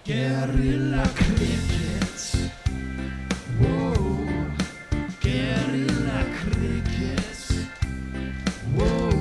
Guerrilla cricket. Whoa. Guerrilla cricket. Whoa.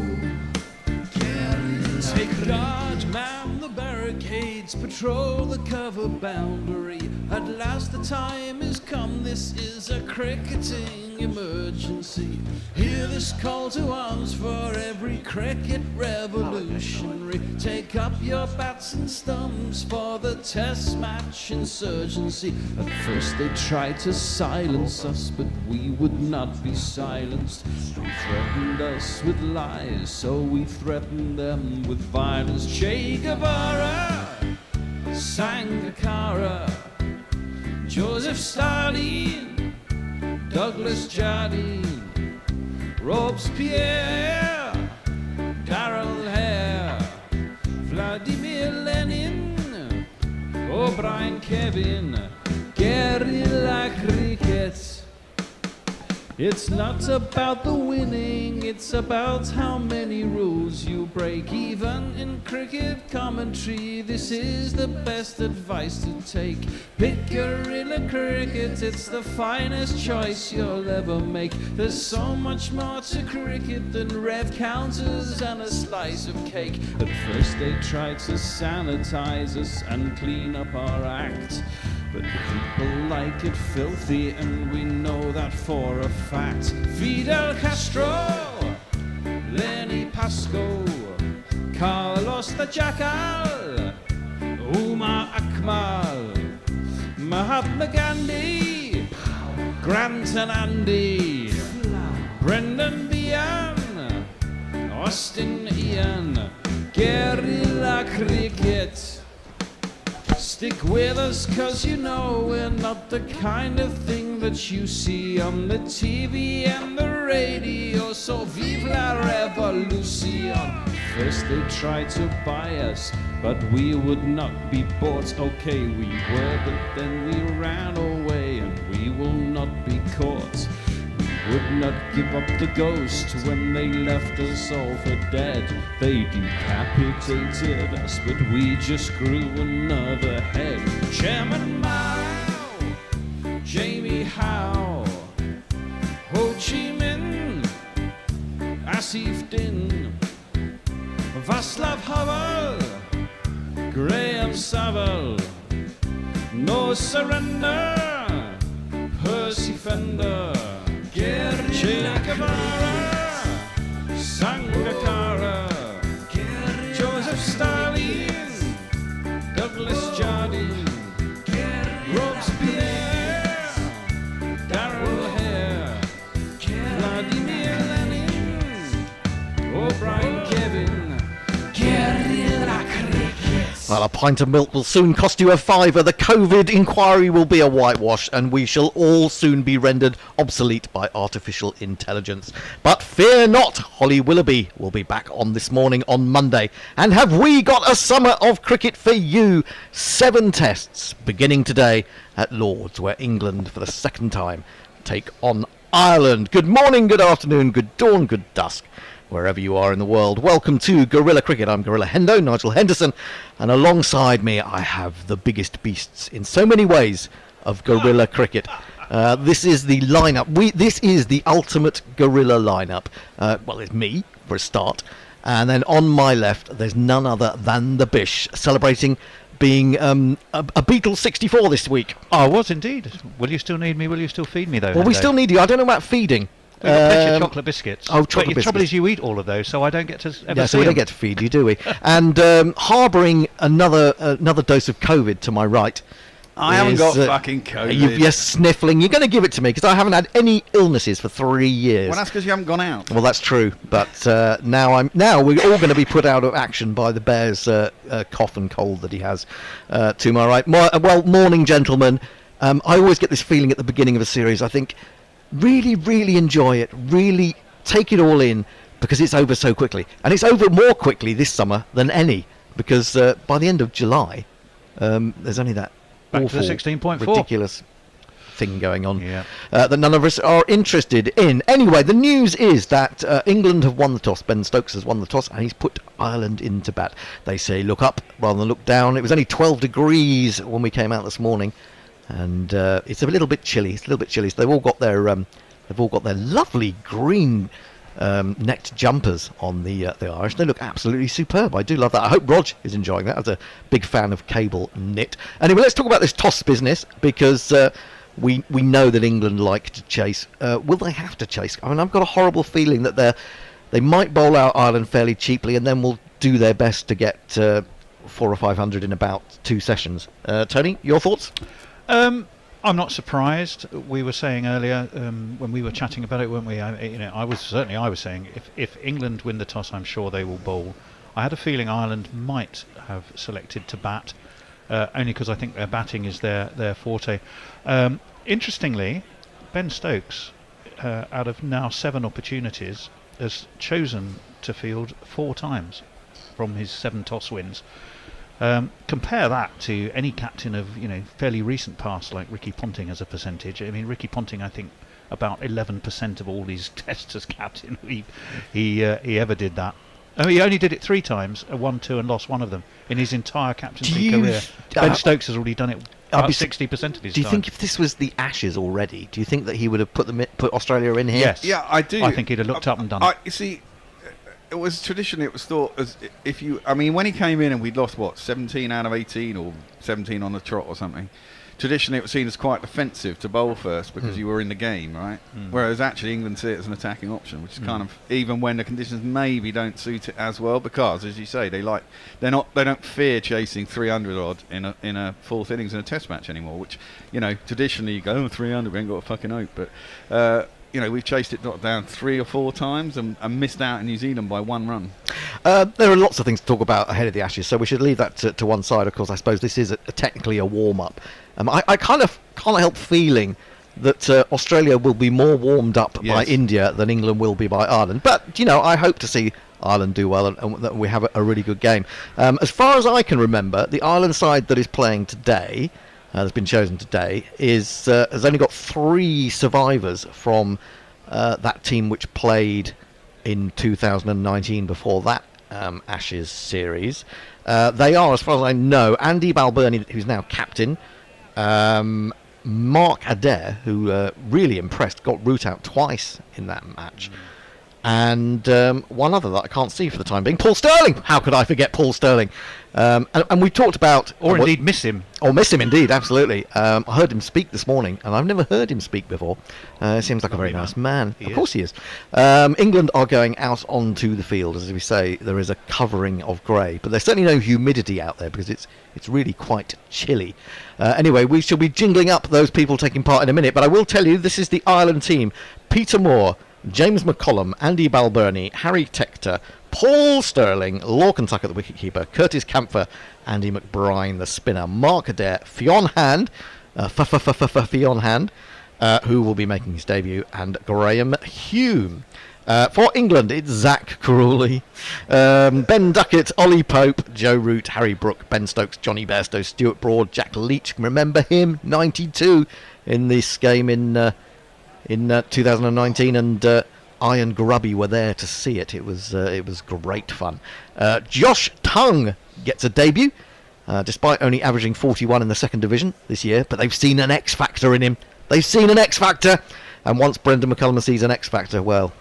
Guerrilla Take guard, man the barricades, patrol the cover boundary. At last the time is come, this is a cricketing emergency. Hear this call to arms for every cricket revolutionary. Take up your bats and stumps for the test match insurgency. At first they tried to silence us, but we would not be silenced. They threatened us with lies, so we threatened them with violence. Che Guevara, Sangakkara, Joseph Stalin, Douglas Jardine, Robespierre, Darrell Hare, Vladimir Lenin, O'Brien Kevin, guerrilla cricket. It's not about the winning, it's about how many rules you break. Even in cricket commentary, this is the best advice to take. Pick guerrilla cricket, it's the finest choice you'll ever make. There's so much more to cricket than rev counters and a slice of cake. At first they tried to sanitize us and clean up our act, but people like it filthy, and we know that for a fact. Fidel Castro, Lenny Pascoe, Carlos the Jackal, Umar Akmal, Mahatma Gandhi, Grant and Andy, Brendan Behan, Austin Ian, guerrilla cricket. Stick with us, cause you know we're not the kind of thing that you see on the TV and the radio. So vive la revolution. First they tried to buy us, but we would not be bought. Okay, we were, but then we ran away, and we will not be caught. We would not give up the ghost when they left us all for dead. They decapitated us, but we just grew another head. Chairman Mao, Jamie Howe, Ho Chi Minh, Asif Din, Václav Havel, Graham Saville, No Surrender, Percy Fender, Che Guevara, Sangakkara, Joseph Stalin, Douglas Jardine, Robespierre, Darrell Hare, Vladimir Lenin, O'Brien Kevin, guerrilla cricket. Well, a pint of milk will soon cost you a fiver. The COVID inquiry will be a whitewash, and we shall all soon be rendered obsolete by artificial intelligence. But fear not, Holly Willoughby will be back on This Morning on Monday. And have we got a summer of cricket for you? 7 tests beginning today at Lord's, where England, for the second time, take on Ireland. Good morning, good afternoon, good dawn, good dusk, wherever you are in the world. Welcome to Gorilla Cricket. I'm Gorilla Hendo, Nigel Henderson, and alongside me I have the biggest beasts in so many ways of Gorilla Cricket. This is the lineup. This is the ultimate Gorilla lineup. Well, it's me for a start, and then on my left there's none other than the Bish, celebrating being a Beatle 64 this week. I was indeed. Will you still need me? Will you still feed me though? Well, we still need you. I don't know about feeding. We've got plenty of chocolate biscuits. Oh, chocolate but the biscuits. trouble is you eat all of those, so I don't get to ever Yeah, so we don't get to feed you, do we? And harbouring another dose of COVID to my right. I haven't got fucking COVID. You're sniffling. You're going to give it to me because I haven't had any illnesses for 3 years. Well, that's because you haven't gone out. Well, that's true. But now we're all going to be put out of action by the bear's cough and cold that he has to my right. Well, morning, gentlemen. I always get this feeling at the beginning of a series. I think, really, really enjoy it. Really take it all in because it's over so quickly. And it's over more quickly this summer than any because by the end of July, there's only that back awful, to the 16.4. ridiculous thing going on Yeah. that none of us are interested in. Anyway, the news is that England have won the toss. Ben Stokes has won the toss, and he's put Ireland into bat. They say look up rather than look down. It was only 12 degrees when we came out this morning, and it's a little bit chilly. It's a little bit chilly. So they've all got their lovely green necked jumpers on the Irish. They look absolutely superb. I do love that. I hope Rog is enjoying that. I was a big fan of cable knit. Anyway, let's talk about this toss business, because we know that England like to chase. Will they have to chase? I mean, I've got a horrible feeling that they might bowl out Ireland fairly cheaply, and then will do their best to get 400 or 500 in about 2 sessions. Tony, your thoughts? I'm not surprised. We were saying earlier when we were chatting about it, weren't we? I was saying if England win the toss, I'm sure they will bowl. I had a feeling Ireland might have selected to bat, only because I think their batting is their forte. Interestingly, Ben Stokes, out of now 7 opportunities, has chosen to field 4 times from his 7 toss wins. Compare that to any captain of fairly recent past, like Ricky Ponting as a percentage. I mean, Ricky Ponting, I think, about 11% of all these tests as captain he ever did that. I mean, he only did it 3 times, won 2 and lost 1 of them in his entire captaincy career. Ben Stokes has already done it about 60% of his time. Do you think if this was the Ashes already, do you think that he would have put Australia in here? Yes. Yeah, I do. I think he'd have looked up and done it. You see, it was traditionally, it was thought as if you, I mean, when he came in and we'd lost 17 out of 18 or 17 on the trot or something, traditionally it was seen as quite defensive to bowl first because you were in the game, right? Whereas actually England see it as an attacking option, which is kind of, even when the conditions maybe don't suit it as well, because as you say, they don't fear chasing 300 odd in a 4th innings in a test match anymore, which, traditionally you go, 300, we ain't got a fucking hope, but we've chased it down 3 or 4 times and missed out in New Zealand by 1 run. There are lots of things to talk about ahead of the Ashes, so we should leave that to one side. Of course, I suppose this is technically a warm-up. I kind of can't help feeling that Australia will be more warmed up by India than England will be by Ireland. But, I hope to see Ireland do well and that we have a really good game. As far as I can remember, the Ireland side that is playing today, that's been chosen today, has only got 3 survivors from that team which played in 2019 before that Ashes series. They are, as far as I know, Andy Balbirnie, who's now captain, Mark Adair, who really impressed, got root out twice in that match, and one other that I can't see for the time being, Paul Sterling. How could I forget Paul Sterling? And we talked about... Or indeed miss him. Or miss him, indeed, absolutely. I heard him speak this morning, and I've never heard him speak before. Seems like a very nice man. Of course he is. England are going out onto the field. As we say, there is a covering of grey, but there's certainly no humidity out there because it's really quite chilly. Anyway, we shall be jingling up those people taking part in a minute, but I will tell you, this is the Ireland team. Peter Moore, James McCollum, Andy Balbirnie, Harry Tector, Paul Sterling, Lorcan Tucker, the wicketkeeper, Curtis Campher, Andy McBride, the spinner, Mark Adair, Fionn Hand, Fionn Hand, who will be making his debut, and Graham Hume. For England, it's Zach Crawley, Ben Duckett, Ollie Pope, Joe Root, Harry Brook, Ben Stokes, Johnny Bairstow, Stuart Broad, Jack Leach. Remember him? 92 in this game in 2019, and Ian Grubby were there to see it. It was great fun. Josh Tongue gets a debut, despite only averaging 41 in the 2nd division this year, but they've seen an X Factor in him. They've seen an X Factor, and once Brendan McCullum sees an X Factor, well,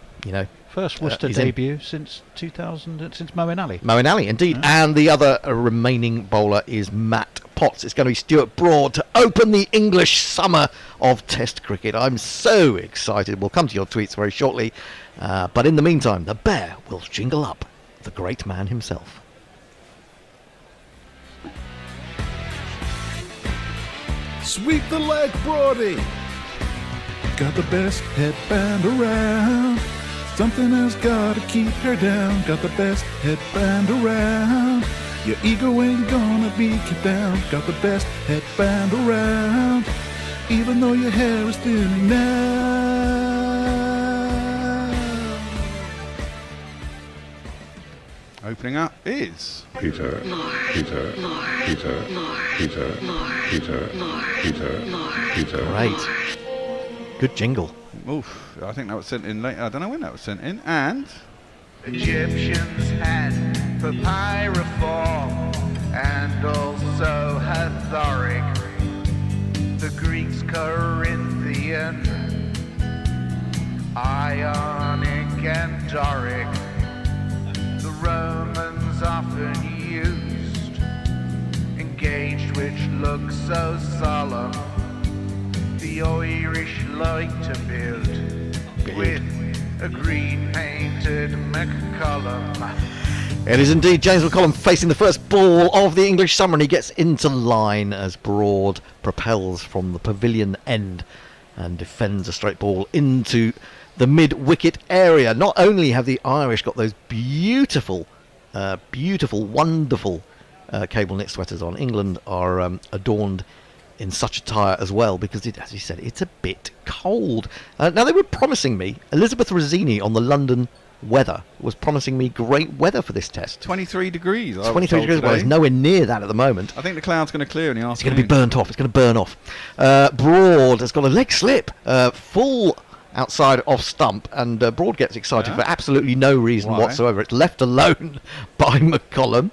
first Worcester debut since 2000, since Moeen Ali. Moeen Ali, indeed. And the other remaining bowler is Matt Potts. It's going to be Stuart Broad to open the English summer of Test cricket. I'm so excited. We'll come to your tweets very shortly. But in the meantime, the bear will jingle up the great man himself. Sweep the leg, Broady. Got the best headband around. Something has got to keep her down. Got the best headband around. Your ego ain't gonna be kept down. Got the best headband around. Even though your hair is thinning now. Opening up is Peter. Great. Good jingle. Oof, I think that was sent in late. I don't know when that was sent in. And Egyptians had papyriform and also Hathoric. The Greeks Corinthian, Ionic and Doric. The Romans often used engaged, which looks so solemn. The Irish like to build with a green painted McCollum. It is indeed James McCollum facing the first ball of the English summer, and he gets into line as Broad propels from the pavilion end and defends a straight ball into the mid-wicket area. Not only have the Irish got those beautiful, wonderful cable knit sweaters on, England are adorned in such attire as well, because as you said, it's a bit cold. Now, they were promising me, Elizabeth Rossini on the London weather was promising me great weather for this test. 23 degrees. 23 degrees. Well, it's nowhere near that at the moment. I think the cloud's going to clear in the It's going afternoon. to be burnt off. It's going to burn off. Broad has got a leg slip, full outside off stump, and Broad gets excited for absolutely no reason Why? whatsoever. It's left alone by McCollum,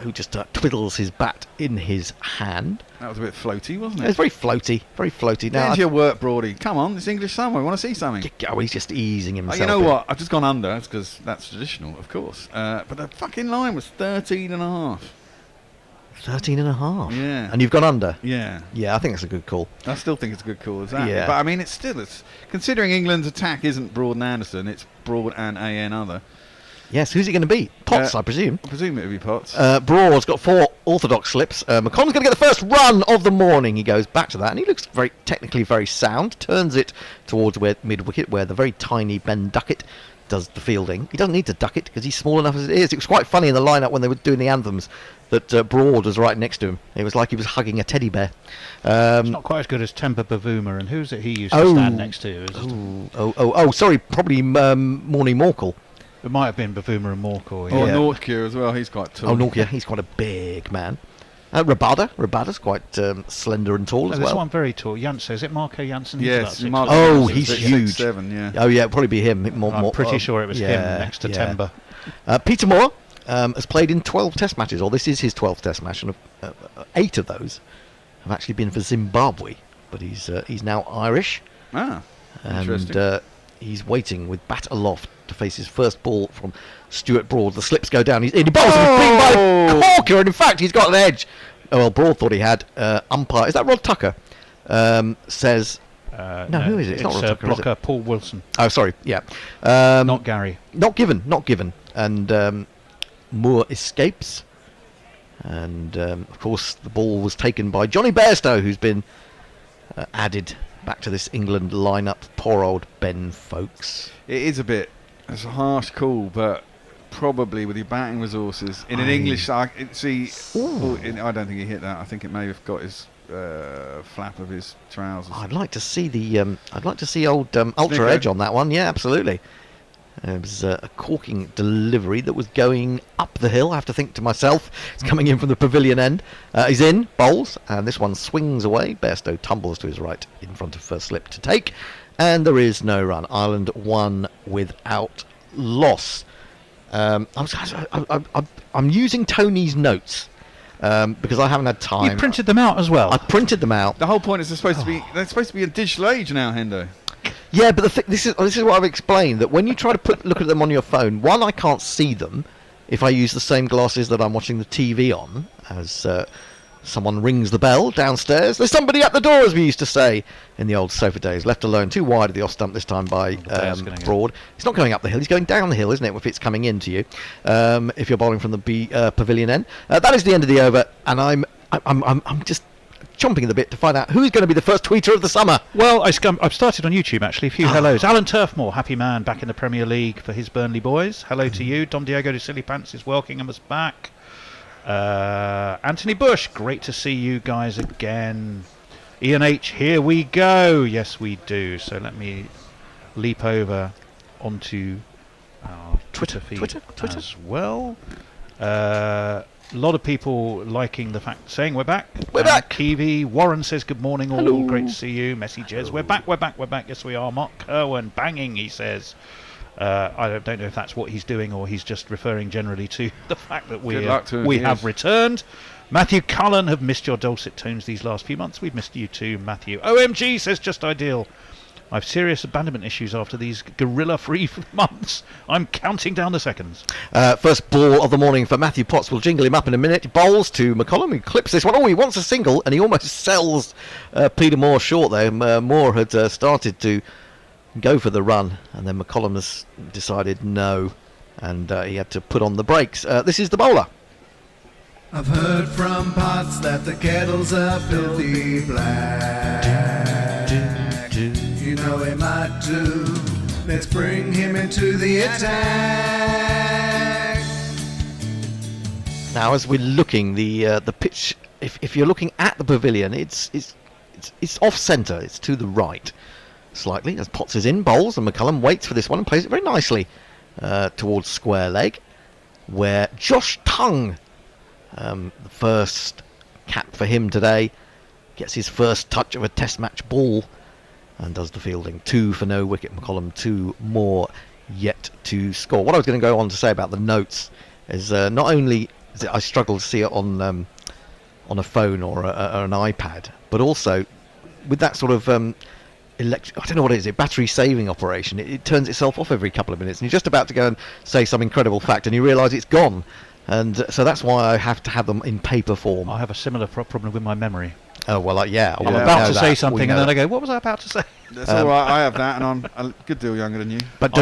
who just twiddles his bat in his hand. That was a bit floaty, wasn't It's it? very floaty, very floaty. Now, There's your work, Broady. Come on, it's English summer. We want to see something. he's just easing himself. You know in. what? I've just gone under. That's because that's traditional, of course. But the fucking line was 13 and a half. 13 and a half. Yeah. And you've gone under. Yeah. Yeah, I think that's a good call. I still think it's a good call as that. Yeah. But I mean, it's considering England's attack isn't Broad and Anderson, it's Broad and AN other. Yes, who's he going to beat? Potts, I presume. I presume it would be Potts. Broad's got 4 orthodox slips. McConnell's going to get the first run of the morning. He goes back to that, and he looks technically very sound. Turns it towards mid-wicket, where the very tiny Ben Duckett does the fielding. He doesn't need to duck it because he's small enough as it is. It was quite funny in the lineup when they were doing the anthems that Broad was right next to him. It was like he was hugging a teddy bear. It's not quite as good as Temba Bavuma, and who's it he used to stand next to? Sorry, probably Morny Morkel. It might have been Bavuma and Morkel. Or Yeah. Nortje as well, he's quite tall. Oh, Nortje, he's quite a big man. Rabada's quite slender and tall as There's well. one very tall. Janssen, is it Marco Janssen? He's Yes, about Marco 6'4". Oh, Janssen, he's 6'6", huge. 6'7", yeah. Oh yeah, it'll probably be him. I'm pretty sure it was him next to Temba. Peter Moore has played in 12 Test matches, or this is his 12th Test match, and 8 of those have actually been for Zimbabwe. But he's now Irish, Ah, and interesting. he's waiting with bat aloft to face his first ball from Stuart Broad. The slips go down. He bowls him being by Corker, and in fact he's got an edge. Oh, well, Broad thought he had. Umpire, is that Rod Tucker? Says. No, who is it? It's not Rod Tucker, is it? blocker Paul Wilson. Oh, sorry. Yeah. Not Gary. Not given. And Moore escapes. And, of course, the ball was taken by Johnny Bairstow, who's been added back to this England lineup. Poor old Ben Folkes. It is it's a harsh call, but probably with your batting resources in an English side, I don't think he hit that. I think it may have got his flap of his trousers. I'd like to see the old Ultra Snicker. Edge on that one. Yeah, absolutely. It was a corking delivery that was going up the hill. I have to think to myself, it's coming in from the pavilion end. He's in, bowls, and this one swings away. Bairstow tumbles to his right in front of first slip to take, and there is no run. Ireland won without loss. I'm using Tony's notes because I haven't had time. You printed them out as well. I printed them out. The whole point is they're supposed to be a digital age now, Hendo. Yeah, but this is what I've explained, that when you try to look at them on your phone, one, I can't see them if I use the same glasses that I'm watching the TV on, as someone rings the bell downstairs. There's somebody at the door, as we used to say in the old sofa days. Left alone, too wide of the off stump this time by Broad. He's not going up the hill, he's going down the hill, isn't it, if it's coming into you, if you're bowling from the pavilion end. That is the end of the over, and I'm just chomping at the bit to find out who's going to be the first tweeter of the summer. Well, I've started on YouTube, actually. A few hellos. Alan Turfmore, happy man, back in the Premier League for his Burnley boys. Hello to you. Dom Diego de Silly Pants is welcoming us back. Anthony Bush, great to see you guys again. Ian H, here we go. Yes, we do. So let me leap over onto our Twitter feed as well. A lot of people liking the fact, saying we're back. We're back. Kiwi, Warren says good morning all. Hello. Great to see you. Messy Jez, we're back. Yes, we are. Mark Kerwin, banging, he says. I don't know if that's what he's doing or he's just referring generally to the fact that Good luck to him, we yes. have returned. Matthew Cullen, have missed your dulcet tones these last few months. We've missed you too, Matthew. OMG says just ideal. I've serious abandonment issues after these gorilla-free months. I'm counting down the seconds. First ball of the morning for Matthew Potts. We'll jingle him up in a minute. Bowls to McCollum. He clips this one. Oh, he wants a single, and he almost sells Peter Moore short there. Moore had started to go for the run, and then McCollum has decided no, and he had to put on the brakes. This is the bowler. I've heard from Potts that the kettles are filthy black. You know he might do. Let's bring him into the attack. Now, as we're looking, the pitch, if you're looking at the pavilion, it's off centre. It's to the right, slightly. As Potts is in, bowls, and McCullum waits for this one and plays it very nicely towards square leg, where Josh Tongue, the first cap for him today, gets his first touch of a Test match ball and does the fielding. 2 for no wicket. McCollum 2 more yet to score. What I was going to go on to say about the notes is not only is it I struggle to see it on a phone or an iPad, but also with that sort of I don't know what it is, a battery saving operation. It turns itself off every couple of minutes, and you're just about to go and say some incredible fact, and you realise it's gone. And so that's why I have to have them in paper form. I have a similar problem with my memory. Oh, well, yeah. I'm we about know to that. say We something, know and then that. I go, what was I about to say? That's all right. I have that, and I'm a good deal younger than you. But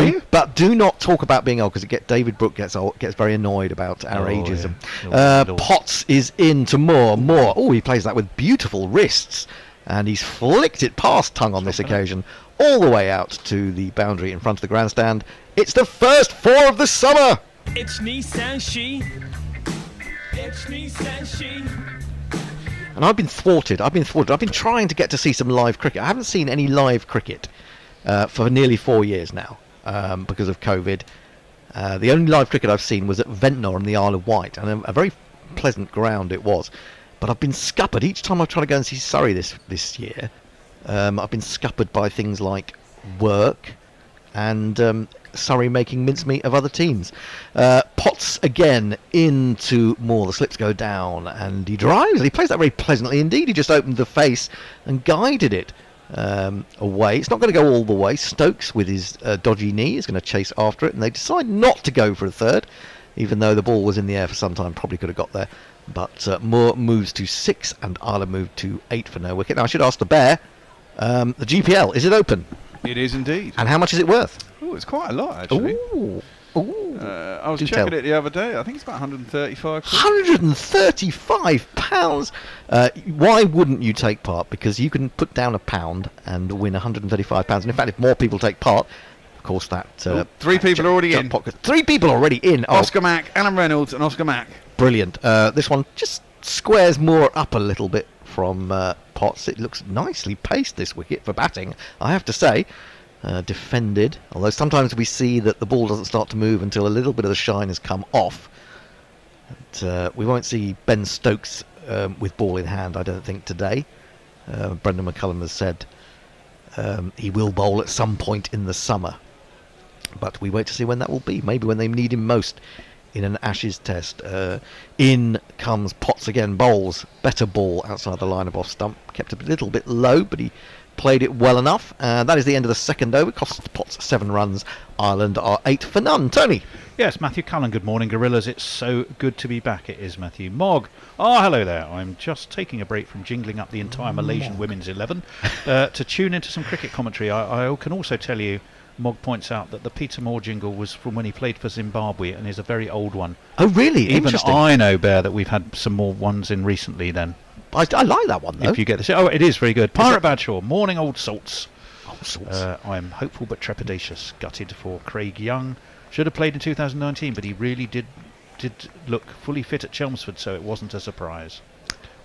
do not talk about being old, because David Brooke gets very annoyed about our ageism. Yeah. Lord. Potts is in to Moore. Moore, oh, he plays that with beautiful wrists, and he's flicked it past Tongue on this occasion, all the way out to the boundary in front of the grandstand. It's the first 4 of the summer. It's Nissan She. It's Nissan She. And I've been thwarted. I've been trying to get to see some live cricket. I haven't seen any live cricket for nearly 4 years now because of COVID. The only live cricket I've seen was at Ventnor in the Isle of Wight, and a very pleasant ground it was. But I've been scuppered each time I've tried to go and see Surrey this year. I've been scuppered by things like work and Surrey making mincemeat of other teams. Potts again into Moore. The slips go down and he drives. He plays that very pleasantly indeed. He just opened the face and guided it away. It's not going to go all the way. Stokes with his dodgy knee is going to chase after it, and they decide not to go for a third, even though the ball was in the air for some time. Probably could have got there. But Moore moves to 6 and Ireland moved to 8 for no wicket. Now I should ask the Bear, the GPL, is it open? It is indeed. And how much is it worth? Oh, it's quite a lot, actually. Ooh. I was Do checking tell. it the other day. I think it's about 135 quid. £135. Why wouldn't you take part? Because you can put down £1 and win £135. And in fact, if more people take part, of course, that 3 people are already in. 3 people already in. Oh, Oscar Mack, Alan Reynolds, and Oscar Mack. brilliant. This one just squares more up a little bit from Potts. It looks nicely paced, this wicket, for batting, I have to say. Defended, although sometimes we see that the ball doesn't start to move until a little bit of the shine has come off. But, we won't see Ben Stokes with ball in hand, I don't think, today. Brendan McCullum has said he will bowl at some point in the summer, but we wait to see when that will be. Maybe when they need him most in an Ashes test. In comes Potts again, bowls, better ball outside the line of off stump, kept a little bit low, but he played it well enough. That is the end of the second over. Cost Potts 7 runs. Ireland are 8 for none. Tony. Yes, Matthew Cullen, good morning, Gorillas. It's so good to be back. It is Matthew. Mog. Oh, hello there. I'm just taking a break from jingling up the entire Malaysian Women's 11 to tune into some cricket commentary. I can also tell you, Mog points out that the Peter Moore jingle was from when he played for Zimbabwe and is a very old one. Oh, really? Even Interesting. I know, Bear, that we've had some more ones in recently then. I like that one, though. If you get this. Oh, it is very good. Pirate Badshaw, morning old salts. Oh, sorts. I'm hopeful but trepidatious. Gutted for Craig Young. Should have played in 2019, but he really did look fully fit at Chelmsford, so it wasn't a surprise.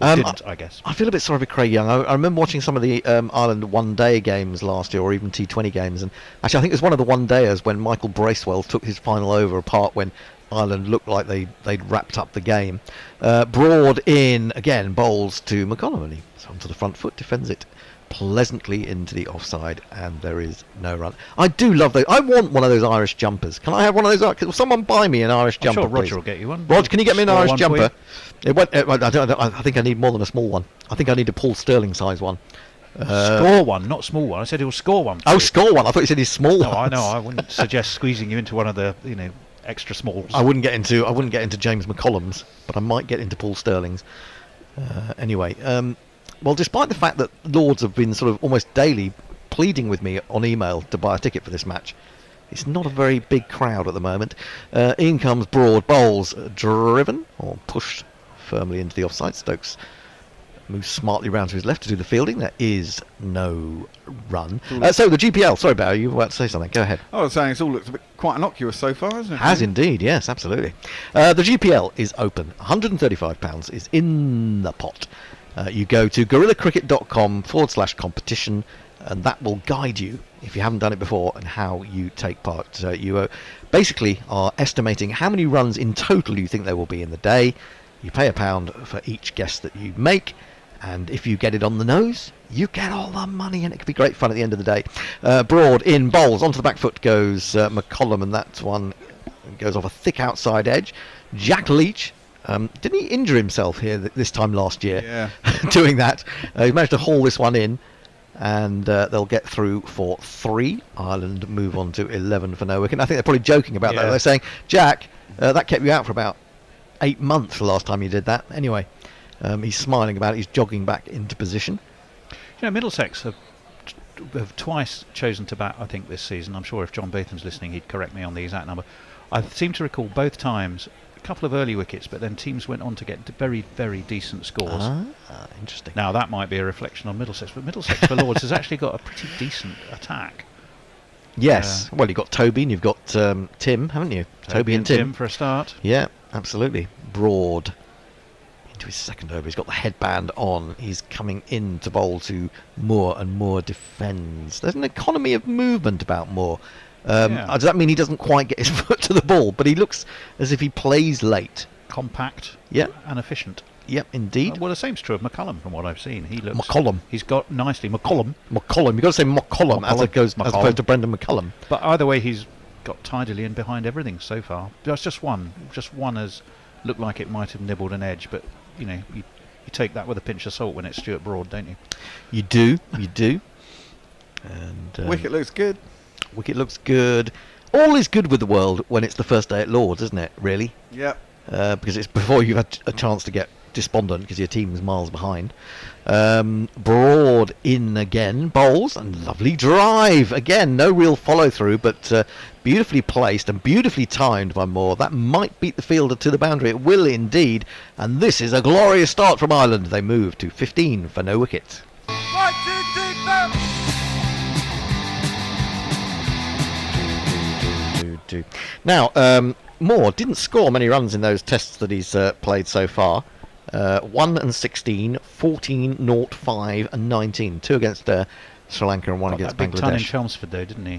Didn't, I guess. I feel a bit sorry for Craig Young. I remember watching some of the Ireland one-day games last year, or even T20 games, and actually I think it was one of the one-dayers when Michael Bracewell took his final over apart when Ireland looked like they'd wrapped up the game. Broad in, again, bowls to McCollum, and he's onto the front foot, defends it pleasantly into the offside, and there is no run. I do love those. I want one of those Irish jumpers. Can I have one of those? Will someone buy me an Irish jumper, Sure, Roger please? will get you one. Roger, can you get me an Score Irish one for you. jumper? I think I need more than a small one. I think I need a Paul Sterling size one. Score one, not small one. I said he'll score one. Oh, score one. I thought you said he's small. No, I ones. know. I wouldn't suggest squeezing you into one of the extra smalls. I wouldn't get into James McCollum's, but I might get into Paul Sterling's. Anyway, well, despite the fact that Lords have been sort of almost daily pleading with me on email to buy a ticket for this match, it's not a very big crowd at the moment. In comes Broad, bowls driven or pushed firmly into the offside. Stokes moves smartly round to his left to do the fielding. There is no run. So the GPL, sorry Barry, you were about to say something. Go ahead. I was saying it's all looks a bit quite innocuous so far, hasn't it? Has indeed, yes, absolutely. The GPL is open. £135 is in the pot. You go to guerrillacricket.com/competition, and that will guide you, if you haven't done it before, and how you take part. You basically are estimating how many runs in total you think there will be in the day. You pay £1 for each guess that you make, and if you get it on the nose, you get all the money, and it could be great fun at the end of the day. Broad in bowls, onto the back foot goes McCollum, and that one goes off a thick outside edge. Jack Leach, didn't he injure himself here this time last year? Yeah. Doing that. He managed to haul this one in, and they'll get through for 3. Ireland move on to 11 for no wicket. I think they're probably joking about that. Yeah. They're saying, Jack, that kept you out for about 8 months the last time you did that. Anyway, he's smiling about it. He's jogging back into position. Middlesex have twice chosen to bat, I think, this season. I'm sure if John Batham's listening, he'd correct me on the exact number. I seem to recall both times a couple of early wickets, but then teams went on to get very, very decent scores. Interesting. Now, that might be a reflection on Middlesex, but Middlesex for Lords has actually got a pretty decent attack. Yes. Well, you've got Toby and you've got Tim, haven't you? Toby and Tim. For a start. Yeah, absolutely. Broad into his second over. He's got the headband on. He's coming in to bowl to Moore, and Moore defends. There's an economy of movement about Moore. Does that mean he doesn't quite get his foot to the ball? But he looks as if he plays late. Compact. Yep. And efficient. Yep, indeed. Well, the same's true of McCullum from what I've seen. He looks. McCollum. He's got nicely. McCollum. You've got to say McCollum as opposed to Brendan McCullum. But either way, he's got tidily in behind everything so far. There's just one. Just one has looked like it might have nibbled an edge, but you take that with a pinch of salt when it's Stuart Broad, don't you? You do. And Wicket looks good. Wicket looks good. All is good with the world when it's the first day at Lords, isn't it? Really? Yep. Because it's before you've had a chance to get despondent because your team's miles behind. Broad in again, bowls, and lovely drive again. No real follow through, but beautifully placed and beautifully timed by Moore. That might beat the fielder to the boundary. It will indeed. And this is a glorious start from Ireland. They move to 15 for no wicket. 1, 2, 3, 4. Now, Moore didn't score many runs in those tests that he's played so far. 1 and 16, 14, 0, 5 and 19. 2 against Sri Lanka and 1 against that big ton in Bangladesh. Chelmsford, though, didn't he?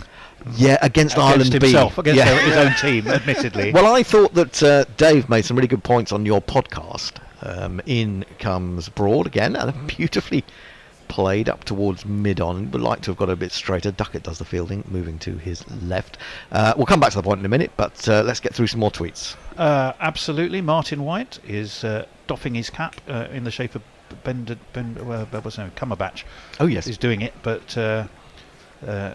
Yeah, against Ireland himself, B. against his own team, admittedly. Well, I thought that Dave made some really good points on your podcast. In comes Broad again, and beautifully played up towards mid-on. Would like to have got a bit straighter. Duckett does the fielding, moving to his left. We'll come back to the point in a minute, but let's get through some more tweets. Absolutely. Martin White is doffing his cap in the shape of Cumberbatch. Oh, yes. He's doing it, but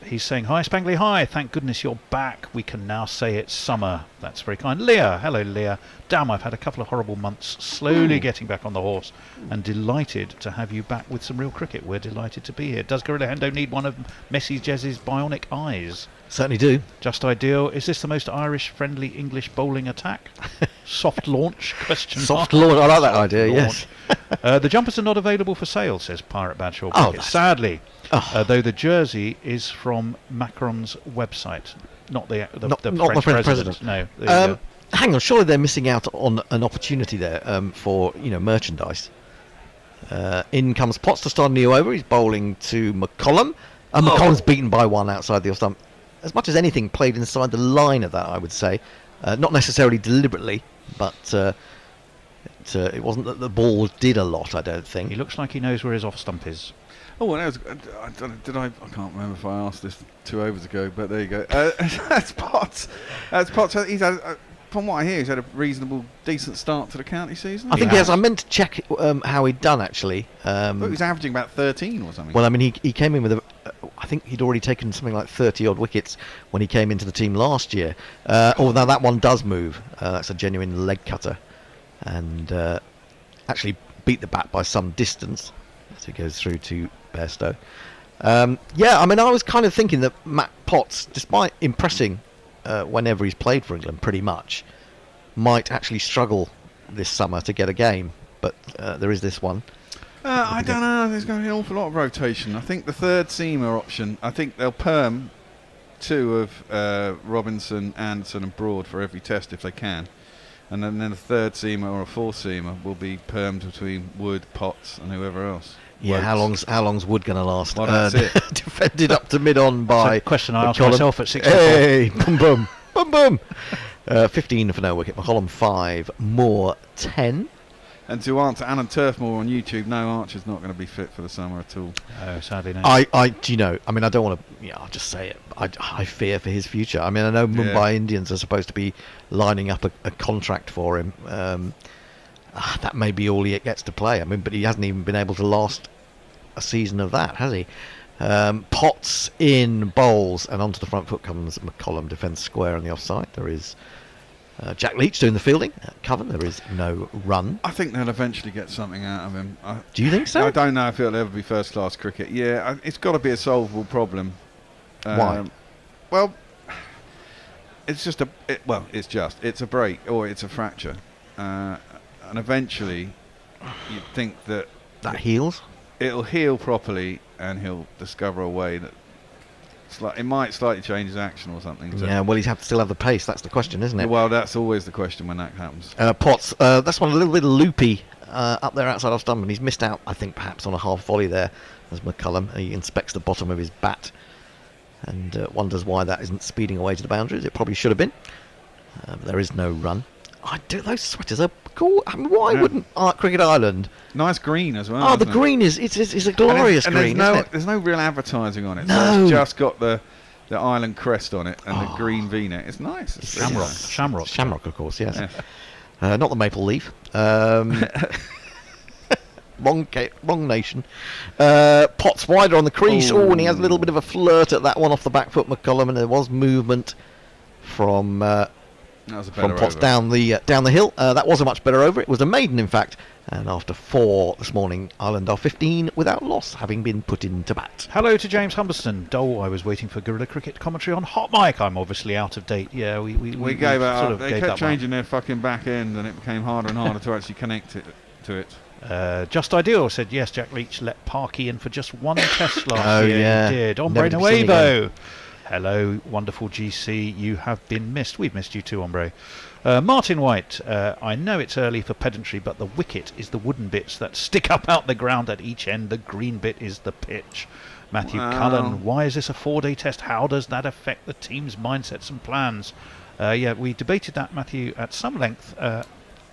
he's saying, "Hi, Spangley, hi. Thank goodness you're back. We can now say it's summer." That's very kind. Leah, hello, Leah. Damn, I've had a couple of horrible months, slowly getting back on the horse, and delighted to have you back with some real cricket. We're delighted to be here. Does Gorilla Hendo need one of Messi Jez's bionic eyes? Certainly do. Just ideal. Is this the most Irish-friendly English bowling attack? Soft launch? Question Soft mark. launch. I like that Soft idea. launch. Yes. The jumpers are not available for sale, says Pirate Badshaw. Oh, Cricket. that's- Sadly, Oh. though the jersey is from Macron's website, not the Not French the French president. president. No. There you go. Hang on, surely they're missing out on an opportunity there for merchandise. In comes Potts to start a new over. He's bowling to McCollum. McCollum's beaten by one outside the off stump. As much as anything, played inside the line of that, I would say. Not necessarily deliberately, but it wasn't that the ball did a lot, I don't think. He looks like he knows where his off stump is. Oh, well, that was, I can't remember if I asked this 2 overs ago, but there you go. That's Potts. He's had, from what I hear, he's had a reasonable, decent start to the county season. I think he has. I meant to check how he'd done, actually. But he was averaging about 13 or something. Well, I mean, he came in with I think he'd already taken something like 30-odd wickets when he came into the team last year. Although that one does move. That's a genuine leg cutter. And actually beat the bat by some distance. So it goes through to Bairstow. Yeah, I mean, I was kind of thinking that Matt Potts, despite impressing whenever he's played for England pretty much, might actually struggle this summer to get a game. But there is this one. I don't know. There's going to be an awful lot of rotation. I think the third seamer option, I think they'll perm 2 of Robinson, Anderson and Broad for every test if they can. And then a third seamer or a fourth seamer will be permed between Wood, Potts and whoever else. Yeah, how long's Wood going to last? Well, that's it. Defended up to mid-on by... That's a question I asked McCollum. myself at 6 Hey, boom, boom, boom, boom. 15 for no wicket. McCollum 5, Moore 10. And to answer Alan Turfmore on YouTube, no, Archer's not going to be fit for the summer at all. Oh, sadly no. Do you know, I mean, I don't want to, I'll just say it. I fear for his future. I mean, I know Mumbai Indians are supposed to be lining up a contract for him. That may be all he gets to play. I mean, but he hasn't even been able to last a season of that, has he? Potts in bowls, and onto the front foot comes McCollum, defends square on the offside. There is Jack Leach doing the fielding at Coven. There is no run. I think they'll eventually get something out of him. Do you think so? I don't know if it'll ever be first-class cricket. Yeah, it's got to be a solvable problem. Why? Well, it's it's a break or it's a fracture, and eventually you'd think that heals. It'll heal properly, and he'll discover a way that it might slightly change his action or something. Yeah, well, he'd still have the pace. That's the question, isn't it? Well, that's always the question when that happens. Potts, that's one a little bit loopy up there outside off stump, and he's missed out, I think, perhaps on a half volley there as McCullum. He inspects the bottom of his bat and wonders why that isn't speeding away to the boundaries. It probably should have been. But there is no run. Those sweaters are cool. I mean, why wouldn't Cricket Island? Nice green as well. Oh, the green is it's a glorious green. There's no real advertising on it. No. So it's just got the island crest on it and the green V-neck. It's nice. It's really Shamrock. nice. Shamrock, of course, yes. Yes. Not the maple leaf. Wrong nation. Potts wider on the crease. Oh, and he has a little bit of a flirt at that one off the back foot, McCullum, and there was movement from Potts down the hill. That was a much better over. It was a maiden, in fact. And after 4 this morning, Ireland are 15 without loss, having been put into bat. Hello to James Humberston. I was waiting for Guerrilla Cricket commentary on Hot Mic. I'm obviously out of date. Yeah, we gave it sort up. of They gave kept that one. changing their fucking back end, and it became harder and harder to actually connect it to it. Just Ideal said yes. Jack Leach let Parky in for just one test last year. Yeah. He did. Ombre Never to be seen Nuevo. Hello, wonderful GC. You have been missed. We've missed you too, Ombre. Martin White. I know it's early for pedantry, but the wicket is the wooden bits that stick up out the ground at each end. The green bit is the pitch. Matthew Cullen. Why is this a 4-day test? How does that affect the team's mindsets and plans? Yeah, we debated that, Matthew, at some length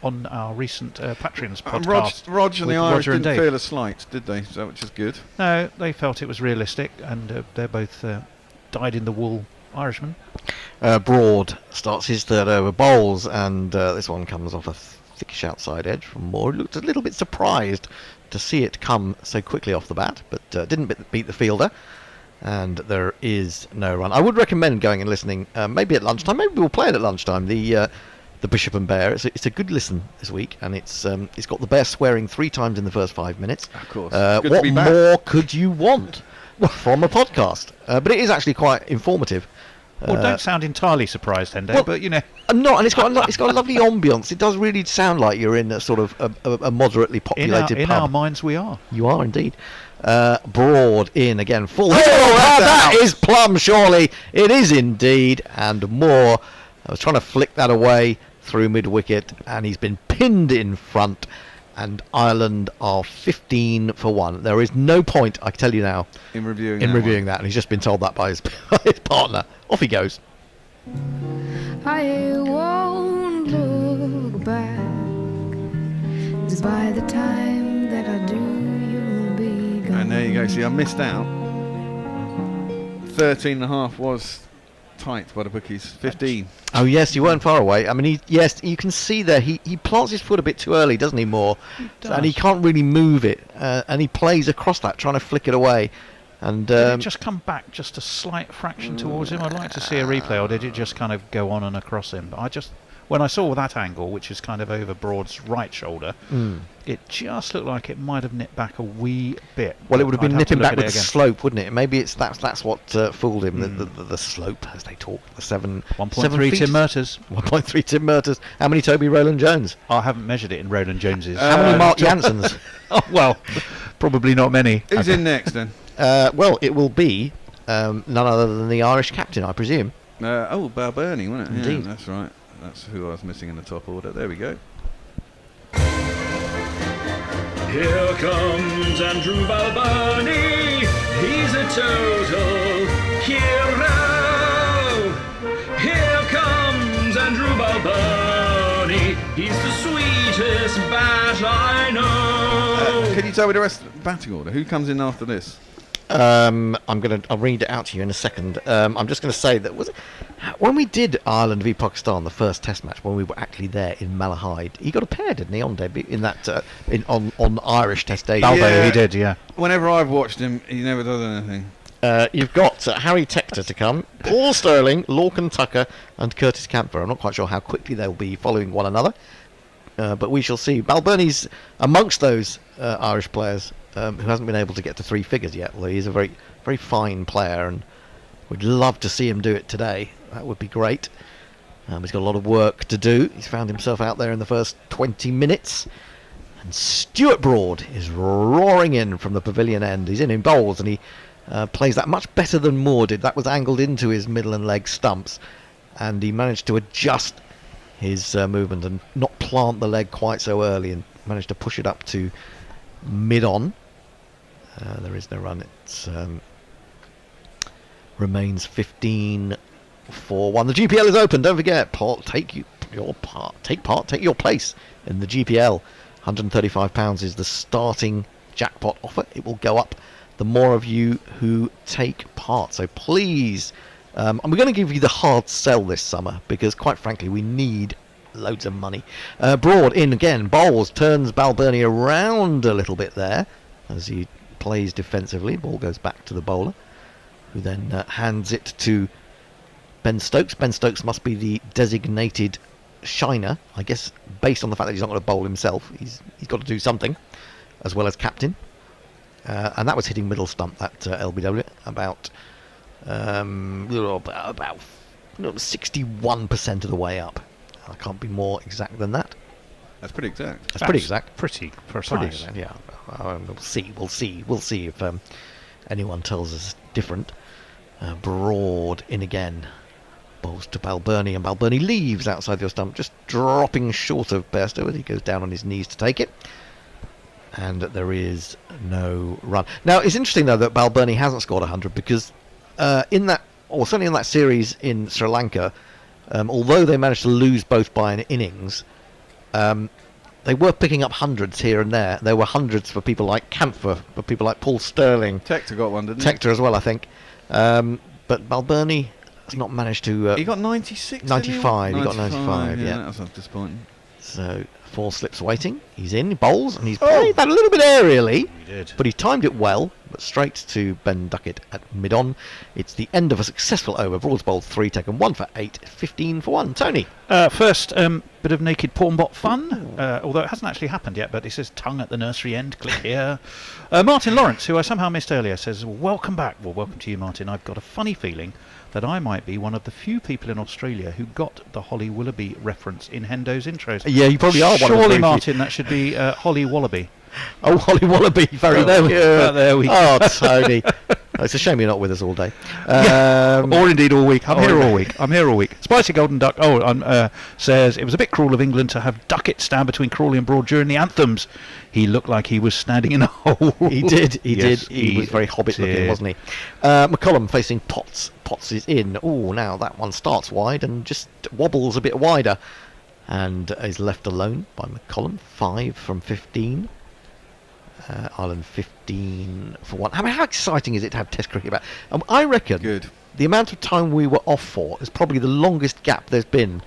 on our recent Patreons podcast. Roger and the Irish didn't feel a slight, did they? So, which is good. No, they felt it was realistic, and they're both dyed-in-the-wool Irishmen. Broad starts his third over bowls, and this one comes off a thickish outside edge from Moore. He looked a little bit surprised to see it come so quickly off the bat, but didn't beat the fielder. And there is no run. I would recommend going and listening, maybe at lunchtime. Maybe we'll play it at lunchtime. The Bishop and Bear. It's a good listen this week, and it's got the Bear swearing 3 times in the first 5 minutes. Of course. What more could you want from a podcast? But it is actually quite informative. Well, don't sound entirely surprised, Hendo, but you know. I'm not, and it's got a lovely ambience. It does really sound like you're in a sort of a moderately populated pub. In our minds, we are. You are indeed. Broad in again, full. That is plumb, surely. It is indeed, and Moore. I was trying to flick that away through mid wicket, and he's been pinned in front. and Ireland are 15 for 1. There is no point, I can tell you now, In reviewing that. And he's just been told that by his partner. Off he goes. I won't look back, 'cause by the time that I do, you'll be gone. And there you go. See, I missed out. 13.5 was tight by the bookies. 15. Oh yes, you weren't far away. I mean, yes, you can see there he plants his foot a bit too early, doesn't he? More, and he can't really move it, and he plays across that, trying to flick it away. And did it just come back just a slight fraction towards him? I'd like to see a replay, or did it just kind of go on and across him? But when I saw that angle, which is kind of over Broad's right shoulder, it just looked like it might have nipped back a wee bit. Well, it would have been nipping back with the again. slope, wouldn't it? Maybe that's what fooled him. The slope, as they talk, the 1.3 Tim Merters. 1.3 Tim Merters. How many Toby Roland Jones? I haven't measured it in Roland Jones's. How many Mark Janssens? Oh, well, probably not many. Who's in next then? Well, it will be none other than the Irish captain, I presume. Balbirnie, wasn't it? Indeed. Yeah, that's right. That's who I was missing in the top order. There we go. Here comes Andrew Balbirnie. He's a total hero. Here comes Andrew Balbirnie. He's the sweetest bat I know. Can you tell me the rest of the batting order? Who comes in after this? I'll read it out to you in a second. I'm just going to say that when we did Ireland v Pakistan, the first Test match, when we were actually there in Malahide, he got a pair, didn't he, on debut in that on Irish Test day? Balbo, he did, yeah. Whenever I've watched him, he never does anything. You've got Harry Tector to come, Paul Sterling, Lorcan Tucker, and Curtis Campher. I'm not quite sure how quickly they'll be following one another, but we shall see. Balbirnie's amongst those Irish players who hasn't been able to get to 3 figures yet, although he's a very, very fine player, and we'd love to see him do it today. That would be great. He's got a lot of work to do. He's found himself out there in the first 20 minutes. And Stuart Broad is roaring in from the pavilion end. He's in bowls, and he plays that much better than Moore did. That was angled into his middle and leg stumps, and he managed to adjust his movement and not plant the leg quite so early, and managed to push it up to mid-on. There is no run. It remains 15 for 1. The GPL is open. Don't forget, take your place in the GPL. £135 is the starting jackpot offer. It will go up the more of you who take part. So please, and we're going to give you the hard sell this summer, because quite frankly we need loads of money. Broad in again, bowls, turns Balbirnie around a little bit there as he plays defensively. Ball goes back to the bowler, who then hands it to Ben Stokes. Ben Stokes must be the designated shiner, I guess, based on the fact that he's not going to bowl himself. He's got to do something, as well as captain. And that was hitting middle stump, that LBW, about 61% of the way up. I can't be more exact than that. That's pretty exact. That's pretty exact. Pretty precise. Pretty exact, yeah. We'll see if anyone tells us different. Broad in again. Bowls to Balbirnie, and Balbirnie leaves outside your stump, just dropping short of Bairstow as he goes down on his knees to take it. And there is no run. Now, it's interesting, though, that Balbirnie hasn't scored 100, because certainly in that series in Sri Lanka, although they managed to lose both by an innings, they were picking up hundreds here and there. There were hundreds for people like Campher, for people like Paul Sterling. Tector got one, didn't he? Tector as well, I think. But Balbirnie has not managed to... he got 96, 95. He got 95, yeah. That was disappointing. So 4 slips waiting. He's in, he bowls, and he's played that a little bit aerially. He did. But he timed it well, but straight to Ben Duckett at mid-on. It's the end of a successful over. Broad's bowled 3, taken 1 for 8, 15 for 1. Tony? First, bit of naked pornbot fun, although it hasn't actually happened yet, but it says tongue at the nursery end, click here. Martin Lawrence, who I somehow missed earlier, says, welcome back. Well, welcome to you, Martin. I've got a funny feeling that I might be one of the few people in Australia who got the Holly Willoughby reference in Hendo's intros. Yeah, you probably are one of the Surely, very Martin, that should be Holly Wallaby. Oh, Holly Wallaby, very there we go. There we Oh, Tony. It's a shame you're not with us all day. Or indeed all week. I'm here all week. Spicy Golden Duck says it was a bit cruel of England to have Duckett stand between Crawley and Broad during the anthems. He looked like he was standing in a hole. He did. Yes, He was very Hobbit looking, did. wasn't he? McCullum facing Potts. Potts is in. Oh, now that one starts wide and just wobbles a bit wider. And is left alone by McCullum. 5 from 15. Ireland 15 for 1. I mean, how exciting is it to have Test cricket back? I reckon Good. the amount of time we were off for is probably the longest gap there's been.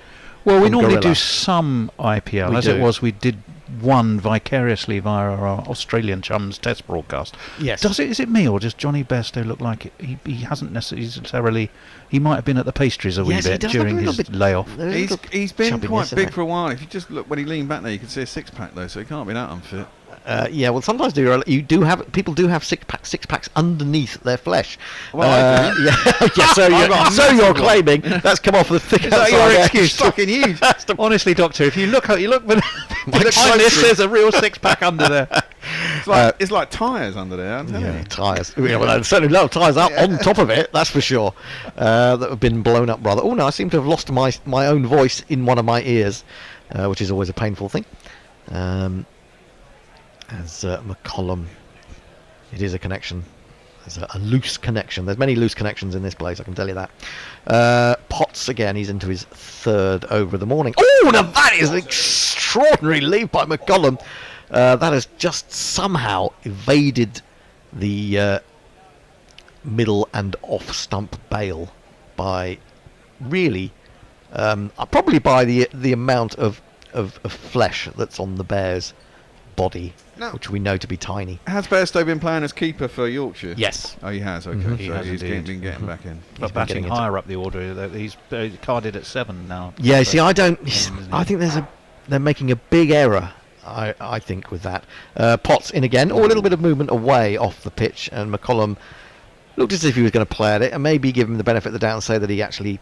Well, we from normally Gorilla. do some IPL. We As do. it was, we did one vicariously via our Australian chums Test broadcast. Yes. Is it me or does Johnny Bairstow look like he hasn't necessarily? He might have been at the pastries a wee Yes, he bit does look a during little his bit- layoff. there's a little He's been chubbiness quite in big it. for a while. If you just look when he leaned back there, you could see a six-pack though, so he can't be that unfit. Yeah, well, sometimes people do have six packs underneath their flesh. Well, I do. Yeah, so I've got a so you're massive one. claiming that's come off the thick Is that outside your there. excuse? It's fucking huge. Honestly, Doctor, if you look behind this, closely. there's a real six-pack under there. It's like tyres under there. I'm telling Yeah, you. tyres. Yeah, well, there's certainly a lot of tyres out on top of it, that's for sure. That have been blown up rather. Oh no, I seem to have lost my own voice in one of my ears, which is always a painful thing. As McCullum, it is a connection. There's a loose connection. There's many loose connections in this place, I can tell you that. Potts again, he's into his 3rd over of the morning. Oh, now that is an extraordinary leave by McCullum. That has just somehow evaded the middle and off stump bail by really, probably by the amount of flesh that's on the bear's body, No. which we know to be tiny. Has Bairstow been playing as keeper for Yorkshire? Yes. Oh, he has. Okay, Mhm. He so has he's indeed. been getting back in. But been batting getting into- higher up the order, he's carded at 7 now. Yeah, see, I don't. isn't I it? think they're making a big error. I think with that. Potts in again, or a little bit of movement away off the pitch, and McCullum looked as if he was going to play at it, and maybe give him the benefit of the doubt and say that he actually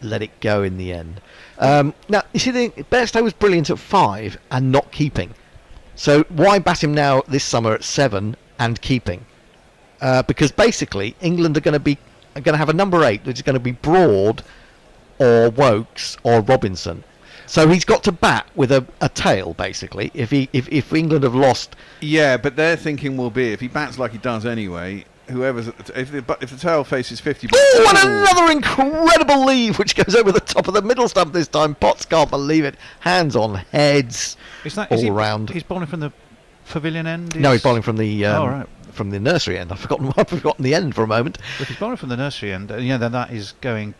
let it go in the end. Now, you see, Bairstow was brilliant at 5 and not keeping. So why bat him now this summer at 7 and keeping? Because basically England are going to have a number 8 which is going to be Broad or Wokes or Robinson. So he's got to bat with a tail basically. If England have lost, Yeah, but their thinking will be if he bats like he does anyway. Whoever's if the tail faces 50. oh, and another incredible leave which goes over the top of the middle stump this time. Potts can't believe it. Hands on heads all round. He's bowling from the pavilion end? No, he's bowling from the right. from the nursery end. I've forgotten the end for a moment. If he's bowling from the nursery end, then that is going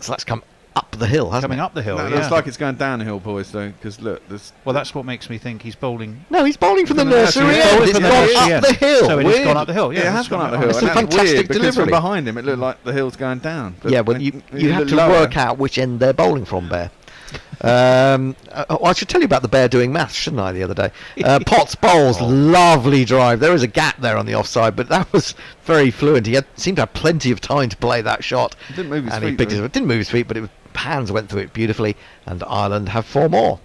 So that's come up the hill, hasn't coming it? up the hill. No, it yeah. looks like it's going downhill, boys. Though, because look, there's Well, that's what makes me think he's bowling. No, he's bowling from the From the nursery nursery end. end. It's From the gone nursery up the hill. So it Weird. has gone up the hill. Yeah, it has it's gone up the hill. It's and a that's fantastic weird because delivery. from behind him it looked like the hill's going down. But Yeah, well, when you have look to lower- work out which end they're bowling from, Bear. I should tell you about the Bear doing maths, shouldn't I, the other day? Potts bowls, lovely drive. There is a gap there on the offside, but that was very fluent. He seemed to have plenty of time to play that shot. Didn't move his and he feet, picked though. it didn't move his feet, but hands went through it beautifully, and Ireland have 4 more.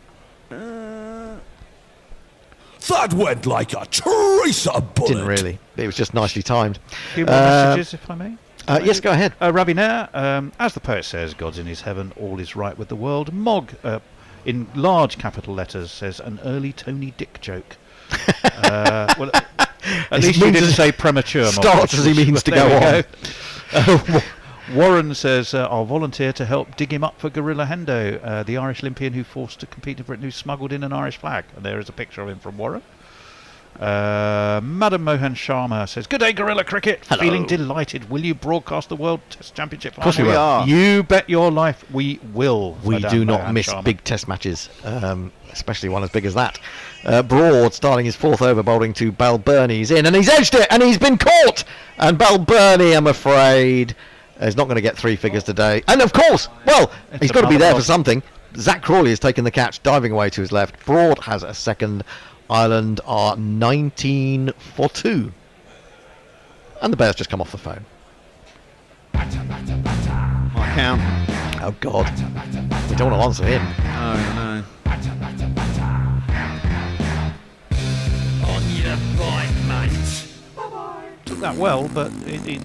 That went like a tracer bullet. Didn't really. It was just nicely timed. A few more messages, if I may. Yes, go ahead. Ravi Nair, as the poet says, God's in his heaven, all is right with the world. Mog, in large capital letters, says an early Tony Dick joke. Well, at least you didn't say premature. Mog, Starts as he means to there go we go. Warren says, I'll volunteer to help dig him up for Gorilla Hendo, the Irish Olympian who forced to compete in Britain, who smuggled in an Irish flag. And there is a picture of him from Warren. Madam Mohan Sharma says, good day, Gorilla Cricket. Hello. Feeling delighted. Will you broadcast the World Test Championship final? Of course we will. are. You bet your life we will. We Madame do not Mohan miss Sharma. big test matches, especially one as big as that. Broad starting his 4th over, bowling to Balburney. He's in and he's edged it and he's been caught. And Balburney, I'm afraid, is not going to get 3 figures today. And of course, well, It's he's got to be another there for loss. something. Zach Crawley has taken the catch, diving away to his left. Broad has a second. Ireland are 19 for 2. And the Bears just come off the phone. I count. Oh, God. We don't want to answer him. No. On your point, mate. that well, but he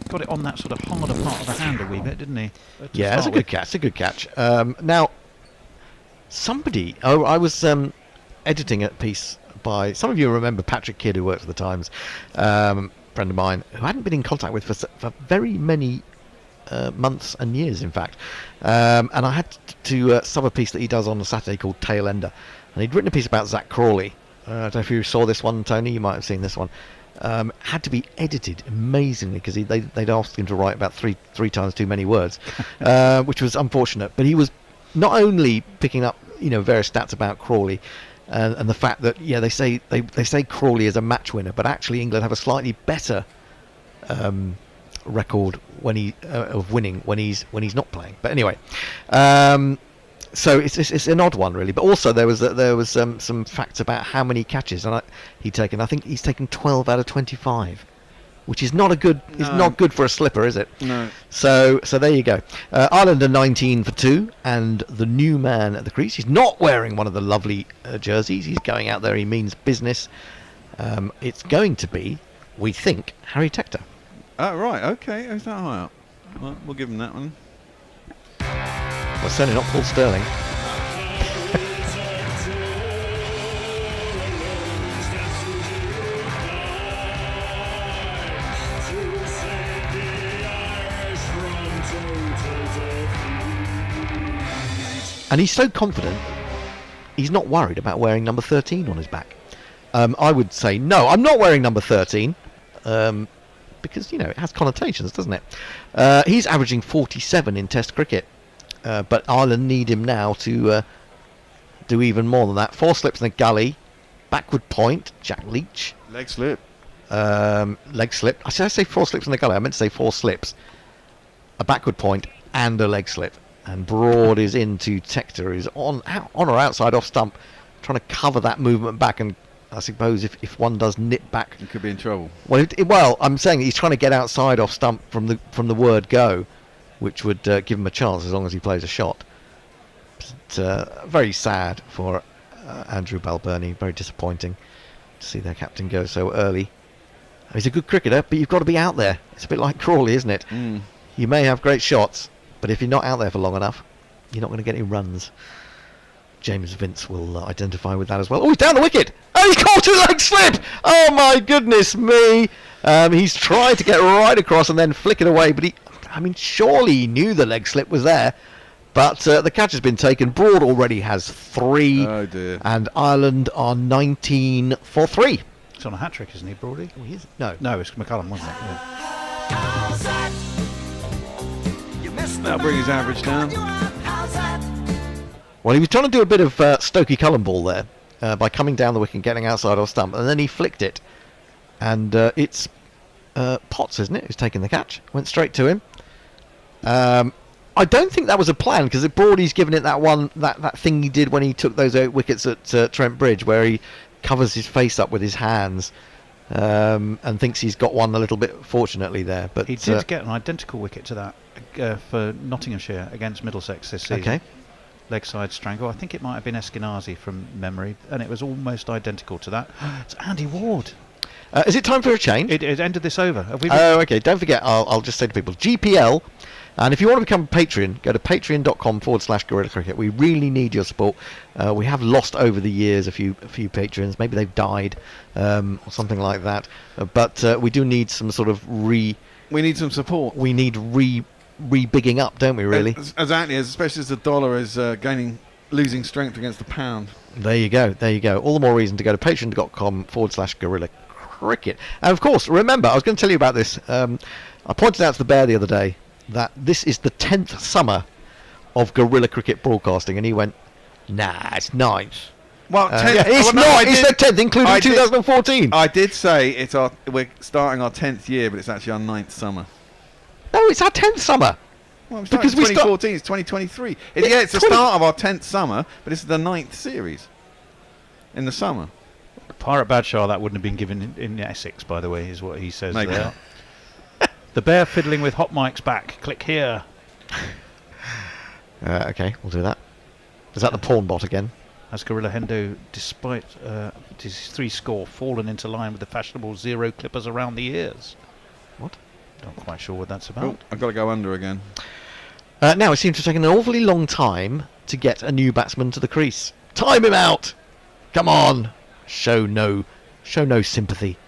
got it on that sort of harder part of the hand a wee bit, didn't he? Yeah, it's a good catch. It's a good catch. Now, somebody... Oh, I was editing a piece by... Some of you remember Patrick Kidd, who worked for the Times, friend of mine, who I hadn't been in contact with for very many months and years, in fact. And I had to sub a piece that he does on a Saturday called Tail Ender. And he'd written a piece about Zach Crawley. I don't know if you saw this one, Tony. You might have seen this one. Had to be edited amazingly because they'd asked him to write about three times too many words, which was unfortunate. But he was not only picking up various stats about Crawley and the fact that they say Crawley is a match winner, but actually England have a slightly better record of winning when he's not playing. But anyway. So it's an odd one, really. But also there was some facts about how many catches he'd taken. I think he's taken 12 out of 25, which is not good for a slipper, is it? No. So there you go. Ireland are 19 for 2, and the new man at the crease. He's not wearing one of the lovely jerseys. He's going out there. He means business. It's going to be, we think, Harry Tector. Oh right, okay. Who's that high up? Well, we'll give him that one. Well, certainly not Paul Sterling. And he's so confident, he's not worried about wearing number 13 on his back. I would say, no, I'm not wearing number 13. Because, it has connotations, doesn't it? He's averaging 47 in Test cricket. But Ireland need him now to do even more than that. 4 slips in the gully, backward point, Jack Leach. Leg slip. Leg slip. I say 4 slips in the gully. I meant to say 4 slips. A backward point and a leg slip. And Broad is into Tector, is on or outside off stump, trying to cover that movement back. And I suppose if one does nip back, he could be in trouble. Well, I'm saying he's trying to get outside off stump from the word go, which would give him a chance as long as he plays a shot. But, very sad for Andrew Balbirnie. Very disappointing to see their captain go so early. He's a good cricketer, but you've got to be out there. It's a bit like Crawley, isn't it? Mm. You may have great shots, but if you're not out there for long enough, you're not going to get any runs. James Vince will identify with that as well. Oh, he's down the wicket! Oh, he caught a leg slip! Oh, my goodness me! He's tried to get right across and then flick it away, but surely he knew the leg slip was there. But the catch has been taken. Broad already has 3. Oh, dear. And Ireland are 19 for 3. It's on a hat-trick, isn't he, Broady? Oh, he is? No. No, it's McCullum, wasn't it? Yeah. That'll bring his average down. Well, he was trying to do a bit of Stokey Cullen ball there by coming down the wicket and getting outside off stump, and then he flicked it. And it's Potts, isn't it, who's taking the catch? Went straight to him. I don't think that was a plan, because Broady's given it that thing he did when he took those 8 wickets at Trent Bridge, where he covers his face up with his hands and thinks he's got one a little bit fortunately there. But he did get an identical wicket to that for Nottinghamshire against Middlesex this season. Okay. Leg side strangle. I think it might have been Eskenazi from memory, and it was almost identical to that. It's Andy Ward. Is it time for a change? It ended this over. Have we okay. Don't forget, I'll just say to people, GPL. And if you want to become a Patreon, go to patreon.com/Guerrilla Cricket. We really need your support. We have lost over the years a few patrons. Maybe they've died or something like that. But we do need some sort of We need some support. We need re-bigging up, don't we, really? Exactly, especially as the dollar is losing strength against the pound. There you go. All the more reason to go to patreon.com/Guerrilla Cricket. And of course, remember, I was going to tell you about this. I pointed out to the Bear the other day that this is the 10th summer of Guerrilla Cricket broadcasting, and he went, nah, it's 9th. Well, it's not. It's the 10th, including 2014. I did say we're starting our 10th year, but it's actually our 9th summer. No, it's our 10th summer. Well, because 2014, it's 2023. It's the start of our 10th summer, but it's the 9th series in the summer. Pirate Badshaw, that wouldn't have been given in Essex, by the way, is what he says Maybe. there. The Bear fiddling with hot mics back. Click here. Okay, we'll do that. Is that the porn bot again? has Gorilla Hendo, despite his 3 score, fallen into line with the fashionable 0 clippers around the ears? What? Not quite sure what that's about. Oh, I've got to go under again. Now it seems to have taken an awfully long time to get a new batsman to the crease. Time him out! Come on! Show no sympathy.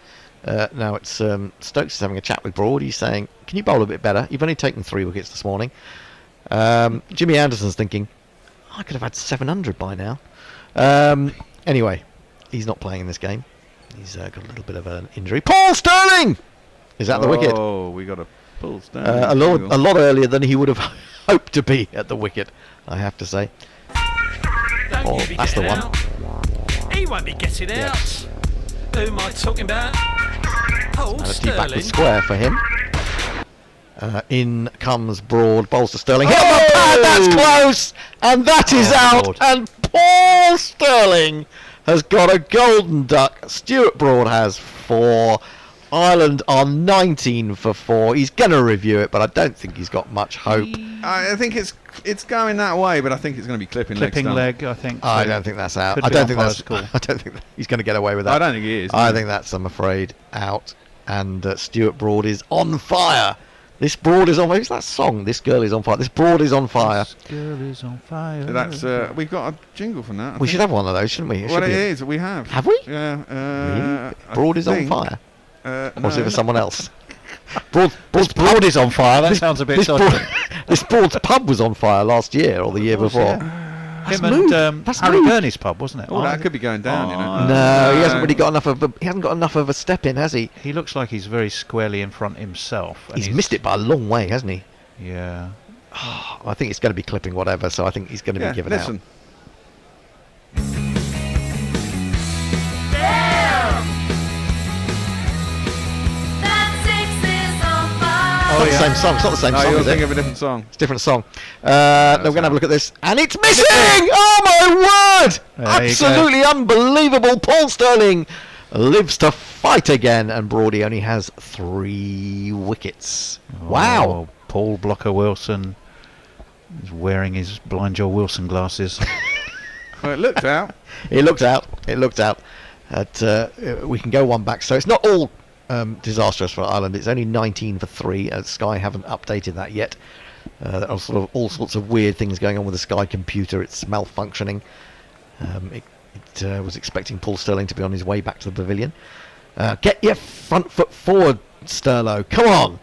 Now it's Stokes is having a chat with Broad. He's saying, "Can you bowl a bit better? You've only taken 3 wickets this morning." Jimmy Anderson's thinking, "I could have had 700 by now." Anyway, he's not playing in this game. He's got a little bit of an injury. Paul Sterling is at the wicket. Oh, we got a Paul Sterling. A lot earlier than he would have hoped to be at the wicket, I have to say. Oh, that's the one. He won't be getting Yes. out. Who am I talking about? Paul And a tee Sterling. backward square for him. In comes Broad, bowls to Sterling. Oh! Hit on the pad, that's close! And that is out! Broad. And Paul Sterling has got a golden duck. Stuart Broad has 4. Ireland are 19 for 4. He's going to review it, but I don't think he's got much hope. I think it's going that way, but I think it's going to be clipping leg, I think. I don't think that's out. Could I be don't think umpire's that's. call. I don't think he's going to get away with that. I don't think he is. I think that's, I'm afraid, out. And Stuart Broad is on fire. This Broad is on fire. Who's that song? This girl is on fire. This Broad is on fire. This girl is on fire. That's we've got a jingle from that. We should have one of those, shouldn't we? Well, it is. We have. Have we? Yeah. Really? I Broad is on think, fire. Or is it no. for someone else? This Broad is on fire. That sounds a bit this dodgy. This Broad's pub was on fire last year or the year before. That's Him moved. and That's Harry moved. Gurney's pub, wasn't it? Oh, that could be going down, you know. No, he hasn't really got enough of. He hasn't got enough of a step in, has he? He looks like he's very squarely in front himself. and He's missed it by a long way, hasn't he? Yeah. I think it's going to be clipping whatever, so I think he's going to be given listen. It's not the same song. It's not the same No, song, you're is it? thinking of a different song. It's a different song. No, we're going to have a look at this. And it's missing! Oh, my word! There you Absolutely unbelievable. Paul Sterling lives to fight again. And Broady only has 3 wickets. Wow. Oh, Paul Blocker Wilson is wearing his Blind Joe Wilson glasses. Well, it looked out. It looked out. It looked out. We can go one back. So it's not all disastrous for Ireland. It's only 19 for 3. Sky haven't updated that yet. There are sort of all sorts of weird things going on with the Sky computer. It's malfunctioning. It was expecting Paul Sterling to be on his way back to the pavilion. Get your front foot forward, Sterlo. Come on.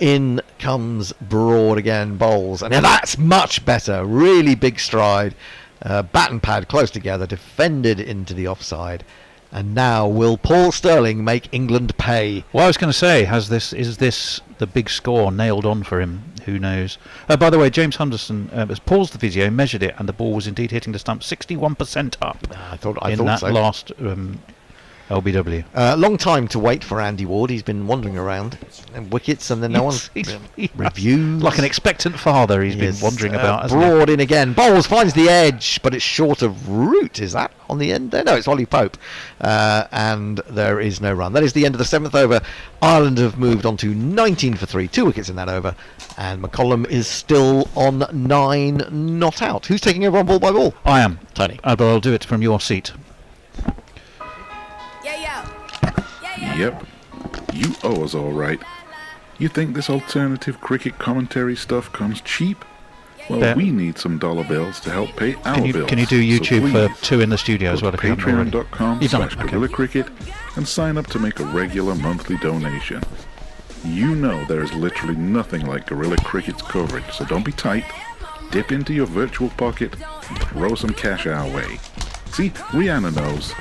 In comes Broad again, bowls. And that's much better. Really big stride. Bat and pad close together. Defended into the offside. And now will Paul Sterling make England pay? Well, I was going to say, is this the big score nailed on for him? Who knows? By the way, James Henderson has paused the video, measured it, and the ball was indeed hitting the stump 61% up. I thought that so. last LBW. Long time to wait for Andy Ward. He's been wandering around and wickets, and then no one's reviews. Like an expectant father, he's been wandering about. Hasn't he? Broad in again. Bowles finds the edge, but it's short of root. Is that on the end there? No, it's Ollie Pope. And there is no run. That is the end of the 7th over. Ireland have moved on to 19 for 3. 2 wickets in that over. And McCollum is still on 9 not out. Who's taking over on ball by ball? I am. Tony. But I'll do it from your seat. Yep. You owe us all right. You think this alternative cricket commentary stuff comes cheap? Well, Bet. we need some dollar bills to help pay our bills. Can you do YouTube so for 2 in the studio as well? Go to Patreon.com/Gorilla Gorilla Cricket and sign up to make a regular monthly donation. You know there is literally nothing like Gorilla Cricket's coverage, so don't be tight. Dip into your virtual pocket and throw some cash our way. See, Rihanna knows.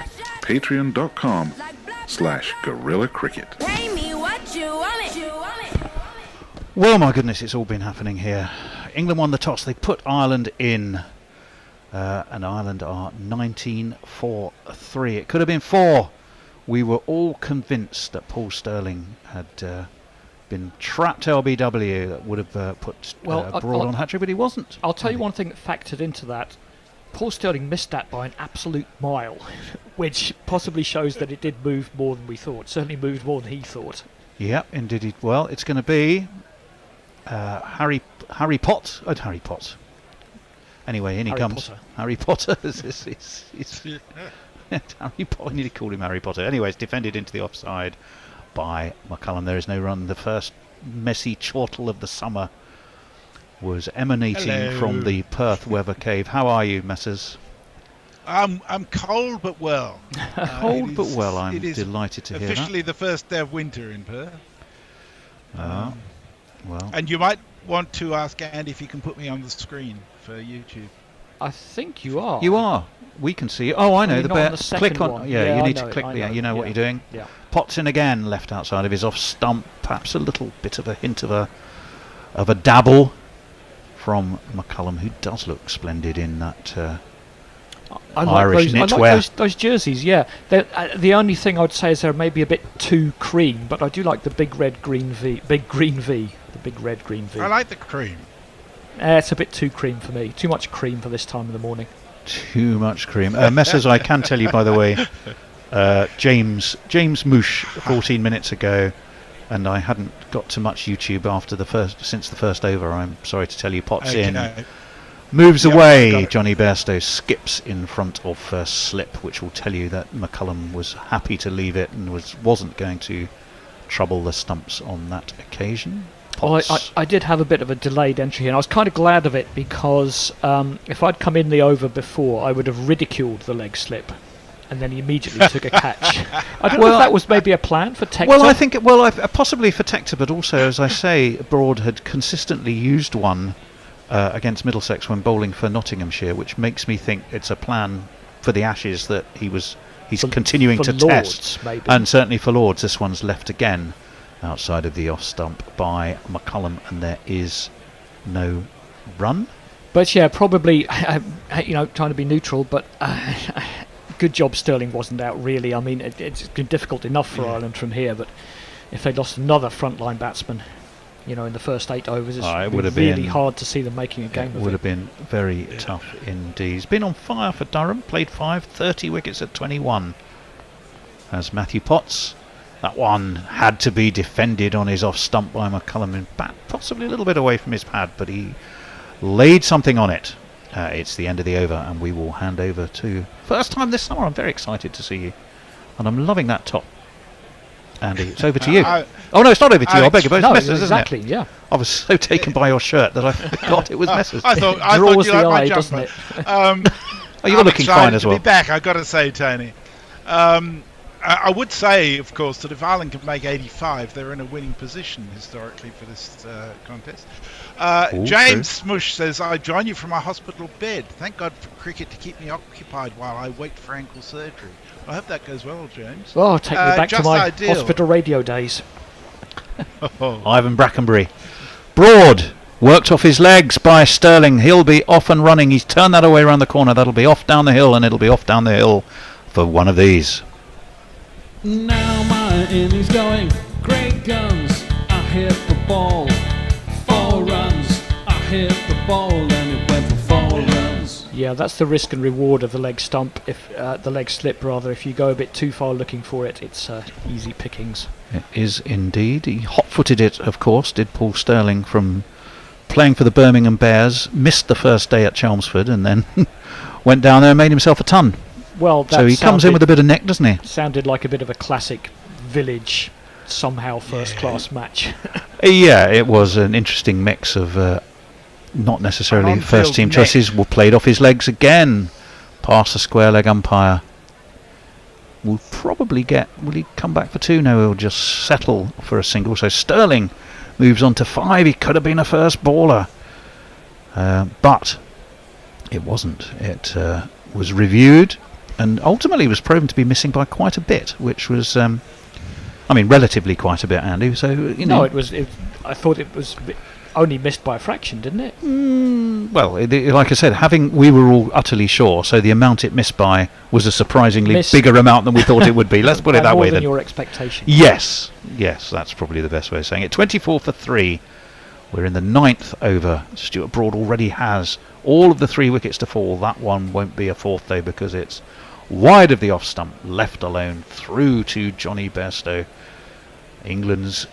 Patreon.com/Gorilla Cricket. Well, my goodness, it's all been happening here. England won the toss. They put Ireland in. And Ireland are 19 for 3. It could have been 4. We were all convinced that Paul Sterling had been trapped LBW that would have put Broad on hat-trick, but he wasn't. I'll tell you one thing that factored into that. Paul Sterling missed that by an absolute mile, which possibly shows that it did move more than we thought. Certainly moved more than he thought. Yep, indeed. Well, it's going to be Harry Potts. Anyway, in he Harry comes. Potter. Harry Potter. It's Harry Potter. I nearly called him Harry Potter. Anyway, it's defended into the offside by McCullum. There is no run. The first messy chortle of the summer was emanating Hello. from the Perth weather cave. How are you, Messrs? I'm cold but well. Cold It but is- well. I'm it is delighted to hear that. officially the first day of winter in Perth. Ah, well, And you might want to ask Andy if he can put me on the screen for YouTube. I think you are. you are. We can see you. Oh, I know Only the not on bear. the Click second on. one. Yeah, Yeah, you I need know to it, click. I Yeah, know you know it, what yeah. you're doing. Yeah. Potts in again, left outside of his off stump. Perhaps a little bit of a hint of a dabble from McCullum, who does look splendid in that. I Irish like knitwear. those jerseys, yeah. The only thing I would say is they're maybe a bit too cream, but I do like the big red green V, the big red green V. I like the cream. It's a bit too cream for me. Too much cream for this time of the morning. Too much cream. Messrs, I can tell you, by the way, James Moosh 14 minutes ago, and I hadn't got to much YouTube since the first over. I'm sorry to tell you, Potts in. Moves Yep, away. got it. Johnny Bairstow skips in front of first slip, which will tell you that McCullum was happy to leave it and wasn't going to trouble the stumps on that occasion. Well, Potts. I did have a bit of a delayed entry here, and I was kind of glad of it because if I'd come in the over before, I would have ridiculed the leg slip, and then he immediately took a catch. I don't know if that was maybe a plan for Tector. Well, I think possibly for Tector, but also, as I say, Broad had consistently used one against Middlesex when bowling for Nottinghamshire, which makes me think it's a plan for the Ashes that he's continuing for to Lords, test, maybe. and certainly for Lords. This one's left again outside of the off stump by McCullum, and there is no run. But yeah, probably trying to be neutral, but good job Sterling wasn't out really. I mean, it's been difficult enough for Ireland from here, but if they lost another frontline batsman, in the first 8 overs, it's it would have really been- hard to see them making a game It of would it. have been very tough indeed. He's been on fire for Durham, played 30 wickets at 21. As Matthew Potts, that one had to be defended on his off stump by McCullum in bat, possibly a little bit away from his pad, but he laid something on it. It's the end of the over, and we will hand over to first time this summer. I'm very excited to see you, and I'm loving that top. Andy, it's over to you. Oh no, it's not over to you. I beg your pardon. No, It's Messrs, exactly, isn't it? yeah. I was so taken by your shirt that I forgot it was Messrs. I thought Draws you the liked my eye, doesn't jumper. it? Oh, you're I'm looking excited fine as to well. be back, I've got to say, Tony. I would say, of course, that if Ireland can make 85, they're in a winning position historically for this contest. James Smush says, I join you from my hospital bed. Thank God for cricket to keep me occupied while I wait for ankle surgery. I hope that goes well, James. Oh, take me back to just my ideal. hospital radio days. Ivan Brackenbury. Broad. Worked off his legs by Sterling. He'll be off and running. He's turned that away around the corner. That'll be off down the hill, and it'll be off down the hill for one of these. Now my innings going, great guns, I hit the ball, 4 runs, I hit the ball and it went for 4 runs. Yeah, that's the risk and reward of the leg stump. If the leg slip, rather, if you go a bit too far looking for it, it's easy pickings. It is indeed. He hot-footed it, of course, did Paul Sterling, from playing for the Birmingham Bears, missed the first day at Chelmsford, and then went down there and made himself a ton. Well, that So he comes in with a bit of neck, doesn't he? sounded like a bit of a classic village, somehow first-class match. Yeah, it was an interesting mix of not necessarily On-field first-team neck. choices. Were played off his legs again, past the square leg umpire. Will probably will he come back for 2? No, he'll just settle for a single. So Sterling moves on to 5. He could have been a first baller, but it wasn't. It was reviewed and ultimately was proven to be missing by quite a bit, which was, relatively quite a bit, Andy. So No, it was. I thought it was only missed by a fraction, didn't it? Well, like I said, we were all utterly sure, so the amount it missed by was a surprisingly bigger amount than we thought it would be. Let's put it And that more way than then. your expectation. Yes, that's probably the best way of saying it. 24 for 3. We're in the 9th over. Stuart Broad already has all of the 3 wickets to fall. That one won't be a 4th though, because it's wide of the off stump, left alone through to Johnny Bairstow. England's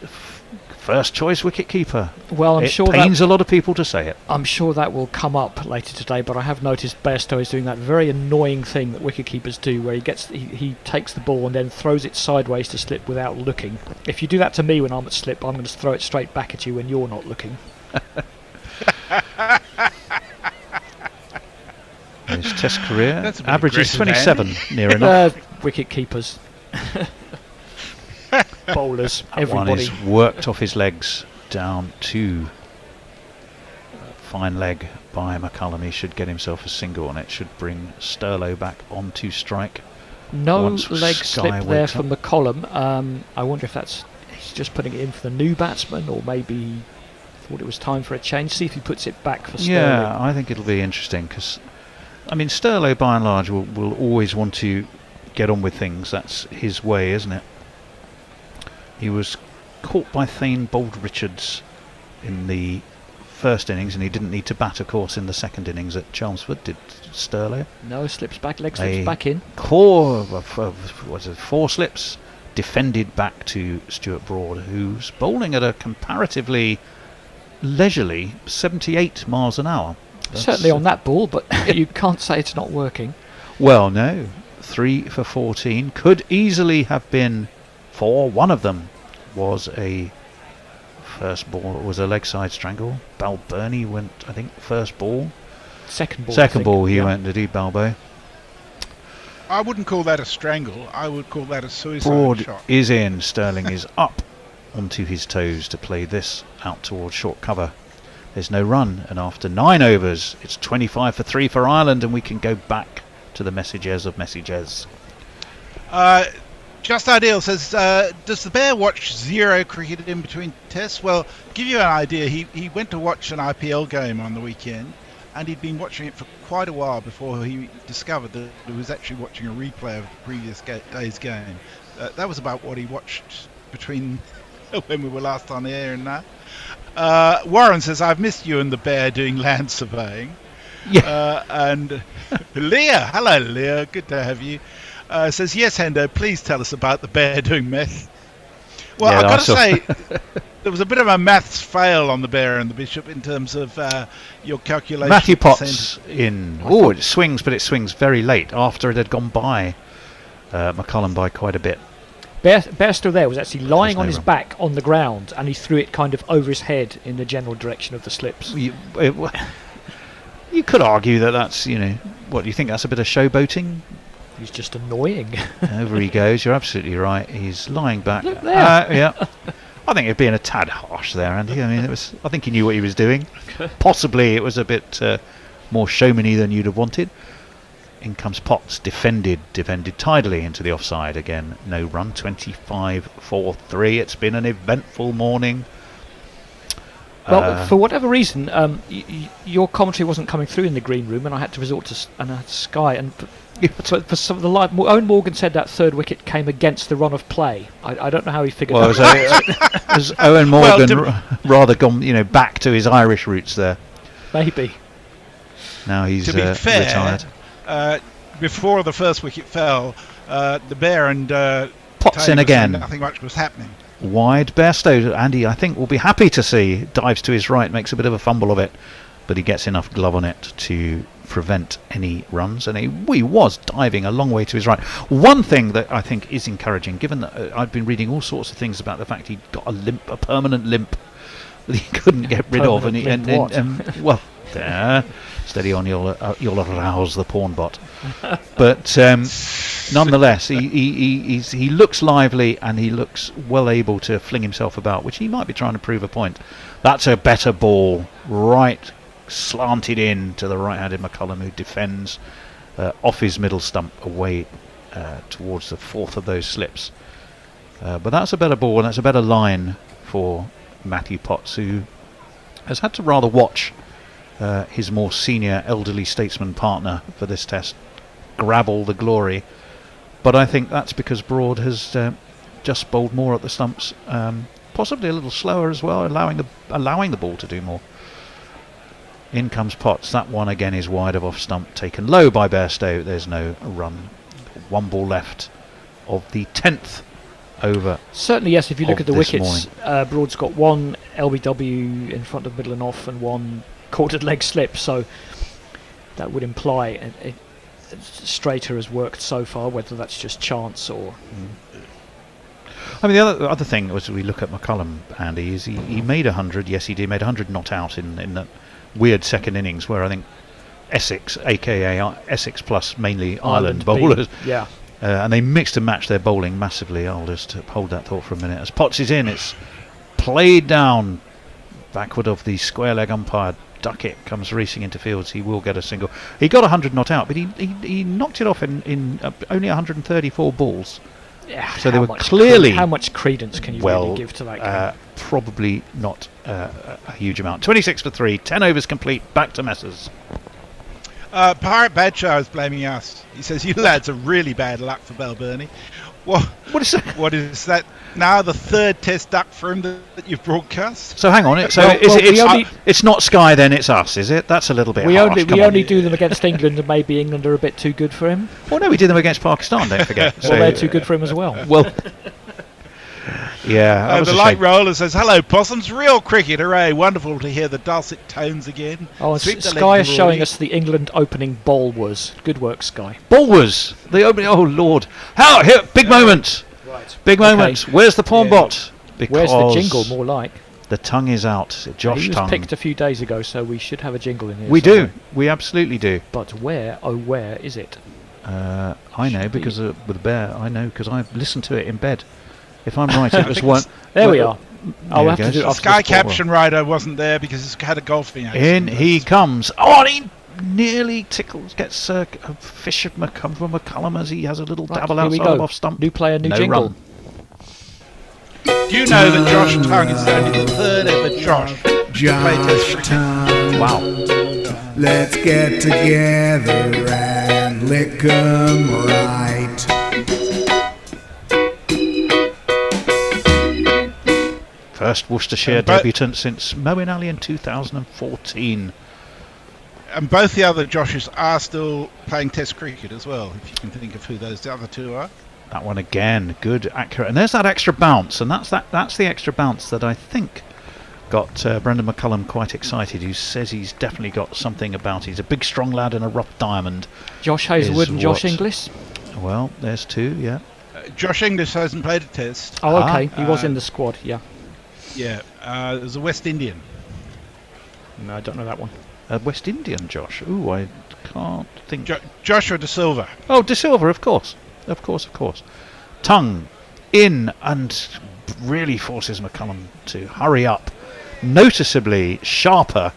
first choice wicketkeeper. Well, I'm it sure pains a lot of people to say it. I'm sure that will come up later today, but I have noticed Bairstow is doing that very annoying thing that wicketkeepers do, where he takes the ball and then throws it sideways to slip without looking. If you do that to me when I'm at slip, I'm going to throw it straight back at you when you're not looking. His Test career That's a bit averages aggressive, 27, near enough. Wicket keepers, bowlers, That one everybody. is worked off his legs down to fine leg by McCullum. He should get himself a single, and it should bring Sterlo back onto strike. No once leg Sky slip there wakes from McCollum. I wonder if he's just putting it in for the new batsman, or maybe he thought it was time for a change. See if he puts it back for Sterling. Yeah, I think it'll be interesting because, I mean, Sterlo by and large will always want to get on with things. That's his way, isn't it? He was caught by Thane Bowled-Richards in the first innings, and he didn't need to bat, of course, in the second innings at Chelmsford, did Sterlo? No, slips back, leg slips back in. Core of 4 slips defended back to Stuart Broad, who's bowling at a comparatively leisurely 78 miles an hour. Certainly on that ball, but you can't say it's not working. Well, no. 3 for 14. Could easily have been 4. One of them was a first ball. It was a leg side strangle. Balburney went, I think, first ball. Second ball. Second ball he went, did he, Balbo? I wouldn't call that a strangle. I would call that a suicide Broad shot. is in. Sterling is up onto his toes to play this out towards short cover. There's no run, and after 9 overs, it's 25 for 3 for Ireland, and we can go back to the messages of messages. Just Ideal says, does the Bear watch zero cricket in between tests? Well, give you an idea, he went to watch an IPL game on the weekend, and he'd been watching it for quite a while before he discovered that he was actually watching a replay of the previous day's game. That was about what he watched between when we were last on the air and now. Warren says, I've missed you and the Bear doing land surveying. Yeah. And Leah, hello Leah, good to have you. Says, yes, Hendo, please tell us about the Bear doing meth. Well, Yeah, I've got to I say, there was a bit of a maths fail on the Bear and the Bishop in terms of your calculation. Matthew Potts in. Oh, it swings, but it swings very late after it had gone by McCullum by quite a bit. Bairstow there was actually lying on his run. back on the ground, and he threw it kind of over his head in the general direction of the slips. You could argue that that's, what, do you think that's a bit of showboating? He's just annoying. Over he goes, you're absolutely right. He's lying back. Look there. Yeah. I think it'd being a tad harsh there, Andy. I mean, I think he knew what he was doing. Possibly it was a bit more showmany than you'd have wanted. In comes Potts, defended tidily into the offside again. No run, 25 for 3. It's been an eventful morning. Well, for whatever reason, your commentary wasn't coming through in the green room, and I had to resort to Sky. And for some of the live, Owen Morgan said that third wicket came against the run of play. I don't know how he figured that out. Has Owen Morgan rather gone, back to his Irish roots there? Maybe. Now he's to be fair, retired. Before the first wicket fell, the Bear and Potts Taylor in again. nothing much was happening. Wide Bairstow, Andy, I think will be happy to see. Dives to his right, makes a bit of a fumble of it, but he gets enough glove on it to prevent any runs, and he was diving a long way to his right. One thing that I think is encouraging, given that I've been reading all sorts of things about the fact he'd got a permanent limp that he couldn't get rid of, well, there, steady on, you'll arouse the porn bot. But nonetheless, he looks lively, and he looks well able to fling himself about, which he might be trying to prove a point. That's a better ball, right slanted in to the right-handed McCullum, who defends off his middle stump away towards the fourth of those slips. But that's a better ball, and that's a better line for Matthew Potts, who has had to rather watch his more senior elderly statesman partner for this test grab all the glory. But I think that's because Broad has just bowled more at the stumps, possibly a little slower as well, allowing the ball to do more. In comes Potts. That one again is wide of off stump, taken low by Bairstow. There's no run. 1 ball left of the 10th over. Certainly, yes. If you look of at the this wickets, Broad's got one LBW in front of middle and off, and one quartered leg slip. So that would imply a straighter has worked so far. Whether that's just chance or. I mean, the other thing was we look at McCullum, Andy, is he made 100. Yes, he did. Made 100 not out in that weird second innings where I think Essex, aka Essex plus mainly Ireland bowlers. Yeah. And they mixed and matched their bowling massively. I'll just hold that thought for a minute. As Potts is in, it's played down backward of the square leg umpire. Duckett comes racing into fields. He will get a single. He got 100 not out, but he knocked it off in only 134 balls. Yeah, so they were clearly. How much credence can you really give to that game? Probably not a huge amount. 26 for 3, 10 overs complete. Back to Messers. Pirate Badshaw is blaming us. He says, "You lads are really bad luck for Balburney." What is that? What is that? Now the third Test duck for him that you've broadcast. So hang on. It's not Sky then. It's us, is it? That's a little bit. We harsh. only do them against England, and maybe England are a bit too good for him. Well, no, we did them against Pakistan. Don't forget. Well, they're too good for him as well. Well. Yeah. The light roller says, "Hello, Possums. Real cricket. Hooray. Wonderful to hear the dulcet tones again." Oh, Sky is showing us the England opening bowlers. Good work, Sky. Bowlers. The opening. Oh, Lord. How? Here, big moment. Right. Big moment. Where's the pawn bot? Because where's the jingle, more like? The tongue is out. Josh he was Tongue. picked a few days ago, so we should have a jingle in here. We do. We absolutely do. But where, oh where is it? I know because with the bear. I know because I listened to it in bed. If I'm right, it was one. There we are. I'll have to do it after Sky Caption Rider wasn't there because he's had a golfing In accident. he comes. Oh, and he nearly tickles, gets a fish of McCullum as he has a little dabble outside of off stump. New player, new jingle. Run. Do you know that Josh Tongue is only the third ever Josh Tongue. Wow. Let's get together and lick 'em right. First Worcestershire debutant since Moeen Ali in 2014. And both the other Joshes are still playing Test cricket as well, if you can think of who those other two are. That one again, good, accurate. And there's that extra bounce, and that's the extra bounce that I think got Brendan McCullum quite excited, who says he's definitely got something about. He's a big, strong lad and a rough diamond. Josh Hazelwood and Josh Inglis? Well, there's two, yeah. Josh Inglis hasn't played a Test. Oh, okay. He was in the squad, yeah. Yeah, there's a West Indian. No, I don't know that one. West Indian, Josh. Ooh, I can't think. Joshua De Silva. Oh, De Silva, of course. Of course. Tongue in and really forces McCullum to hurry up. Noticeably sharper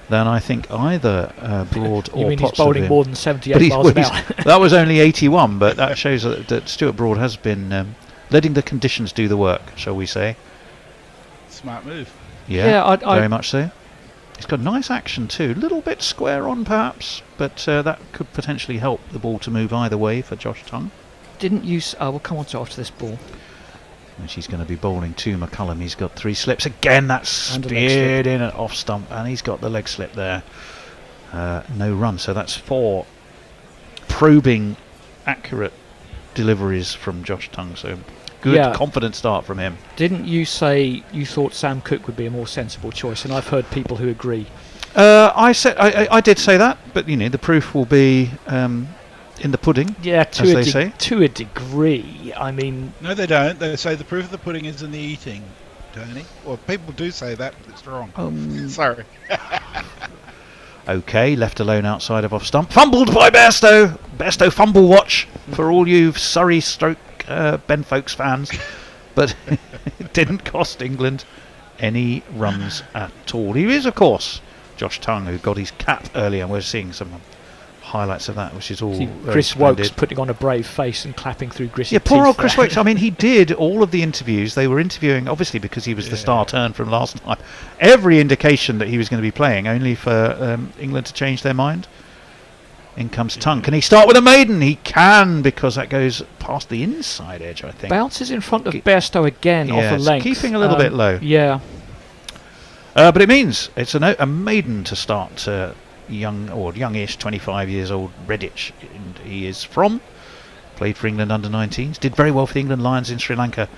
than I think either Broad or You mean Potts he's bowling have been. more than 78 miles an hour? That was only 81, but that shows that Stuart Broad has been letting the conditions do the work, shall we say. Smart move. Yeah, very much so. He's got nice action too. A little bit square on perhaps, but that could potentially help the ball to move either way for Josh Tongue. Didn't you... we'll come on to after this ball. And she's going to be bowling to McCullum. He's got 3 slips. Again, that's speared in at off stump, and he's got the leg slip there. No run, so that's 4 probing, accurate deliveries from Josh Tongue. So good, confident start from him. Didn't you say you thought Sam Cooke would be a more sensible choice? And I've heard people who agree. I did say that, but the proof will be in the pudding. Yeah, say. To a degree. I mean, no, they don't. They say the proof of the pudding is in the eating, Tony. Well, people do say that, but it's wrong. Sorry. Okay, left alone outside of off stump. Fumbled by Bairstow. Bairstow fumble watch for all you Surrey stroke Ben Folkes fans. But it didn't cost England any runs at all. He is, of course, Josh Tongue, who got his cap earlier, and we're seeing some highlights of that, which is all Chris Wokes putting on a brave face and clapping through gritty teeth. Yeah, poor old Chris Wokes. I mean, he did all of the interviews. They were interviewing, obviously, because he was the star turn from last time. Every indication that he was going to be playing, only for England to change their mind. In comes Tongue. Can he start with a maiden? He can, because that goes past the inside edge, I think. Bounces in front of Bairstow again off a length. Keeping a little bit low. Yeah. But it means it's a maiden to start youngish, 25 years old Redditch. And he is from played for England under-19s, did very well for the England Lions in Sri Lanka,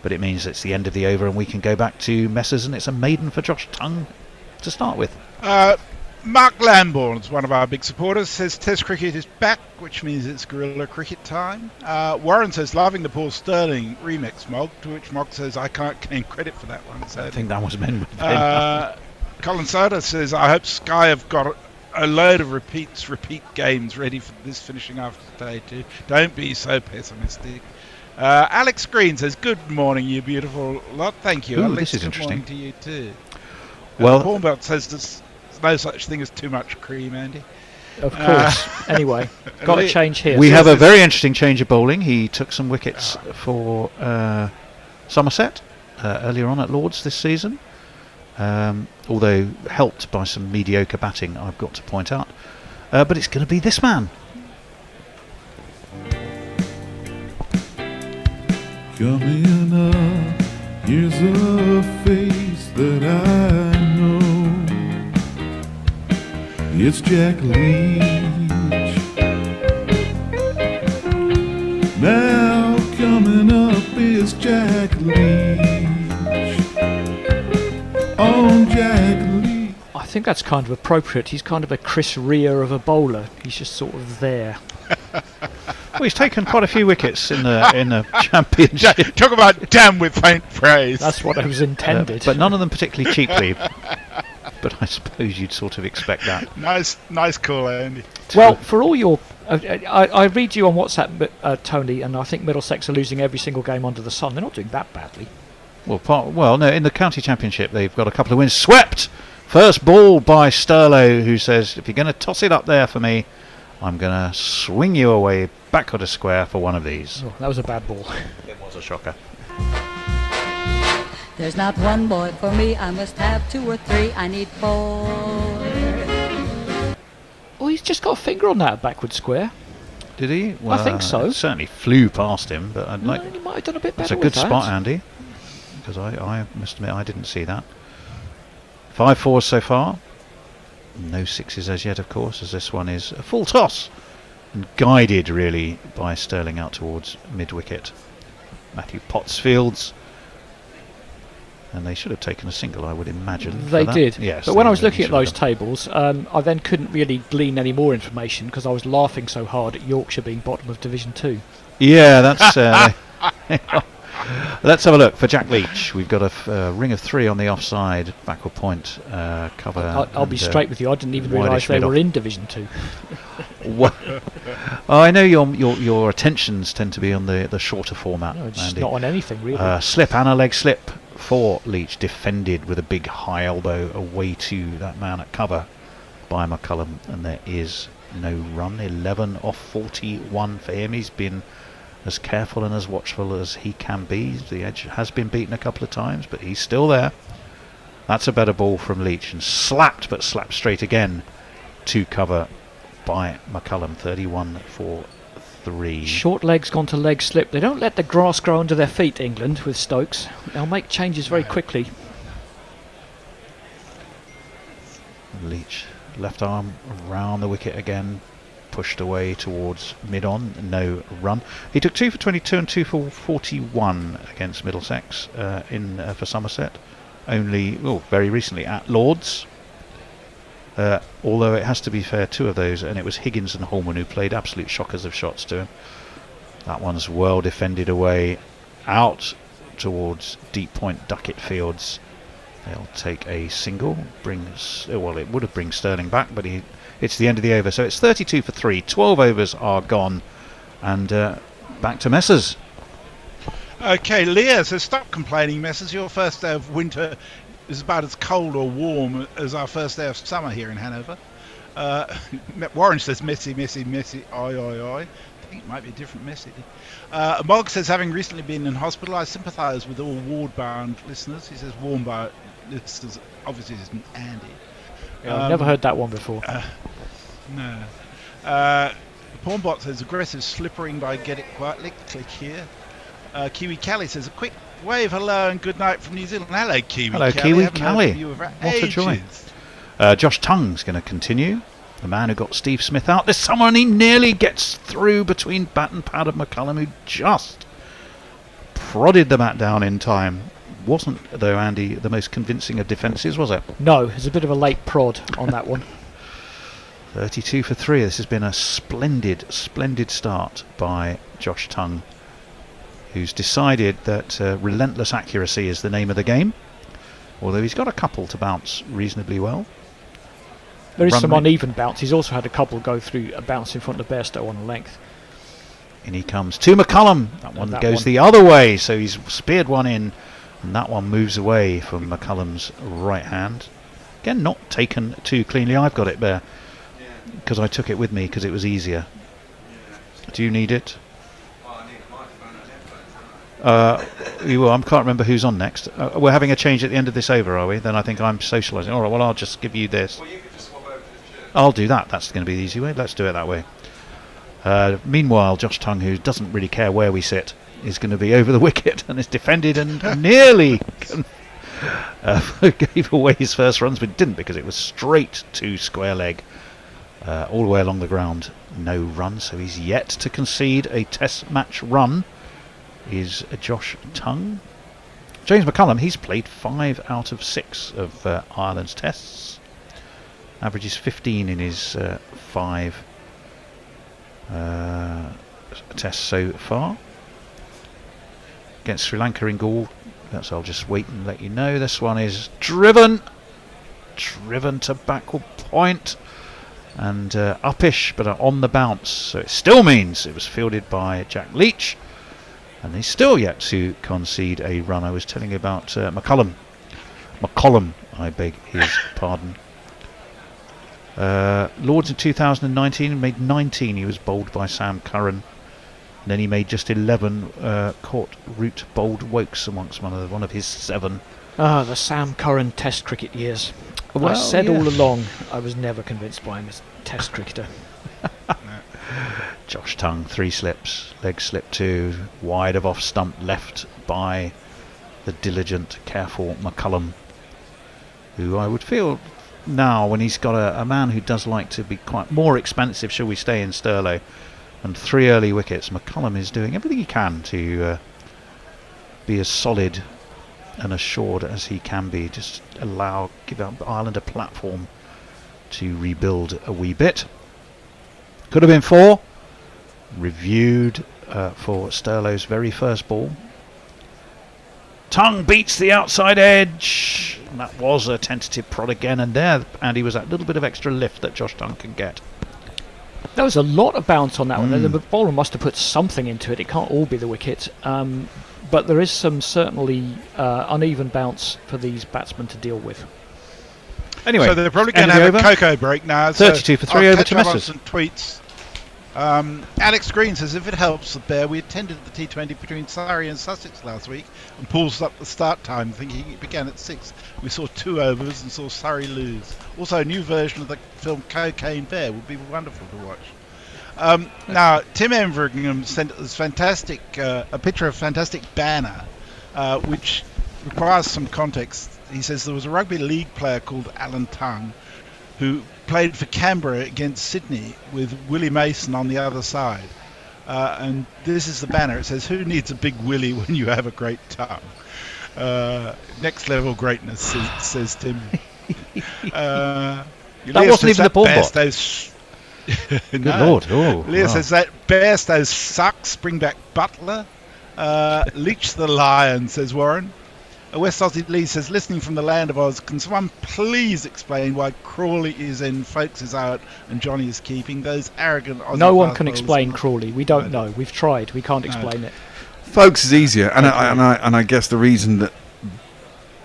but it means it's the end of the over and we can go back to Messers, and it's a maiden for Josh Tongue to start with. Mark Lambourne's one of our big supporters, says Test cricket is back, which means it's guerrilla cricket time. Warren says, loving the Paul Sterling remix, Mog, to which Mog says, I can't claim credit for that one. So I think that was meant with Ben. Colin Soda says, I hope Sky have got a load of repeat games ready for this finishing after day 2. Don't be so pessimistic. Alex Green says, good morning, you beautiful lot. Thank you. Ooh, Alex, this is good interesting. morning to you too. Well, Hornbelt says there's no such thing as too much cream, Andy. Of course. Anyway, got a change here. We have a very interesting change of bowling. He took some wickets for Somerset earlier on at Lords this season, although helped by some mediocre batting, I've got to point out. But it's going to be this man. Coming up, here's a face that I know. It's Jack Leach. Now coming up is Jack Leach. On Jack Leach. I think that's kind of appropriate. He's kind of a Chris Rea of a bowler. He's just sort of there. Well, he's taken quite a few wickets in the championship. Talk about damn with faint praise. That's what I was intended. But none of them particularly cheaply. But I suppose you'd sort of expect that. Nice call, Andy. Well, for all your... I read you on WhatsApp, Tony, and I think Middlesex are losing every single game under the sun. They're not doing that badly. Well, no, in the county championship, they've got a couple of wins. Swept! First ball by Sterlo, who says, if you're going to toss it up there for me, I'm going to swing you away back at a square for one of these. Oh, that was a bad ball. It was a shocker. There's not one boy for me, I must have 2 or 3, I need 4. Oh, he's just got a finger on that backward square. Did he? Well, I think so. It certainly flew past him, but I'd like... He might have done a bit better. That's a with good that. spot, Andy, because I must admit I didn't see that. 5 fours so far. No 6s as yet, of course, as this one is a full toss and guided really by Sterling out towards mid-wicket. Matthew Pottsfields, and they should have taken a single, I would imagine. They did. Yes. But when I was looking at those tables, I then couldn't really glean any more information because I was laughing so hard at Yorkshire being bottom of Division 2. Yeah, that's... Let's have a look for Jack Leach. We've got a ring of 3 on the offside, backward point cover. I'll be straight with you. I didn't even realise they were in Division 2. I know your attentions tend to be on the shorter format. No, it's Andy. not on anything really. Slip and a leg slip for Leach, defended with a big high elbow away to that man at cover by McCullum, and there is no run. 11 off 41 for him. He's been as careful and as watchful as he can be. The edge has been beaten a couple of times, but he's still there. That's a better ball from Leach, and slapped straight again to cover by McCullum. 31 for 3. Short legs gone to leg slip. They don't let the grass grow under their feet, England, with Stokes. They'll make changes very quickly. Leach, left arm around the wicket again, pushed away towards mid-on, no run. He took 2 for 22 and 2 for 41 against Middlesex for Somerset, only very recently at Lords. Although it has to be fair, 2 of those, and it was Higgins and Holman who played absolute shockers of shots to him. That one's well defended away, out towards deep point Duckett Fields. They'll take a single, it would have bring Sterling back, but it's the end of the over, so it's 32 for 3. 12 overs are gone, and back to Messers. Okay, Leah says, stop complaining, Messers. Your first day of winter is about as cold or warm as our first day of summer here in Hanover. Warren says, messy, oi. I think it might be a different message. Mog says, having recently been in hospital, I sympathise with all ward-bound listeners. He says, warm-bound listeners obviously isn't Andy. Yeah, I've never heard that one before. No. Pornbot says, aggressive slippering by Get It Quietly. Click here. Kiwi Callie says, a quick wave hello and good night from New Zealand. Hello, Kiwi Callie. Hello, Kiwi Callie. What a joy. Josh Tongue's going to continue. The man who got Steve Smith out this summer, and he nearly gets through between bat and pad of McCullum, who just prodded the bat down in time. Wasn't, though, Andy, the most convincing of defences, was it? No, it's a bit of a late prod on that one. 32 for 3. This has been a splendid start by Josh Tongue, who's decided that relentless accuracy is the name of the game, although he's got a couple to bounce reasonably well. There is some uneven bounce. He's also had a couple go through a bounce in front of Bairstow on a length. In he comes to McCullum. That one goes the other way, so he's speared one in, and that one moves away from McCullum's right hand. Again, not taken too cleanly. I've got it there because I took it with me because it was easier. Do you need it? I can't remember who's on next. We're having a change at the end of this over, are we? Then I think I'm socialising. All right, well, I'll just give you this. Well, you could just swap over to the shirt. I'll do that. That's going to be the easy way. Let's do it that way. Meanwhile, Josh Tongue, who doesn't really care where we sit, is going to be over the wicket and is defended and nearly gave away his first runs, but didn't because it was straight to square leg all the way along the ground. No run, so he's yet to concede a test match run. Is Josh Tongue. James McCullum, he's played 5 out of 6 of Ireland's tests. Averages 15 in his 5 tests so far. Against Sri Lanka in Gaul. So I'll just wait and let you know. This one is driven to backward point and uppish, but on the bounce. So it still means it was fielded by Jack Leach. And he's still yet to concede a run. I was telling you about McCullum, I beg his pardon. Lords in 2019 made 19. He was bowled by Sam Curran. And then he made just 11 caught root bowled wokes amongst one of his 7. Ah, the Sam Curran Test cricket years. Well, I said all along I was never convinced by him as a Test cricketer. Josh Tongue, 3 slips, leg slip 2, wide of off stump left by the diligent, careful McCullum, who I would feel now, when he's got a man who does like to be quite more expensive, shall we stay in Stirlo, and 3 early wickets, McCullum is doing everything he can to be as solid and assured as he can be. Just give Ireland a platform to rebuild a wee bit. Could have been 4. Reviewed for Stirlo's very first ball. Tongue beats the outside edge. And that was a tentative prod again, and there, Andy, was that little bit of extra lift that Josh Tongue can get. There was a lot of bounce on that one. The bowler must have put something into it. It can't all be the wicket. But there is some certainly uneven bounce for these batsmen to deal with. Anyway, so they're probably going to have a cocoa break now. 32 for 3 over to misses. Some tweets. Alex Green says, if it helps the Bear, we attended the T20 between Surrey and Sussex last week and pulls up the start time, thinking it began at 6. We saw 2 overs and saw Surrey lose. Also, a new version of the film Cocaine Bear would be wonderful to watch. Now, Tim Everingham sent us a picture of a fantastic banner, which requires some context. He says there was a rugby league player called Alan Tongue who played for Canberra against Sydney with Willie Mason on the other side. And this is the banner. It says, "Who needs a big Willie when you have a great tongue?" Next level greatness, says Tim. That wasn't even the ball bot. Good Lord. Oh, Leah says that Bairstow sucks. Bring back Butler. Leach the Lion, says Warren. West Aussie Lee says, listening from the land of Oz, can someone please explain why Crawley is in, Folkes is out, and Johnny is keeping? Those arrogant Aussie No one can explain Crawley. We don't know. We've tried. We can't explain it. Folkes is easier, and I guess the reason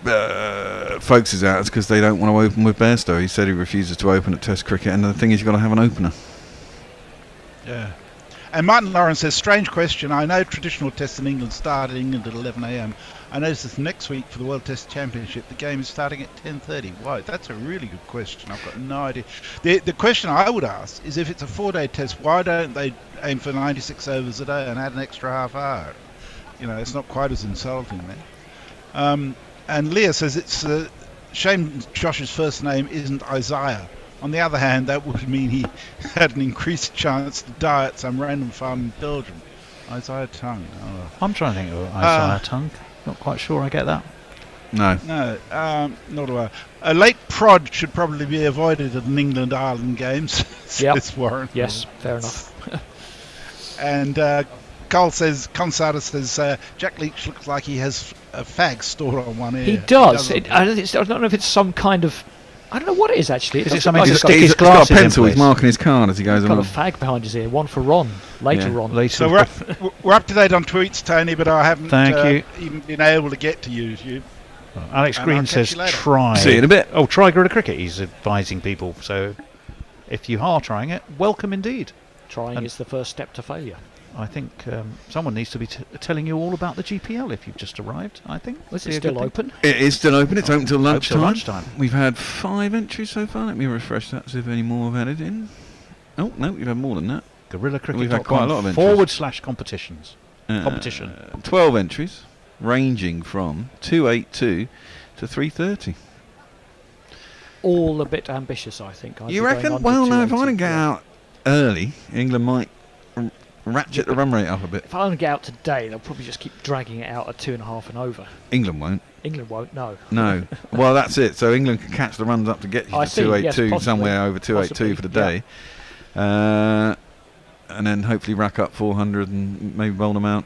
that Folkes is out is because they don't want to open with Bairstow. He said he refuses to open at Test cricket, and the thing is, you've got to have an opener. Yeah. And Martin Lawrence says, strange question. I know traditional tests in England start in England at 11 a.m. I noticed this next week for the World Test Championship, the game is starting at 10:30. Why? That's a really good question. I've got no idea. The question I would ask is, if it's a 4-day test, why don't they aim for 96 overs a day and add an extra half hour? You know, it's not quite as insulting then. And Leah says, it's a shame Josh's first name isn't Isaiah, On the other hand, that would mean he had an increased chance to die at some random farm in Belgium. Isaiah Tongue. Oh. I'm trying to think of Isaiah Tongue. Not quite sure I get that. No. No, not aware. A late prod should probably be avoided at an England-Ireland games, says Warren. Yes, fair enough. And Consada says, Jack Leach looks like he has a fag stored on one ear. He does. I don't know if it's some kind of... I don't know what it is, actually. Is it something He's to stick his got a glasses pencil. in He's marking his card as he goes Got along. a fag behind his ear, one for Ron. Later on. So we're up to date on tweets, Tony, but I haven't even been able to get to YouTube. Alex Green says try. See you in a bit. Oh, try Gorilla Cricket. He's advising people. So if you are trying it, welcome indeed. Trying is the first step to failure. I think someone needs to be telling you all about the GPL if you've just arrived, I think. Was it still open? It is still open. It's open till lunchtime. Lunchtime. We've had 5 entries so far. Let me refresh that, see if any more have added in. Oh, no, we've had more than that. GorillaCricket.com We've had quite a lot of entries. /competitions. Competition. 12 entries, ranging from 282 to 330. All a bit ambitious, I think. You reckon? Well, no, if I didn't get out early, England might ratchet the run rate up a bit. If I don't get out today, they'll probably just keep dragging it out at 2.5 and over. England won't. England won't, no. No. Well, that's it. So England can catch the runs up to get you to 282, somewhere over 282 for the day. And then hopefully rack up 400 and maybe bowl them out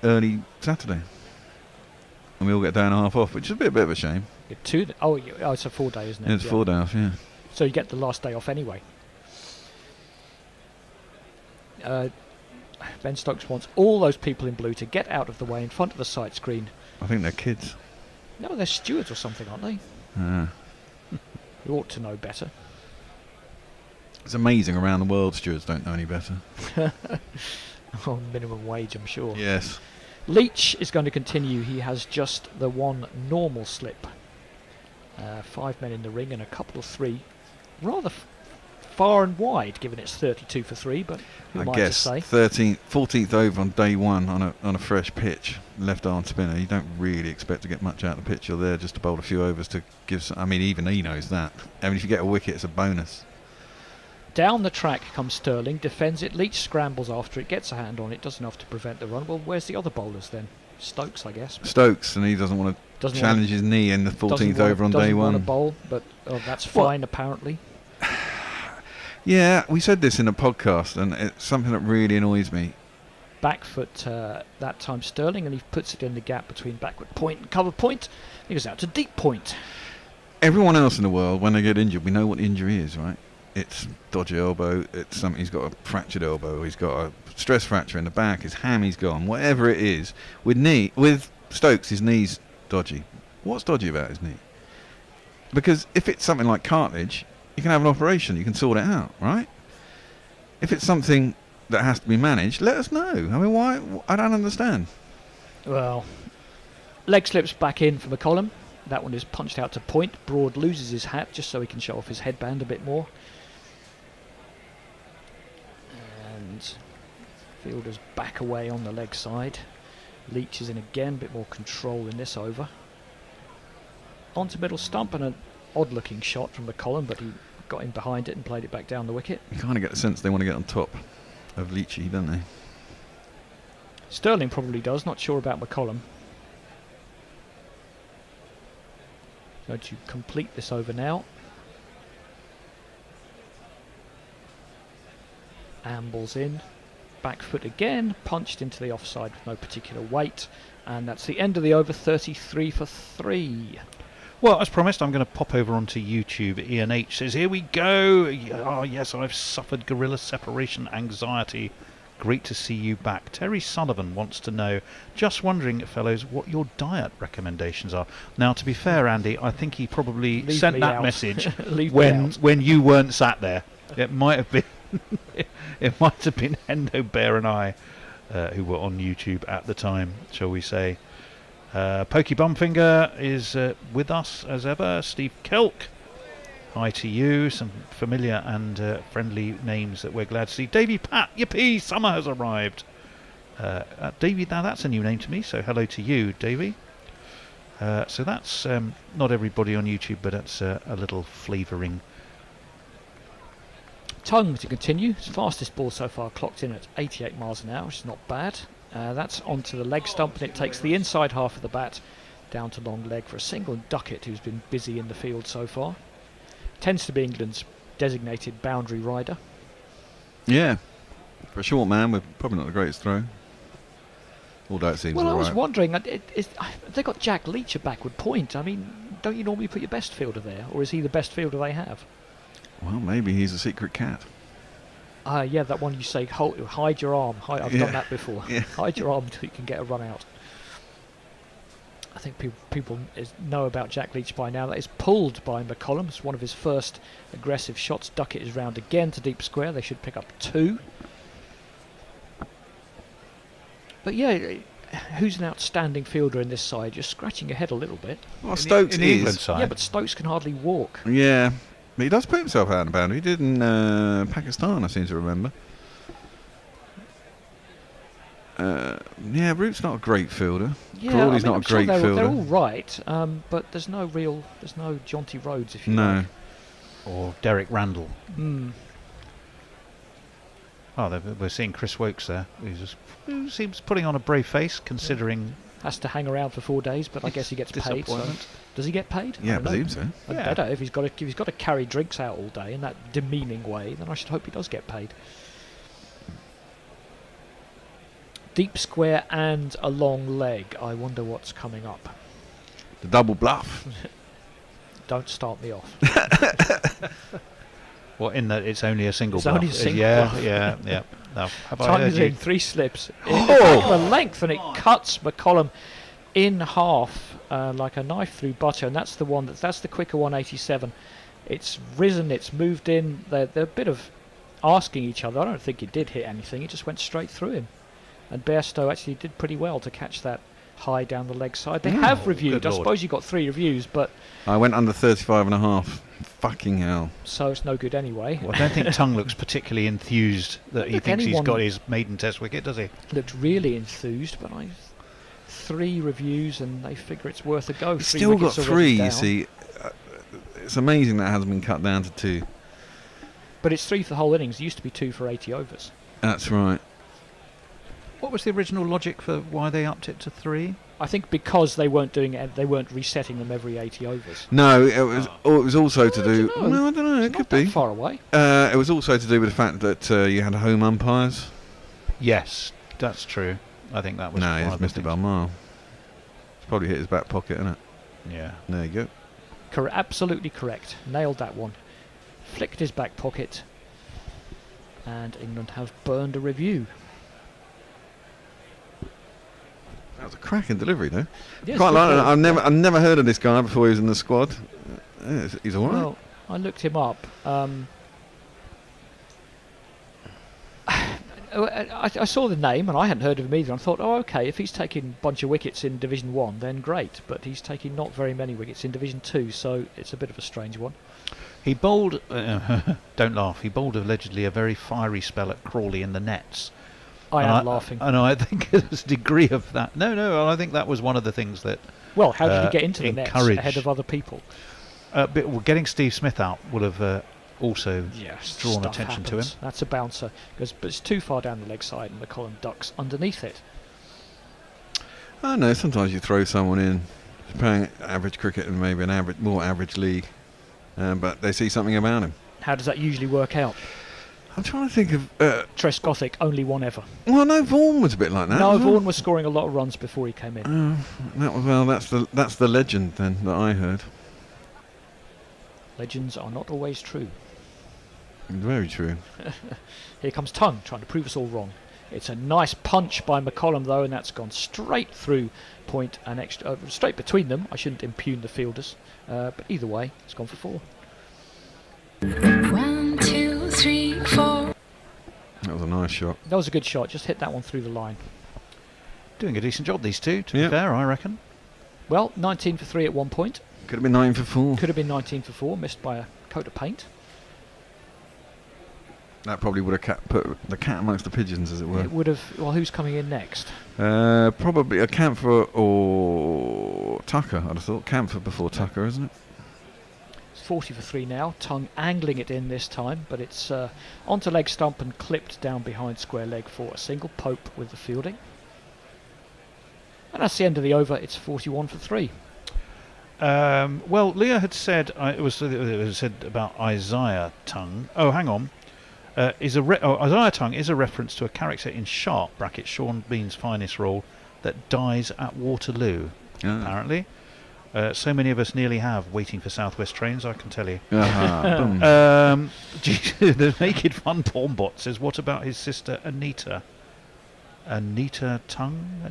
early Saturday. And we all get a day and a half off, which is a bit of a shame. It's a 4 day, isn't it? It's 4 days off, yeah. So you get the last day off anyway. Ben Stokes wants all those people in blue to get out of the way in front of the sight screen. I think they're kids. No, they're stewards or something, aren't they? You ought to know better. It's amazing around the world stewards don't know any better. Oh, minimum wage, I'm sure. Yes. Leach is going to continue. He has just the one normal slip. 5 men in the ring and a couple of 3. Rather far and wide, given it's 32 for 3, but who am I to say? 14th over on day one on a fresh pitch, left arm spinner. You don't really expect to get much out of the pitch. You're there just to bowl a few overs to give some, I mean, even he knows that. I mean, if you get a wicket, it's a bonus. Down the track comes Sterling, defends it, Leach scrambles after it, gets a hand on it, does enough to prevent the run. Well, where's the other bowlers then? Stokes, I guess. Stokes, and he doesn't want to challenge his knee in the 14th over on day one. Doesn't want to bowl, but that's fine apparently. Yeah, we said this in a podcast, and it's something that really annoys me. Back foot that time Sterling, and he puts it in the gap between backward point and cover point. He goes out to deep point. Everyone else in the world, when they get injured, we know what the injury is, right? It's dodgy elbow, it's something, he's got a fractured elbow, he's got a stress fracture in the back, his hammy's gone, whatever it is. With Stokes, his knee's dodgy. What's dodgy about his knee? Because if it's something like cartilage, you can have an operation, you can sort it out, right? If it's something that has to be managed, let us know. I mean, why? I don't understand. Well, leg slips back in for McCollum. That one is punched out to point. Broad loses his hat just so he can show off his headband a bit more. And Fielder's back away on the leg side. Leach is in again, a bit more control in this over. Onto middle stump and an odd looking shot from McCollum, but he got in behind it and played it back down the wicket. You kind of get the sense they want to get on top of Leachy, don't they? Sterling probably does, not sure about McCollum. Going to complete this over now. Ambles in, back foot again, punched into the offside with no particular weight, and that's the end of the over. 33 for 3. Well, as promised, I'm going to pop over onto YouTube. Ian H says, here we go. Oh, yes, I've suffered gorilla separation anxiety. Great to see you back. Terry Sullivan wants to know, just wondering, fellows, what your diet recommendations are. Now, to be fair, Andy, I think he probably sent that message when you weren't sat there. It might have been it might have been Hendo Bear and I who were on YouTube at the time, shall we say. Pokey Bumfinger is with us as ever. Steve Kelk, hi to you. Some familiar and friendly names that we're glad to see. Davy Pat, yippee, summer has arrived. Davy, now that's a new name to me, so hello to you, Davy. So that's not everybody on YouTube, but that's a little flavouring Tongue to continue. His fastest ball so far clocked in at 88 miles an hour, which is not bad. That's onto the leg stump, and it takes the inside half of the bat down to long leg for a single. Duckett, who's been busy in the field so far. Tends to be England's designated boundary rider. Yeah. For a short man, with probably not the greatest throw. Although it seems Well, I was alright. wondering, they got Jack Leach at backward point. I mean, don't you normally put your best fielder there? Or is he the best fielder they have? Well, maybe he's a secret cat. Yeah, that one you say, hide your arm. I've done that before. Yeah. Hide your arm until you can get a run out. I think people know about Jack Leach by now. That is pulled by McCollum. It's one of his first aggressive shots. Duckett is round again to deep square. They should pick up 2. But yeah, who's an outstanding fielder in this side? You're scratching your head a little bit. Well, Stokes in the England is. side. Yeah, but Stokes can hardly walk. Yeah. But he does put himself out in the boundary. He did in Pakistan, I seem to remember. Yeah, Root's not a great fielder. Yeah, Crawley's not I'm a sure great fielder. they're all right, but there's no Jonty Rhodes, if you like. Or Derek Randall. Mm. Oh, we're seeing Chris Wokes there. Who seems putting on a brave face, considering... Has to hang around for 4 days, but I guess he gets paid. So. Does he get paid? Yeah, I presume so. Better if he's got to carry drinks out all day in that demeaning way. Then I should hope he does get paid. Deep square and a long leg. I wonder what's coming up. The double bluff. Don't start me off. Well, in that it's only a single It's bluff. only a single yeah, bluff. yeah. Now, have I Tongue heard is you? in 3 slips. The length, and it cuts McCollum in half like a knife through butter, and that's the one that's the quicker 187. It's risen, it's moved in. They're a bit of asking each other. I don't think it did hit anything. It just went straight through him. And Bairstow actually did pretty well to catch that high down the leg side. They have reviewed. I suppose you got 3 reviews, but I went under 35.5. Fucking hell. So it's no good anyway. Well, I don't think Tongue looks particularly enthused that he thinks he's got his maiden test wicket, does he? Looked really enthused, but 3 reviews and they figure it's worth a go. He's still got 3, you see. It's amazing that hasn't been cut down to 2. But it's 3 for the whole innings. It used to be 2 for 80 overs. That's right. What was the original logic for why they upped it to 3? I think because they weren't doing it, they weren't resetting them every 80 overs. No, it was. It was also to do. No, I don't know. It could be far away. It was also to do with the fact that you had home umpires. Yes, that's true. I think that was. No, he's he's missed it by a mile. It's probably hit his back pocket, isn't it? Yeah. There you go. Absolutely correct. Nailed that one. Flicked his back pocket, and England have burned a review. That was a cracking delivery, though. Yes, Quite like it. I've never heard of this guy before he was in the squad. He's all right. Well, I looked him up. I saw the name and I hadn't heard of him either. And I thought, oh, okay, if he's taking a bunch of wickets in Division 1, then great. But he's taking not very many wickets in Division 2, so it's a bit of a strange one. He bowled, don't laugh, he bowled allegedly a very fiery spell at Crawley in the nets. I am laughing. And I think there's a degree of that. No, I think that was one of the things that. Well, how did he get into the nets ahead of other people? But getting Steve Smith out would have also drawn attention to him. That's a bouncer, but it's too far down the leg side, and McCollum ducks underneath it. I know. Sometimes you throw someone in, playing average cricket in maybe an more average league, but they see something about him. How does that usually work out? I'm trying to think of Trescothick, only one ever. Well, no, Vaughan was a bit like that. No, Vaughan was scoring a lot of runs before he came in. That's the legend then that I heard. Legends are not always true. Very true. Here comes Tongue trying to prove us all wrong. It's a nice punch by McCollum though, and that's gone straight through point and extra, straight between them. I shouldn't impugn the fielders, but either way, it's gone for 4. 1, 2, 3, 4. That was a nice shot. That was a good shot. Just hit that one through the line. Doing a decent job, these two, to be fair, I reckon. Well, 19 for 3 at one point. Could have been 9 for 4. Could have been 19 for 4, missed by a coat of paint. That probably would have put the cat amongst the pigeons, as it were. It would have. Well, who's coming in next? Probably a Camphor or Tucker, I'd have thought. Camphor before Tucker, isn't it? It's 40 for 3 now. Tongue angling it in this time, but it's onto leg stump and clipped down behind square leg for a single. Pope with the fielding. And that's the end of the over. It's 41 for 3. Well, Leah had said it was said about Isaiah Tongue. Oh, hang on. Isaiah Tongue is a reference to a character in Sharp (Sean Bean's finest role) that dies at Waterloo. Apparently, so many of us nearly have waiting for Southwest trains. I can tell you. The Naked Fun Porn Bot says, "What about his sister Anita?" Anita Tongue?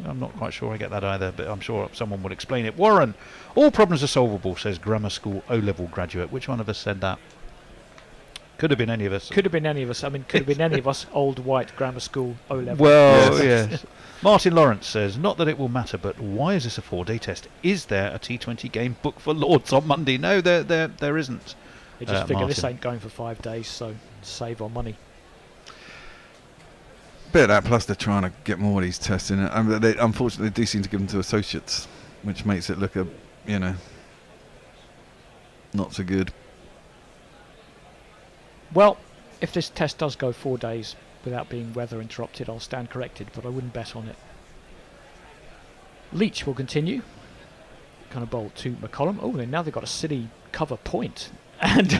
I'm not quite sure I get that either, but I'm sure someone will explain it. Warren, all problems are solvable, says grammar school O-level graduate. Which one of us said that? Could have been any of us. Could have been any of us. I mean, could have been any of us old white grammar school O-level. Well, yes. Martin Lawrence says, not that it will matter, but why is this a 4-day test? Is there a T20 game booked for Lords on Monday? No, there isn't. They just figure this Martin. ain't going for 5 days, so save on money. Bit of that, plus they're trying to get more of these tests in it. Unfortunately, they do seem to give them to associates, which makes it look not so good. Well, if this test does go 4 days without being weather interrupted, I'll stand corrected, but I wouldn't bet on it. Leach will continue. Kind of bowl to McCollum. Oh, and now they've got a silly cover point. And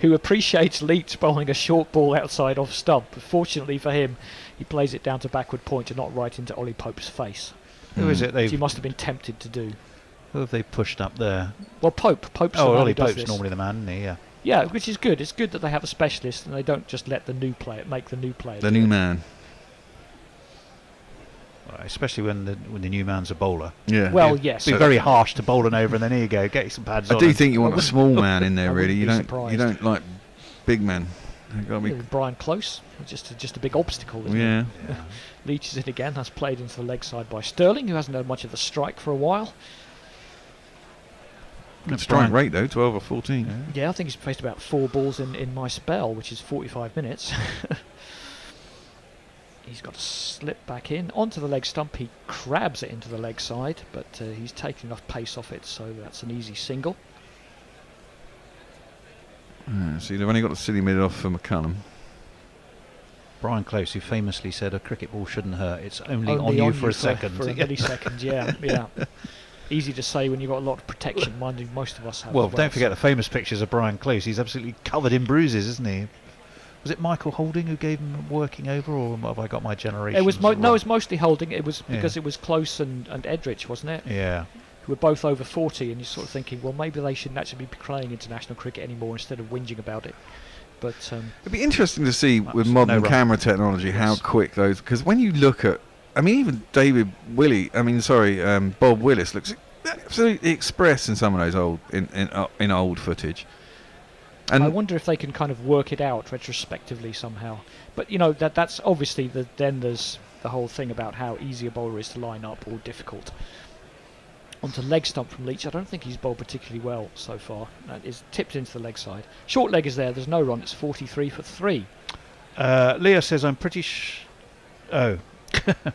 who appreciates Leach bowling a short ball outside off stump. Fortunately for him, he plays it down to backward point and not right into Ollie Pope's face. Who is it? Which he must have been tempted to do. Who have they pushed up there? Well, Pope's the man Ollie who does Pope's this. normally the man, isn't he? Yeah. Yeah, which is good. It's good that they have a specialist and they don't just let the new player make the new player. The new man. Especially when the new man's a bowler. Yeah. Well, yes. It'd be very harsh to bowl an over and then here you go, get you some pads on. I do think you want a small man in there, I really. You wouldn't don't be surprised. like big men. Brian Close, just a big obstacle. Isn't Yeah. it? Leach is in again. That's played into the leg side by Sterling, who hasn't had much of a strike for a while. Good strike rate though, 12 or 14. Yeah, I think he's faced about 4 balls in my spell, which is 45 minutes. He's got to slip back in onto the leg stump. He crabs it into the leg side, but he's taken enough pace off it, so that's an easy single. See, they've only got the silly mid off for McCullum. Brian Close, who famously said a cricket ball shouldn't hurt. It's only on you for a second. For a millisecond, yeah. Easy to say when you've got a lot of protection. Mind you, most of us have. Well, don't forget the famous pictures of Brian Close. He's absolutely covered in bruises, isn't he? Was it Michael Holding who gave him working over, or have I got my generation? It was it was mostly Holding. It was because it was Close and Edrich, wasn't it? Yeah. Who were both over 40, and you're sort of thinking, well, maybe they shouldn't actually be playing international cricket anymore instead of whinging about it. But it'd be interesting to see with modern camera technology how quick those. Because when you look at, even Bob Willis looks absolutely express in some of those old in old footage. And I wonder if they can kind of work it out retrospectively somehow. But that's obviously then there's the whole thing about how easy a bowler is to line up or difficult. Onto leg stump from Leach. I don't think he's bowled particularly well so far. It's tipped into the leg side. Short leg is there. There's no run. It's 43 for 3. Leah says, I'm pretty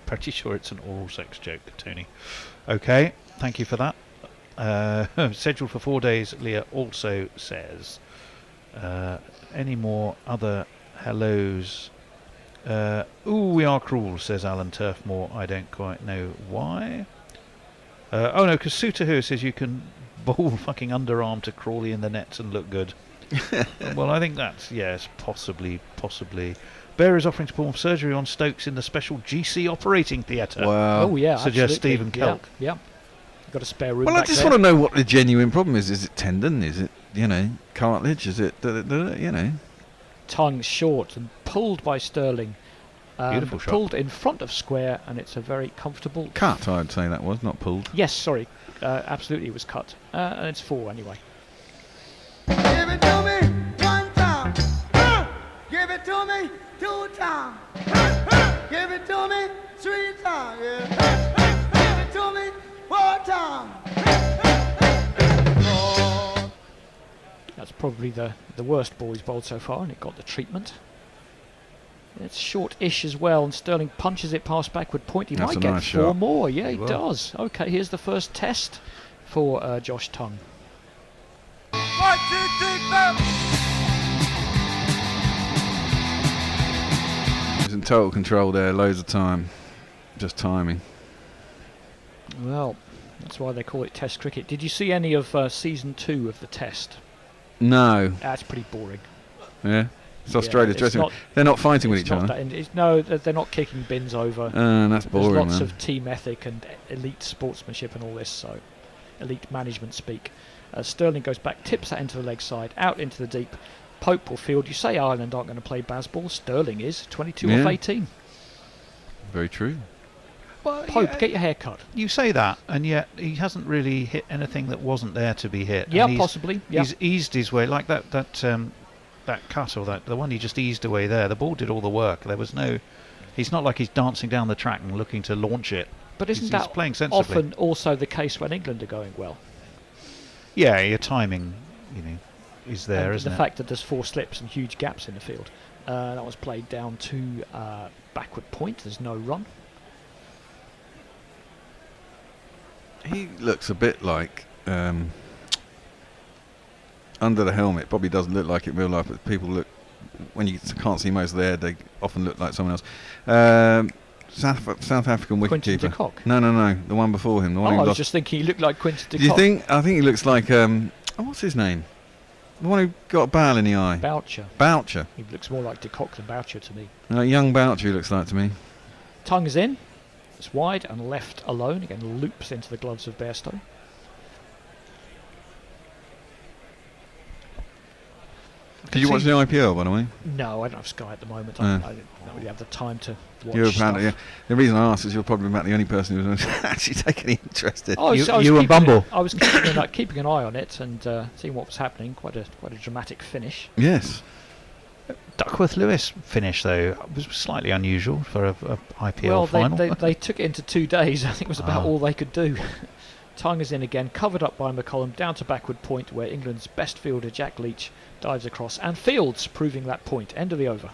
pretty sure it's an oral sex joke, Tony. Okay, thank you for that. Scheduled for 4 days, Leah also says. Any more other hellos? We are cruel, says Alan Turfmore. I don't quite know why. Because Sutahu says you can bowl fucking underarm to Crawley in the nets and look good. Well, I think that's, yes, possibly. Bear is offering to perform surgery on Stokes in the special GC operating theatre. Wow. Oh, yeah, Suggests absolutely. Stephen Kelk. Yeah. Got a spare room. Well, I just want to know what the genuine problem is. Is it tendon? Is it, cartilage? Is it, Tongue short and pulled by Sterling. Beautiful shot. Pulled in front of square, and it's a very comfortable cut. I'd say that was not pulled. Yes, sorry, absolutely, it was cut, and it's 4 anyway. Give it to me 1 time. Give it to me 2 times. Give it to me 3 times. Yeah. Give it to me 4 times. That's probably the worst ball he's bowled so far, and it got the treatment. It's short-ish as well, and Sterling punches it past backward point. He might get 4 more. Yeah, he does. Okay, here's the first test for Josh Tongue. He's in total control there, loads of time. Just timing. Well, that's why they call it Test cricket. Did you see any of season 2 of the Test? No. That's pretty boring. Yeah. It's Australia's it's dressing room. not- They're not fighting with It's each not other. no, they're not kicking bins over. That's boring, There's lots man. of team ethic and elite sportsmanship and all this, so elite management speak. Sterling goes back, tips that into the leg side, out into the deep. Pope will field. You say Ireland aren't going to play baseball. Sterling is 22 off Yeah. 18. Very true. Well, Pope, get your hair cut. You say that, and yet he hasn't really hit anything that wasn't there to be hit. Yeah, And he's- possibly. Yeah. He's eased his way, like that cut or the one he just eased away there. The ball did all the work. There was no. He's not like he's dancing down the track and looking to launch it. But isn't He's that playing sensibly. often also the case when England are going well? Yeah, your timing, is there, And isn't the it? fact that there's 4 slips and huge gaps in the field. That was played down to backward point. There's no run. He looks a bit like under the helmet. Probably doesn't look like it in real life, but people look when you can't see most of their head. They often look like someone else. South African Quinton wicketkeeper. de Kock. No, the one before him. The one Oh, who I was lost. just thinking he looked like Quinton de Do you Kock. think? I think he looks like what's his name? The one who got a bale in the eye. Boucher. Boucher. He looks more like de Kock than Boucher to me. Young Boucher he looks like to me. Tongue's in. It's wide and left alone. Again, loops into the gloves of Bairstow. Did you watch the IPL, by the way? No, I don't have Sky at the moment. Yeah. I don't really have the time to watch You're stuff. apparently, yeah. The reason I asked is you're probably about the only person who's actually taken any interest in. I was You and Bumble. I was keeping an eye on it and seeing what was happening. Quite a dramatic finish. Yes. Duckworth Lewis finish though was slightly unusual for a IPL Well, final. they took it into 2 days. I think it was about Ah. all they could do. Tongue is in again, covered up by McCollum, down to backward point where England's best fielder Jack Leach dives across and fields, proving that point. End of the over.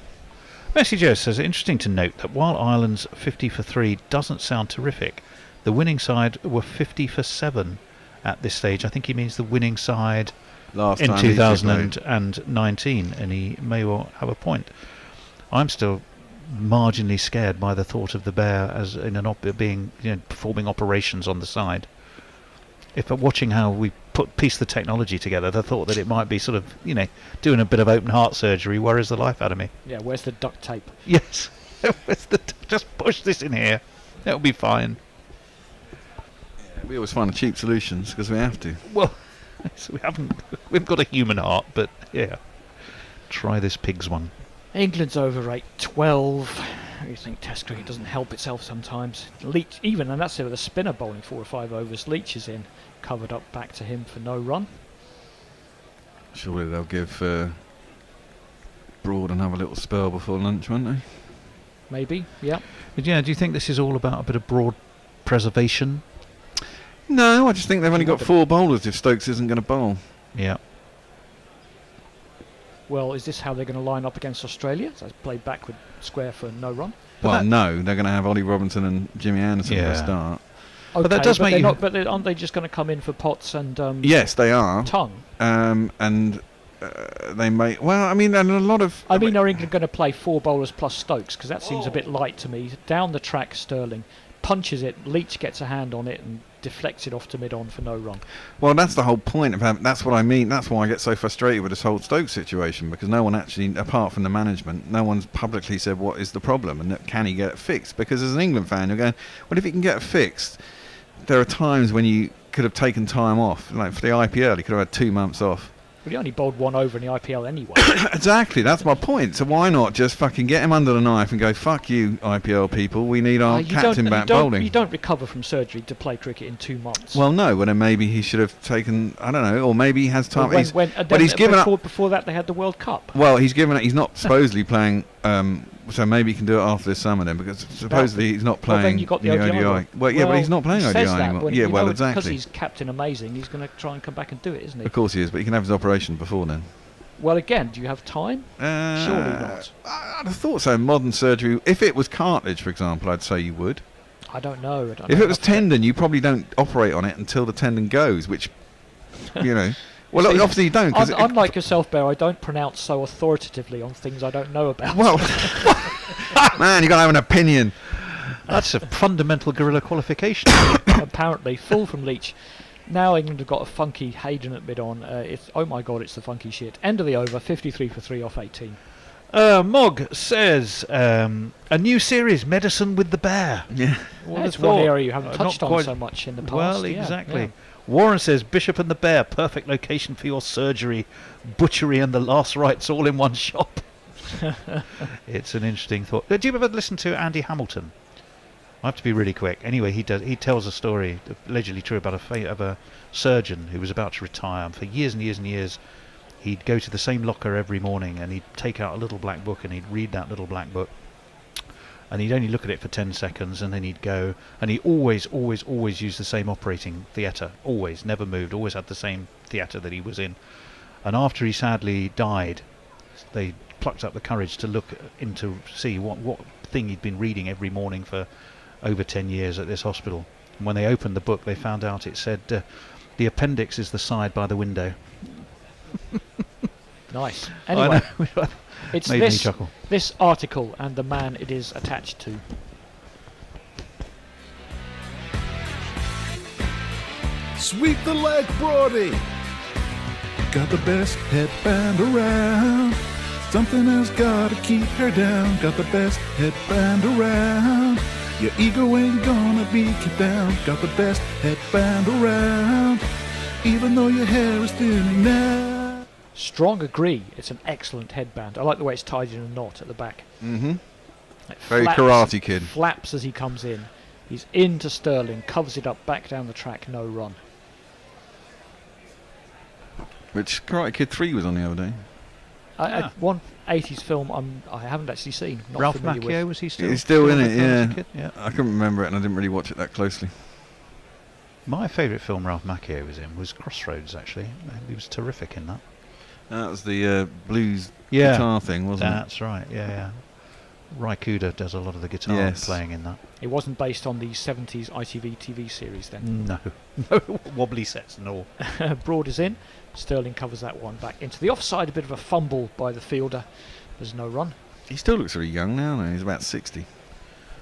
Messi Joe says, interesting to note that while Ireland's 50 for 3 doesn't sound terrific, the winning side were 50 for 7 at this stage. I think he means the winning side Last in time he played. 2019, and he may well have a point. I'm still marginally scared by the thought of the Bear as in an performing operations on the side. If watching how we piece the technology together, the thought that it might be sort of doing a bit of open heart surgery worries the life out of me. Yeah, where's the duct tape? Yes, just push this in here, it'll be fine. We always find the cheap solutions because we have to. Well, we've got a human heart, but yeah, try this pig's one. England's overrate 12. You think Test cricket doesn't help itself sometimes. Leach, even, and that's it with a spinner bowling 4 or 5 overs. Leach is in, covered up back to him for no run. Surely they'll give Broad another little spell before lunch, won't they? Maybe, yeah. But yeah, do you think this is all about a bit of Broad preservation? No, I just think they've only got 4 bowlers if Stokes isn't going to bowl. Yeah. Well, is this how they're going to line up against Australia? So play backward square for no run. Well, no, they're going to have Ollie Robinson and Jimmy Anderson for a start. Okay, but that does make they're you. not, but aren't they just going to come in for Potts and Yes, they are. Tongue? And they may. Well, I mean, and a lot of. are England going to play 4 bowlers plus Stokes? Because that seems a bit light to me. Down the track, Sterling punches it. Leach gets a hand on it and deflects it off to mid-on for no run. Well, that's the whole point of having. That's what I mean. That's why I get so frustrated with this whole Stokes situation, because no one actually, apart from the management, no one's publicly said what is the problem and that can he get it fixed. Because as an England fan, you're going, well, if he can get it fixed, there are times when you could have taken time off. Like for the IPL, he could have had 2 months off. Well, he only bowled 1 over in the IPL anyway. Exactly, that's my point. So why not just fucking get him under the knife and go, fuck you, IPL people, we need our captain back bowling. You don't recover from surgery to play cricket in 2 months. Well, no, but then maybe he should have taken, I don't know, or maybe he has time. Well, but he's given up. Before that, they had the World Cup. Well, he's given it. He's not supposedly playing. So maybe he can do it after this summer then, because supposedly he's not playing. Well, then you got the ODI. Well, yeah, but he's not playing he ODI says that, anymore. but Yeah, well, because exactly. he's Captain Amazing, he's going to try and come back and do it, isn't he? Of course he is, but he can have his operation before then. Well, again, do you have time? Surely not. I'd have thought so. Modern surgery. If it was cartilage, for example, I'd say you would. I don't know. If it was tendon, you probably don't operate on it until the tendon goes, which, you know. Well, See, obviously you don't. 'Cause unlike yourself, Bear, I don't pronounce so authoritatively on things I don't know about. well, man, you got to have an opinion. That's a fundamental guerrilla qualification. Apparently, full from Leach. Now England have got a funky Hayden at mid on. It's oh my god, it's the funky shit. End of the over, 53 for 3 off 18. Mog says a new series, Medicine with the Bear. Yeah. That's one area you haven't touched on so much in the past. Well, Yeah, exactly. yeah. Warren says Bishop and the Bear, perfect location for your surgery, butchery, and the last rites all in one shop. It's an interesting thought. Do you ever listen to Andy Hamilton? I have to be really quick. Anyway, he tells a story, allegedly true, about a surgeon who was about to retire. And for years and years and years, he'd go to the same locker every morning and he'd take out a little black book and he'd read that little black book. And he'd only look at it for 10 seconds and then he'd go, and he always used the same operating theatre. Always, never moved, always had the same theatre that he was in. And after he sadly died, they plucked up the courage to look into, see what thing he'd been reading every morning for over 10 years at this hospital. And when they opened the book, they found out it said, the appendix is the side by the window. Nice. Anyway, it's Made me chuckle. this article and the man it is attached to. Sweep the leg, Brody. Got the best headband around. Something has gotta keep her down. Got the best headband around. Your ego ain't gonna be kept down. Got the best headband around. Even though your hair is thinning now. Strong agree. It's an excellent headband. I like the way it's tied in a knot at the back. Mm-hmm. It Very flaps- Karate Kid. Flaps as he comes in. He's into Sterling, covers it up, back down the track, no run. Which Karate Kid 3 was on the other day. One 80s film I haven't actually seen. Not Ralph familiar Macchio, with. was he still? He's still in with it, when I was a yeah. kid? Yeah. I couldn't remember it and I didn't really watch it that closely. My favourite film Ralph Macchio was in was Crossroads, actually. He was terrific in that. That was the blues Yeah. guitar thing, wasn't That's right, yeah. Ry Cooder does a lot of the guitar Yes. playing in that. It wasn't based on the 70s ITV TV series then. No. No wobbly sets and all. Broad is in. Sterling covers that one back into the offside. A bit of a fumble by the fielder. There's no run. it? He still looks very young now, no? He's about 60.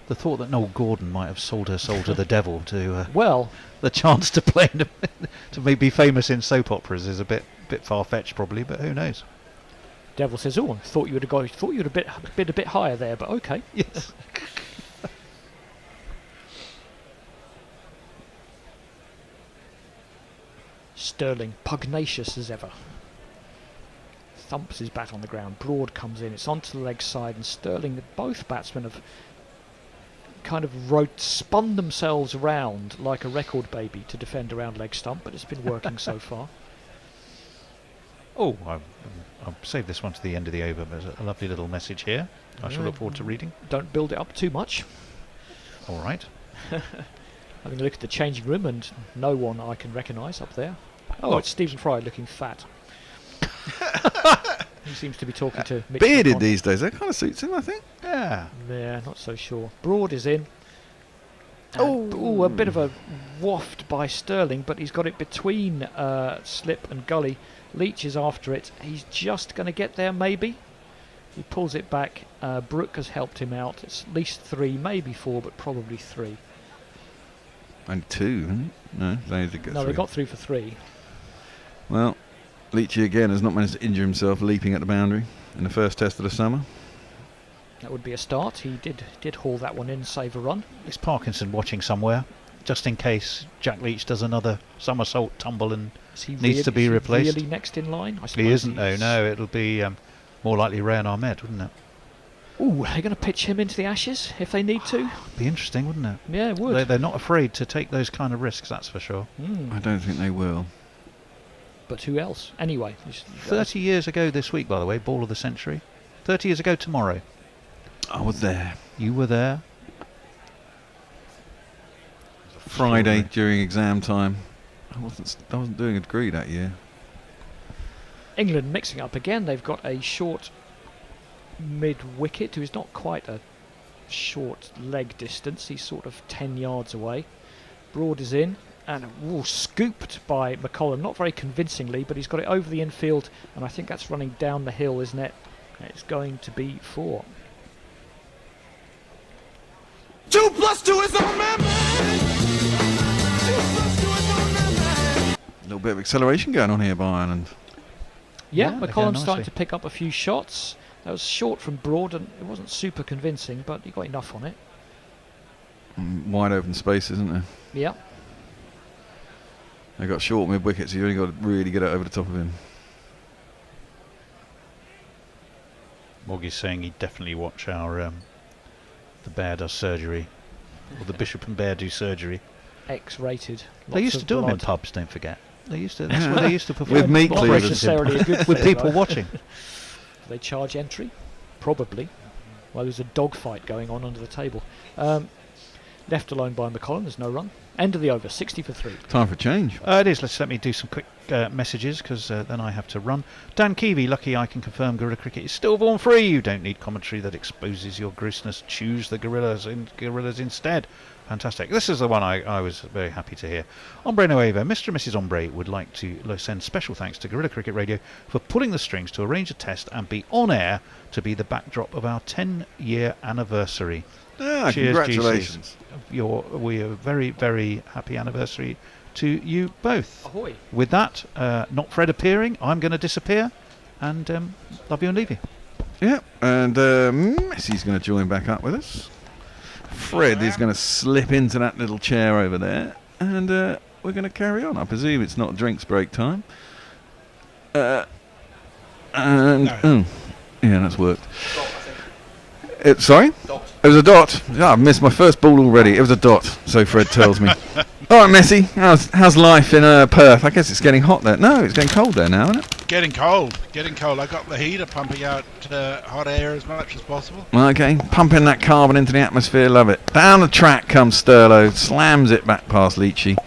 The thought that Noel Gordon might have sold her soul to the devil to Well, the chance to play to maybe be famous in soap operas is a bit far-fetched probably, but who knows? Devil says, "Oh, I thought you would have been a bit higher there, but okay." Yes. Sterling, pugnacious as ever. Thumps his bat on the ground. Broad comes in. It's onto the leg side, and Sterling, both batsmen have kind of spun themselves round like a record baby to defend around leg stump, but it's been working so far. Oh, I'll save this one to the end of the over. There's a lovely little message here. I shall look forward to reading. Don't build it up too much. All right. Having a look at the changing room, and no one I can recognise up there. Oh, it's Stephen Fry looking fat. He seems to be talking to Mitch Bearded McConnell. these days. That kind of suits him, I think. Yeah. Yeah, not so sure. Broad is in. Oh, a bit of a waft by Sterling, but he's got it between slip and gully. Leach is after it. He's just going to get there, maybe. He pulls it back. Brooke has helped him out. It's at least 3, maybe 4, but probably 3. And 2, isn't it? No, they did get No, 3. they got through for 3. Well, Leachy again has not managed to injure himself leaping at the boundary in the first test of the summer. That would be a start. He did haul that one in, save a run. Is Parkinson watching somewhere? Just in case Jack Leach does another somersault tumble and needs to be replaced. Really next in line? I He suppose isn't though, no. It'll be more likely Rayan Ahmed, wouldn't it? Ooh, are they going to pitch him into the Ashes if they need to? Be interesting, wouldn't it? Yeah, it would. They're not afraid to take those kind of risks, that's for sure. I don't think they will. But who else? Anyway. 30 years ago this week, by the way, ball of the century. 30 years ago tomorrow. I was there. You were there. Friday during exam time. I wasn't doing a degree that year. England mixing up again. They've got a short mid-wicket who is not quite a short leg distance. He's sort of 10 yards away. Broad is in. And scooped by McCollum, not very convincingly, but he's got it over the infield, and I think that's running down the hill, isn't it? It's going to be 4. 2 + 2 is on man. 2 + 2 is on man. A little bit of acceleration going on here by Ireland. Yeah, Yeah, they're going McCollum's starting nicely. to pick up a few shots. That was short from broad, and it wasn't super convincing, but he got enough on it. Wide open space, isn't there? Yeah. They got short mid wickets, so you only got to really get it over the top of him. Morgie's saying he'd definitely watch our The Bear Does Surgery, or the Bishop and Bear Do Surgery. X-rated. They used to do them in pubs, don't forget. They used to. That's where they used to perform. With meat Not cleavers. necessarily a good with thing, people though. watching. Do they charge entry? Probably. Well, there's a dogfight going on under the table. Left alone by McCollum, there's no run. End of the over, 60 for 3. Time for change. It is. Let me do some quick messages, because then I have to run. Dan Keevy, lucky I can confirm Gorilla Cricket is stillborn free. You don't need commentary that exposes your grossness. Choose the gorillas instead. Fantastic. This is the one I was very happy to hear. Ombre Nueva, Mr. and Mrs. Ombre would like to send special thanks to Gorilla Cricket Radio for pulling the strings to arrange a test and be on air to be the backdrop of our 10-year anniversary. Ah, Cheers, congratulations. We are very, very happy anniversary to you both. Ahoy. With that, not Fred appearing, I'm going to disappear and love you and leave you. Yeah, and Messi's going to join back up with us. Fred is going to slip into that little chair over there, and we're going to carry on. I presume it's not drinks break time. Yeah, that's worked. Sorry? It was a dot. I've missed my first ball already. It was a dot, so Fred tells me. All right, Messi, how's life in Perth? I guess it's getting hot there. No, it's getting cold there now, isn't it? Getting cold. I got the heater pumping out hot air as much as possible. Okay, pumping that carbon into the atmosphere, love it. Down the track comes Sterlo, slams it back past Leachy,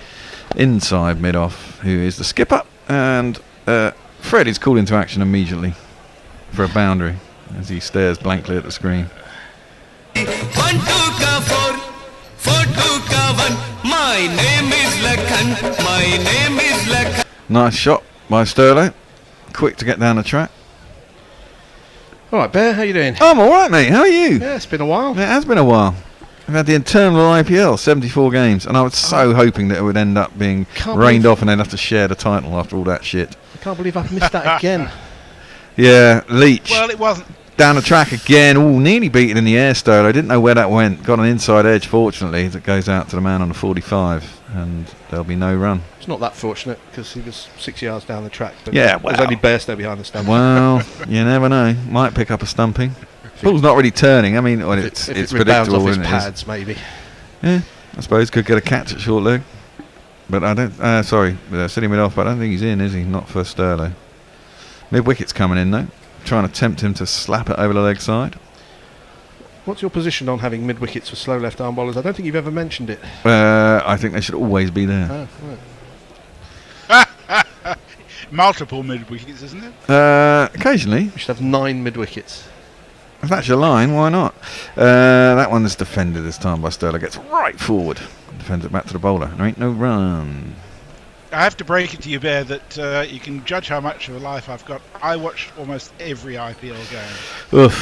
inside mid-off, who is the skipper, and Fred is called into action immediately for a boundary as he stares blankly at the screen. 1 2 4 4 2 1. My name is Lakhan. My name is Lakhan. Nice shot by Sterlo, quick to get down the track. All right, Bear, how you doing? I'm all right, mate. How are you? Yeah, it's been a while. It has been a while. We've had the internal IPL, 74 games, and I was so hoping that it would end up being rained off and they'd have to share the title after all that shit. I can't believe I've missed that again. Yeah, Leach. Well, it wasn't. Down the track again. Ooh, nearly beaten in the air, Sterlo. Didn't know where that went. Got an inside edge, fortunately, that goes out to the man on the 45, and there'll be no run. It's not that fortunate because he was 6 yards down the track. But Yeah, there's only Bairstow behind the stump. Well, you never know. Might pick up a stumping. Ball's not really turning. I mean, well, if it's it rebounds predictable, off his isn't it? pads, maybe. Yeah, I suppose could get a catch at short leg. But I don't. Sorry, sitting mid off. But I don't think he's in, is he? Not for Sterlo. Mid wicket's coming in though. Trying to tempt him to slap it over the leg side. What's your position on having mid wickets for slow left arm bowlers? I don't think you've ever mentioned it. I think they should always be there. Oh, right. Multiple mid wickets, isn't it? Occasionally. You should have 9 mid wickets. If that's your line, why not? That one is defended this time by Sterlo. Gets right forward. Defends it back to the bowler. There ain't no run. I have to break it to you, Bear, that you can judge how much of a life I've got. I watched almost every IPL game. Oof.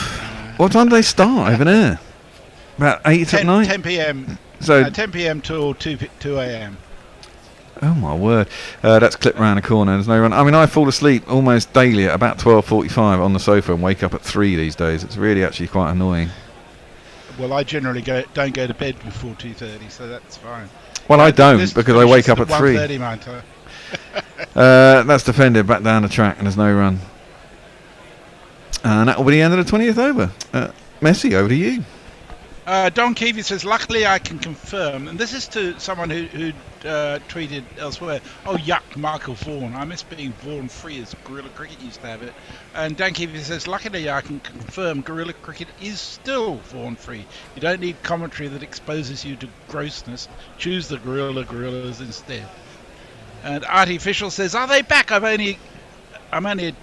What time do they start over there? About 8 at night? 10 p.m. So 10 p.m. till 2 a.m. Oh my word. That's clipped round the corner. There's no run. I mean, I fall asleep almost daily at about 12:45 on the sofa and wake up at 3 these days. It's really actually quite annoying. Well, I generally don't go to bed before 2:30, so that's fine. Well, I don't because I wake up at 3. 1:30 my time. That's defended back down the track and there's no run. And that will be the end of the 20th over. Messi, over to you. Don Keevy says, luckily I can confirm, and this is to someone who tweeted elsewhere, oh yuck, Michael Vaughan, I miss being Vaughan free as Gorilla Cricket used to have it. And Dan Keevy says, luckily I can confirm Gorilla Cricket is still Vaughan free. You don't need commentary that exposes you to grossness. Choose the gorillas instead. And Artificial says, are they back? I'm only a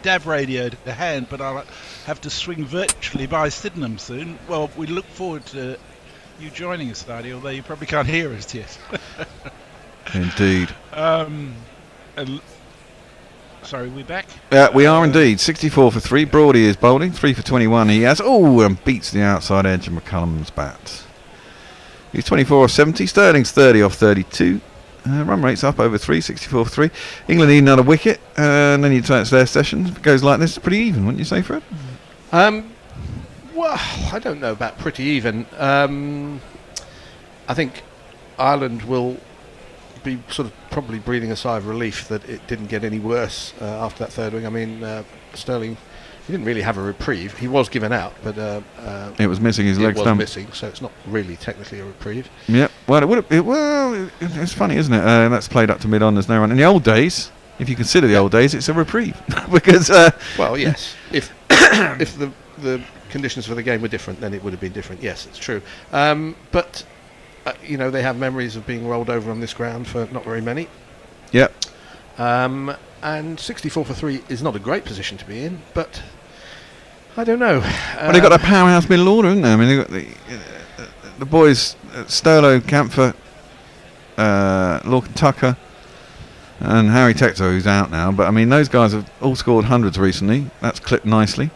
DAB radio to hand, but I'll have to swing virtually by Sydenham soon. Well, we look forward to you joining us, Artie, although you probably can't hear us yet. Indeed. Sorry, we back? We are indeed. 64 for 3. Broady is bowling. 3 for 21 he has. Oh, and beats the outside edge of McCullum's bat. He's 24 off 70. Sterling's 30 off 32. Run rate's up over 3, 64 for 3. England need another wicket, and then you turn to their session. If it goes like this, it's pretty even, wouldn't you say, Fred? Well, I don't know about pretty even. I think Ireland will be sort of probably breathing a sigh of relief that it didn't get any worse after that third wing. I mean, Sterling, he didn't really have a reprieve. He was given out, but it was missing his leg stump. It was missing, so it's not really technically a reprieve. Yep. Well, it would have. It's funny, isn't it? That's played up to mid on. There's no run. In the old days, if you consider the old days, it's a reprieve because. Well, yes. If the conditions for the game were different, then it would have been different. Yes, it's true. But they have memories of being rolled over on this ground for not very many. Yep. And 64 for 3 is not a great position to be in, but I don't know. Well, they've got that powerhouse middle order, haven't they? I mean, they've got the boys, Sterlo, Camphor, Lorcan Tucker, and Harry Tector, who's out now. But, I mean, those guys have all scored hundreds recently. That's clipped nicely.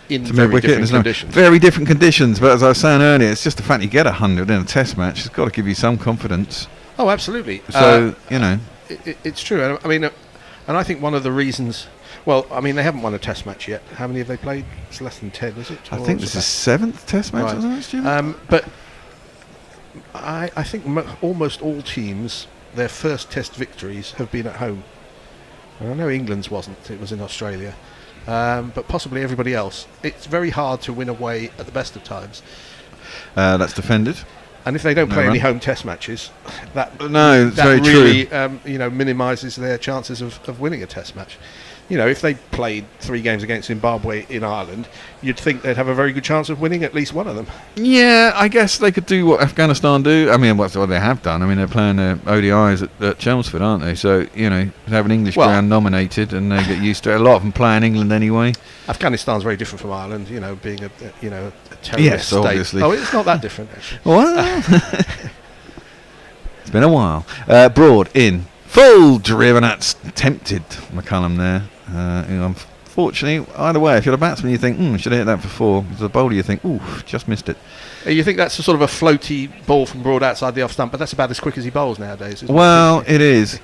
In very different conditions. Very different conditions, but as I was saying earlier, it's just the fact you get 100 in a test match. It's got to give you some confidence. Oh, absolutely. So, It's true. I mean, and I think one of the reasons... Well, I mean, they haven't won a test match yet. How many have they played? It's less than 10, is it? I think this is 7th test match, right. But I think almost all teams, their first test victories have been at home. And I know England's wasn't. It was in Australia. But possibly everybody else. It's very hard to win away at the best of times. That's defended. And if they don't play any home test matches, that very really true. minimises their chances of winning a test match. If they played 3 games against Zimbabwe in Ireland, you'd think they'd have a very good chance of winning at least one of them. Yeah, I guess they could do what Afghanistan do. I mean, what they have done. I mean, they're playing their ODIs at Chelmsford, aren't they? So, have an English ground nominated, and they get used to it. A lot of them play in England anyway. Afghanistan's very different from Ireland, being a terrorist yes, state. Obviously. Oh, it's not that different, actually. Well, it's been a while. Broad in. Full driven at tempted McCullum there. Unfortunately, either way, if you're a batsman, you think, should I hit that for 4? As a bowler, you think, just missed it. You think that's a sort of a floaty ball from Broad outside the off stump, but that's about as quick as he bowls nowadays, isn't it? It is.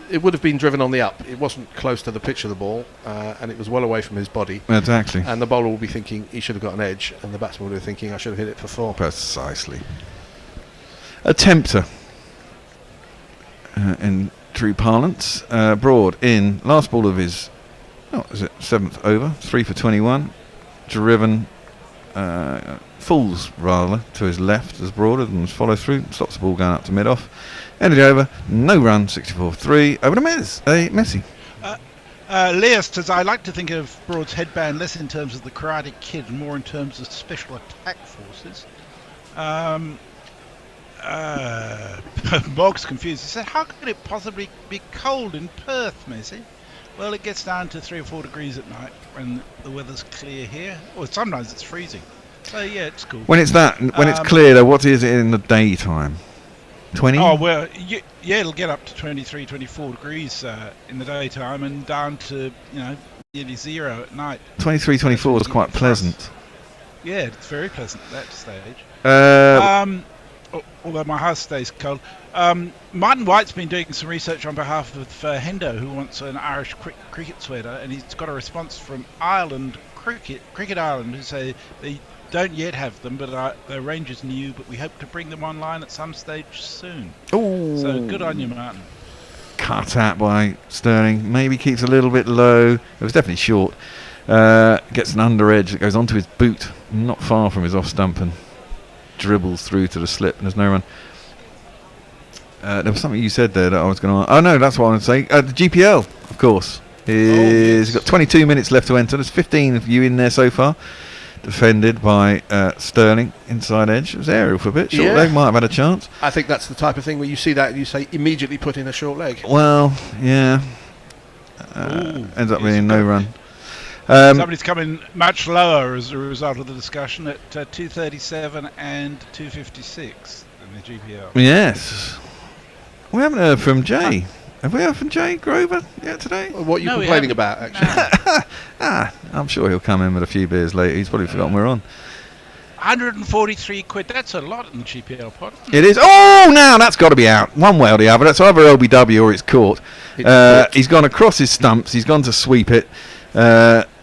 It would have been driven on the up. It wasn't close to the pitch of the ball, and it was well away from his body. Exactly. And the bowler will be thinking he should have got an edge, and the batsman will be thinking I should have hit it for 4. Precisely. A tempter. In true parlance. Broad in. Last ball of his, 7th over. 3 for 21. Driven. Falls, rather, to his left as Broad and follow through. Stops the ball going up to mid-off. End of the over. No run. 64 for 3. Over to Messi. Leah says, I like to think of Broad's headband less in terms of the Karate Kid and more in terms of special attack forces. Bog's confused. He said, how could it possibly be cold in Perth, Messi? Well, it gets down to 3 or 4 degrees at night when the weather's clear here. Or sometimes it's freezing. So, yeah, it's cool. When it's clear, though, what is it in the daytime? 20? Oh, well, yeah, it'll get up to 23, 24 degrees in the daytime and down to, nearly 0 at night. 23, 24 is quite pleasant. Yeah, it's very pleasant at that stage. Although my house stays cold. Martin White's been doing some research on behalf of Hendo, who wants an Irish cricket sweater, and he's got a response from Ireland Cricket Ireland, who say they don't yet have them, but their range is new, but we hope to bring them online at some stage soon. Ooh. So good on you, Martin. Cut out by Sterling. Maybe keeps a little bit low. It was definitely short. Gets an under edge that goes onto his boot, not far from his off stump, and dribbles through to the slip, and there's no run. There was something you said there that I was going to... Oh, no, that's what I wanted to say. The GPL, of course, he's got 22 minutes left to enter. There's 15 of you in there so far. Defended by Sterling, inside edge. It was aerial for a bit. Short leg might have had a chance. I think that's the type of thing where you see that and you say, immediately put in a short leg. Well, yeah. Ends up being no run. Somebody's coming much lower as a result of the discussion at 2:37 and 2:56. in the GPL. Yes. We haven't heard from Jay. Have we heard from Jay Grover yet today? What are you complaining about, actually? I'm sure he'll come in with a few beers later. He's probably forgotten we're on. 143 quid. That's a lot in the GPL pot. It is. Oh, now that's got to be out. One way or the other. That's either LBW or it's caught. He's gone across his stumps. He's gone to sweep it.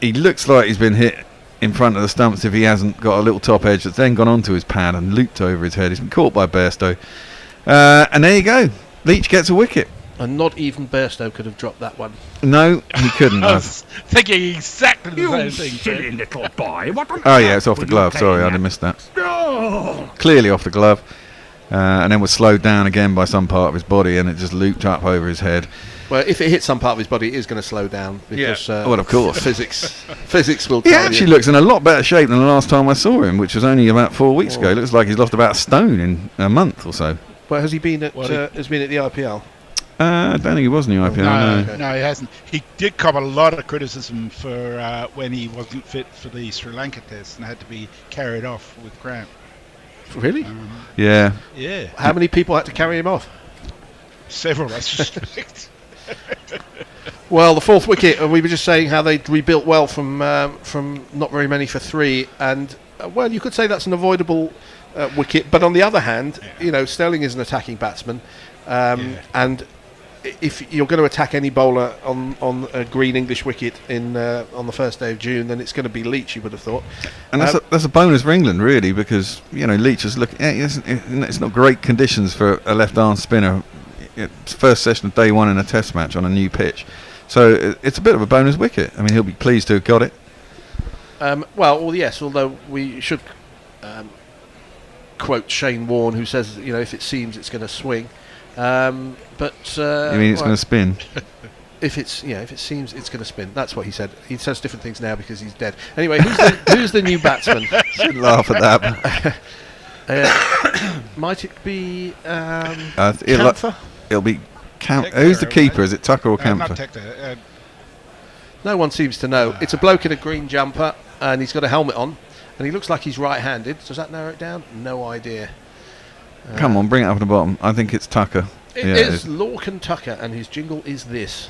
He looks like he's been hit in front of the stumps if he hasn't got a little top edge that's then gone onto his pad and looped over his head. He's been caught by Bairstow. And there you go. Leach gets a wicket. And not even Bairstow could have dropped that one. No, he couldn't I have. was thinking exactly the same thing. Silly little boy. What on Oh, yeah, earth it's off the were you glove. Sorry, playing I at? missed that. Oh. Clearly off the glove. And then was slowed down again by some part of his body and it just looped up over his head. Well, if it hits some part of his body, it is going to slow down because Well, of course. physics will He tell actually you. looks in a lot better shape than the last time I saw him, which was only about 4 weeks ago. It looks like he's lost about a stone in a month or so. Well, has he been at the IPL? I don't think he was in the IPL, No, he hasn't. He did cop a lot of criticism for when he wasn't fit for the Sri Lanka test and had to be carried off with cramp. Really? Yeah. Yeah. How many people had to carry him off? Several, I suspect. Well, the fourth wicket, and we were just saying how they'd rebuilt well from not very many for three, and well, you could say that's an avoidable wicket. But on the other hand, you know, Sterling is an attacking batsman, and if you're going to attack any bowler on a green English wicket on the first day of June, then it's going to be Leach, you would have thought. And that's a bonus for England, really, because, you know, Leach is looking. It's not great conditions for a left-arm spinner. It's first session of day one in a test match on a new pitch. So it's a bit of a bonus wicket. I mean, he'll be pleased to have got it. Well, yes, although we should quote Shane Warne, who says, you know, if it seems it's going to swing. But You mean it's going to spin? If it seems it's going to spin. That's what he said. He says different things now because he's dead. Anyway, who's the new batsman? Should laugh at that. Might it be It'll be Tector, who's the keeper? Is it Tucker or Not Campher? Tector. No one seems to know. It's a bloke in a green jumper, and he's got a helmet on, and he looks like he's right-handed. Does that narrow it down? No idea. Come on, bring it up at the bottom. I think it's Tucker. It Yeah, is Lorcan Tucker, and his jingle is this.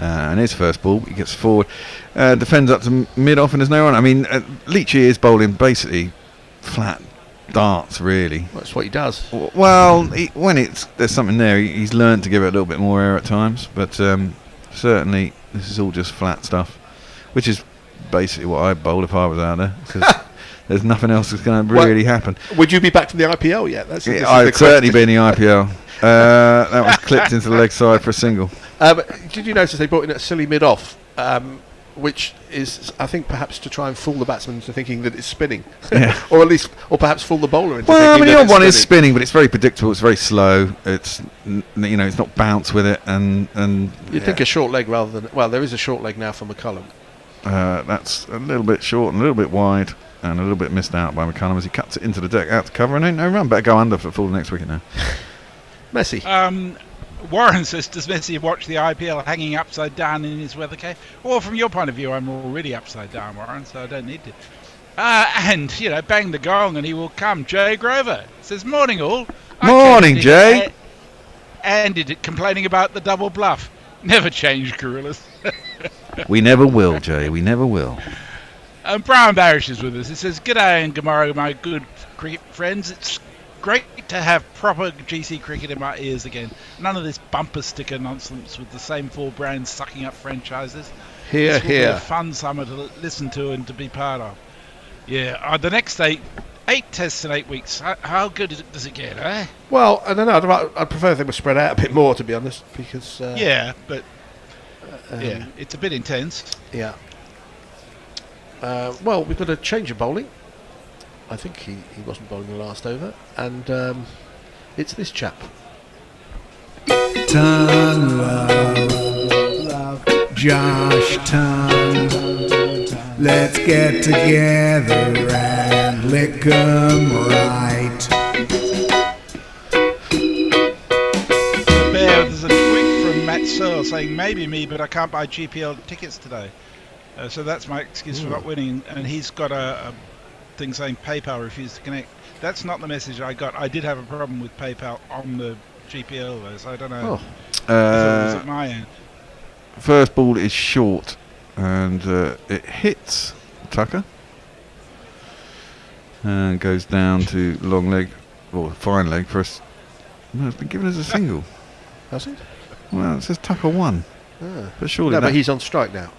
And his first ball, he gets forward, defends up to mid-off, and there's no run. I mean, Leachy is bowling basically flat darts, really. That's what he does. Well, when there's something there, he's learned to give it a little bit more air at times, but certainly this is all just flat stuff, which is basically what I'd bowl if I was out there, because there's nothing else that's going to really happen. Would you be back from the IPL yet? I'd certainly be in the IPL. That was clipped into the leg side for a single. Did you notice they brought in a silly mid-off, which is, I think, perhaps to try and fool the batsman into thinking that it's spinning, or perhaps fool the bowler into thinking Well, I mean, that the odd it's one is spinning. spinning, but it's very predictable. It's very slow. It's it's not bounce with it, and You'd think a short leg rather than there is a short leg now for McCullum. That's a little bit short and a little bit wide, and a little bit missed out by McCullum as he cuts it into the deck out to cover, and ain't no run. Better go under for full next wicket now. Messi. Warren says, does Messi watch the IPL hanging upside down in his weather cave? Well, from your point of view, I'm already upside down, Warren, so I don't need to. And, bang the gong and he will come. Jay Grover says, morning all. Morning, Jay. And complaining about the double bluff. Never change, gorillas. We never will, Jay. We never will. And Brian Barish is with us. He says, g'day and tomorrow, my good cricket friends. It's great to have proper GC cricket in my ears again. None of this bumper sticker nonsense with the same four brands sucking up franchises. Here, this will be here. a fun summer to listen to and to be part of. Yeah, the next 8 tests in 8 weeks. How good does it get, eh? Well, I don't know. I'd prefer if they were spread out a bit more, to be honest, because it's a bit intense. Yeah. Well, we've got a change of bowling. I think he wasn't bowling the last over, and it's this chap. Ton love, Josh Ton. Let's get together and lick 'em right. Bear, there's a tweet from Matt Searle saying, maybe me, but I can't buy GPL tickets today. So that's my excuse for not winning. And he's got a thing saying PayPal refused to connect. That's not the message I got. I did have a problem with PayPal on the GPL though, so I don't know if it was at my end. First ball is short, and it hits Tucker and goes down to long leg, or fine leg for us. No, it's been given as a single. Has it? Well, it says Tucker won. But surely no, but he's on strike now.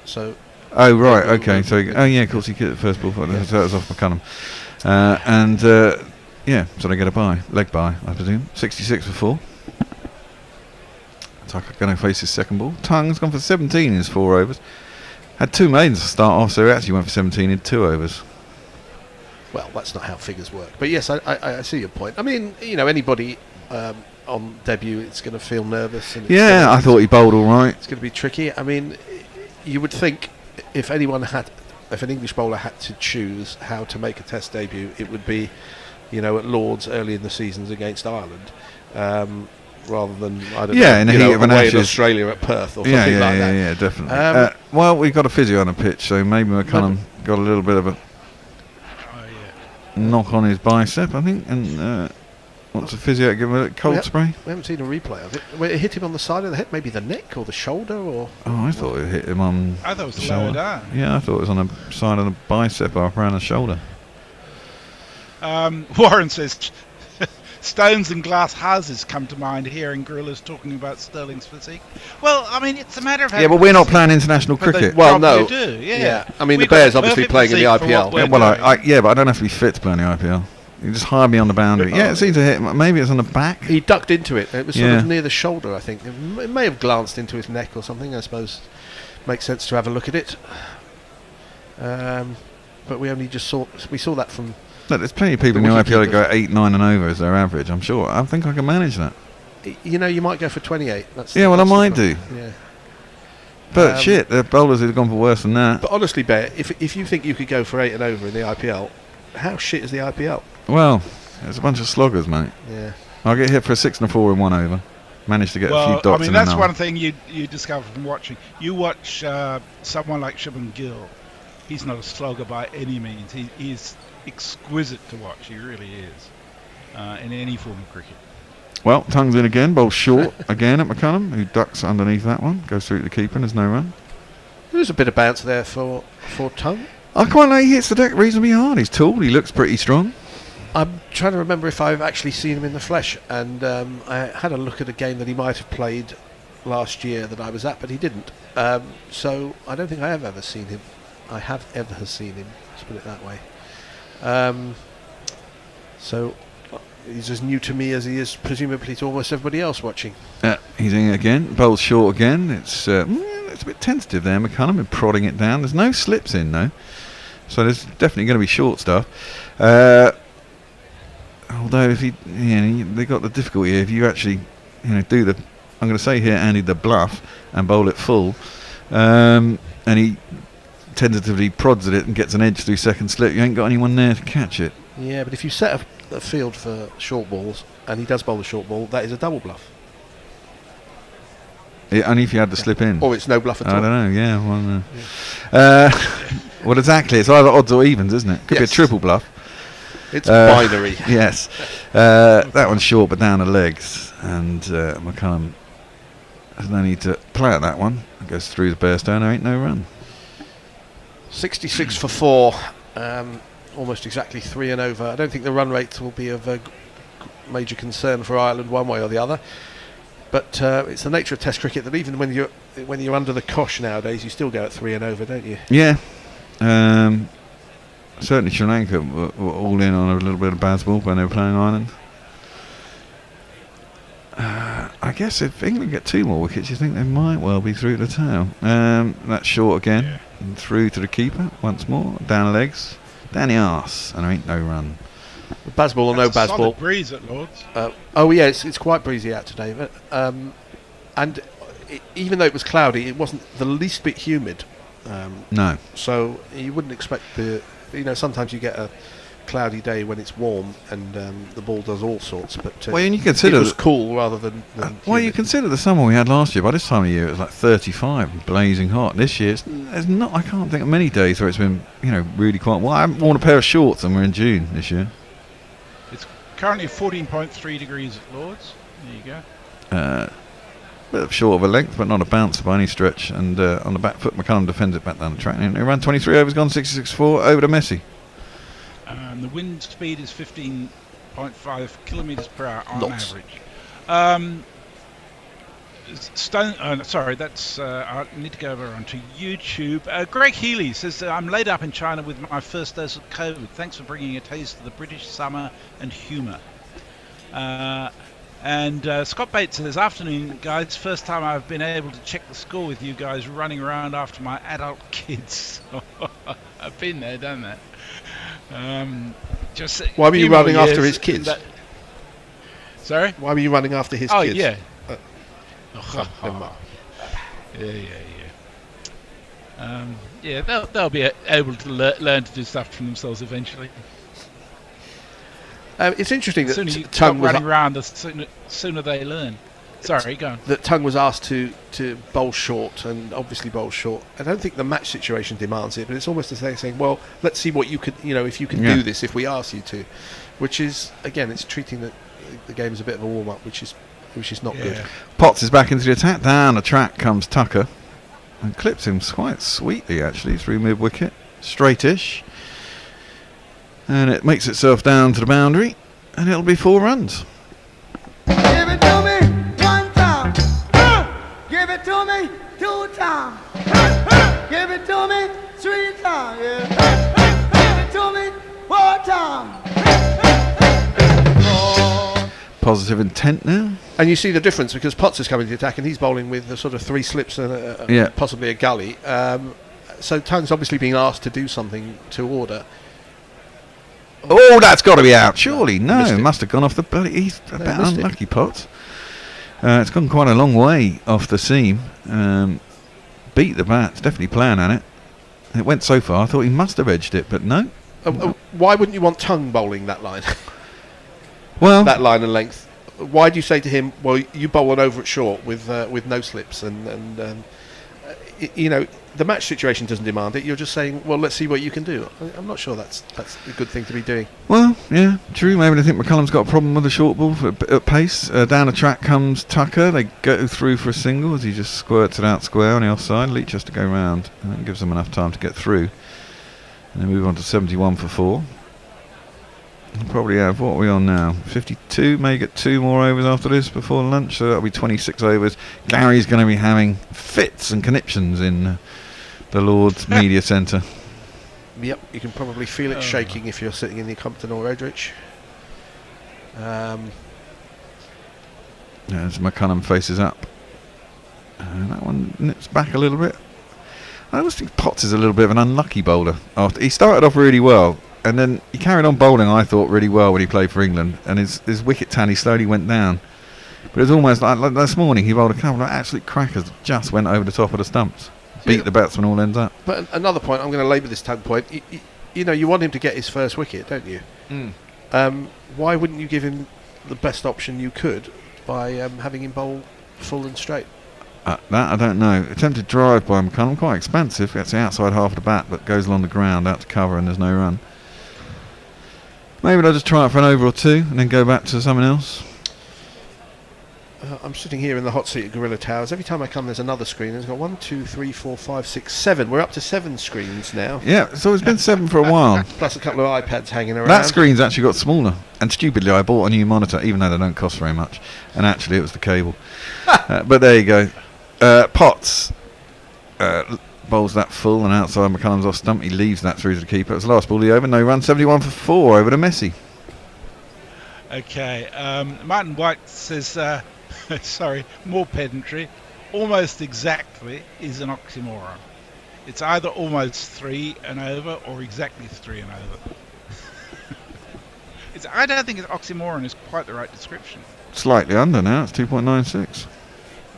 So. Oh right, okay. So yeah, of course he hit the first ball. So that was off McCullum, yeah. So they get a bye, leg bye, I presume. 66 for 4. Tucker going to face his second ball. Tung's gone for 17 in his 4 overs. Had 2 maidens to start off, so he actually went for 17 in 2 overs. Well, that's not how figures work. But yes, I see your point. I mean, anybody on debut, it's going to feel nervous. And I thought he bowled all right. It's going to be tricky. I mean, you would think if an English bowler had to choose how to make a Test debut, it would be, at Lords early in the seasons against Ireland, rather than in the heat of an away Ashes in Australia at Perth or something like that. Yeah, definitely. Well, we've got a physio on the pitch, so maybe McCullum got a little bit of a knock on his bicep, I think, and wants the physio to give him a cold spray. We haven't seen a replay of it. It hit him on the side of the head, maybe the neck or the shoulder, or. Oh, I thought it hit him on. I thought it was the shoulder. lower arm. Yeah, I thought it was on the side of the bicep or around the shoulder. Warren says, stones and glass houses come to mind hearing gorillas talking about Sterling's physique. Well, I mean, it's a matter of how. Yeah, but we're not playing international cricket. Well, no. Do, yeah. I mean, the Bears obviously playing in the IPL. Yeah, but I don't have to be fit to play in the IPL. You just hide me on the boundary. Yeah, it seems to hit. Maybe it's on the back. He ducked into it. It was sort of near the shoulder, I think. It may have glanced into his neck or something. I suppose makes sense to have a look at it. But we only just saw that from. Look, there's plenty of people in the IPL that go 8, 9 and over as their average. I'm sure. I think I can manage that. You might go for 28. I might do. Yeah. But shit, there are bowlers who've gone for worse than that. But honestly, Bear, if you think you could go for 8 and over in the IPL, how shit is the IPL? Well, there's a bunch of sloggers, mate. Yeah. I'll get hit for a 6 and a 4 in 1 over. Managed to get a few dots. I mean, that's one thing you discover from watching. You watch someone like Shubman Gill. He's not a slogger by any means. He's exquisite to watch. He really is. In any form of cricket. Well, Tung's in again. Bowls short again at McCullum, who ducks underneath that one. Goes through to the keeper and there's no run. There's a bit of bounce there for Tung. I quite like he hits the deck reasonably hard. He's tall. He looks pretty strong. I'm trying to remember if I've actually seen him in the flesh, and I had a look at a game that he might have played last year that I was at, but he didn't. So I don't think I have ever seen him. I have ever seen him. Let's put it that way. So he's as new to me as he is presumably to almost everybody else watching. He's in again. Bowls short again. It's a bit tentative there. McCullum been prodding it down. There's no slips in though, so there's definitely going to be short stuff. Although if they got the difficulty here. If you actually do the, I'm going to say here, Andy, the bluff and bowl it full, and he tentatively prods at it and gets an edge through second slip, you ain't got anyone there to catch it. Yeah, but if you set a field for short balls and he does bowl the short ball, that is a double bluff. Only if you had to slip in. Or it's no bluff at all. I don't know, well, exactly. It's either odds or evens, isn't it? Could be a triple bluff. It's binary. Yes. That one's short but down the legs. And McCullum has no need to play at that one. It goes through the bare stone, there ain't no run. 66 for 4. Almost exactly 3 and over. I don't think the run rate will be of major concern for Ireland one way or the other. But it's the nature of Test cricket that even when you're under the cosh nowadays, you still go at 3 and over, don't you? Yeah. Certainly Sri Lanka were all in on a little bit of baseball when they were playing Ireland. I guess if England get 2 more wickets, you think they might well be through the tail. That's short again. And through to the keeper once more. Down the legs. Down the arse. And there ain't no run. Baseball or no baseball. Solid breeze at Lords. It's quite breezy out today. But, and even though it was cloudy, it wasn't the least bit humid. No. So you wouldn't expect sometimes you get a cloudy day when it's warm and the ball does all sorts, but Well, and you consider it was cool rather than well, you humid. consider the summer we had last year. By this time of year, it was like 35 and blazing hot. This year, there's not. I can't think of many days where it's been, really quite. Well, I haven't worn a pair of shorts, and we're in June this year. It's currently 14.3 degrees at Lords. There you go. Bit of short of a length, but not a bounce by any stretch. And on the back foot, McCullum defends it back down the track. And he ran 23 overs, gone 66.4 over to Messi. The wind speed is 15.5 kilometres per hour on Knots. average. Sorry, that's. I need to go over onto YouTube. Greg Healy says, I'm laid up in China with my first dose of COVID. Thanks for bringing a taste of the British summer and humour. And Scott Bates says, afternoon, guys. First time I've been able to check the score with you guys running around after my adult kids. I've been there, done that. Just Why were you running after his kids? Sorry? Why were you running after his kids? Yeah. Never mind. Yeah. They'll be able to learn to do stuff for themselves eventually. It's interesting The that sooner you Tung stop was running around, the sooner they learn. Sorry, go on. that Tung was asked to bowl short and obviously bowl short. I don't think the match situation demands it, but it's almost the same saying, well, let's see what you could, if you can do this if we ask you to, which is, again, it's treating the game as a bit of a warm-up, which is not good. Potts is back into the attack. Down the track comes Tucker and clips him quite sweetly, actually, through mid-wicket. Straightish. And it makes itself down to the boundary, and it'll be 4 runs. Give it to me one time. Give it to me 2 times. Give it to me 3 times. Yeah. Give it to me 4 times. Positive intent now. And you see the difference because Potts is coming to the attack and he's bowling with the sort of 3 slips and possibly a gully. So Tung's obviously being asked to do something to order. Oh, that's got to be out, surely. No, must have gone off the bloody. He's a bit unlucky, Potts. It's gone quite a long way off the seam. Beat the bat. It's definitely playing on it. It went so far, I thought he must have edged it, but no. Why wouldn't you want Tung bowling that line? Well, that line and length. Why do you say to him, well, you bowl an over at short with no slips and the match situation doesn't demand it. You're just saying, well, let's see what you can do. I'm not sure that's a good thing to be doing. Well, yeah, true. Maybe they think McCullum's got a problem with the short ball at pace. Down the track comes Tucker. They go through for a single as he just squirts it out square on the offside. Leach has to go round, and that gives them enough time to get through. And then move on to 71 for 4. We'll probably have, what are we on now? 52, may get 2 more overs after this before lunch, so that'll be 26 overs. Gary's going to be having fits and conniptions in the Lord's Media Centre. Yep, you can probably feel it shaking if you're sitting in the Compton or Edrich. As McCullum faces up. That one nips back a little bit. I always think Potts is a little bit of an unlucky bowler. After he started off really well, and then he carried on bowling, I thought, really well when he played for England. And his wicket tally slowly went down. But it was almost like this morning he bowled a couple of absolute crackers that just went over the top of the stumps. Beat the batsman all ends up. But another point, I'm going to labour this Tung point. You want him to get his first wicket, don't you? Why wouldn't you give him the best option you could by having him bowl full and straight? That I don't know. Attempted drive by McCullum, quite expensive. Gets the outside half of the bat, but goes along the ground out to cover, and there's no run. Maybe they'll just try it for an over or 2 and then go back to something else. I'm sitting here in the hot seat at Gorilla Towers. Every time I come, there's another screen. There's got 1, 2, 3, 4, 5, 6, 7. We're up to 7 screens now. Yeah, so it's been 7 for a while. Plus a couple of iPads hanging around. That screen's actually got smaller. And stupidly, I bought a new monitor, even though they don't cost very much. And actually, it was the cable. But there you go. Potts bowls that full and outside McCullum's off stump. He leaves that through to the keeper. It was the last ball of the over. No run. 71 for 4 over to Messi. Okay. Martin White says, sorry, more pedantry. Almost exactly is an oxymoron. It's either almost 3 and over or exactly 3 and over. I don't think oxymoron is quite the right description. Slightly under now. It's 2.96.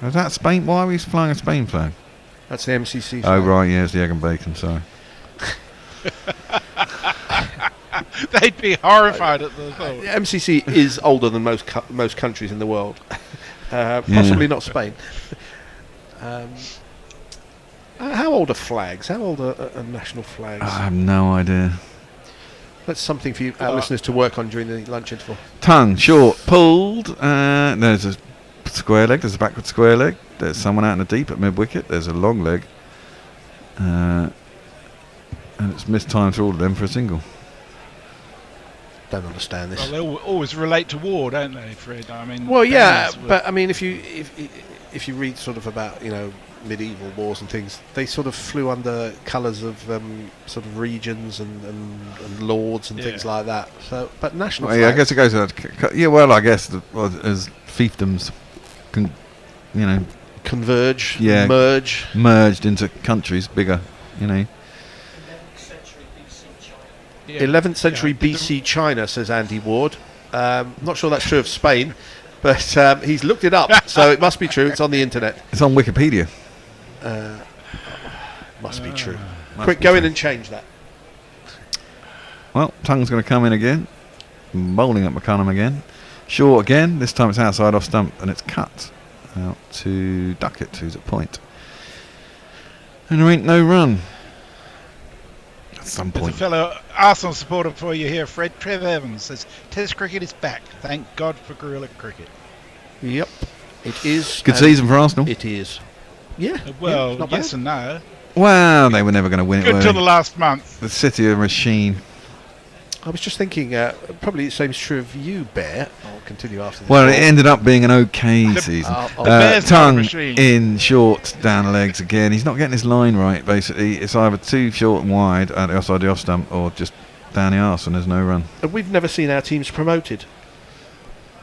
Is that Spain? Why are we flying a Spain flag? That's the MCC. Oh flag. right, yeah, it's the egg and bacon. Sorry. They'd be horrified at the thought. MCC is older than most countries in the world. Possibly not Spain. How old are flags? How old are national flags? I have no idea. That's something for you, our listeners, to work on during the lunch interval. Tongue short, pulled. There's a square leg. There's a backward square leg. There's someone out in the deep at mid wicket. There's a long leg, and it's missed time through all of them for a single. Don't understand this. Well, they always relate to war, don't they, Fred? I mean, Well, yeah, banners were- but I mean, if you read sort of about medieval wars and things, they sort of flew under colours of sort of regions and lords and things like that. So, but national. Well, yeah, I guess it goes. Yeah, well, I guess as fiefdoms, converge, yeah, merged into countries bigger. 11th century BC China, says Andy Ward. Not sure that's true of Spain, but he's looked it up, so it must be true. It's on the internet. It's on Wikipedia. Must be true. Quick, go in and change that. Well, Tongue's going to come in again, bowling at McCullum again. Short again. This time it's outside off stump, and it's cut out to Duckett, who's at point. And there ain't no run. Some There's point. a fellow Arsenal supporter for you here, Fred. Trev Evans says, Test cricket is back. Thank God for guerrilla cricket. Yep, it is. Good season for Arsenal. It is. Yeah. Well, not yes bad. and no. Well, they were never going to win it. Good were till they? the last month. The City of Machine. I was just thinking, probably the same is true of you, Bear. I'll continue after this. Well, it ended up being an okay season. the Bears not a Tongue machine. in short, down legs again. He's not getting his line right, basically. It's either too short and wide at the offside the off stump or just down the arse and there's no run. And we've never seen our teams promoted.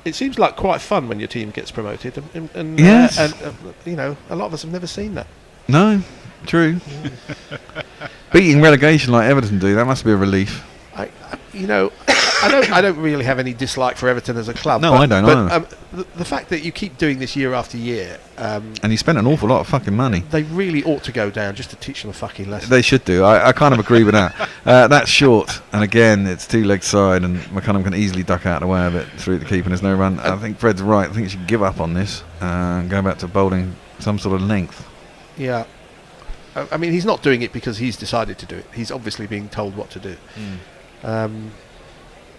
It seems like quite fun when your team gets promoted. And Yes. a lot of us have never seen that. No, true. Beating relegation like Everton do, that must be a relief. I don't really have any dislike for Everton as a club. No, but, I don't either. The fact that you keep doing this year after year, And he spent an awful lot of fucking money. they really ought to go down just to teach them a fucking lesson. They should do. I kind of agree with that. That's short, and again, it's two leg side, and McCullum can easily duck out of the way of it through the keeper, and there's no run. I think Fred's right. I think you should give up on this and go back to bowling some sort of length. Yeah. I mean, he's not doing it because he's decided to do it. He's obviously being told what to do.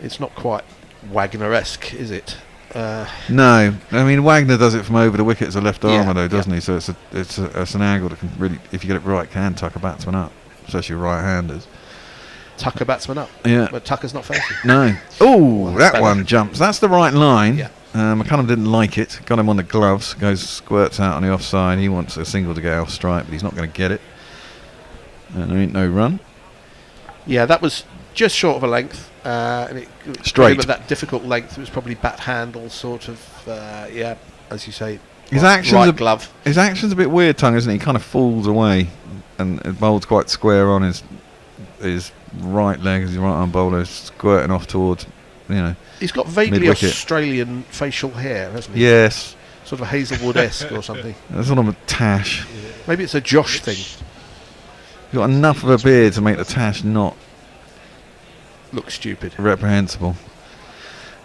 It's not quite Wagner-esque, is it? No, I mean Wagner does it from over the wicket as a left armer, though, doesn't yeah. he? So it's an angle that can really, if you get it right, can tuck a batsman up, especially right-handers. Tuck a batsman up. Yeah. But Tucker's not facing. No. Oh, Well, that better. one jumps. That's the right line. Yeah. McCullum didn't like it. Got him on the gloves. Goes squirts out on the offside. He wants a single to get off strike, but he's not going to get it. And there ain't no run. Yeah, that was just short of a length. And it Straight. At that difficult length, it was probably bat handle, sort of. As you say. His right, action's right a, glove. His action's a bit weird, Tongue, isn't he? He kind of falls away and it bowls quite square on his right leg as his right arm bowler, squirting off towards, He's got vaguely mid-wicket. Australian facial hair, hasn't he? Yes. Sort of Hazelwood-esque or something. That's sort of a tash. Maybe it's a Josh thing. He's got enough of a beard to make the tash not Look stupid. reprehensible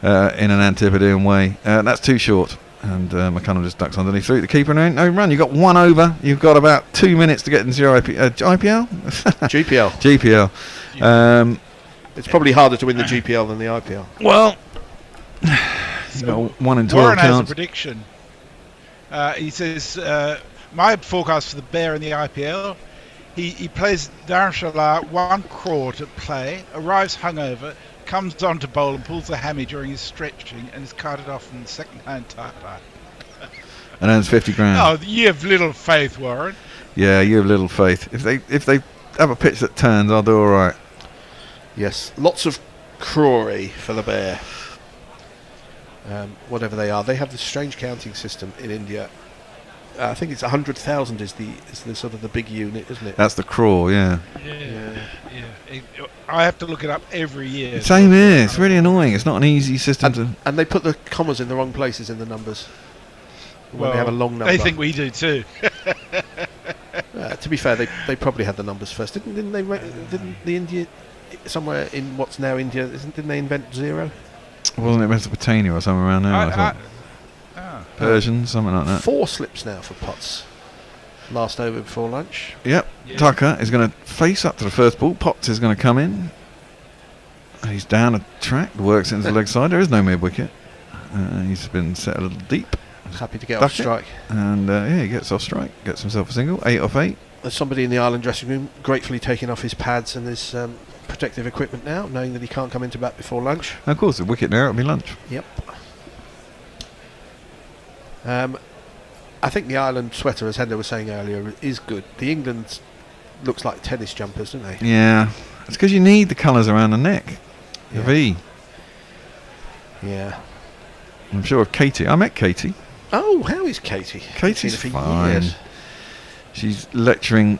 in an Antipodean way. That's too short. And McCullum just ducks underneath through the keeper and ain't no run. You've got one over. You've got about 2 minutes to get into your IPL? GPL. GPL. It's probably harder to win the GPL than the IPL. Well, you've got 1 in 12 Warren has a counts. prediction. He says, my forecast for the Bear in the IPL, he plays Dharamshala 1 crore to play, arrives hungover, comes on to bowl and pulls the hammy during his stretching and is carted off in the second-hand tie-tie. And earns 50 grand. Oh, you have little faith, Warren. Yeah, you have little faith. If they have a pitch that turns, I'll do all right. Yes, lots of crore for the Bear. Whatever they are, they have this strange counting system in India. I think it's 100,000 is the sort of the big unit, isn't it? That's the craw, yeah. I have to look it up every year. Same here. It's really annoying. It's not an easy system to. And they put the commas in the wrong places in the numbers. When Well, they have a long number. they think we do too. To be fair, they probably had the numbers first, didn't they? Didn't the India somewhere in what's now India? Didn't they invent zero? Wasn't it Mesopotamia or somewhere around there? I thought. Persian, something like that. 4 slips now for Potts. Last over before lunch. Yep. Yeah. Tucker is going to face up to the first ball. Potts is going to come in. He's down a track. Works into the leg side. There is no mid wicket. He's been set a little deep. Happy to get off strike. And he gets off strike. Gets himself a single. 8 off 8. There's somebody in the Ireland dressing room gratefully taking off his pads and his protective equipment now, knowing that he can't come into bat before lunch. And of course, the wicket there, it'll be lunch. Yep. I think the Ireland sweater, as Hendo was saying earlier, is good. The England looks like tennis jumpers, don't they? Yeah. It's because you need the colours around the neck. The V. Yeah. I'm sure of Katie. I met Katie. Oh, how is Katie? Katie's fine. Years. She's lecturing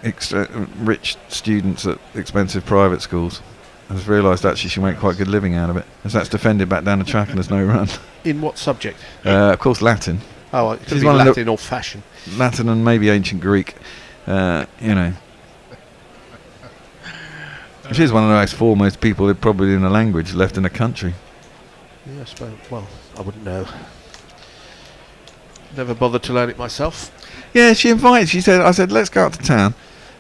rich students at expensive private schools. I've realised actually she make quite a good living out of it. As that's defended back down the track and there's no run. In what subject? Of course, Latin. Oh, it could be Latin or fashion. Latin and maybe ancient Greek. She's one of the most foremost people probably in the language left in the country. Yeah, I suppose. Well, I wouldn't know. Never bothered to learn it myself. Yeah, she invited. I said, let's go out to town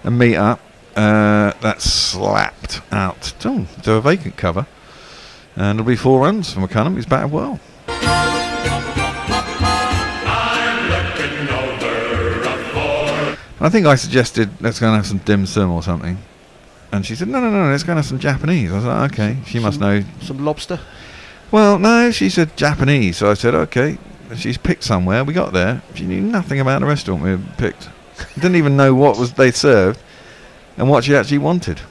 and meet up. That's slapped out to a vacant cover. And it'll be 4 runs from McCullum. He's batted well. I think I suggested let's go and have some dim sum or something, and she said no, let's go and have some Japanese. I was like, okay, she must know. Some lobster? Well, no, she said Japanese, so I said okay. She's picked somewhere. We got there. She knew nothing about the restaurant we had picked. Didn't even know what they served and what she actually wanted.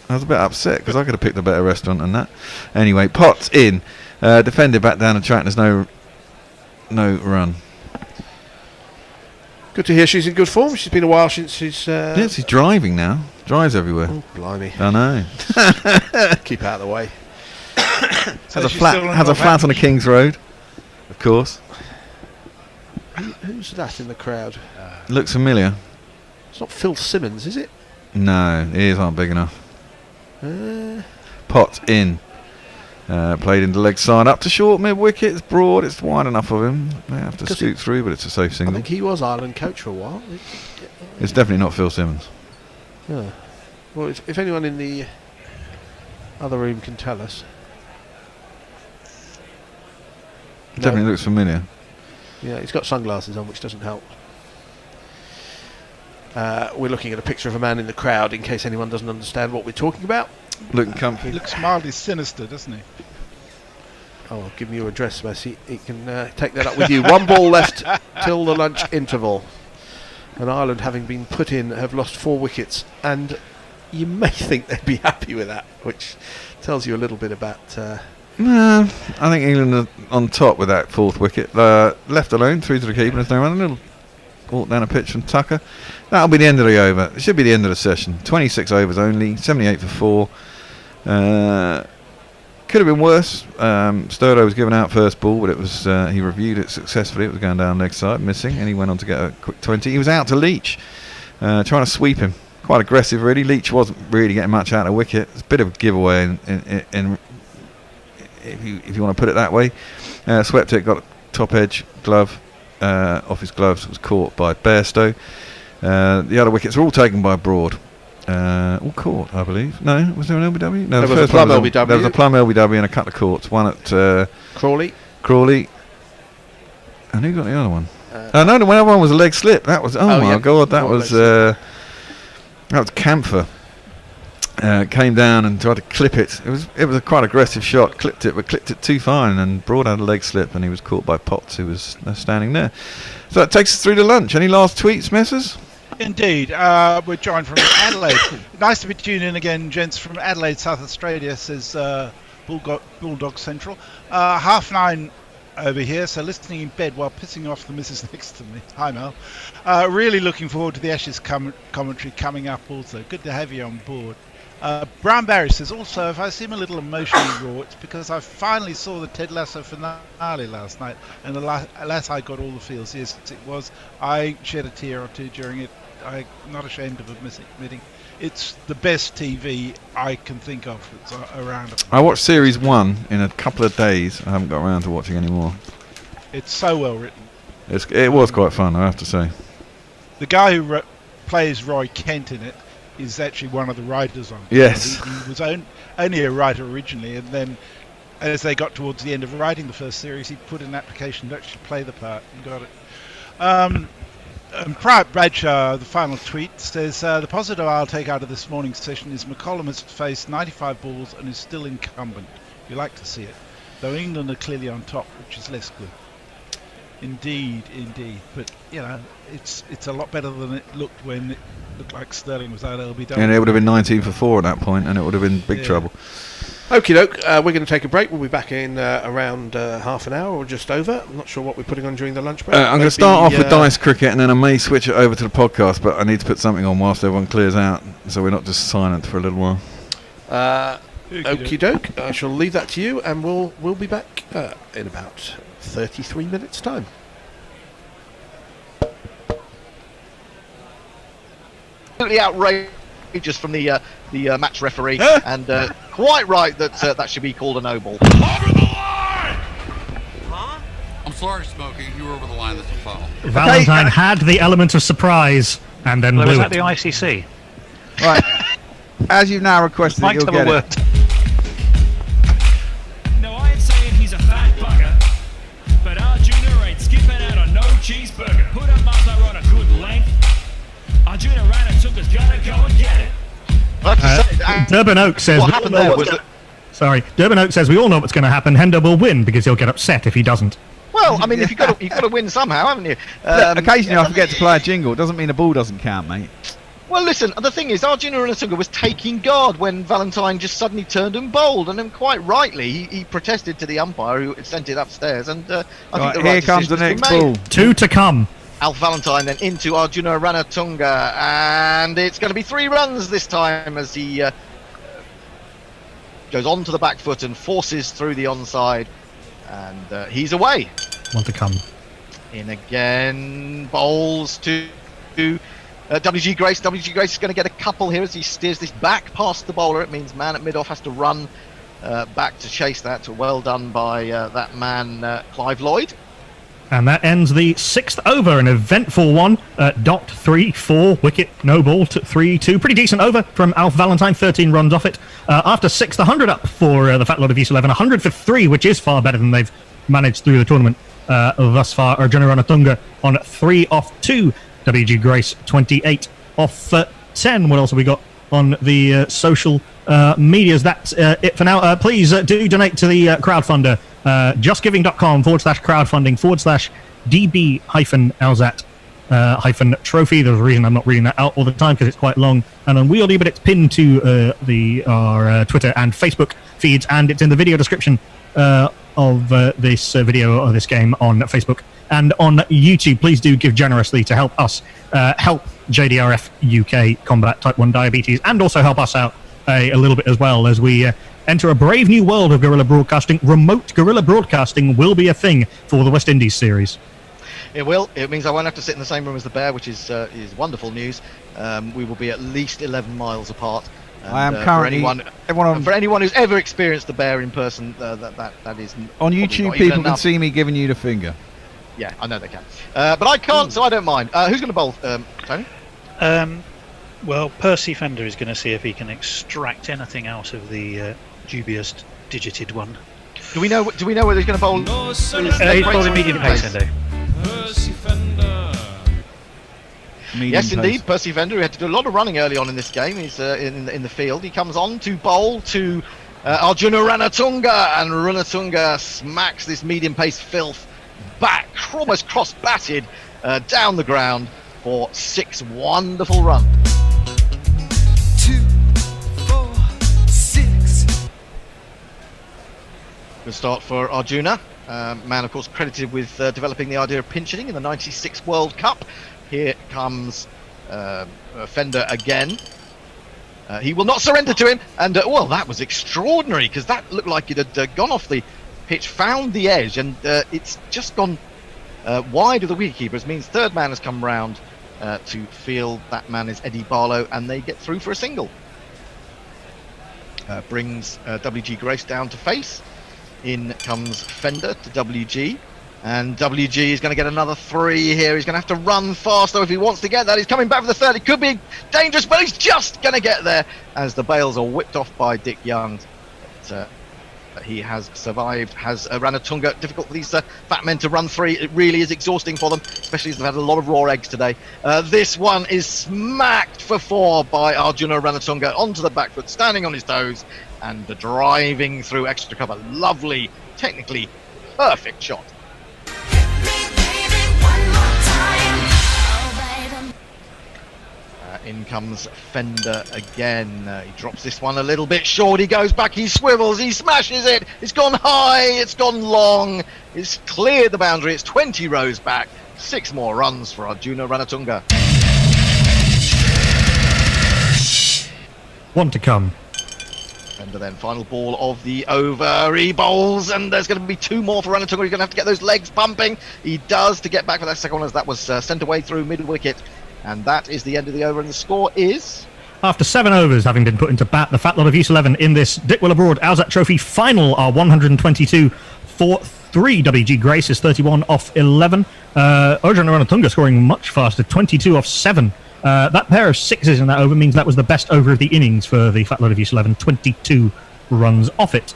I was a bit upset because I could have picked a better restaurant than that. Anyway, Potts in, defended back down the track. There's no run. Good to hear she's in good form. She's been a while since she's... yes, she's driving now. Drives everywhere. Oh, blimey. I know. Keep out of the way. Has a flat on a King's Road, of course. Who's that in the crowd? Looks familiar. It's not Phil Simmons, is it? No, ears aren't big enough. Potts in. Played into leg side, up to short, mid wicket. It's broad, it's wide enough of him. They have to scoot through, but it's a safe single. I think he was Ireland coach for a while. It's definitely not Phil Simmons. Yeah. Well, if anyone in the other room can tell us. Definitely looks familiar. Yeah, he's got sunglasses on, which doesn't help. We're looking at a picture of a man in the crowd in case anyone doesn't understand what we're talking about. Looking comfy. He looks mildly sinister, doesn't he? Oh, I'll give him your address, Messi. He can take that up with you. 1 ball left till the lunch interval. And Ireland, having been put in, have lost 4 wickets. And you may think they'd be happy with that, which tells you a little bit about... No, I think England are on top with that 4th wicket. Left alone, through to the keeper. There's no run. A little walk down a pitch from Tucker. That'll be the end of the over. It should be the end of the session. 26 overs only, 78 for 4. Could have been worse. Sturdo was given out first ball, but it was he reviewed it successfully. It was going down leg side, missing, and he went on to get a quick 20. He was out to Leach, trying to sweep him. Quite aggressive, really. Leach wasn't really getting much out of wicket. It's a bit of a giveaway, in if you want to put it that way. Swept it, got a top edge glove off his gloves. It was caught by Bairstow. The other wickets were all taken by Broad. All caught, I believe. No, was there an LBW? No, there was a plum LBW. There was a plum LBW and a couple of courts. One at Crawley. And who got the other one? No, the other one was a leg slip. That was my god. That was Camphor. Came down and tried to clip it. It was a quite aggressive shot. Clipped it, but clipped it too fine. And Broad had a leg slip, and he was caught by Potts, who was standing there. So that takes us through to lunch. Any last tweets, Messrs? Indeed. We're joined from Adelaide. Nice to be tuned in again, gents, from Adelaide, South Australia, says Bulldog Central. 9:30 over here, so listening in bed while pissing off the missus next to me. Hi, Mel. Really looking forward to the Ashes commentary coming up also. Good to have you on board. Brown Barry says, also, if I seem a little emotionally raw, it's because I finally saw the Ted Lasso finale last night, and alas, I got all the feels. Yes, it was. I shed a tear or two during it. I'm not ashamed of admitting it's the best TV I can think of that's around. I watched Series 1 in a couple of days. I haven't got around to watching any more. It's so well written. It was quite fun, I have to say. The guy who plays Roy Kent in it is actually one of the writers on it. Yes. He was only a writer originally, and then as they got towards the end of writing the first series, he put in an application to actually play the part and got it. And Private Bradshaw, the final tweet, says, the positive I'll take out of this morning's session is McCollum has faced 95 balls and is still incumbent. You like to see it. Though England are clearly on top, which is less good. Indeed. But, it's a lot better than it looked when it looked like Sterling was out LBW. And it would have been 19 for 4 at that point, and it would have been big trouble. Okie doke, we're going to take a break. We'll be back in around half an hour or just over. I'm not sure what we're putting on during the lunch break. I'm going to start off with dice cricket, and then I may switch it over to the podcast, but I need to put something on whilst everyone clears out, so we're not just silent for a little while. Okie doke, I shall leave that to you, and we'll be back in about 33 minutes' time. Absolutely outrageous from the match referee, and quite right that that should be called a no ball. Over the line! Huh? I'm sorry, Smokey. You were over the line. That's a foul. Valentine had the element of surprise and then blew Was it. that the ICC? Right. As you've now requested, you'll get it. No, I ain't saying he's a fat bugger, but Arjuna ain't skipping out on no cheeseburger. Put a muzzler on a good length. Arjuna Ranatunga's gonna go and get it. Durban Oak says what happened there was Durban Oak says we all know what's going to happen. Hendo will win because he'll get upset if he doesn't. Well, I mean, if you've got to win somehow, haven't you? Look, occasionally I forget to play a jingle. It doesn't mean the ball doesn't count, mate. Well, listen, the thing is, Arjuna Ranatunga was taking guard when Valentine just suddenly turned and bowled, and then quite rightly he protested to the umpire who sent it upstairs, and I think the right here comes the next ball. 2 to come. Alf Valentine then into Arjuna Ranatunga, and it's going to be 3 runs this time as he goes on to the back foot and forces through the onside, and he's away. 1 to come. In again, bowls to WG Grace. WG Grace is going to get a couple here as he steers this back past the bowler. It means man at mid-off has to run back to chase that. Well done by that man, Clive Lloyd. And that ends the 6th over, an eventful one. Dot 3-4, wicket, no ball, 3-2. Pretty decent over from Alf Valentine, 13 runs off it. After 6th, 100 up for the Fat Lot of East 11, 100 for 3, which is far better than they've managed through the tournament thus far. Arjuna Ranatunga on 3 off 2. WG Grace 28 off 10. What else have we got on the social medias? That's it for now. Please do donate to the crowdfunder. justgiving.com/DB-LZAT-trophy. There's a reason I'm not reading that out all the time because it's quite long and unwieldy, but it's pinned to our Twitter and Facebook feeds, and it's in the video description of this video of this game on Facebook and on YouTube. Please do give generously to help us help JDRF UK combat type 1 diabetes, and also help us out a little bit as well as we enter a brave new world of guerrilla broadcasting. Remote guerrilla broadcasting will be a thing for the West Indies series. It will. It means I won't have to sit in the same room as the bear, which is wonderful news. We will be at least 11 miles apart. And, I am currently. For anyone who's ever experienced the bear in person, that is on YouTube. People can see me giving you the finger. Yeah, I know they can, but I can't, so I don't mind. Who's going to bowl, Tony? Well, Percy Fender is going to see if he can extract anything out of the dubious digited one. Do we know whether he's going to bowl? He's bowling medium pace, Hendo. Percy Fender. Yes, indeed, Percy Fender, who had to do a lot of running early on in this game. He's in the field. He comes on to bowl to Arjuna Ranatunga, and Ranatunga smacks this medium pace filth back, almost cross-batted down the ground for 6 wonderful runs. 2, 4, 6. Good start for Arjuna, man of course credited with developing the idea of pinch hitting in the '96 World Cup. Here comes Fender again. He will not surrender to him, and well, that was extraordinary because that looked like it had gone off the pitch, found the edge, and it's just gone wide of the wicketkeeper. It means third man has come round to field. That man is Eddie Barlow, and they get through for a single. Brings WG Grace down to face. In comes Fender to WG. And WG is going to get another 3 here. He's going to have to run fast, though, if he wants to get that. He's coming back for the third. It could be dangerous, but he's just going to get there as the bales are whipped off by Dick Young. But, he has survived. Has Ranatunga. Difficult for these fat men to run 3. It really is exhausting for them, especially as they've had a lot of raw eggs today. This one is smacked for 4 by Arjuna Ranatunga onto the back foot, standing on his toes and driving through extra cover. Lovely, technically perfect shot. In comes Fender again. He drops this one a little bit short. He goes back, he swivels, he smashes it. It's gone high, it's gone long. It's cleared the boundary. It's 20 rows back. 6 more runs for Arjuna Ranatunga. One to come. Fender then, final ball of the over. He bowls, and there's going to be 2 more for Ranatunga. He's going to have to get those legs pumping. He does to get back for that second one, as that was sent away through mid-wicket. And that is the end of the over, and the score is... After 7 overs having been put into bat, the Fat Lot of Use 11 in this Dick Will Abroad Alzat Trophy final are 122 for 3. WG Grace is 31 off 11. Arjuna Ranatunga scoring much faster, 22 off 7. That pair of 6s in that over means that was the best over of the innings for the Fat Lot of Use 11, 22 runs off it.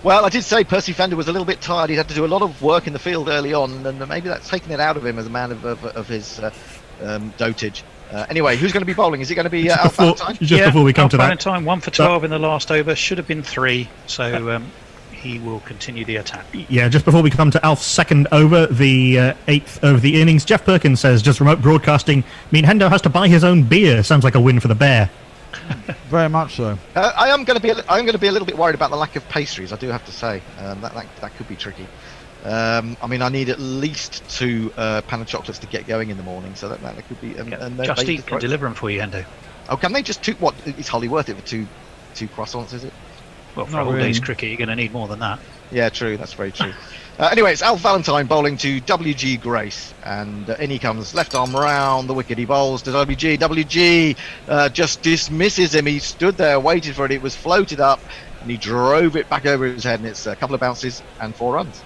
Well, I did say Percy Fender was a little bit tired. He had to do a lot of work in the field early on, and maybe that's taken it out of him as a man of his... dotage. Anyway, who's going to be bowling? Is it going to be Alf Valentine? Before we come to that, Valentine 1 for 12 in the last over, should have been 3, so he will continue the attack. Yeah, just before we come to Alf's second over, the 8th over the innings, Jeff Perkins says, just remote broadcasting mean Hendo has to buy his own beer? Sounds like a win for the Bear. Very much so. I'm going to be a little bit worried about the lack of pastries, I do have to say. That could be tricky. I mean, I need at least 2 pan of chocolates to get going in the morning, so that could be... Just Eat can deliver them for you, Hendo. Oh, can they just... What? It's hardly worth it for two croissants, is it? Well, for a whole day's cricket, you're going to need more than that. Yeah, true. That's very true. Anyway, it's Alf Valentine bowling to WG Grace, and in he comes, left arm round the wicket. He bowls to WG. WG just dismisses him. He stood there, waited for it. It was floated up, and he drove it back over his head, and it's a couple of bounces and 4 runs.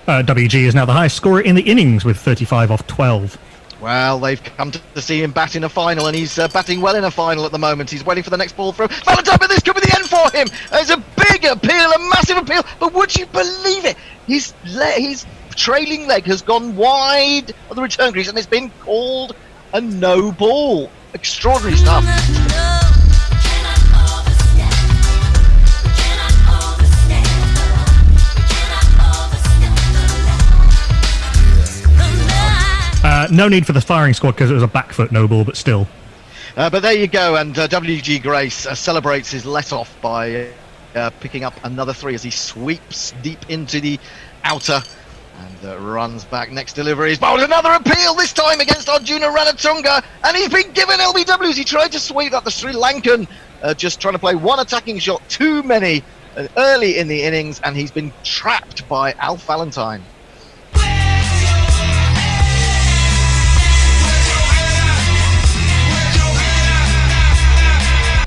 WG is now the highest scorer in the innings with 35 off 12. Well, they've come to see him bat in a final, and he's batting well in a final at the moment. He's waiting for the next ball through. Valentine, but this could be the end for him. It's a big appeal, a massive appeal, but would you believe it? His trailing leg has gone wide of the return crease, and it's been called a no ball. Extraordinary stuff. No need for the firing squad because it was a back foot no ball, but still. But there you go, and WG Grace celebrates his let-off by picking up another 3 as he sweeps deep into the outer and runs back. Next delivery is bowled another appeal, this time against Arjuna Ranatunga, and he's been given LBWs. He tried to sweep up the Sri Lankan, just trying to play one attacking shot too many early in the innings, and he's been trapped by Alf Valentine.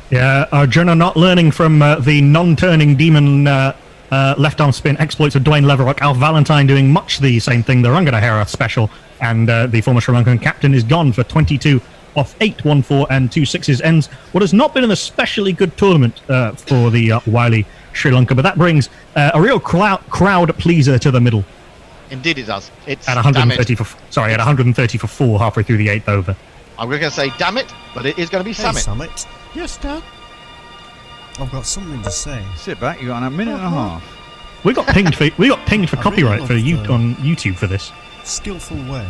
Yeah, Arjuna not learning from the non-turning demon left arm spin exploits of Dwayne Leverrock. Alf Valentine doing much the same thing. The Ranganahara special, and the former Sri Lankan captain is gone for 22 off 8, 1 4 and 2 6s. Ends what has not been an especially good tournament for the wily Sri Lanka, but that brings a real crowd pleaser to the middle. Indeed, it does. It's at 130 at 130 for 4 halfway through the 8th over. I'm going to say damn it, but it is going to be Summit. Summit. Yes, Dad. I've got something to say. Sit back. You got a minute and a half. We got pinged for copyright on YouTube for this. Skillful way.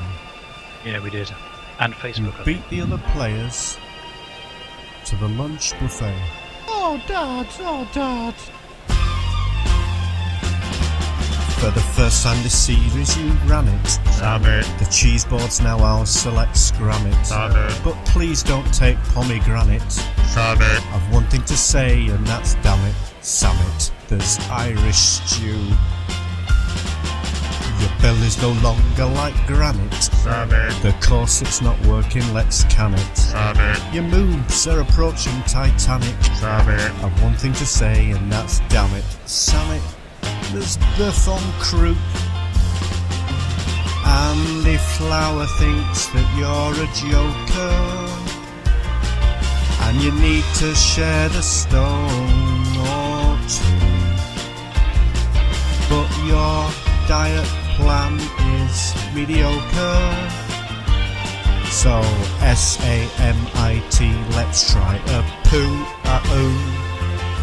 Yeah, we did. And Facebook. You beat the other players to the lunch buffet. Oh, Dad. Oh, Dad. For the first time this series you ran it. The cheese board's now ours, so let's scram it. But please don't take pomegranate. I've one thing to say, and that's damn it, Sammit. There's Irish stew. belly's no longer like granite. The corset's not working, let's can it. Your moves are approaching Titanic. I've one thing to say, and that's damn it. Sammy, there's birth on croup. Andy Flower thinks that you're a joker, and you need to share the stone or two. But your diet plan is mediocre. So S-A-M-I-T, let's try a poo-a-oo.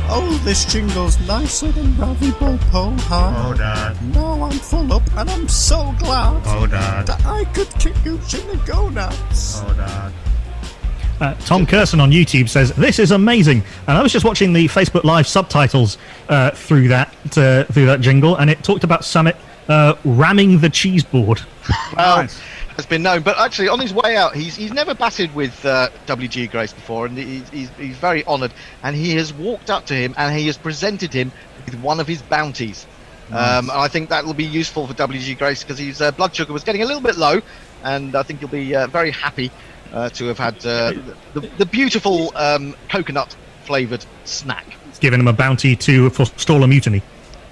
Oh, this jingle's nicer than Ravi Bopo. Oh, Dad. Now I'm full up and I'm so glad. Oh, Dad. That I could kick you in the gonads. Oh, Dad. Tom Curson on YouTube says, "This is amazing." And I was just watching the Facebook Live subtitles through that jingle, and it talked about Summit ramming the cheese board. Well, has been known, but actually on his way out, he's never batted with WG Grace before, and he's very honoured, and he has walked up to him and he has presented him with one of his bounties. And I think that will be useful for WG Grace because his blood sugar was getting a little bit low, and I think he'll be very happy to have had the beautiful coconut flavoured snack. It's giving him a bounty to forestall a mutiny.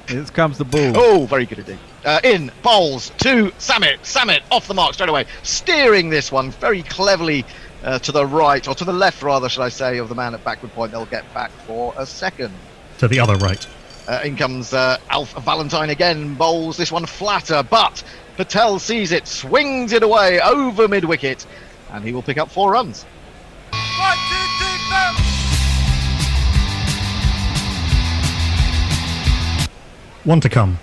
Here comes the ball. Oh, very good indeed. In bowls to Samit. Samit off the mark straight away, steering this one very cleverly to the right, or to the left rather, should I say, of the man at backward point. They'll get back for a second. To the other right. In comes Alf Valentine again, bowls this one flatter, but Patel sees it, swings it away over mid-wicket, and he will pick up 4 runs. 1, 2, 3, 4. One to come.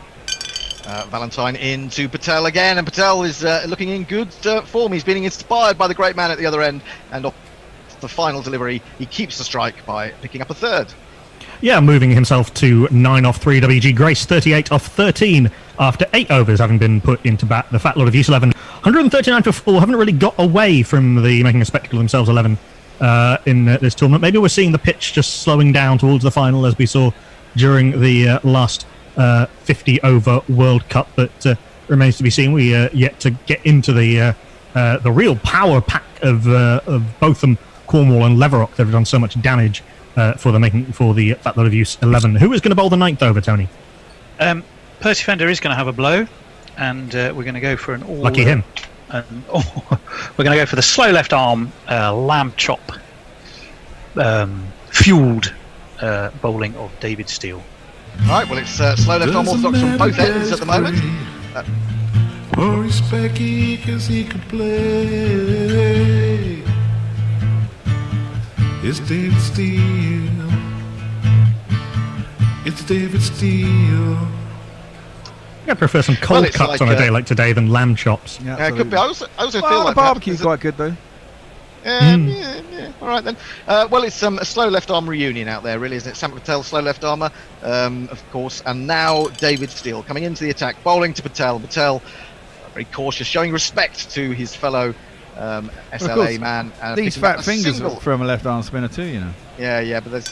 Valentine in to Patel again, and Patel is looking in good form. He's being inspired by the great man at the other end, and off the final delivery, he keeps the strike by picking up a 3rd. Yeah, moving himself to 9 off 3. WG Grace 38 off 13 after 8 overs having been put into bat. The Fat Lord of Use 11, 139 for 4, haven't really got away from the making a spectacle of themselves 11 in this tournament. Maybe we're seeing the pitch just slowing down towards the final as we saw during the last 50 over World Cup, but remains to be seen. We yet to get into the real power pack of Botham, Cornwall and Leverock that have done so much damage for the Fat Lot of Use 11. Who is going to bowl the 9th over, Tony? Percy Fender is going to have a blow, and we're going to go for an all. Lucky him. We're going to go for the slow left arm lamb chop fueled bowling of David Steele. Right, well, it's slow left arm orthodox from both ends at the moment. More respect because he can play. It's David Steele. It's David Steele. I prefer some cold cuts on a day like today than lamb chops. Yeah, it could be. I also feel the like barbecue's quite good though. Yeah. All right then. Well, it's a slow left arm reunion out there, really, isn't it? Sam Patel, slow left armour, of course, and now David Steele coming into the attack, bowling to Patel. Patel, very cautious, showing respect to his fellow SLA man. These fat fingers from a left arm spinner too, you know. Yeah, but there's,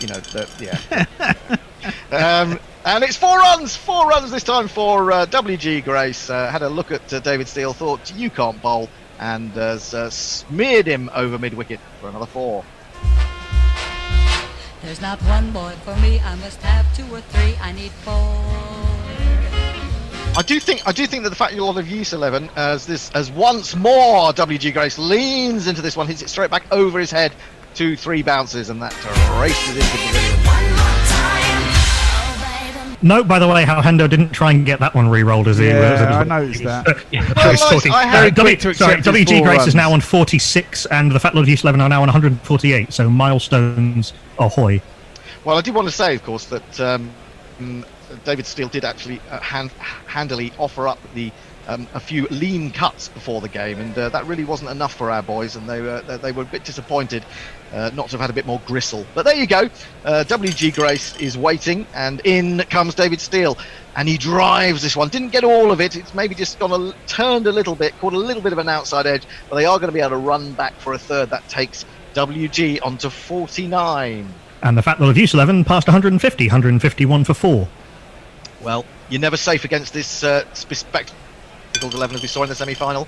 and it's 4 runs. 4 runs this time for WG Grace. Had a look at David Steele, thought you can't bowl, and has smeared him over mid-wicket for another 4. There's not one boy for me, I must have 2 or 3, I need 4. I do think that the Fat Lot of Use 11 as once more WG Grace leans into this one, hits it straight back over his head, 2-3 bounces, and that races into the pavilion. Note, by the way, how Hendo didn't try and get that one re-rolled as he was. I noticed that. WG Grace is now on 46, and the Fat Lot of Use 11 are now on 148. So milestones ahoy! Well, I did want to say, of course, that David Steele did actually handily offer up a few lean cuts before the game, and that really wasn't enough for our boys, and they were a bit disappointed not to have had a bit more gristle. But there you go. WG Grace is waiting, and in comes David Steele, and he drives this one. Didn't get all of it. It's maybe just turned a little bit, caught a little bit of an outside edge, but they are going to be able to run back for a 3rd. That takes WG onto 49. And the Fat Lot of Use 11 past 150, 151 for 4. Well, you're never safe against this spectacle difficult 11 as we saw in the semi-final.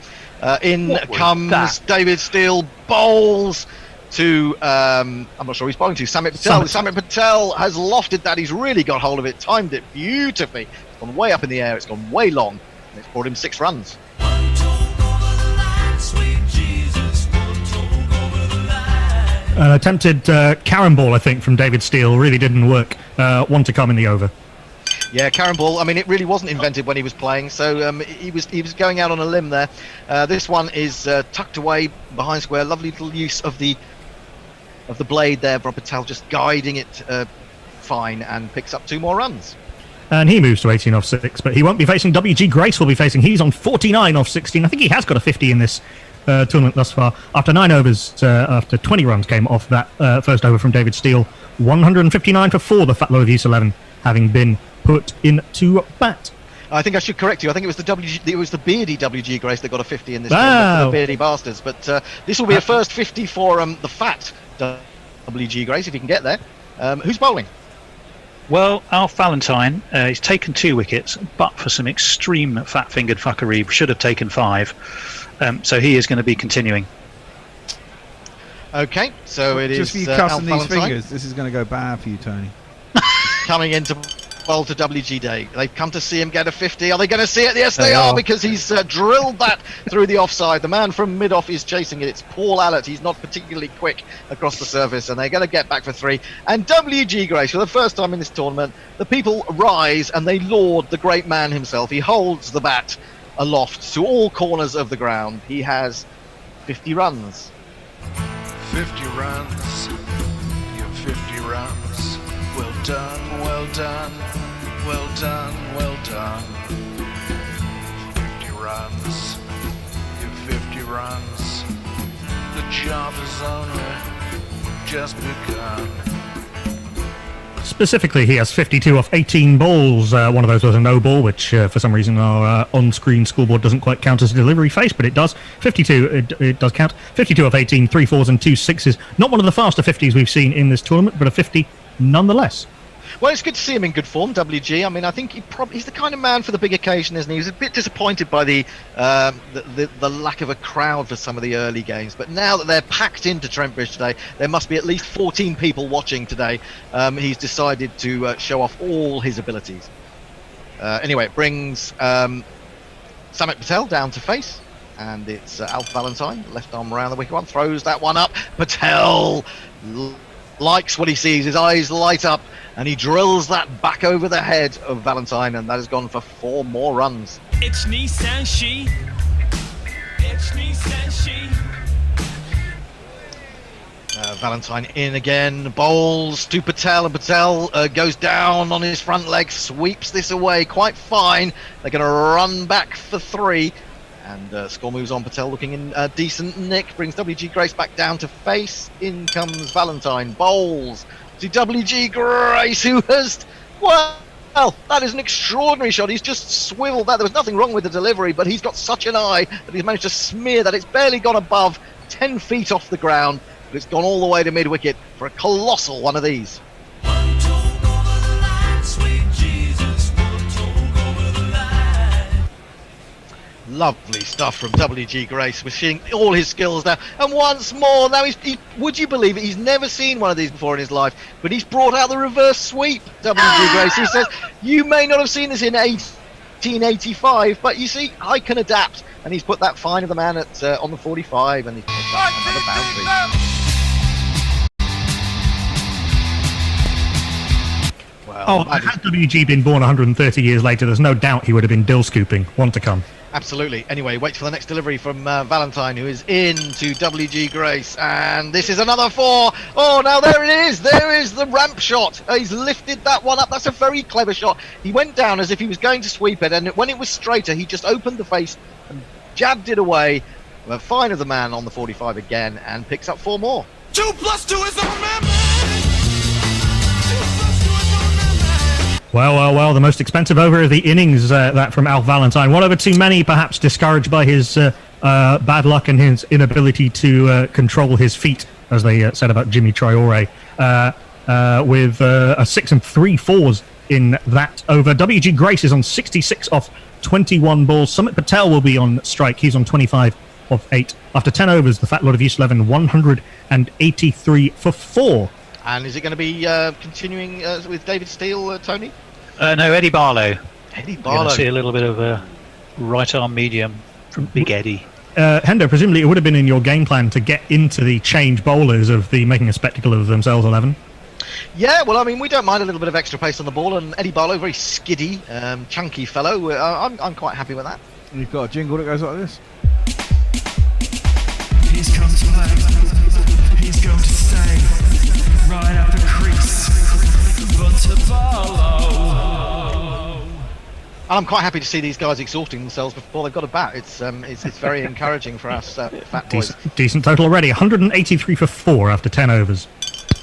In What was comes that? David Steele, bowls to, I'm not sure who he's bowling to, Samit Patel. Samit Patel has lofted that. He's really got hold of it, timed it beautifully. It's gone way up in the air, it's gone way long, and it's brought him 6 runs. An attempted Karen ball, I think, from David Steele really didn't work. One to come in the over. Yeah, Karen ball. I mean, it really wasn't invented when he was playing, so he was going out on a limb there. This one is tucked away behind square. Lovely little use of the blade there. Rob Patel just guiding it fine and picks up 2 more runs. And he moves to 18 off 6, but he won't be facing WG Grace. Will be facing. He's on 49 off 16. I think he has got a 50 in this tournament thus far. After 9 overs, after 20 runs came off that first over from David Steele. 159 for 4. The Fat Low of Use 11 having been put into bat. I think I should correct you. I think it was the beardy WG Grace that got a 50 in this tournament for the beardy bastards. But this will be a first 50 for the fat WG Grace if he can get there. Who's bowling? Well, Alf Valentine, he's taken 2 wickets, but for some extreme fat-fingered fuckery, should have taken 5. So he is going to be continuing. Okay, so it just is for you cussing Alf these Valentine fingers, this is going to go bad for you, Tony. coming into bowl to WG Day. They've come to see him get a 50. Are they going to see it? Yes, they are, because he's drilled that through the offside. The man from mid-off is chasing it. It's Paul Allett. He's not particularly quick across the surface, and they're going to get back for 3. And WG Grace, for the first time in this tournament, the people rise and they laud the great man himself. He holds the bat aloft to all corners of the ground. He has 50 runs. 50 runs. You're 50 runs. Well done, well done, well done, well done. 50 runs, you're 50 runs. The job is only just begun. Specifically, he has 52 off 18 balls. One of those was a no ball, which for some reason our on-screen scoreboard doesn't quite count as a delivery face, but it does. 52, it does count. 52 off 18, 3 4s and 2 6s. Not one of the faster 50s we've seen in this tournament, but a 50 nonetheless. Well, it's good to see him in good form, WG. I mean, I think he's the kind of man for the big occasion, isn't he? He was a bit disappointed by the lack of a crowd for some of the early games. But now that they're packed into Trent Bridge today, there must be at least 14 people watching today. He's decided to show off all his abilities. Anyway, it brings Samit Patel down to face. And it's Alf Valentine, left arm around the wicket one, throws that one up. Patel likes what he sees, his eyes light up, and he drills that back over the head of Valentine, and that has gone for 4 more runs. It's Nissan she. It's Nissan she. Valentine in again, bowls to Patel, and Patel goes down on his front leg, sweeps this away quite fine. They're going to run back for 3. And score moves on. Patel looking in decent nick. Brings WG Grace back down to face. In comes Valentine. Bowls to WG Grace, who has... Well, that is an extraordinary shot. He's just swiveled that. There was nothing wrong with the delivery, but he's got such an eye that he's managed to smear that. It's barely gone above 10 feet off the ground, but it's gone all the way to mid-wicket for a colossal one of these. Lovely stuff from WG Grace. We're seeing all his skills now. And once more, now would you believe it? He's never seen one of these before in his life, but he's brought out the reverse sweep, WG Grace. He says, you may not have seen this in 1885, but you see, I can adapt. And he's put that fine of the man at on the 45, and he's put another boundary. Well, had WG been born 130 years later, there's no doubt he would have been dill scooping. One to come. Absolutely. Anyway, wait for the next delivery from Valentine, who is in to WG Grace. And this is another 4. Oh, now there it is. There is the ramp shot. He's lifted that one up. That's a very clever shot. He went down as if he was going to sweep it. And when it was straighter, he just opened the face and jabbed it away. Well, fine of the man on the 45 again and picks up 4 more. 2 + 2 is on man. Well, the most expensive over of the innings, that from Alf Valentine. 1 over too many, perhaps discouraged by his bad luck and his inability to control his feet, as they said about Jimmy Traore, with a 6 and 3 4s in that over. WG Grace is on 66 off 21 balls. Summit Patel will be on strike. He's on 25 of 8. After 10 overs, the Fat Lot of Use 11, 183 for 4. And is it going to be continuing with David Steele, Tony? No, Eddie Barlow. Eddie You're going Barlow. to see a little bit of a right arm medium from Big Eddie. Hendo, presumably it would have been in your game plan to get into the change bowlers of the making a spectacle of themselves 11. Yeah, well, I mean, we don't mind a little bit of extra pace on the ball, and Eddie Barlow, very skiddy, chunky fellow. I'm quite happy with that. And you've got a jingle that goes like this. He's come to play. He's going to stay right up the crease. But to Barlow. And I'm quite happy to see these guys exhausting themselves before they've got a bat. It's very encouraging for us fat boys. Decent total already. 183 for 4 after 10 overs.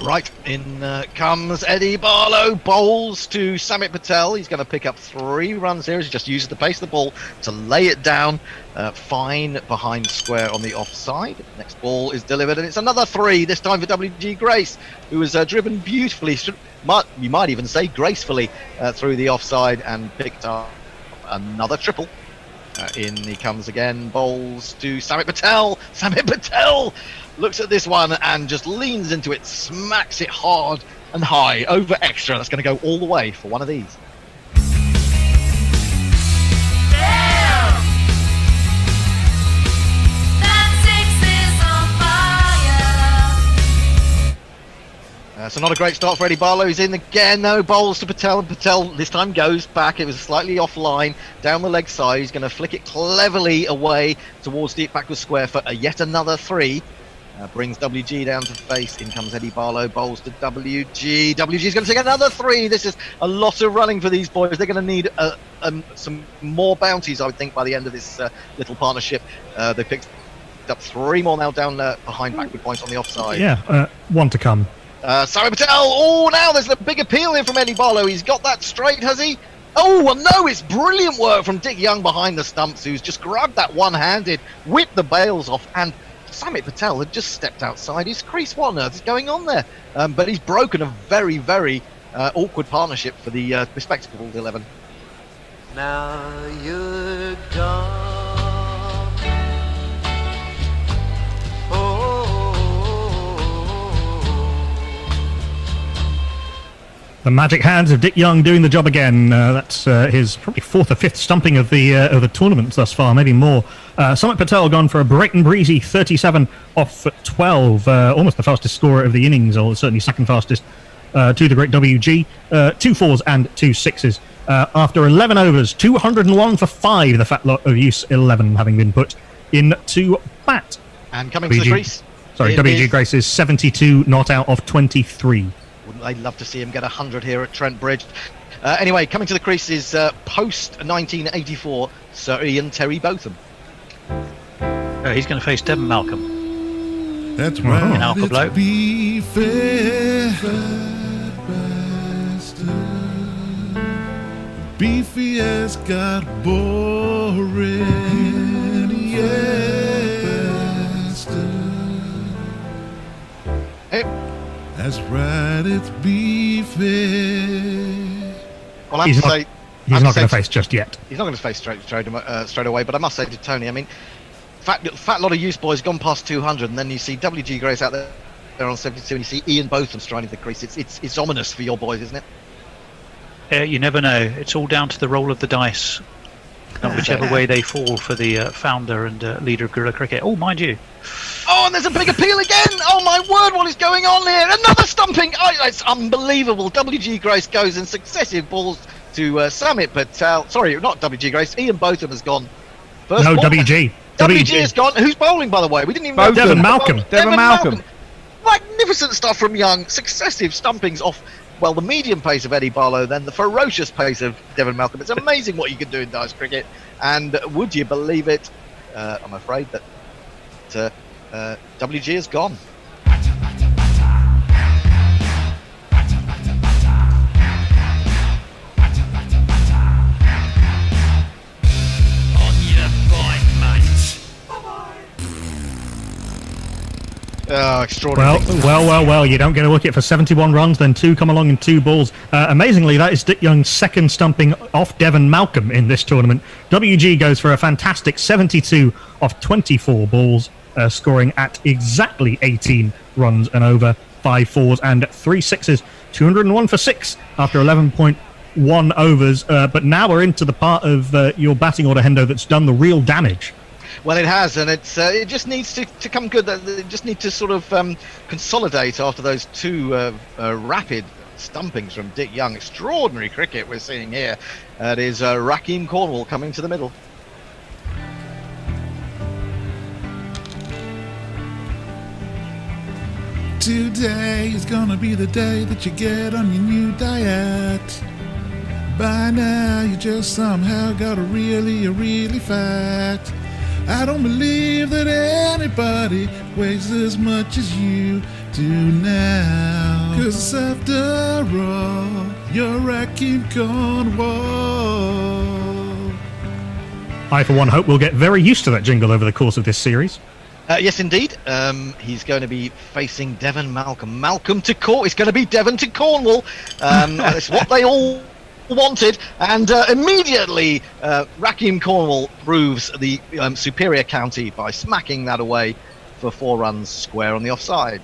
Right, in comes Eddie Barlow, bowls to Samit Patel. He's going to pick up 3 runs here as he just uses the pace of the ball to lay it down. Fine behind square on the offside. Next ball is delivered, and it's another 3, this time for WG Grace, who was driven beautifully, you might even say gracefully, through the offside and picked up another triple. In he comes again, bowls to Samit Patel. Samit Patel looks at this one and just leans into it, smacks it hard and high, over extra. That's going to go all the way for one of these. So not a great start for Eddie Barlow. He's in again, no bowls to Patel, and Patel this time goes back. It was slightly offline, down the leg side. He's going to flick it cleverly away towards deep backward square for yet another 3. Brings WG down to face. In comes Eddie Barlow, bowls to WG. WG's going to take another 3. This is a lot of running for these boys. They're going to need some more bounties, I would think, by the end of this little partnership. They picked up 3 more now down behind backward points on the offside. Yeah, 1 to come. Samit Patel, oh, now there's a big appeal here from Eddie Barlow. He's got that straight, has he? Oh, well, no, it's brilliant work from Dick Young behind the stumps, who's just grabbed that one-handed, whipped the bails off, and Samit Patel had just stepped outside his crease. What on earth is going on there? But he's broken a very, very awkward partnership for the bespectacled 11. Now you're gone. The magic hands of Dick Young doing the job again. That's his probably 4th or 5th stumping of the tournament thus far, maybe more. Samit Patel gone for a bright and breezy 37 off 12, almost the fastest scorer of the innings, or certainly second fastest to the great WG. 2 4s and 2 6s. After 11 overs, 201 for 5, the Fat Lot of Use 11 having been put into bat. And coming to the crease. Sorry, WG Grace is 72 not out of 23. Wouldn't they love to see him get 100 here at Trent Bridge? Anyway, coming to the crease is post-1984 Sir Ian Terry Botham. He's going to face Devon Malcolm. That's right. In Alpha Blow. Be fair. Beefy has got boring. That's right, it's beefy. Well, I have to say, he's not going to face just yet. He's not going to face straight away, but I must say to Tony, I mean, fat lot of Use boys gone past 200, and then you see WG Grace out there on 72, and you see Ian Botham striding the crease. It's ominous for your boys, isn't it? You never know. It's all down to the roll of the dice, and whichever way they fall for the founder and leader of Guerrilla Cricket. Oh, mind you. Oh, and there's a big appeal again! Oh my word, what is going on here? Another stumping! Oh, it's unbelievable. WG Grace goes in successive balls to Samit Patel. Sorry, not WG Grace. Ian Botham has gone. First No, ball. WG. WG has gone. Who's bowling, by the way? We didn't even know. Devon Malcolm. Devon Malcolm. Magnificent stuff from Young. Successive stumpings off, well, the medium pace of Eddie Barlow, then the ferocious pace of Devon Malcolm. It's amazing what you can do in dice cricket. And would you believe it? I'm afraid that WG is gone. Oh, extraordinary. Well, you don't get a wicket for 71 runs, then 2 come along in 2 balls. Amazingly, that is Dick Young's second stumping off Devon Malcolm in this tournament. WG goes for a fantastic 72 off 24 balls, scoring at exactly 18 runs and over, 5 fours and 3 sixes, 201 for 6 after 11.1 overs. But now we're into the part of your batting order, Hendo, that's done the real damage. Well, it has, and it just needs to come good. They just need to sort of consolidate after those 2 rapid stumpings from Dick Young. Extraordinary cricket we're seeing here. It is Rakeem Cornwall coming to the middle. Today is gonna be the day that you get on your new diet. By now you just somehow got a really fat. I don't believe that anybody weighs as much as you do now. 'Cause after all, you're Rakeem Cornwall. I, for one, hope we'll get very used to that jingle over the course of this series. Yes, indeed. He's going to be facing Devon Malcolm. Malcolm to Cornwall. It's going to be Devon to Cornwall. It's what they all wanted, and immediately Rakeem Cornwall proves the superior county by smacking that away for 4 runs square on the offside.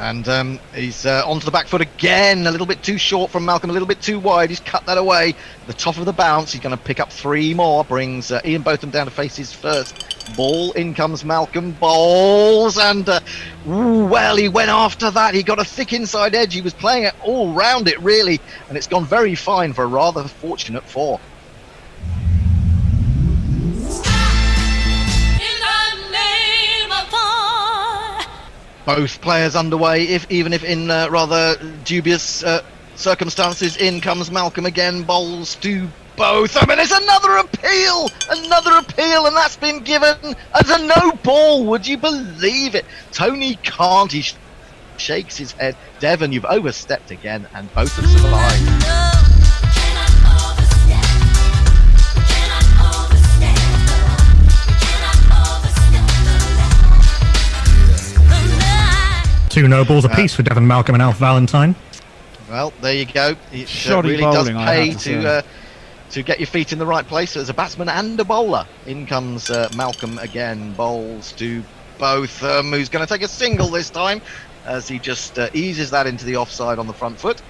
And he's onto the back foot again, a little bit too short from Malcolm, a little bit too wide. He's cut that away. The top of the bounce, he's going to pick up 3 more, brings Ian Botham down to face his first ball. In comes Malcolm, bowls, and well, he went after that. He got a thick inside edge. He was playing it all round it, really, and it's gone very fine for a rather fortunate 4. Both players underway, even if in rather dubious circumstances. In comes Malcolm again, bowls to Botham, and it's another appeal, and that's been given as a no ball. Would you believe it? Tony can't. He shakes his head. Devon, you've overstepped again, and Botham survived. 2 no balls apiece for Devon Malcolm and Alf Valentine. Well, there you go. It Shoddy really bowling, does I pay have to to get your feet in the right place as a batsman and a bowler. In comes Malcolm again, bowls to Botham, who's going to take a single this time as he just eases that into the offside on the front foot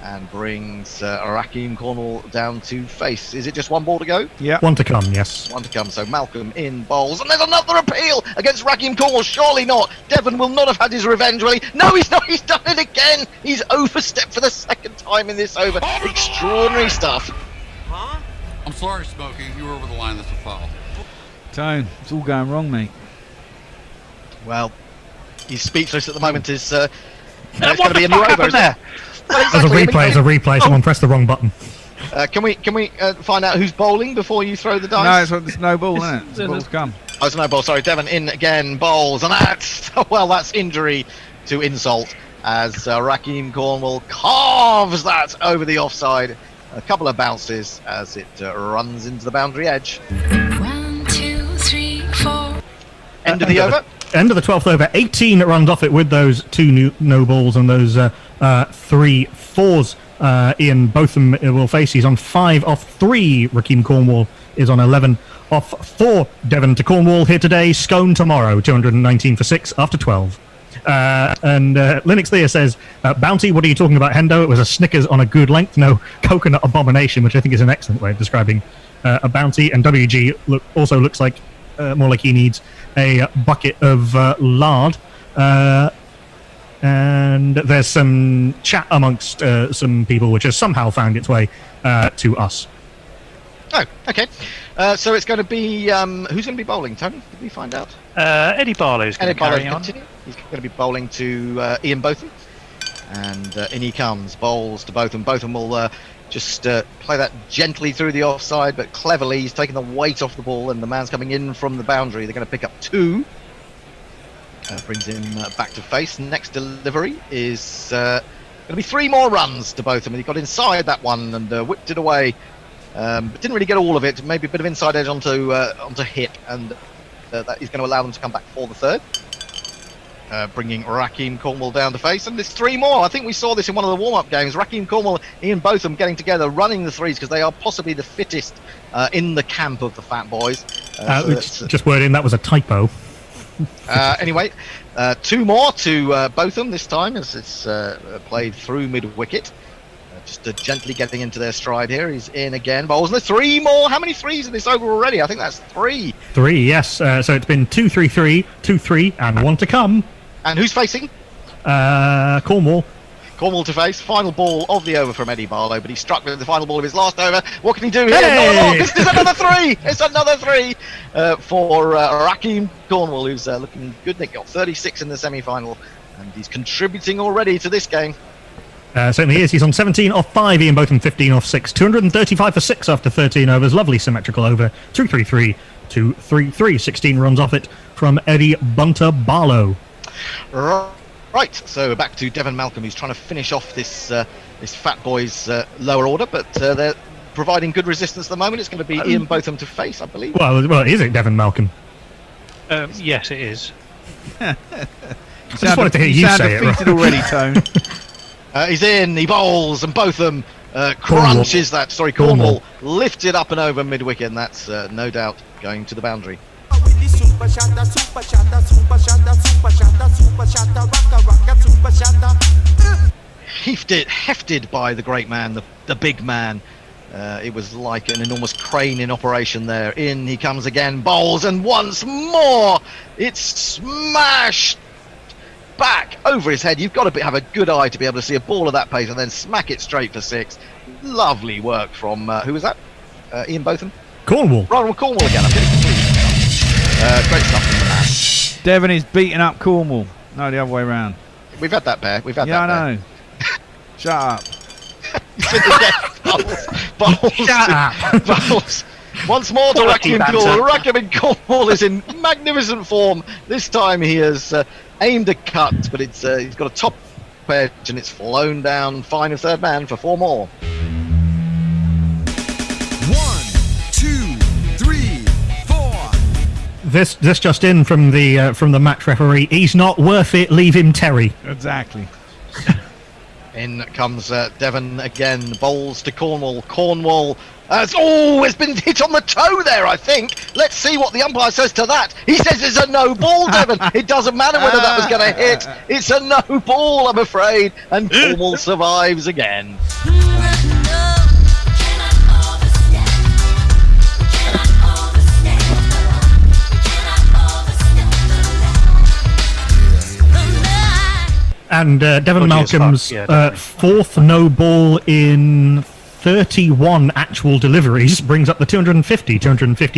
and brings Rakeem Cornwall down to face. Is it just 1 ball to go? Yeah. 1 to come, yes. 1 to come. So Malcolm in bowls, and there's another appeal against Rakeem Cornwall. Surely not. Devon will not have had his revenge, will he? No, he's not. He's done it again. He's overstepped for the 2nd time in this over. Extraordinary stuff. Huh? I'm sorry, Smokey. You were over the line. That's a foul. Tone, it's all going wrong, mate. Well, he's speechless at the moment. It's going to be a new over there. Well, exactly. There's a replay. Someone pressed the wrong button. Can we find out who's bowling before you throw the dice? No, it's no ball, isn't it? The ball's come. Oh, it's no ball. Sorry, Devon in again, bowls, and that's injury to insult as Rakeem Cornwall carves that over the offside. A couple of bounces as it runs into the boundary edge. 1, 2, 3, 4. End of the over. End of the 12th over. 18 runs off it with those 2 no balls and those 3 fours. Ian Botham will face. He's on 5 off 3. Rakeem Cornwall is on 11 off 4. Devon to Cornwall here today. Scone tomorrow. 219 for 6 after 12. And Linux Thea says, Bounty, what are you talking about, Hendo? It was a Snickers on a good length, no coconut abomination, which I think is an excellent way of describing a bounty. And WG also looks like more like he needs a bucket of lard. And there's some chat amongst some people which has somehow found its way to us. Oh, okay. So it's going to be who's going to be bowling, Tony? Did we find out? Eddie Barlow's going to carry on. Continue. He's going to be bowling to Ian Botham, and in he comes, bowls to Botham. Botham will just play that gently through the offside, but cleverly he's taking the weight off the ball, and the man's coming in from the boundary. They're going to pick up 2. Brings him back to face. Next delivery is going to be 3 more runs to both of them. He got inside that one and whipped it away, but didn't really get all of it. Maybe a bit of inside edge onto hip, and that is going to allow them to come back for the third. Bringing Raheem Cornwall down to face, and there's 3 more. I think we saw this in one of the warm-up games. Raheem Cornwall, Ian Botham getting together, running the threes because they are possibly the fittest in the camp of the Fat Boys. Just word in, that was a typo. Anyway, 2 more to Botham this time as it's played through mid-wicket. Just gently getting into their stride here. He's in again. Bowls, and there's 3 more. How many threes in this over already? I think that's 3. 3, yes. So it's been 2-3-3, 2-3, and 1 to come. And who's facing? Cornwall. Cornwall to face. Final ball of the over from Eddie Barlow, but he struck with the final ball of his last over. What can he do here? Hey! Not a lot. This is another 3. It's another 3 for Raheem Cornwall, who's looking good. He got 36 in the semi-final, and he's contributing already to this game. Certainly is. He's on 17 off 5, Ian Botham 15 off 6. 235 for 6 after 13 overs. Lovely symmetrical over. 2-3-3, 2-3-3. 16 runs off it from Eddie Bunter Barlow. Right, so back to Devon Malcolm, who's trying to finish off this Fat Boys lower order, but they're providing good resistance at the moment. It's going to be Ian Botham to face, I believe. Well, is it Devon Malcolm? Yes, it is. I just wanted to hear you say it. Defeated already, Tone. He's in, he bowls, and Botham crunches that. Sorry, Cornwall lifts it up and over mid-wicket, and that's no doubt going to the boundary. Hefted by the great man, the big man. It was like an enormous crane in operation there. In he comes again, bowls, and once more it's smashed back over his head. You've got to have a good eye to be able to see a ball of that pace and then smack it straight for 6. Lovely work from who was that? Ian Botham? Cornwall. Ronald Cornwall again. Great stuff from the man. Devon is beating up Cornwall. No, the other way around. We've had that pair. We've had Yeah, that I know. Shut up. Bowls. Shut up. Bowls. Once more to Quality Raheem banter. Cornwall. Raheem Cornwall is in magnificent form. This time he has aimed a cut, but it's he's got a top edge and it's flown down fine of third man for 4 more. 1, 2, 3, 4. This just in from the match referee. He's not worth it. Leave him, Terry. Exactly. In comes Devon again, bowls to Cornwall. Cornwall it's been hit on the toe there, I think. Let's see what the umpire says to that. He says it's a no ball, Devon. It doesn't matter whether that was going to hit. It's a no ball, I'm afraid. And Cornwall survives again. And Devon Malcolm's 4th no ball in 31 actual deliveries brings up the 250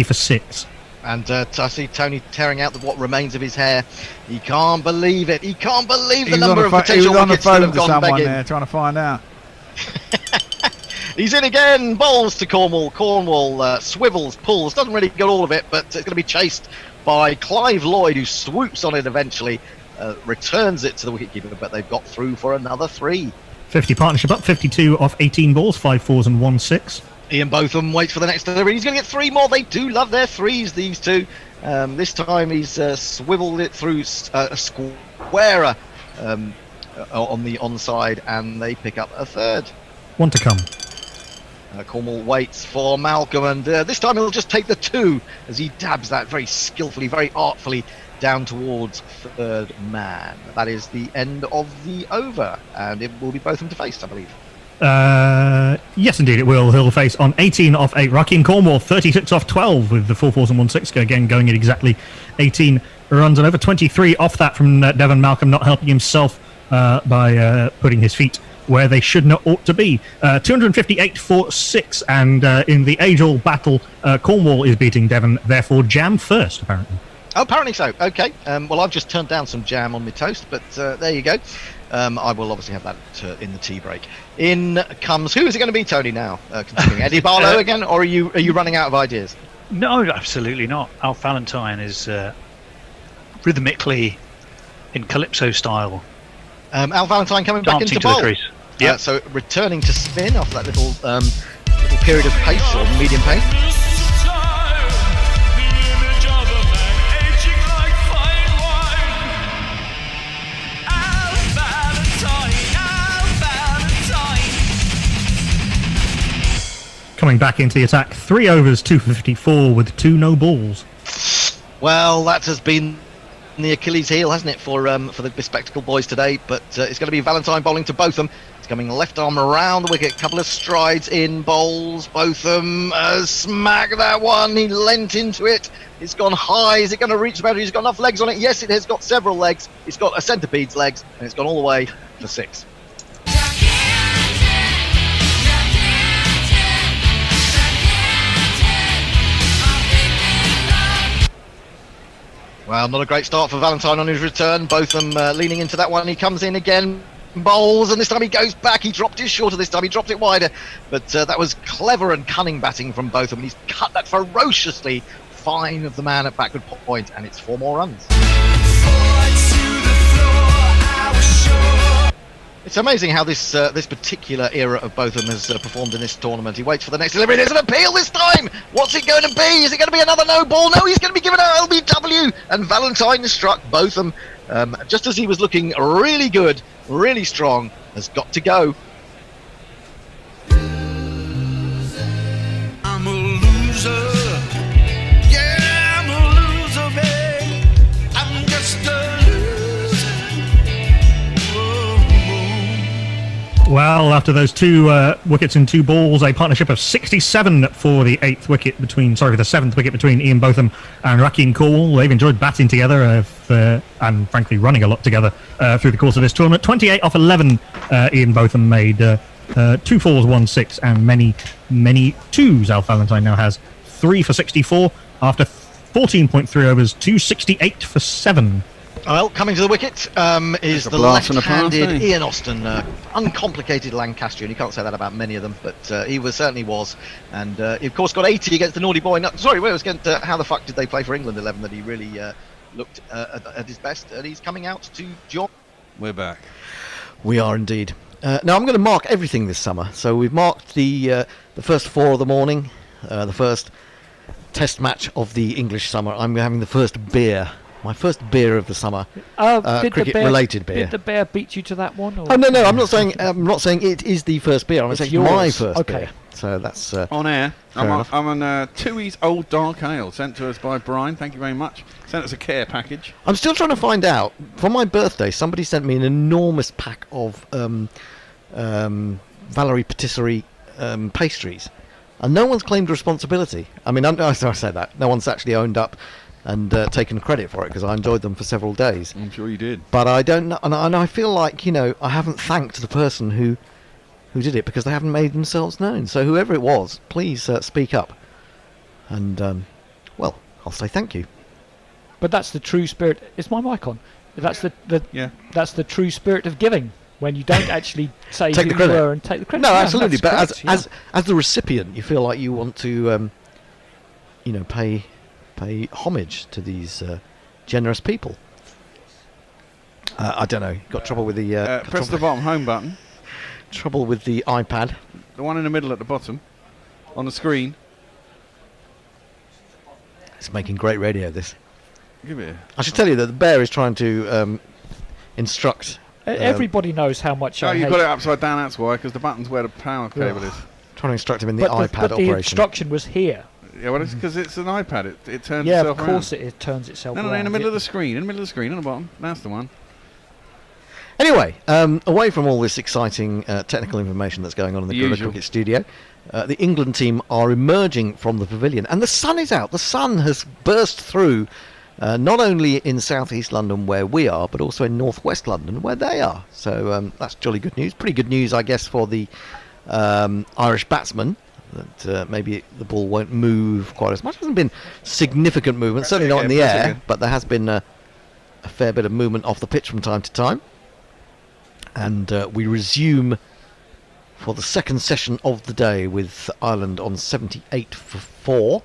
for 6. And I see Tony tearing out what remains of his hair. He can't believe it. He can't believe the number of potential wickets that have gone begging. There trying to find out. He's in again. Bowls to Cornwall. Cornwall swivels, pulls. Doesn't really get all of it, but it's going to be chased by Clive Lloyd, who swoops on it eventually. Returns it to the wicketkeeper, but they've got through for another 3. 50 partnership up, 52 off 18 balls, 5 4s and 1 6. Ian Botham waits for the next delivery. He's going to get 3 more. They do love their 3s, these two. This time he's swiveled it through a squarer on the onside, and they pick up a 3rd. 1 to come. Cornwall waits for Malcolm, and this time he'll just take the 2 as he dabs that very skillfully, very artfully down towards third man. That is the end of the over, and it will be Botham to face, I believe. Yes, indeed it will. He'll face on 18 off 8. Raheem Cornwall 36 off 12 with the 4 4s and 1 6. Again, going at exactly 18 runs and over. 23 off that from Devon Malcolm, not helping himself by putting his feet where they should not ought to be. 258 for 6, and in the age-old battle, Cornwall is beating Devon. Therefore, jam first, apparently. Oh, apparently so. Okay. Well, I've just turned down some jam on my toast, but there you go. I will obviously have that in the tea break. In comes, who is it going to be, Tony, now? Continuing Eddie Barlow again, or are you running out of ideas? No, absolutely not. Al Valentine is rhythmically in Calypso style. Al Valentine coming back into dancing to the bowl. crease. Yeah. So returning to spin after that little period of pace or medium pace. Coming back into the attack, 3 overs, 254 with 2 no balls. Well, that has been the Achilles heel, hasn't it, for the bespectacled boys today? But it's going to be Valentine bowling to Botham. It's coming left arm around the wicket, couple of strides in, bowls. Botham smack that one. He leant into it. It's gone high. Is it going to reach the boundary? He's got enough legs on it. Yes, it has got several legs. It's got a centipede's legs, and it's gone all the way for 6. Well, not a great start for Valentine on his return. Botham leaning into that one. He comes in again, bowls, and this time he goes back. He dropped it shorter this time. He dropped it wider. But that was clever and cunning batting from Botham. He's cut that ferociously fine of the man at backward point, and it's 4 more runs. It's amazing how this particular era of Botham has performed in this tournament. He waits for the next delivery. There's an appeal this time. What's it going to be? Is it going to be another no ball? No, he's going to be given an LBW. And Valentine struck Botham just as he was looking really good, really strong. Has got to go. I'm a loser. Yeah, I'm a loser, babe. I'm just a loser. Well, after those 2 wickets and 2 balls, a partnership of 67 for the 7th wicket between Ian Botham and Rakeem Cornwall. They've enjoyed batting together and frankly running a lot together through the course of this tournament. 28 off 11, Ian Botham made 2 4s, 1 6 and many 2s. Alf Valentine now has 3 for 64 after 14.3 overs, 268 for 7. Well, coming to the wicket is the left-handed Ian Austin, uncomplicated Lancastrian. You can't say that about many of them, but he certainly was. And he, of course, got 80 against the naughty boy. No, sorry, wait, it was against how the fuck did they play for England 11 that he really looked at his best. And he's coming out to John. We're back. We are indeed. Now, I'm going to mark everything this summer. So we've marked the first 4 of the morning, the first test match of the English summer. I'm having the first beer. My first beer of the summer, cricket-related beer. Did the bear beat you to that one? Or? Oh no, I'm not saying it is the first beer. I'm saying yours. My first beer. So that's on air. I'm on Tooheys Old Dark Ale, sent to us by Brian. Thank you very much. Sent us a care package. I'm still trying to find out. For my birthday, somebody sent me an enormous pack of Valerie Patisserie pastries, and no one's claimed responsibility. I mean, I say that no one's actually owned up and taken credit for it, because I enjoyed them for several days. I'm sure you did. But I don't know, and I feel like, I haven't thanked the person who did it, because they haven't made themselves known. So whoever it was, please speak up. And, well, I'll say thank you. But that's the true spirit. Is my mic on? That's that's the true spirit of giving, when you don't actually say take who the credit. you were and take the credit. No, Yeah, absolutely. that's But correct, as the recipient, you feel like you want to, pay homage to these generous people. I don't know. Got trouble with the press the bottom home button. Trouble with the iPad. The one in the middle at the bottom, on the screen. It's making great radio. This. Give it. I should tell you that the bear is trying to instruct. Everybody knows how much. Oh, I you hate. got it upside down. That's why, because the button's where the power cable is. Trying to instruct him in the iPad but operation. the instruction was here. Yeah, well, it's because it's an iPad. It turns yeah, itself around. of course it turns itself around. No, in the middle of the screen. In the middle of the screen, on the bottom. That's the one. Anyway, away from all this exciting technical information that's going on in the Gorilla Cricket studio, the England team are emerging from the pavilion, and the sun is out. The sun has burst through, not only in southeast London where we are, but also in northwest London where they are. So that's jolly good news. Pretty good news, I guess, for the Irish batsmen. That maybe the ball won't move quite as much. There hasn't been significant movement, certainly not in the air, but there has been a fair bit of movement off the pitch from time to time. And we resume for the second session of the day with Ireland on 78 for 4.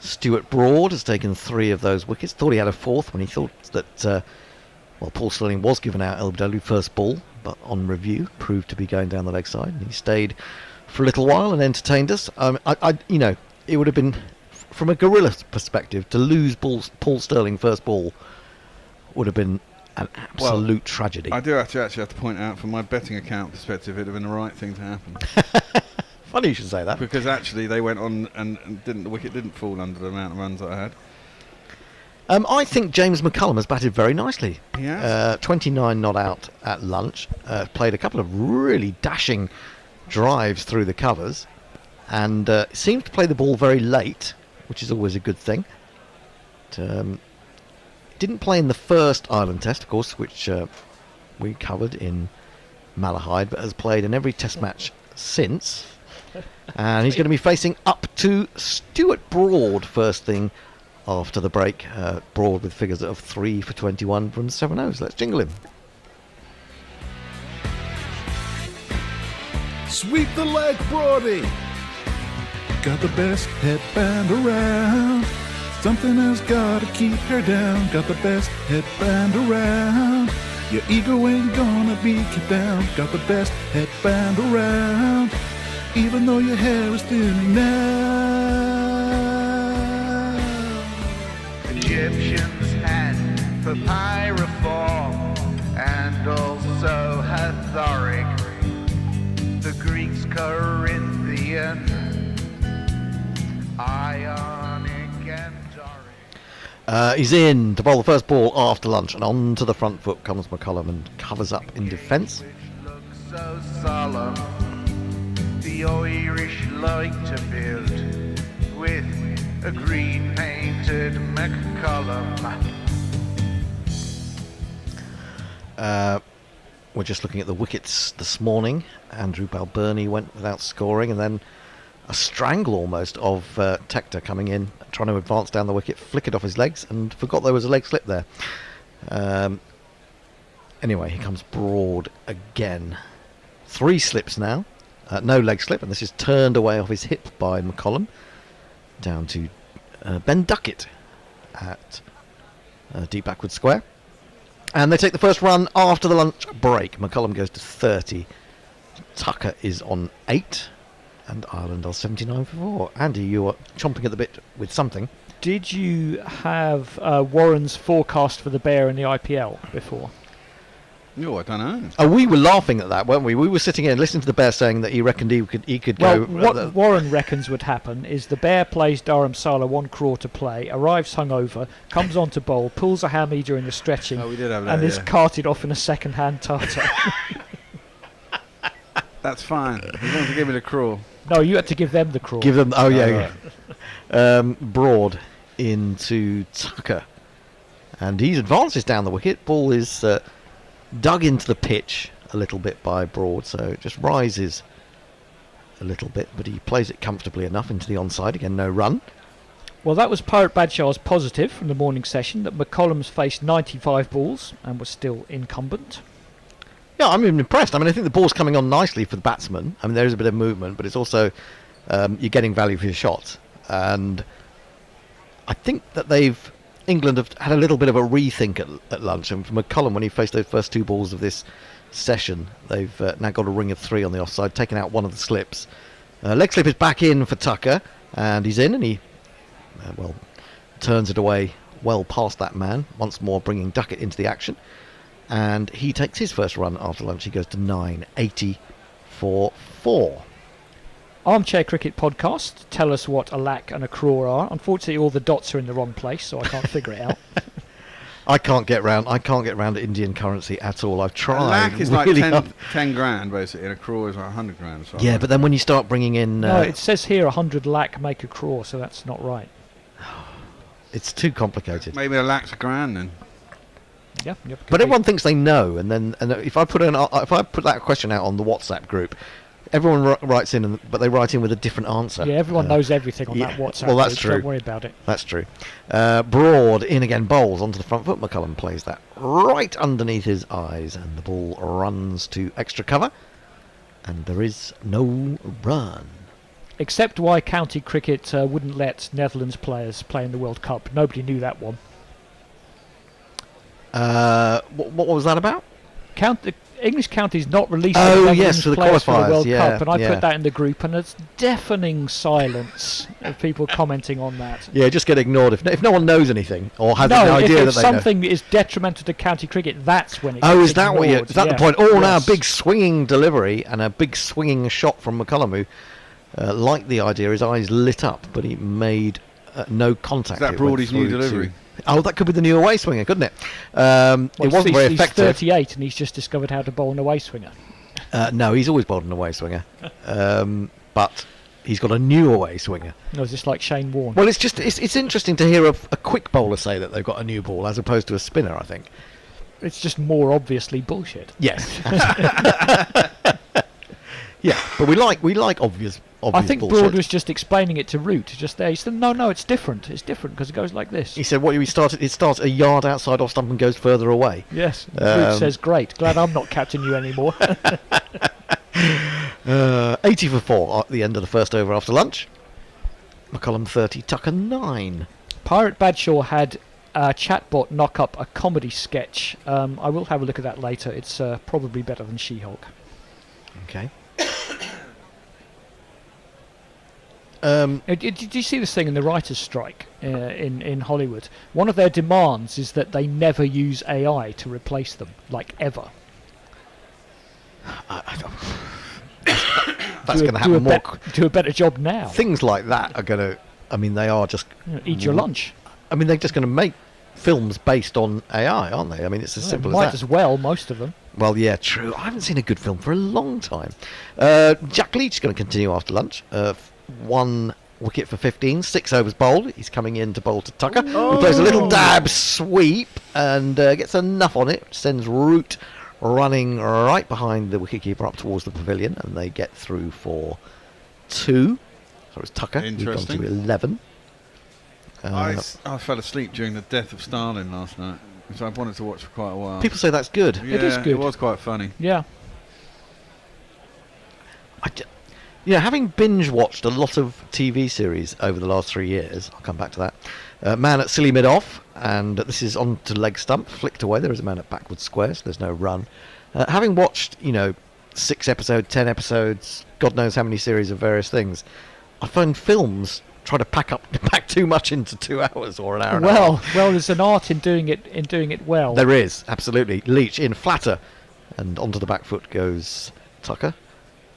Stuart Broad has taken 3 of those wickets. Thought he had a 4th when he thought that Well, Paul Sterling was given out LBW first ball, but on review proved to be going down the leg side, and he stayed for a little while and entertained us. It would have been, from a gorilla perspective, to lose Paul Sterling first ball would have been an absolute tragedy. I do actually have to point out, from my betting account perspective, it would have been the right thing to happen. Funny you should say that. Because actually they went on and the wicket didn't fall under the amount of runs that I had. I think James McCullum has batted very nicely. He has. 29 not out at lunch. Played a couple of really dashing drives through the covers. And seemed to play the ball very late, which is always a good thing. Didn't play in the first Ireland Test, of course, which we covered in Malahide, but has played in every Test match since. And he's going to be facing up to Stuart Broad first thing after the break. Broad with figures of 3 for 21 from 7 overs. Let's jingle him. Sweep the leg, Brody. Got the best headband around. Something has gotta keep her down. Got the best headband around. Your ego ain't gonna be kept down. Got the best headband around. Even though your hair is thinning now. Egyptians had papyriform and also Hathoric. The Greeks Corinthian, Ionic and Doric. He's in to bowl the first ball after lunch, and on to the front foot comes McCullum and covers up in defence. So solemn, the Irish like to build with a green painted McCullum. We're just looking at the wickets this morning. Andrew Balbirnie went without scoring, and then a strangle almost of Tector coming in, trying to advance down the wicket, flickered off his legs and forgot there was a leg slip there. Anyway, here comes Broad again. 3 slips now. No leg slip, and this is turned away off his hip by McCullum. Down to Ben Duckett at deep backward square. And they take the first run after the lunch break. McCullum goes to 30. Tucker is on 8. And Ireland are 79 for 4. Andy, you are chomping at the bit with something. Did you have Warren's forecast for the Bear in the IPL before? No, I don't know. Oh, we were laughing at that, weren't we? We were sitting here and listening to the Bear saying that he reckoned he could well, go. What Warren reckons would happen is the Bear plays Dharamsala 1 crore to play, arrives hungover, comes on to bowl, pulls a hammy during the stretching, we did have that, and is carted off in a second-hand tartar. That's fine. You want to give me the crawl? No, you had to give them the crawl. Give them. Oh yeah, yeah. Broad into Tucker, and he advances down the wicket. Ball is dug into the pitch a little bit by Broad, so it just rises a little bit, but he plays it comfortably enough into the onside. Again, no run. Well, that was Pirate Badshaw's positive from the morning session, that McCullum's faced 95 balls and was still incumbent. Yeah, I'm even impressed. I mean, I think the ball's coming on nicely for the batsman. I mean, there is a bit of movement, but it's also you're getting value for your shots. And I think that England have had a little bit of a rethink at lunch. And for McCullum, when he faced those first 2 balls of this session, they've now got a ring of 3 on the offside, taken out one of the slips. Leg slip is back in for Tucker, and he's in, and he turns it away well past that man, once more bringing Duckett into the action. And he takes his first run after lunch. He goes to 980 for 4. Armchair Cricket Podcast. Tell us what a lac and a crore are. Unfortunately, all the dots are in the wrong place, so I can't figure it out. I can't get round Indian currency at all. I've tried. A lakh is really like 10 grand basically, and a crore is like 100 grand. So yeah, but then when you start bringing in, no, it says here 100 lakh make a crore, so that's not right. It's too complicated. Maybe a lakh's a grand then. Yeah, but everyone thinks they know, and if I put that question out on the WhatsApp group, everyone writes in, but they write in with a different answer. Yeah, everyone knows everything on that WhatsApp. Well, that's group, true. Don't worry about it. That's true. Broad in again, bowls onto the front foot. McCullum plays that right underneath his eyes, and the ball runs to extra cover, and there is no run. Except why county cricket wouldn't let Netherlands players play in the World Cup. Nobody knew that one. what was that about? The English counties not releasing yes, for the players for the qualifiers, World yeah, Cup, and I yeah. put that in the group, and it's deafening silence of people commenting on that. Yeah, just get ignored if no one knows anything or has any No, idea if that they something is detrimental to county cricket, that's when it know. Oh, gets is that what you? ignored. Is that Yeah. the point? Oh, now a Yes. big swinging delivery and a big swinging shot from McCullum, who liked the idea. His eyes lit up, but he made no contact. Is that It went Broadie's new through delivery? Oh, that could be the new away swinger, couldn't it? It Well, wasn't very he's effective. 38, and he's just discovered how to bowl an away swinger. No, he's always bowled an away swinger, but he's got a new away swinger. No, it's just like Shane Warne. Well, it's interesting to hear a quick bowler say that they've got a new ball as opposed to a spinner. I think. It's just more obviously bullshit. Yes. Yeah, but we like obvious I think bullshit. Broad was just explaining it to Root. Just there, he said, "No, it's different. It's different because it goes like this." He said, "What we started? It starts a yard outside off stump and goes further away." Yes. Root says, "Great. Glad I'm not captain you anymore." 80 for 4 at the end of the first over after lunch. McCullum 30, Tucker 9. Pirate Badshaw had a chatbot knock up a comedy sketch. I will have a look at that later. It's probably better than She-Hulk. Okay. Did you see this thing in the writers' strike in Hollywood? One of their demands is that they never use AI to replace them, like ever. That's going to happen more. Do a better job now. Things like that are going to. I mean, they are just. Eat your lunch. I mean, they're just going to make films based on AI, aren't they? I mean, it's as simple as that. Might as well, most of them. Well, yeah, true. I haven't seen a good film for a long time. Jack Leach is going to continue after lunch. 1 wicket for 15, 6 overs bowled. He's coming in to bowl to Tucker, who plays a little dab sweep and gets enough on it. Sends Root running right behind the wicketkeeper up towards the pavilion, and they get through for 2. So it's Tucker who's gone to 11. I fell asleep during the death of Stalin last night, which I've wanted to watch for quite a while. People say that's good. Yeah, it is good. It was quite funny. Yeah. Having binge watched a lot of TV series over the last 3 years, I'll come back to that. Man at silly mid-off, and this is on to leg stump, flicked away. There is a man at backward square, so there's no run. Having watched, 6 episodes, 10 episodes, God knows how many series of various things, I find films try to pack too much into 2 hours or an hour and a half. Well, there's an art in doing it well. There is, absolutely. Leach in flatter, and onto the back foot goes Tucker.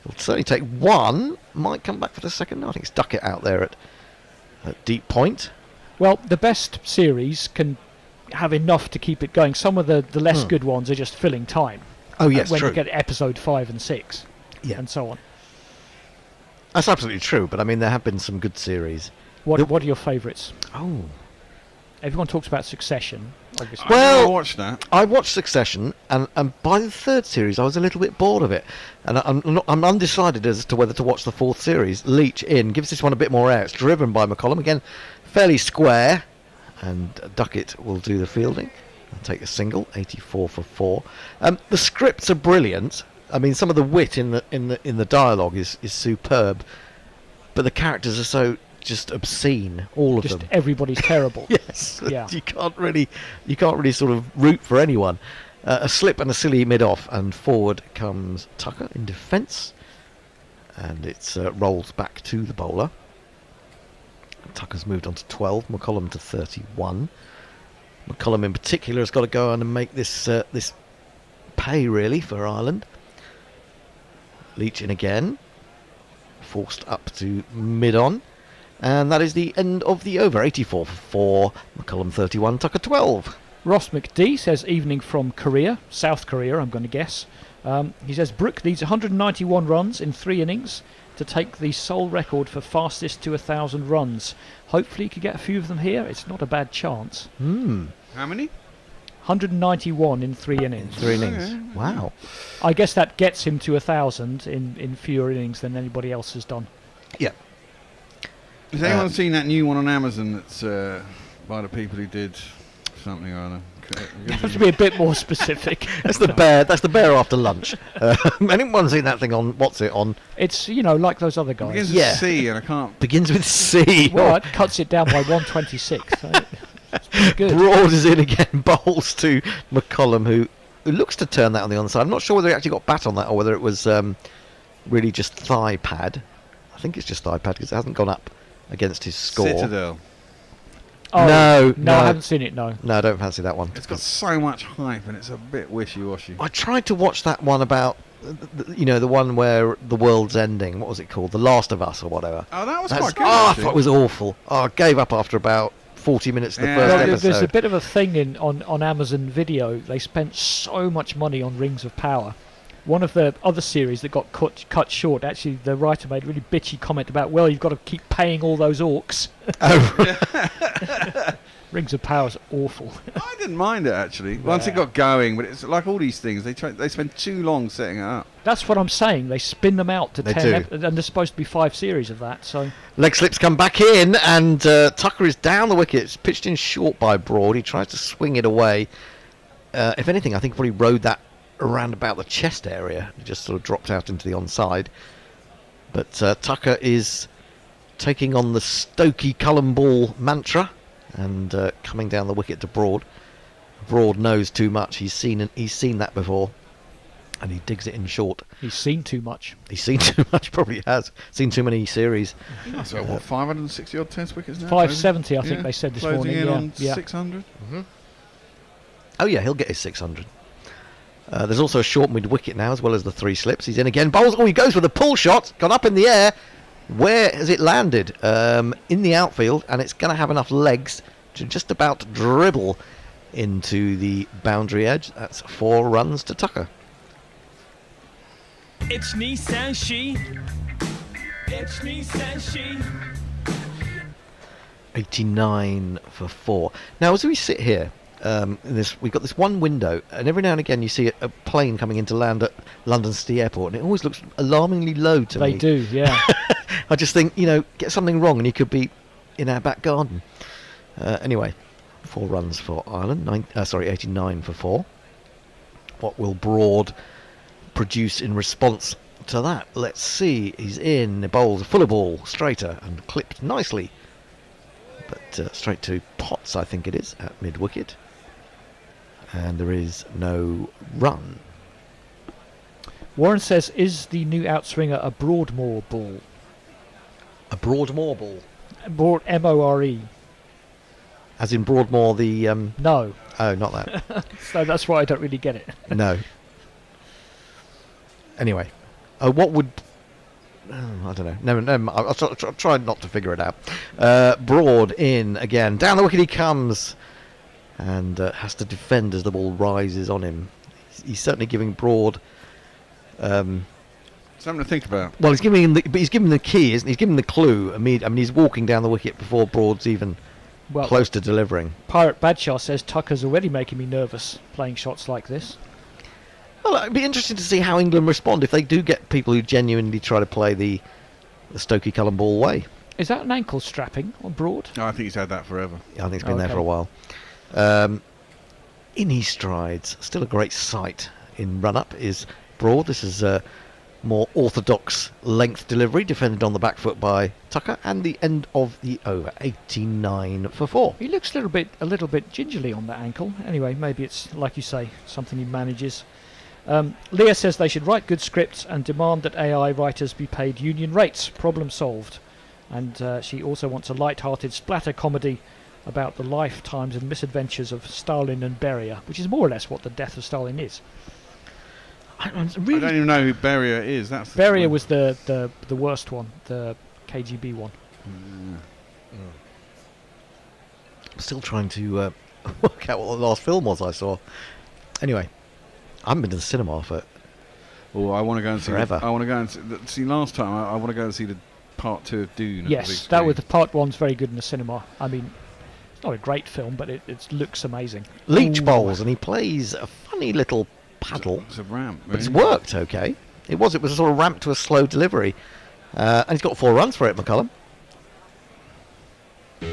He'll certainly take 1, might come back for the second. No, I think it's Duckett out there at deep point. Well, the best series can have enough to keep it going. Some of the less good ones are just filling time. Oh, yes, when true. you get episode 5 and 6, and so on. That's absolutely true, but I mean, there have been some good series. What are your favourites? Oh. Everyone talks about Succession, obviously. Well, I watched that. I watched Succession, and by the 3rd series, I was a little bit bored of it. And I'm undecided as to whether to watch the 4th series. Leach in, gives this one a bit more air. It's driven by McCullum. Again, fairly square. And Duckett will do the fielding. And take a single, 84 for 4. The scripts are brilliant. I mean, some of the wit in the dialogue is superb. But the characters are so just obscene, all of them. Just everybody's terrible. Yes. Yeah. You can't really sort of root for anyone. A slip and a silly mid-off, and forward comes Tucker in defence, and it rolls back to the bowler. Tucker's moved on to 12, McCullum to 31. McCullum in particular has got to go on and make this pay really for Ireland. Leach in again, forced up to mid-on. And that is the end of the over. 84 for 4, McCullum 31, Tucker 12. Ross McD says evening from Korea, South Korea, I'm going to guess. He says Brooke needs 191 runs in 3 innings to take the sole record for fastest to 1,000 runs. Hopefully he could get a few of them here. It's not a bad chance. How many? 191 in 3 innings. 3 innings. Wow. I guess that gets him to 1,000 in fewer innings than anybody else has done. Yeah. Has anyone seen that new one on Amazon that's by the people who did something or other? You have to be a bit more specific. That's the bear after lunch. Anyone seen that thing on, what's it on? It's, like those other guys. Begins with C and I can't... Begins with C. Well, it cuts it down by 126. So it's pretty good. Broad is in again, bowls to McCullum, who who looks to turn that on the onside. I'm not sure whether he actually got bat on that or whether it was really just thigh pad. I think it's just thigh pad because it hasn't gone up against his score. Citadel. Oh, No, I haven't seen it. No, I don't fancy that one. It's got so much hype and it's a bit wishy-washy. I tried to watch that one about, the one where the world's ending. What was it called? The Last of Us or whatever. Oh, that was quite good. Oh, I thought it was awful. Oh, I gave up after about 40 minutes of the first episode. There's a bit of a thing on Amazon Video. They spent so much money on Rings of Power. One of the other series that got cut short, actually, the writer made a really bitchy comment about, well, you've got to keep paying all those orcs. Rings of Power's awful. I didn't mind it, actually, once it got going, but it's like all these things, they spend too long setting it up. That's what I'm saying. They spin them out to They 10, do. and there's supposed to be 5 series of that. So Leg slips come back in, and Tucker is down the wicket. It's pitched in short by Broad. He tries to swing it away. If anything, I think he probably rode that around about the chest area. It just sort of dropped out into the onside. But Tucker is taking on the Stokey Cullen ball mantra and coming down the wicket to Broad. Broad knows too much. He's seen that before, and he digs it in short. he's seen too much. He's seen too much. Probably has seen too many series. That's about, what, 560 odd test wickets now? 570, I think they said this Closing morning. in on yeah. 600. Oh yeah, he'll get his 600. There's also a short mid wicket now, as well as the 3 slips. He's in again. Bowls. Oh, he goes with a pull shot. Gone up in the air. Where has it landed? In the outfield, and it's going to have enough legs to just about dribble into the boundary edge. That's 4 runs to Tucker. It's Nissan She. It's Nissan She. 89 for 4. Now, as we sit here, we've got this one window, and every now and again you see a plane coming in to land at London City Airport, and it always looks alarmingly low to me. They do, yeah. I just think, get something wrong and you could be in our back garden. Anyway, 4 runs for Ireland. 89 for 4. What will Broad produce in response to that? Let's see. He's in. The bowls a fuller ball, straighter, and clipped nicely. But straight to Potts, I think it is, at mid-wicket. And there is no run. Warren says, is the new outswinger a Broadmoor ball? A Broadmoor ball? Broad, M-O-R-E. As in Broadmoor, the... No. Oh, not that. So that's why I don't really get it. No. Anyway. What would... I don't know. No, I'll try not to figure it out. Broad in again. Down the wicket he comes. And has to defend as the ball rises on him. He's certainly giving Broad... something to think about. Well, he's giving the key, isn't he? He's giving the clue. I mean, he's walking down the wicket before Broad's even close to delivering. Pirate Badshaw says Tucker's already making me nervous playing shots like this. Well, it'd be interesting to see how England respond if they do get people who genuinely try to play the Stokey Cullen ball way. Is that an ankle strapping on Broad? No, I think he's had that forever. Yeah, I think it's been there for a while. In his strides, still a great sight in run-up is Broad. This is a more orthodox length delivery, defended on the back foot by Tucker, and the end of the over, 89 for 4. He looks a little bit gingerly on that ankle. Anyway, maybe it's, like you say, something he manages. Leah says they should write good scripts and demand that AI writers be paid union rates. Problem solved. And she also wants a light-hearted splatter comedy about the lifetimes and misadventures of Stalin and Beria, which is more or less what the death of Stalin is. I don't even know who Beria is. That's Beria was the worst one, the KGB one. I'm still trying to work out what the last film was I saw. Anyway, I haven't been to the cinema for Oh, I want to go and forever. I want to go and see. Last time, I want to go and see the part 2 of Dune. Yes, that was the part 1's very good in the cinema. I mean, it's not a great film, but it looks amazing. Leech bowls, and he plays a funny little paddle. It's a ramp, but it's worked okay. It was a sort of ramp to a slow delivery, and he's got 4 runs for it, McCullum. 1,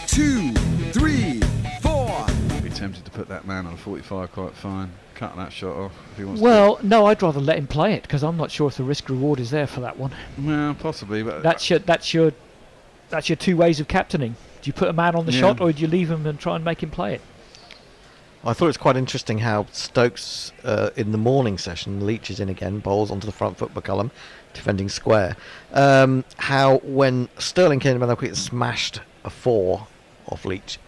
2, 3, 4. I'd be tempted to put that man on a 45 quite fine. Cut that shot off if he wants Well, no, I'd rather let him play it because I'm not sure if the risk reward is there for that one. Well, possibly, but that's your 2 ways of captaining. Do you put a man on the shot, or do you leave him and try and make him play it? I thought it was quite interesting how Stokes, in the morning session, Leach is in again, bowls onto the front foot, McCullum, defending square. How when Sterling came in the wicket, smashed a 4 off Leach,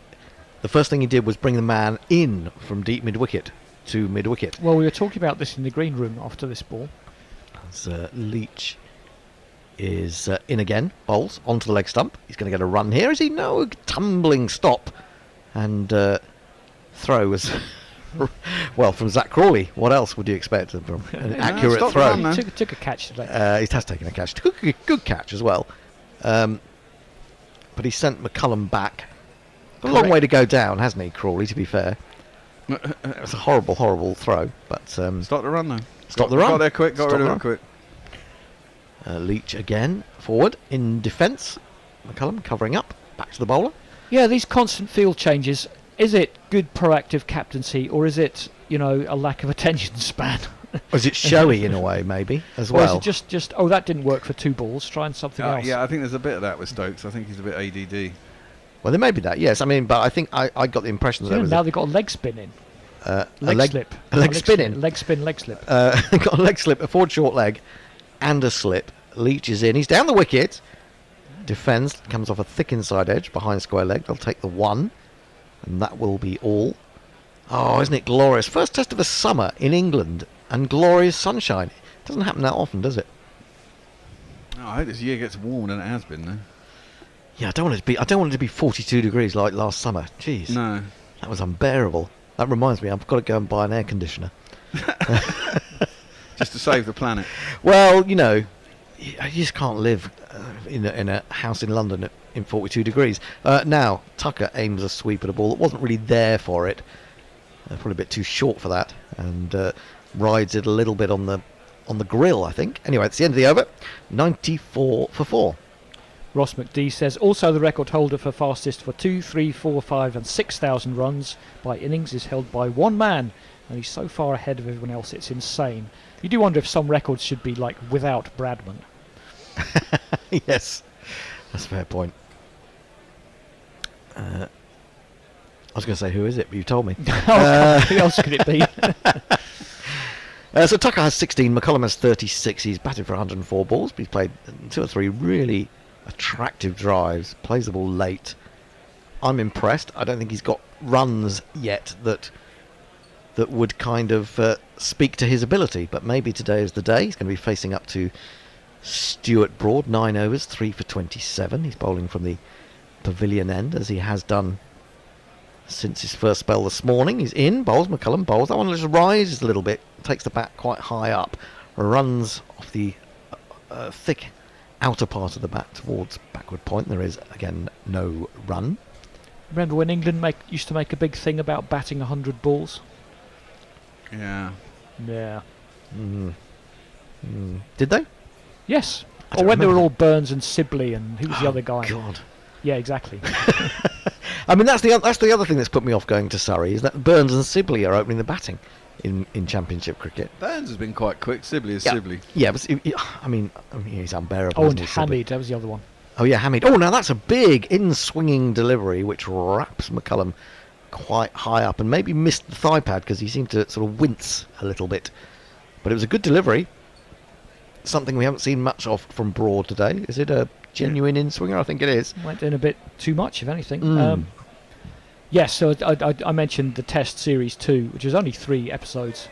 the first thing he did was bring the man in from deep mid-wicket to mid-wicket. Well, we were talking about this in the green room after this ball. As Leach is in again, bowls onto the leg stump. He's going to get a run here. Is he? No, tumbling stop. And throw was, well, from Zach Crawley. What else would you expect from an accurate throw? He took a catch today. He has taken a catch. Good catch as well. But he sent McCullum back. Got a long way to go down, hasn't he, Crawley, to be fair? It was a horrible, horrible throw. But stop the run, though. Stop the run. Got there quick, got rid of it quick. Leach again, forward, in defence. McCullum covering up, back to the bowler. Yeah, these constant field changes, is it good proactive captaincy, or is it, a lack of attention span? Or is it showy in a way, maybe, as well? Or is it just that didn't work for 2 balls, trying something else? Yeah, I think there's a bit of that with Stokes. I think he's a bit ADD. Well, there may be that, yes. I mean, but I think I got the impression that now they've got a leg spin in. leg slip. A leg spin in. Leg spin, leg slip. Got a leg slip, a forward short leg, and a slip. Leach is in. He's down the wicket. Defends. Comes off a thick inside edge behind square leg. They'll take the 1. And that will be all. Oh, isn't it glorious? First test of the summer in England. And glorious sunshine. It doesn't happen that often, does it? Oh, I hope this year gets warmer than it has been, though. Yeah, I don't want it to be 42 degrees like last summer. Jeez. No. That was unbearable. That reminds me, I've got to go and buy an air conditioner. Just to save the planet. Well, you just can't live in a house in London in 42 degrees. Now, Tucker aims a sweep at a ball that wasn't really there for it. Probably a bit too short for that. And rides it a little bit on the grill, I think. Anyway, it's the end of the over. 94 for 4. Ross McD says, also the record holder for fastest for 2, 3, 4, 5 and 6,000 runs by innings is held by one man, and he's so far ahead of everyone else, it's insane. You do wonder if some records should be like without Bradman. Yes, that's a fair point. I was going to say, who is it? But you told me. Who else could it be? So Tucker has 16, McCullum has 36. He's batted for 104 balls, but he's played 2 or 3 really attractive drives, plays the ball late. I'm impressed. I don't think he's got runs yet that would kind of speak to his ability, but maybe today is the day. He's going to be facing up to Stuart Broad, 9 overs, 3 for 27. He's bowling from the pavilion end, as he has done since his first spell this morning. He's in, bowls, McCullum bowls. That one just rises a little bit, takes the bat quite high up, runs off the thick outer part of the bat towards backward point. There is, again, no run. Remember when England used to make a big thing about batting 100 balls? Yeah. Yeah. Did they? Yes. Or when they were all Burns and Sibley and who was the other guy? God. Yeah, exactly. I mean, that's the other thing that's put me off going to Surrey, is that Burns and Sibley are opening the batting in Championship cricket. Burns has been quite quick. Sibley is Sibley. Yeah, but I mean, he's unbearable. Oh, and Hamid, that was the other one. Oh yeah, Hamid. Oh, now that's a big in-swinging delivery which wraps McCullum quite high up and maybe missed the thigh pad because he seemed to sort of wince a little bit. But it was a good delivery. Something we haven't seen much of from Broad today. Is it a genuine in-swinger? I think it is. Went in a bit too much, if anything. Yes, so I mentioned the Test Series 2, which is only 3 episodes.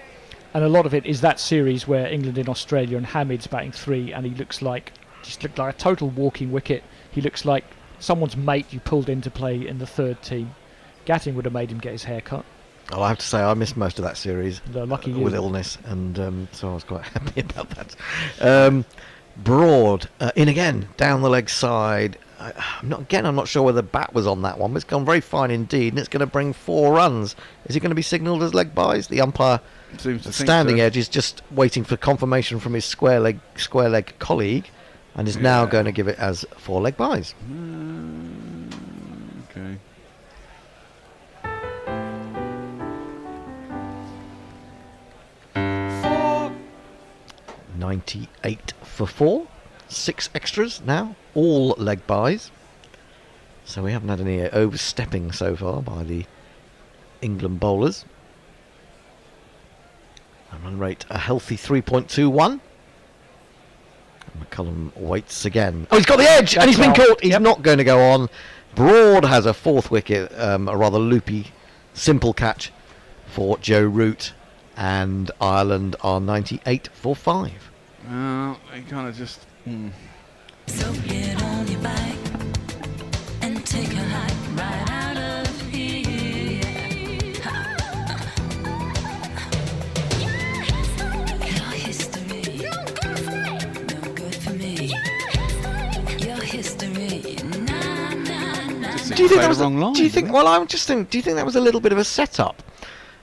And a lot of it is that series where England in Australia and Hamid's batting 3 and he just looked like a total walking wicket. He looks like someone's mate you pulled in to play in the 3rd team. Gatting would have made him get his hair cut. Well, I have to say I missed most of that series lucky you. With illness, and so I was quite happy about that. Broad in again, down the leg side. I'm not sure whether the bat was on that one, but it's gone very fine indeed, and it's going to bring 4 runs. Is it going to be signalled as leg byes? The umpire, standing edge, is just waiting for confirmation from his square leg colleague, and is now going to give it as 4 leg byes. Okay. Four. 98 for 4. 6 extras now, all leg byes. So we haven't had any overstepping so far by the England bowlers. Run rate a healthy 3.21. McCullum waits again. Oh, he's got the edge, and he's been caught. He's not going to go on. Broad has a fourth wicket, a rather loopy, simple catch for Joe Root, and Ireland are 98 for 5. They kind of just. So get on your bike and take a hike right out of here. Your history, no good for me. Your history, nah, nah, nah. Do you think that was wrong line? Do you think? Well, I'm just thinking. Do you think that was a little bit of a setup,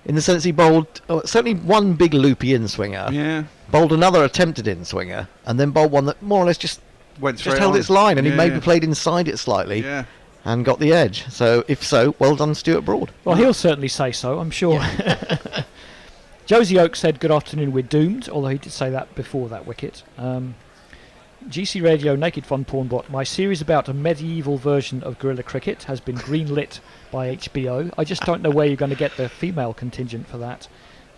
in the sense he bowled certainly one big loopy in swinger. Yeah. Bowled another attempted in swinger, and then bowled one that more or less just held its line, and he maybe played inside it slightly. Yeah. And got the edge. So, if so, well done, Stuart Broad. Well, he'll certainly say so, I'm sure. Josie Oak said, "Good afternoon, we're doomed," although he did say that before that wicket. GC Radio, Naked Fun Pornbot, my series about a medieval version of guerrilla cricket has been greenlit by HBO. I just don't know where you're going to get the female contingent for that.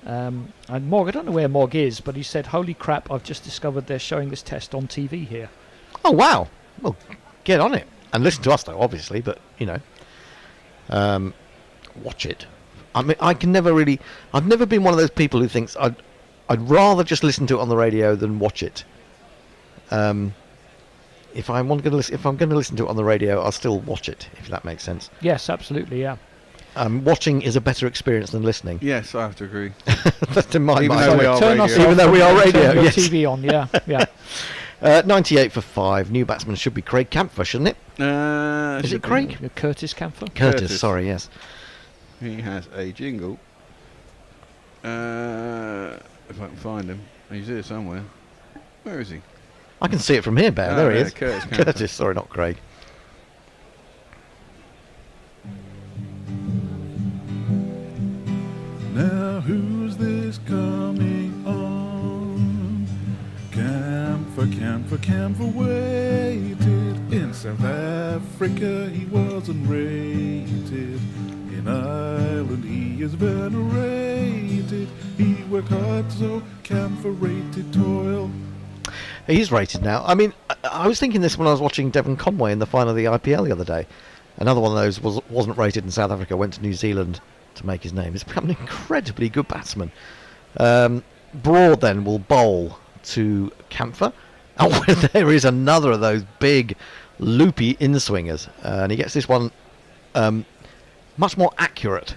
And Mog, I don't know where Mog is, but he said, "Holy crap, I've just discovered they're showing this test on TV here." Oh, wow. Well, get on it. And listen to us, though, obviously, but, watch it. I mean, I can never really... I've never been one of those people who thinks I'd rather just listen to it on the radio than watch it. If I'm going to listen to it on the radio, I'll still watch it, if that makes sense. Yes, absolutely, yeah. Watching is a better experience than listening. Yes, I have to agree. That's in my Even mind. Even though we are radio, yes. TV on, yeah. 98 for 5. New batsman should be Craig Campher, shouldn't it? Is it Craig? Curtis Campher? Curtis, sorry, yes. He has a jingle. If I can find him. He's here somewhere. Where is he? I can see it from here, Bear. There he is. Curtis Campher. Curtis, sorry, not Craig. Now who's this coming on? Camphor waited. In South Africa he wasn't rated. In Ireland he is venerated. He worked hard so Camphor rated toil. He's rated now. I mean, I was thinking this when I was watching Devon Conway in the final of the IPL the other day. Another one of those wasn't rated in South Africa, went to New Zealand to make his name. He's become an incredibly good batsman. Broad then will bowl to Campher. Oh, there is another of those big loopy in-swingers. And he gets this one much more accurate.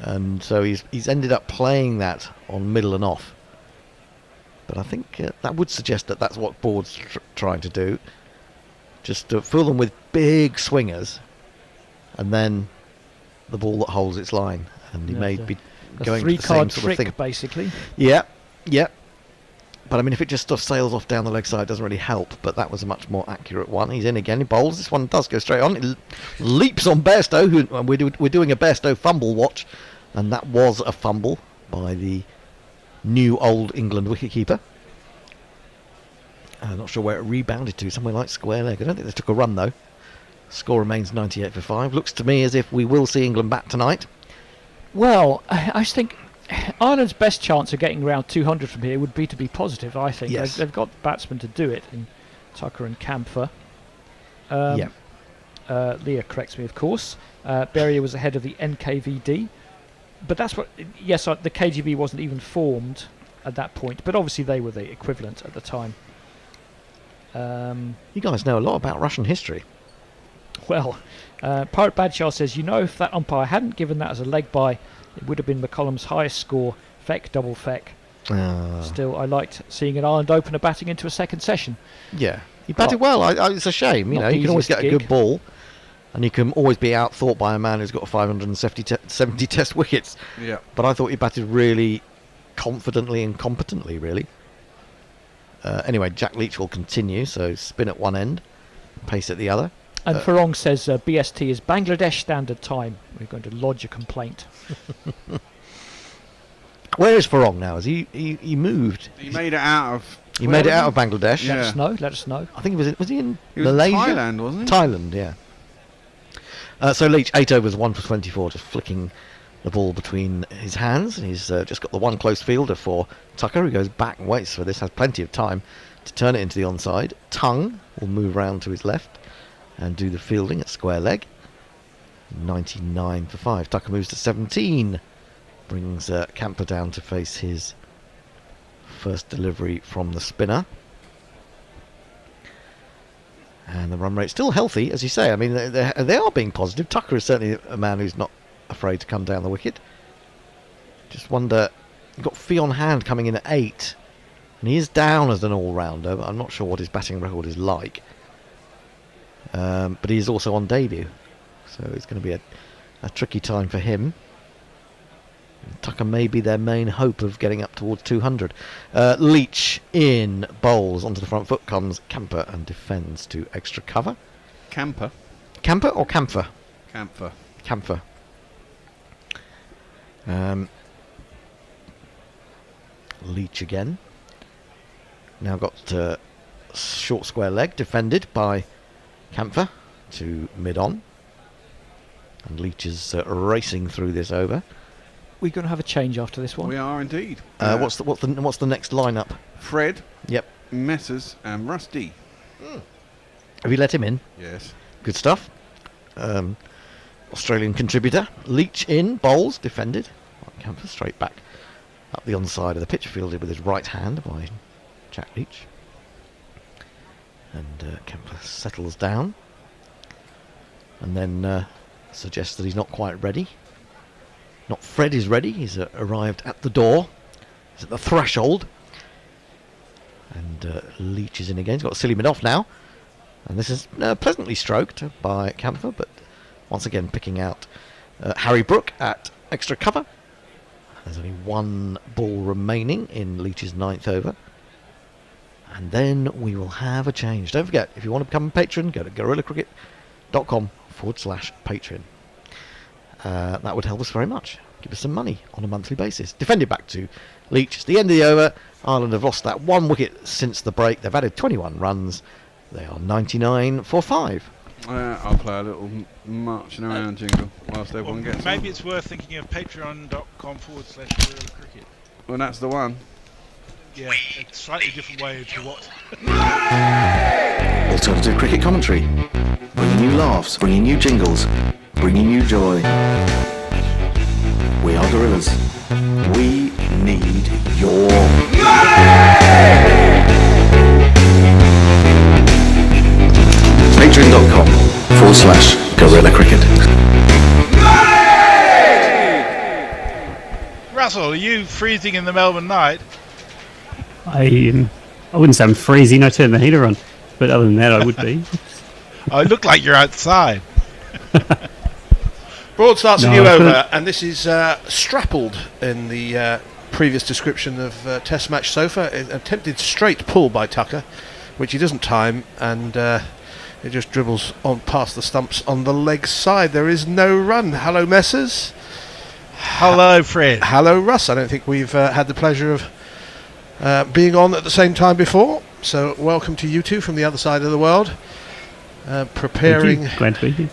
And so he's ended up playing that on middle and off. But I think that would suggest that that's what Broad's trying to do. Just to fill them with big swingers. And then the ball that holds its line. And he may be going for the same sort of thing. Basically. Yeah. But I mean, if it just sort of sails off down the leg side, it doesn't really help. But that was a much more accurate one. He's in again. He bowls. This one does go straight on. It leaps on Bairstow. We're doing a Bairstow fumble watch, and that was a fumble by the new old England wicketkeeper. I'm not sure where it rebounded to. Somewhere like square leg. I don't think they took a run though. Score remains 98 for 5. Looks to me as if we will see England back tonight. Well, I think Ireland's best chance of getting around 200 from here would be to be positive, I think. Yes. They've got batsmen to do it, in Tucker and Campher. Leah corrects me, of course. Berrier was ahead of the NKVD. But that's what... Yes, the KGB wasn't even formed at that point, but obviously they were the equivalent at the time. You guys know a lot about Russian history. Well, Pirate Badshaw says, if that umpire hadn't given that as a leg bye, it would have been McCollum's highest score, feck, double feck. Still, I liked seeing an Ireland opener batting into a second session. Yeah, he batted well. it's a shame, you can always get a good ball, and you can always be out-thought by a man who's got 570 test wickets. Yeah. But I thought he batted really confidently and competently, really. Anyway, Jack Leach will continue, so spin at one end, pace at the other. And Farong says BST is Bangladesh Standard Time. We're going to lodge a complaint. Where is Farong now? Has he moved? He made it out of... He made it out of Bangladesh. Let us know. I think was he in he was Malaysia? In Thailand, wasn't he? Thailand, yeah. So Leach, 8 overs, 1 for 24, just flicking the ball between his hands, and he's just got the one close fielder for Tucker, who goes back and waits for this, has plenty of time to turn it into the onside. Tongue will move round to his left and do the fielding at square leg. 99 for 5. Tucker moves to 17. Brings Camper down to face his first delivery from the spinner. And the run rate's still healthy, as you say. I mean, they are being positive. Tucker is certainly a man who's not afraid to come down the wicket. Just wonder, you've got Fee on hand coming in at 8. And he is down as an all-rounder, but I'm not sure what his batting record is like. But he is also on debut. So it's going to be a tricky time for him. Tucker may be their main hope of getting up towards 200. Leach in, bowls onto the front foot, comes Camper and defends to extra cover. Camper? Camper or Camphor? Camphor. Camphor. Leach again. Now got short square leg defended by Camphor to mid-on. And Leach is racing through this over. We're going to have a change after this one. We are indeed. What's the next lineup? Fred. Yep. Messers and Rusty. Have you let him in? Yes. Good stuff. Australian contributor. Leach in, bowls, defended. Camper straight back up the onside of the pitch, fielded with his right hand by Jack Leach. And Camper settles down. And then suggests that he's not quite ready. Not Fred is ready. He's arrived at the door. He's at the threshold. And Leach is in again. He's got a silly mid-off now. And this is pleasantly stroked by Camphor, but once again picking out Harry Brook at extra cover. There's only one ball remaining in Leach's 9th over. And then we will have a change. Don't forget, if you want to become a patron, go to gorillacricket.com/Patreon. That would help us very much. Give us some money on a monthly basis. Defended back to Leach. It's the end of the over. Ireland have lost that 1 wicket since the break. They've added 21 runs. They are 99 for 5. I'll play a little marching around jingle whilst everyone gets Maybe on. it's worth thinking of patreon.com/gorillacricket. Well, that's the one. Yeah, it's a slightly different way to what. Alternative cricket commentary. Bringing you laughs, bringing you jingles, bringing you joy. We are Gorillas. We need your Patreon.com/Gorilla Cricket. Russell, are you freezing in the Melbourne night? I wouldn't say I'm freezing. I turned the heater on, but other than that, I would be. Oh, it looked like you're outside. Broad starts No, a new I couldn't- over, and this is Strappled in the previous description of Test Match Sofa. An attempted straight pull by Tucker, which he doesn't time, and it just dribbles on past the stumps on the leg side. There is no run. Hello, Messers. Hello, Fred. Hello, Russ. I don't think we've had the pleasure of being on at the same time before, so welcome to you two from the other side of the world. Preparing. Thank you. Glad to be here.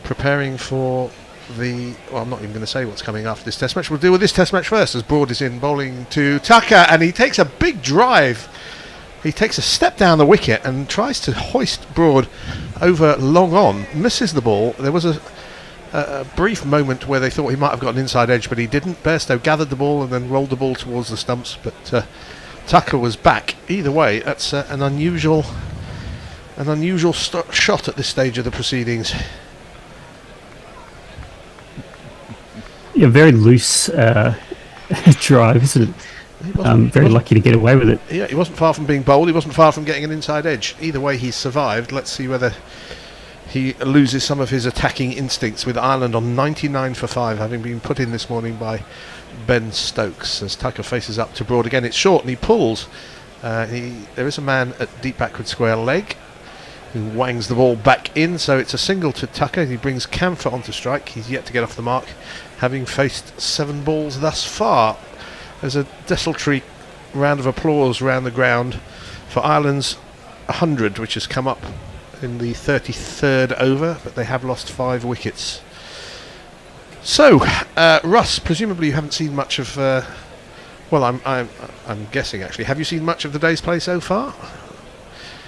Preparing for the... Well, I'm not even going to say what's coming after this test match. We'll deal with this test match first, as Broad is in bowling to Tucker, and he takes a big drive. He takes a step down the wicket and tries to hoist Broad over long on. Misses the ball. There was a brief moment where they thought he might have got an inside edge, but he didn't. Bairstow gathered the ball and then rolled the ball towards the stumps, but Tucker was back. Either way, that's an unusual shot at this stage of the proceedings. Yeah, very loose drive, isn't it? Very lucky to get away with it. Yeah, he wasn't far from being bowled. He wasn't far from getting an inside edge. Either way, he's survived. Let's see whether he loses some of his attacking instincts with Ireland on 99 for 5, having been put in this morning by Ben Stokes. As Tucker faces up to Broad again, it's short and he pulls. There is a man at deep backward square leg who wangs the ball back in, so it's a single to Tucker. He brings Camphor onto strike. He's yet to get off the mark, having faced 7 balls thus far. There's a desultory round of applause round the ground for Ireland's 100, which has come up in the 33rd over, but they have lost 5 wickets. So, Russ, presumably you haven't seen much of. Well, I'm guessing actually. Have you seen much of the day's play so far?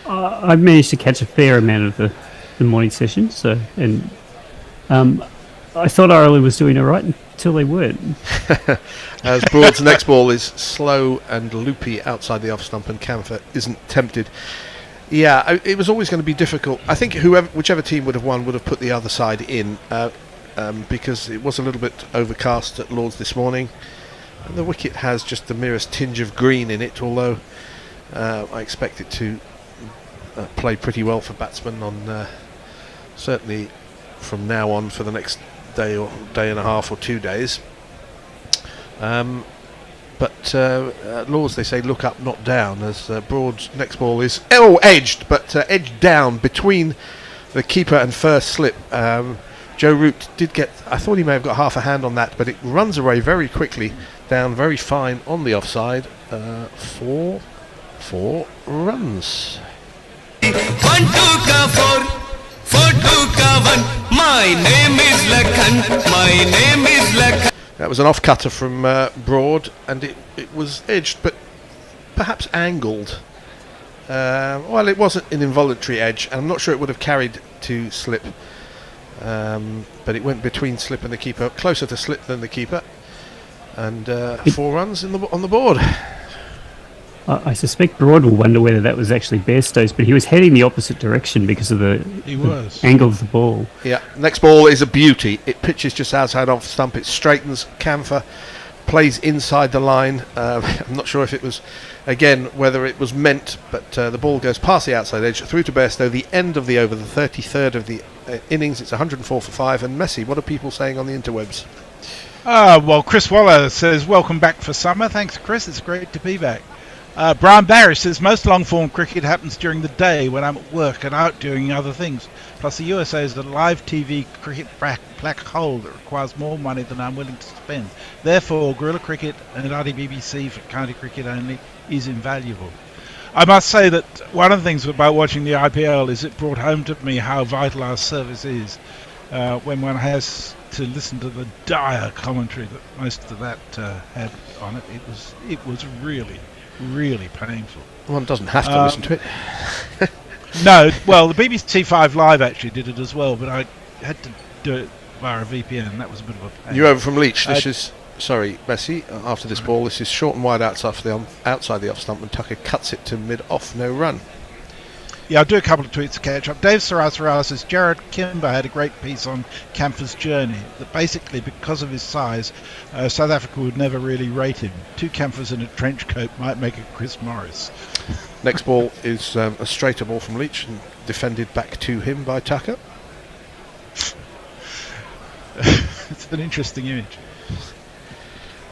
I've managed to catch a fair amount of the morning session, so I thought Ireland was doing all right until they weren't. As Broad's next ball is slow and loopy outside the off stump, and Camphor isn't tempted. Yeah, it was always going to be difficult. I think whichever team would have won would have put the other side in, because it was a little bit overcast at Lord's this morning. And the wicket has just the merest tinge of green in it, although I expect it to play pretty well for batsmen on certainly from now on for the next day or day and a half or 2 days. But at Lord's they say look up, not down, as Broad's next ball is edged, but edged down between the keeper and first slip. Joe Root did get, I thought he may have got half a hand on that, but it runs away very quickly, down very fine on the offside for 4 runs. 1 2 ka 4 4 2 ka 1. My name is Lakhan. My name is Lakhan. That was an off cutter from Broad, and it was edged, but perhaps angled. Well, it wasn't an involuntary edge, and I'm not sure it would have carried to slip. But it went between slip and the keeper, closer to slip than the keeper, and 4 runs on the board. I suspect Broad will wonder whether that was actually Bairstow's, but he was heading the opposite direction because of the angle of the ball. Yeah, next ball is a beauty. It pitches just outside off stump. It straightens. Camphor plays inside the line. I'm not sure if it was, again, whether it was meant, but the ball goes past the outside edge through to Bairstow. The end of the over, the 33rd of the innings. It's 104 for 5. And Messi, what are people saying on the interwebs? Well, Chris Waller says, welcome back for summer. Thanks, Chris. It's great to be back. Brian Barry says, most long-form cricket happens during the day when I'm at work and out doing other things. Plus, the USA is a live TV cricket black hole that requires more money than I'm willing to spend. Therefore, guerrilla cricket and IRE for county cricket only is invaluable. I must say that one of the things about watching the IPL is it brought home to me how vital our service is when one has to listen to the dire commentary that most of that had on it. It was really painful. One doesn't have to listen to it. No, well, the BBC 5 Live actually did it as well, but I had to do it via a VPN, and that was a bit of a pain. You're over from Leach. This is, sorry, Messi, after this ball, this is short and wide outside the off stump, and Tucker cuts it to mid-off, no run. Yeah, I'll do a couple of tweets to catch up. Dave Sarasarala says, Jared Kimber had a great piece on Camphor's journey, that basically, because of his size, South Africa would never really rate him. 2 Camphors in a trench coat might make a Chris Morris. Next ball is a straighter ball from Leach, and defended back to him by Tucker. It's an interesting image.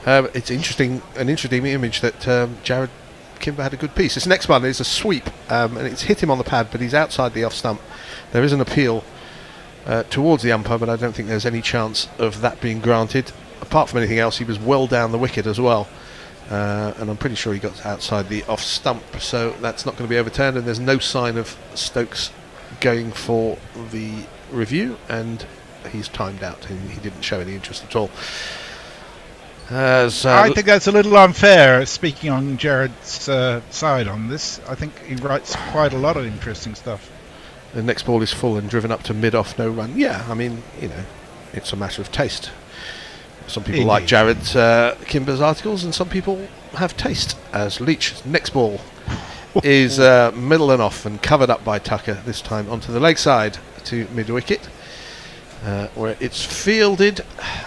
It's an interesting image that Jared Kimber had a good piece. This next one is a sweep, and it's hit him on the pad, but he's outside the off stump. There is an appeal towards the umpire, but I don't think there's any chance of that being granted. Apart from anything else, he was well down the wicket as well, and I'm pretty sure he got outside the off stump, so that's not going to be overturned, and there's no sign of Stokes going for the review, and he's timed out, and he didn't show any interest at all. I think that's a little unfair, speaking on Jared's side on this. I think he writes quite a lot of interesting stuff. The next ball is full and driven up to mid-off, no run. Yeah, I mean, it's a matter of taste. Some people like Jared Kimber's articles, and some people have taste. As Leach's next ball is middle and off and covered up by Tucker, this time onto the leg side to mid-wicket, where it's fielded.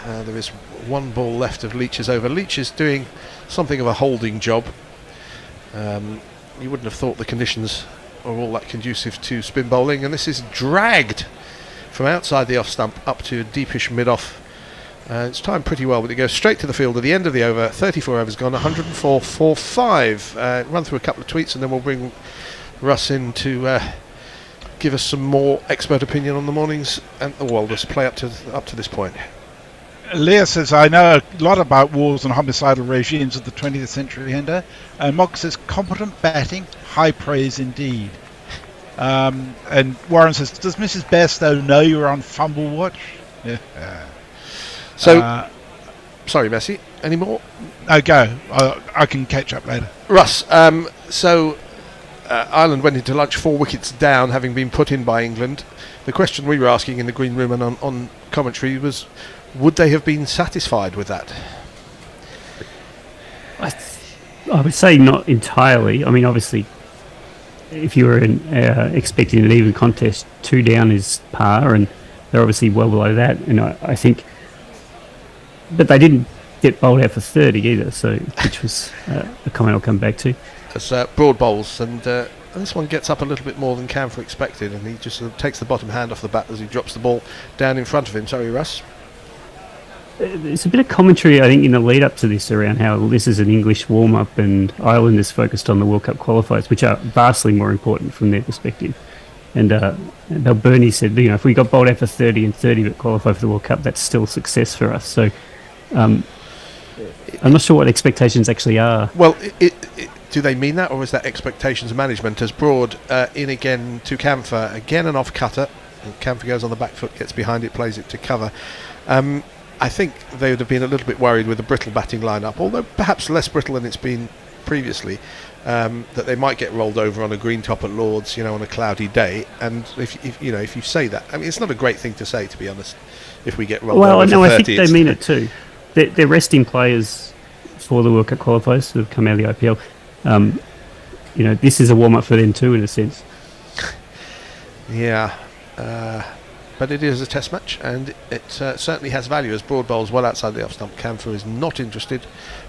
There is 1 ball left of Leach's over. Leach is doing something of a holding job. You wouldn't have thought the conditions are all that conducive to spin bowling, and this is dragged from outside the off stump up to a deepish mid-off. It's timed pretty well, but it goes straight to the field at the end of the over. 34 overs gone, 104 for 5. Run through a couple of tweets, and then we'll bring Russ in to give us some more expert opinion on the mornings and the wilderness play up to this point. Leah says, I know a lot about wars and homicidal regimes of the 20th century, Hender. And Mogg says, competent batting, high praise indeed. And Warren says, does Mrs. Bairstow know you're on Fumble Watch? Yeah. So, sorry, Messi. Any more? No, go. I can catch up later. Russ, so Ireland went into lunch 4 wickets down, having been put in by England. The question we were asking in the green room and on commentary was, would they have been satisfied with that? I would say not entirely. I mean, obviously, if you were expecting an even contest, 2 down is par, and they're obviously well below that. And I think, but they didn't get bowled out for 30 either, so which was a comment I'll come back to. As Broad bowls, and this one gets up a little bit more than Camphor expected, and he just sort of takes the bottom hand off the bat as he drops the ball down in front of him. Sorry, Russ. There's a bit of commentary, I think, in the lead up to this around how this is an English warm up and Ireland is focused on the World Cup qualifiers, which are vastly more important from their perspective. And Bernie said, if we got bowled out for 30 and 30 but qualify for the World Cup, that's still success for us. So I'm not sure what expectations actually are. Well, do they mean that, or is that expectations management? As Broad in again to Camphor, again an off cutter. Camphor goes on the back foot, gets behind it, plays it to cover. I think they would have been a little bit worried with the brittle batting lineup, although perhaps less brittle than it's been previously, that they might get rolled over on a green top at Lord's, on a cloudy day. And if you say that, I mean, it's not a great thing to say, to be honest. If we get rolled over, well, no, for 30, I think they mean it too. They're resting players for the World Cup qualifiers who have come out of the IPL. This is a warm up for them too, in a sense. Yeah. But it is a test match, and it certainly has value as Broad bowls well outside the off stump. Camphor is not interested.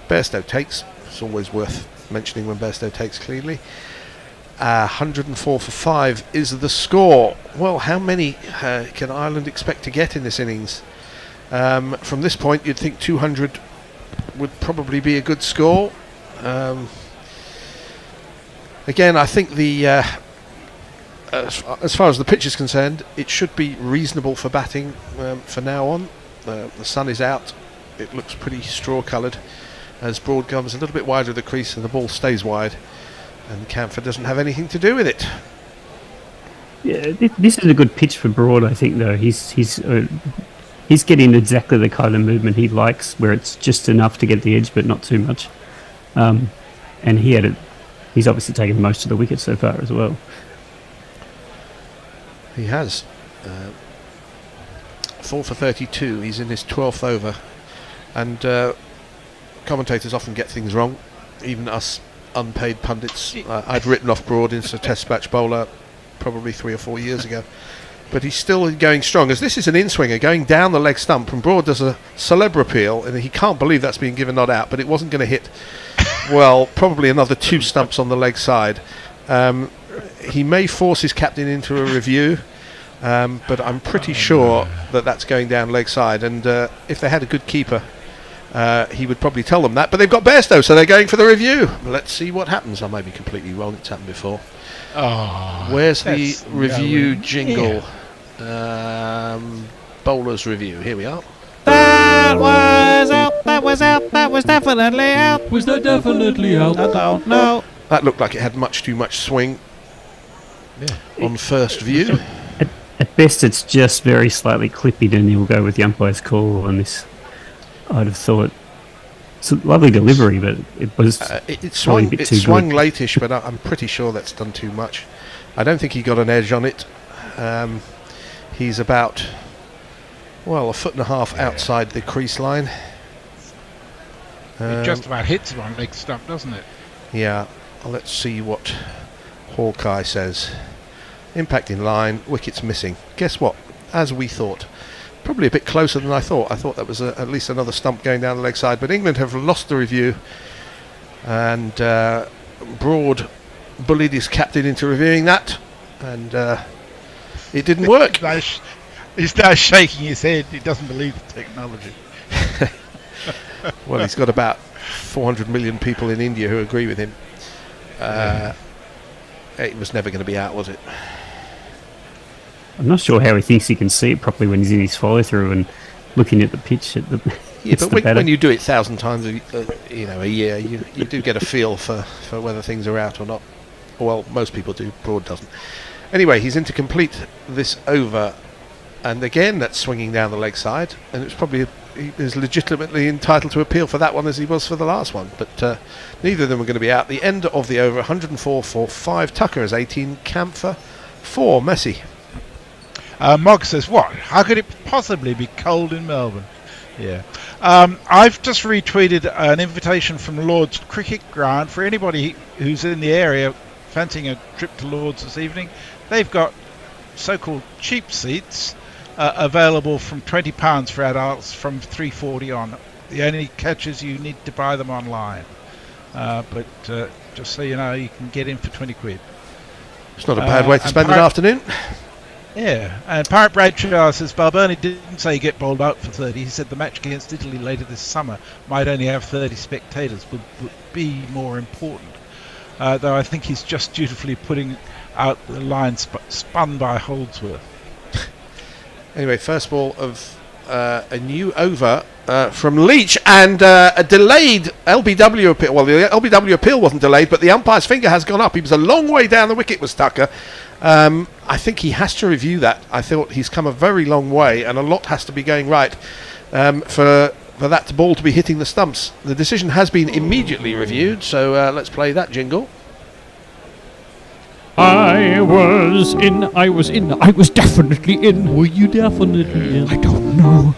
Bairstow takes. It's always worth mentioning when Bairstow takes cleanly. 104 for 5 is the score. Well, how many can Ireland expect to get in this innings? From this point, you'd think 200 would probably be a good score. Again, I think the... as far as the pitch is concerned, it should be reasonable for batting for now on. The sun is out. It looks pretty straw-coloured as Broad comes a little bit wider of the crease and the ball stays wide, and Camphor doesn't have anything to do with it. Yeah, this is a good pitch for Broad, I think, though. He's getting exactly the kind of movement he likes, where it's just enough to get the edge but not too much. And he's obviously taken most of the wickets so far as well. He has 4 for 32. He's in his 12th over, and commentators often get things wrong, even us unpaid pundits. I'd written off Broad as a test match bowler probably 3 or 4 years ago, but he's still going strong, as this is an in-swinger going down the leg stump, and Broad does a celebra appeal, and he can't believe that's been given not out, but it wasn't going to hit, well, probably another 2 stumps on the leg side. He may force his captain into a review, but I'm pretty sure that that's going down leg side, and if they had a good keeper, he would probably tell them that, but they've got Bairstow, so they're going for the review. Let's see what happens. I may be completely wrong, it's happened before. Where's the review jingle? Bowler's review, here we are. That was out, that was out, that was definitely out. Was that definitely out? I don't know. That looked like it had much too much swing on first view. At best, it's just very slightly clippy, and he'll go with the umpire's call on this. I'd have thought it's a lovely delivery, but it was it swung, a bit too swung good. late-ish, but I'm pretty sure that's done too much. I don't think he got an edge on it. He's about, well, 1.5 foot outside the crease line. It just about hits the wrong leg stump, doesn't it? Yeah. Let's see what Hawkeye says. Impact in line, wickets missing. Guess what? As we thought. Probably a bit closer than I thought. I thought that was at least another stump going down the leg side, but England have lost the review, and Broad bullied his captain into reviewing that, and it didn't work. He's now shaking his head. He doesn't believe the technology. Well, he's got about 400 million people in India who agree with him. It was never going to be out, was it? I'm not sure how he thinks he can see it properly when he's in his follow-through and looking at the pitch. Yeah, but when you do it 1,000 times a year, you do get a feel for whether things are out or not. Well, most people do. Broad doesn't. Anyway, he's in to complete this over, and again that's swinging down the leg side, and it's probably he is legitimately entitled to appeal for that one as he was for the last one. But neither of them are going to be out. The end of the over, 104 for 5. Tucker is 18. Camphor 4. Messi. Mog says, what? How could it possibly be cold in Melbourne? Yeah. I've just retweeted an invitation from Lord's Cricket Ground for anybody who's in the area fancying a trip to Lord's this evening. They've got so-called cheap seats available from £20 for adults from £3.40 on. The only catch is you need to buy them online. But just so you know, you can get in for 20 quid. It's not a bad way to spend an afternoon. Yeah, and Pirate Bradshaw says Balboni didn't say get bowled out for 30. He said the match against Italy later this summer might only have 30 spectators, would be more important. Though I think he's just dutifully putting out the line spun by Holdsworth. Anyway, first ball of a new over from Leach, and a delayed LBW appeal. Well, the LBW appeal wasn't delayed, but the umpire's finger has gone up. He was a long way down the wicket, was Tucker. I think he has to review that. I thought he's come a very long way, and a lot has to be going right for that ball to be hitting the stumps. The decision has been immediately reviewed, so let's play that jingle. I was definitely in. Were you definitely in? I don't know.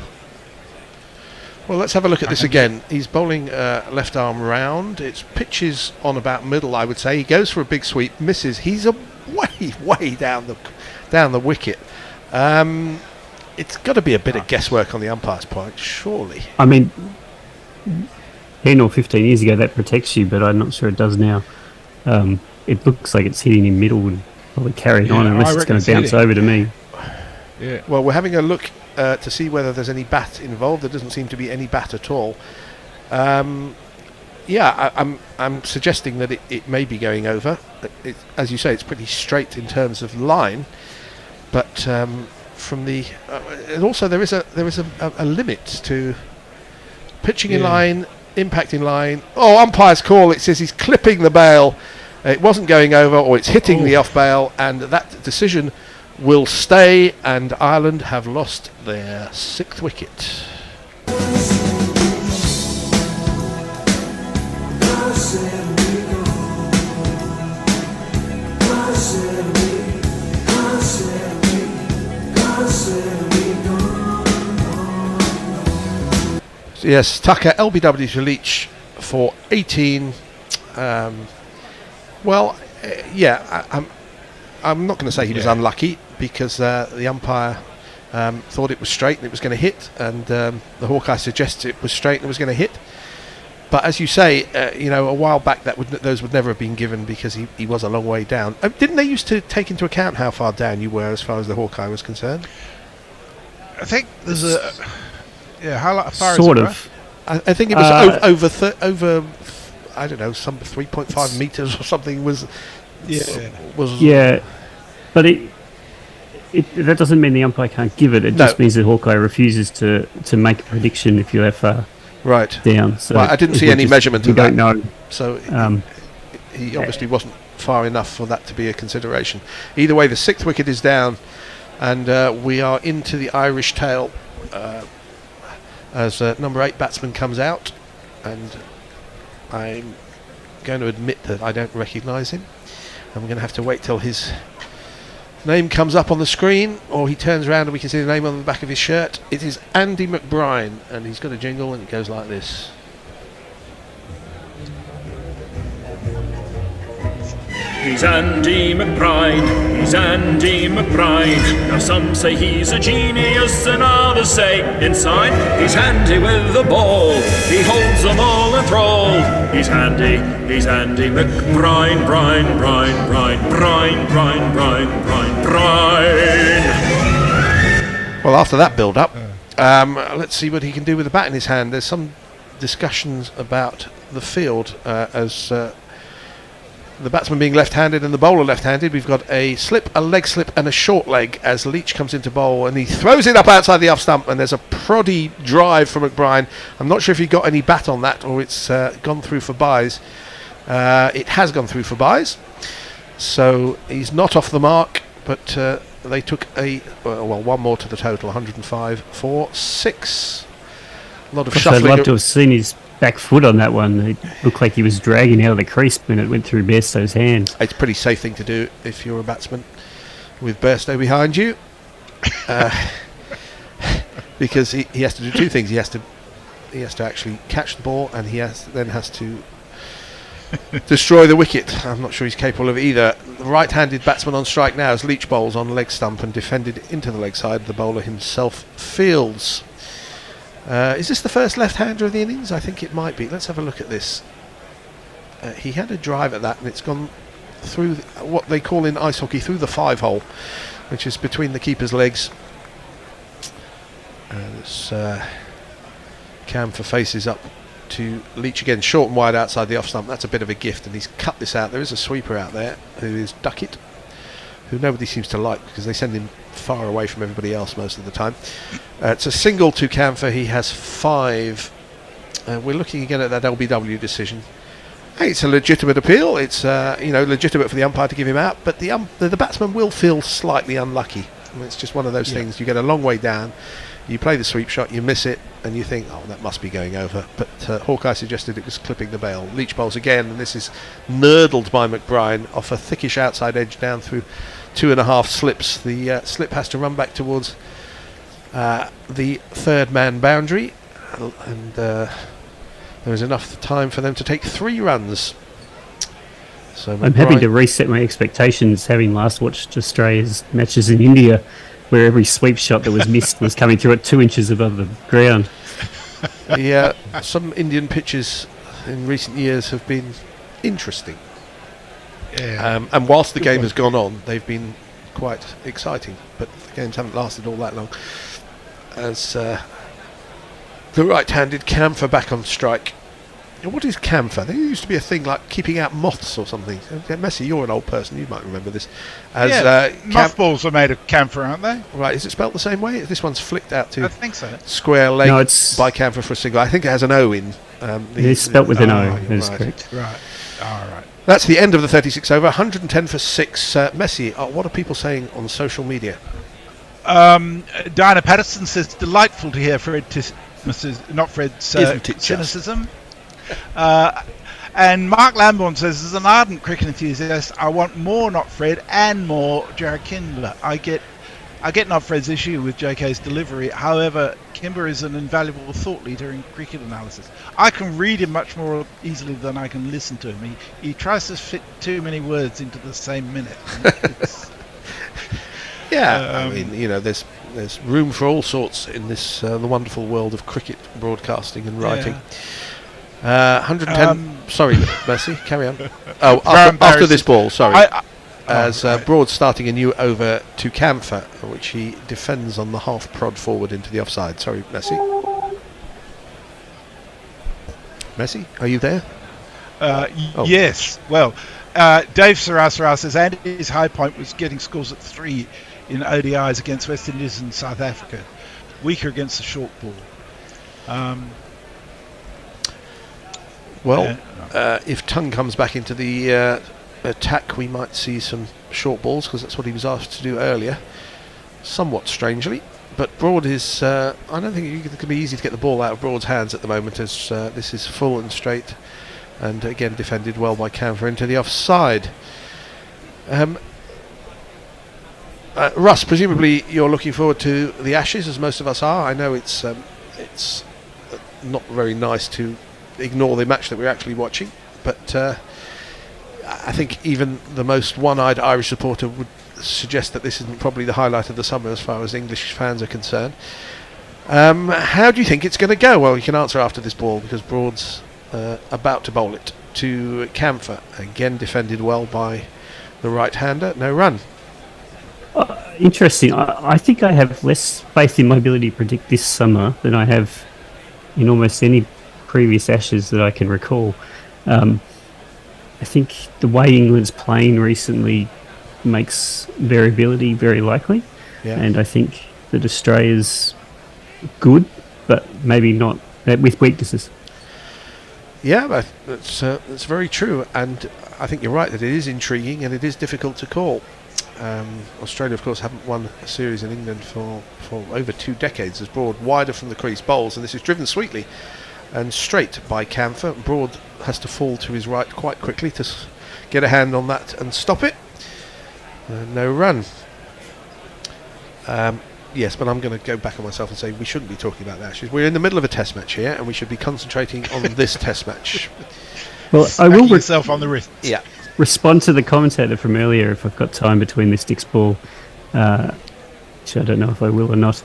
Well, let's have a look at this again. He's bowling left arm round. It's pitches on about middle, I would say. He goes for a big sweep, misses. He's way down the wicket. It's got to be a bit of guesswork on the umpire's point, surely. I mean, 10 or 15 years ago that protects you, but I'm not sure it does now. It looks like it's hitting in middle and probably carrying on unless it's going to bounce over to me. Yeah. Well, we're having a look to see whether there's any bat involved. There doesn't seem to be any bat at all. I'm suggesting that it may be going over. As you say, it's pretty straight in terms of line, but from the and also there is a limit to pitching in line, impact in line. Oh, umpire's call! It says he's clipping the bail. It wasn't going over, or it's hitting the off bail, and that decision will stay. And Ireland have lost their 6th wicket. Yes, Tucker, LBW to Leach for 18. I'm not going to say he was unlucky, because the umpire thought it was straight and it was going to hit, and the Hawkeye suggested it was straight and it was going to hit. But as you say, a while back those would never have been given because he was a long way down. Didn't they used to take into account how far down you were as far as the Hawkeye was concerned? I think there's a... Yeah, how far sort is it? of. I think it was over I don't know, some 3.5 meters or something was. Yeah, but that doesn't mean the umpire can't give it. It just means that Hawkeye refuses to make a prediction if you're that far down. So I didn't see any measurement of that. We don't know. So he obviously wasn't far enough for that to be a consideration. Either way, the 6th wicket is down, and we are into the Irish tail. As number 8 batsman comes out, and I'm going to admit that I don't recognise him. I'm going to have to wait till his name comes up on the screen, or he turns around and we can see the name on the back of his shirt. It is Andy McBride, and he's got a jingle, and it goes like this. He's Andy McBride, he's Andy McBride. Now some say he's a genius and others say inside. He's handy with the ball, he holds them all enthralled. He's Andy McBride, Brine. Well, after that build-up, let's see what he can do with the bat in his hand. There's some discussions about the field as... the batsman being left-handed and the bowler left-handed. We've got a slip, a leg slip and a short leg as Leach comes into bowl, and he throws it up outside the off stump, and there's a proddy drive from McBride. I'm not sure if he got any bat on that or it's gone through for byes. It has gone through for byes, so he's not off the mark, but they took one more to the total, 105 for 6. A lot of I'd shuffling. love to have seen his back foot on that one. It looked like he was dragging out of the crease when it went through Bairstow's hands. It's a pretty safe thing to do if you're a batsman with Bairstow behind you. Because he has to do two things. He has to actually catch the ball, and he has to destroy the wicket. I'm not sure he's capable of either. The right-handed batsman on strike now is Leach bowls on leg stump and defended into the leg side. The bowler himself fields. Is this the first left-hander of the innings? I think it might be. Let's have a look at this. He had a drive at that, and it's gone through what they call in ice hockey through the 5-hole, which is between the keeper's legs. It's Camphor faces up to Leach again, short and wide outside the off stump. That's a bit of a gift, and he's cut this out. There is a sweeper out there who is Duckett, who nobody seems to like because they send him far away from everybody else most of the time. It's a single to Camphor. He has 5. We're looking again at that LBW decision. Hey, it's a legitimate appeal. It's legitimate for the umpire to give him out, but the batsman will feel slightly unlucky. I mean, it's just one of those things. You get a long way down, you play the sweep shot, you miss it, and you think, oh, that must be going over. But Hawkeye suggested it was clipping the bail. Leach bowls again, and this is nurdled by McBride off a thickish outside edge down through 2.5 slips. The slip has to run back towards the third man boundary, and there is enough time for them to take 3 runs. So I'm having to reset my expectations, having last watched Australia's matches in India, where every sweep shot that was missed was coming through at 2 inches above the ground. Yeah, some Indian pitches in recent years have been interesting. Yeah. And whilst the game has gone on, they've been quite exciting, but the games haven't lasted all that long. As the right-handed Camphor back on strike. What is camphor? There used to be a thing like keeping out moths or something. Messi, you're an old person, you might remember this. Mothballs are made of camphor, aren't they? Right, is it spelt the same way? This one's flicked out to I think so. square leg it's by camphor for a single. I think it has an O in. It's spelt with an O, you're that is right. correct. Right. All right. That's the end of the 36 over. 110 for 6. Messi, what are people saying on social media? Diana Patterson says, delightful to hear Fred's cynicism. And Mark Lambourne says, as an ardent cricket enthusiast, I want more Not Fred and more Jared Kindler. I get Not Fred's issue with JK's delivery. However, Kimber is an invaluable thought leader in cricket analysis. I can read him much more easily than I can listen to him. He tries to fit too many words into the same minute. Yeah, I mean, there's room for all sorts in this the wonderful world of cricket broadcasting and writing. 110. Sorry, Messi, carry on. Oh, after this ball, sorry. Broad starting a new over to Camphor, which he defends on the half prod forward into the offside. Sorry, Messi. Messi, are you there? Yes. Well, Dave Sarasara says Andy's high point was getting scores at 3 in ODIs against West Indies and South Africa. Weaker against the short ball. If Tung comes back into the attack, we might see some short balls because that's what he was asked to do earlier. Somewhat strangely, but Broad is. I don't think it can be easy to get the ball out of Broad's hands at the moment, as this is full and straight, and again defended well by Camphor into the offside. Russ, presumably you're looking forward to the Ashes, as most of us are. I know it's not very nice to ignore the match that we're actually watching, but I think even the most one-eyed Irish supporter would suggest that this isn't probably the highlight of the summer as far as English fans are concerned. How do you think it's going to go? Well, you can answer after this ball, because Broad's about to bowl it to Camphor, again defended well by the right-hander. No run. Interesting. I think I have less faith in my ability to predict this summer than I have in almost any previous Ashes that I can recall. I think the way England's playing recently makes variability very likely, and I think that Australia's good, but maybe not, with weaknesses. Yeah, that's very true, and I think you're right that it is intriguing and it is difficult to call. Australia, of course, haven't won a series in England for over 2 decades. As Broad wider from the crease bowls, and this is driven sweetly and straight by Camphor. Broad has to fall to his right quite quickly to get a hand on that and stop it. No run. Yes, but I'm going to go back on myself and say we shouldn't be talking about the Ashes. We're in the middle of a test match here, and we should be concentrating on this test match. Well, I will yourself on the wrist. Yeah. Respond to the commentator from earlier if I've got time between this Dick's ball. Which I don't know if I will or not.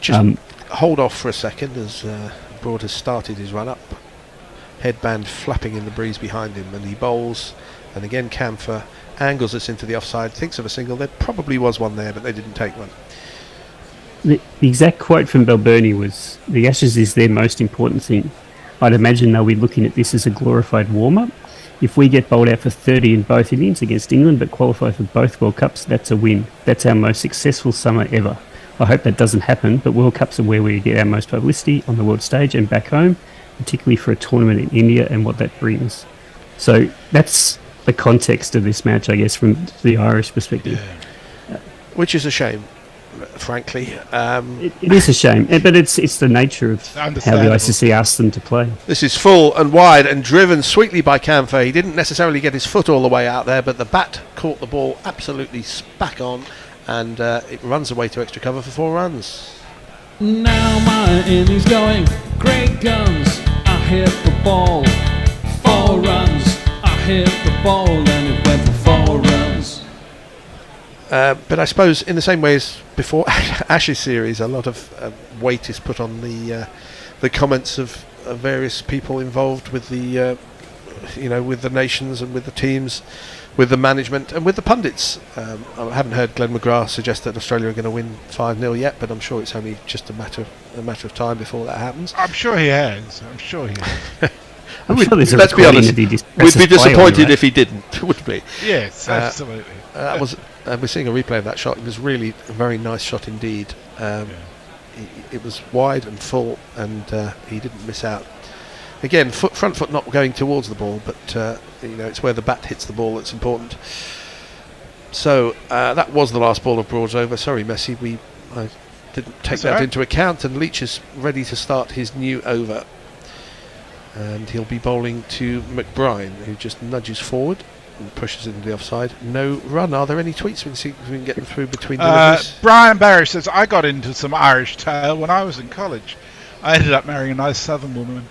Just hold off for a second as Broad has started his run up. Headband flapping in the breeze behind him, and he bowls. And again, Camphor angles us into the offside, thinks of a single. There probably was one there, but they didn't take one. The exact quote from Balbirnie was, the Ashes is their most important thing. I'd imagine they'll be looking at this as a glorified warm-up. If we get bowled out for 30 in both innings against England but qualify for both World Cups, that's a win. That's our most successful summer ever. I hope that doesn't happen, but World Cups are where we get our most publicity on the world stage and back home, particularly for a tournament in India and what that brings. So that's the context of this match, I guess, from the Irish perspective. Which is a shame, frankly. It is a shame, but it's the nature of how the ICC asked them to play. This is full and wide and driven sweetly by Camphor. He didn't necessarily get his foot all the way out there, but the bat caught the ball absolutely spack on, and it runs away to extra cover for 4 runs. Now my innings going, great guns. I hit the ball, 4 runs. I hit the ball and it went for 4 runs. But I suppose in the same way as before Ashes series, a lot of weight is put on the comments of various people involved with the with the nations and with the teams, with the management and with the pundits. I haven't heard Glenn McGrath suggest that Australia are going to win 5-0 yet, but I'm sure it's only just a matter of time before that happens. I'm sure he has. Let's be honest. We'd be disappointed if he didn't, would we? Yes, absolutely. That was. We're seeing a replay of that shot. It was really a very nice shot indeed. It was wide and full, and he didn't miss out. Again, front foot not going towards the ball, but it's where the bat hits the ball that's important. So that was the last ball of Broad's over. Sorry, Messi, I didn't take that into account, and Leach is ready to start his new over. And he'll be bowling to McBride, who just nudges forward and pushes into the offside. No run. Are there any tweets we can see if we can get them through between deliveries? Brian Barry says, I got into some Irish tale when I was in college. I ended up marrying a nice southern woman.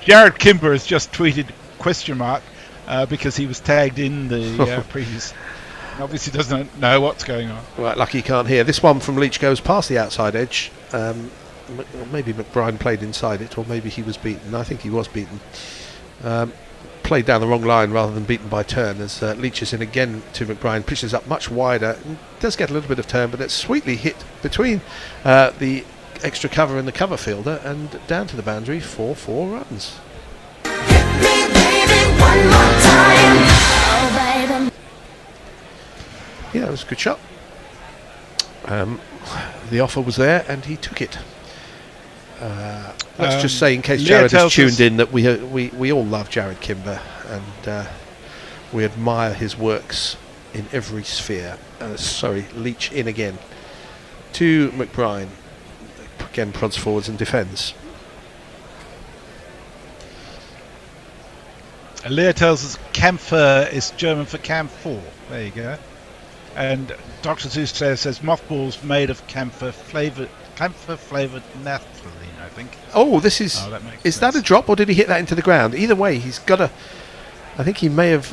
Jared Kimber has just tweeted ? Because he was tagged in the previous. Obviously doesn't know what's going on. Right, lucky he can't hear. This one from Leach goes past the outside edge. Maybe McBride played inside it, or maybe he was beaten. I think he was beaten. Played down the wrong line rather than beaten by turn, as Leach is in again to McBride, pitches up much wider, does get a little bit of turn, but it's sweetly hit between the extra cover and the cover fielder and down to the boundary for 4 runs. Hit me, baby, one more time. Oh, baby. Yeah, it was a good shot. The offer was there and he took it. Let's just say, in case Jared has tuned in, that we all love Jared Kimber, and we admire his works in every sphere. Leach in again to McBride. Again, prods forwards and defends. Leah tells us Camphor is German for camphor. There you go. And Dr. Zeus says mothballs made of camphor flavoured naphthalene, I think. Oh, this is that a drop, or did he hit that into the ground? Either way, he's got a. I think he may have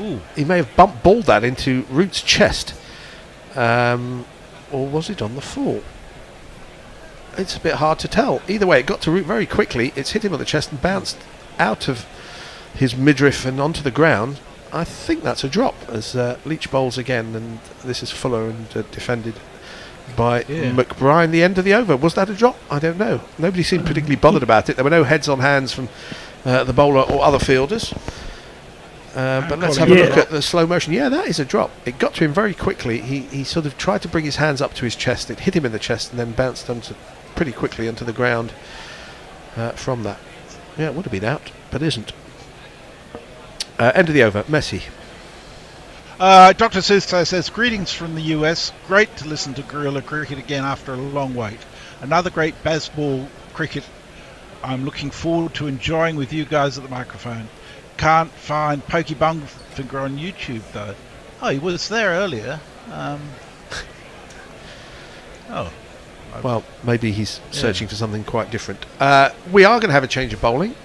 balled that into Root's chest, or was it on the fall? It's a bit hard to tell. Either way, it got to Root very quickly. It's hit him on the chest and bounced out of his midriff and onto the ground. I think that's a drop, as Leach bowls again, and this is Fuller and defended by McBride. The end of the over. Was that a drop? I don't know. Nobody seemed particularly bothered about it. There were no heads on hands from the bowler or other fielders. But let's have a look at the slow motion. Yeah, that is a drop. It got to him very quickly. He sort of tried to bring his hands up to his chest. It hit him in the chest and then bounced pretty quickly onto the ground from that. Yeah, it would have been out, but isn't. End of the over. Messi. Dr. Suso says, greetings from the US. Great to listen to guerrilla cricket again after a long wait. Another great baseball cricket I'm looking forward to enjoying with you guys at the microphone. Can't find Pokey Bungfinger on YouTube though. Oh, he was there earlier. Well, maybe he's searching for something quite different. We are going to have a change of bowling,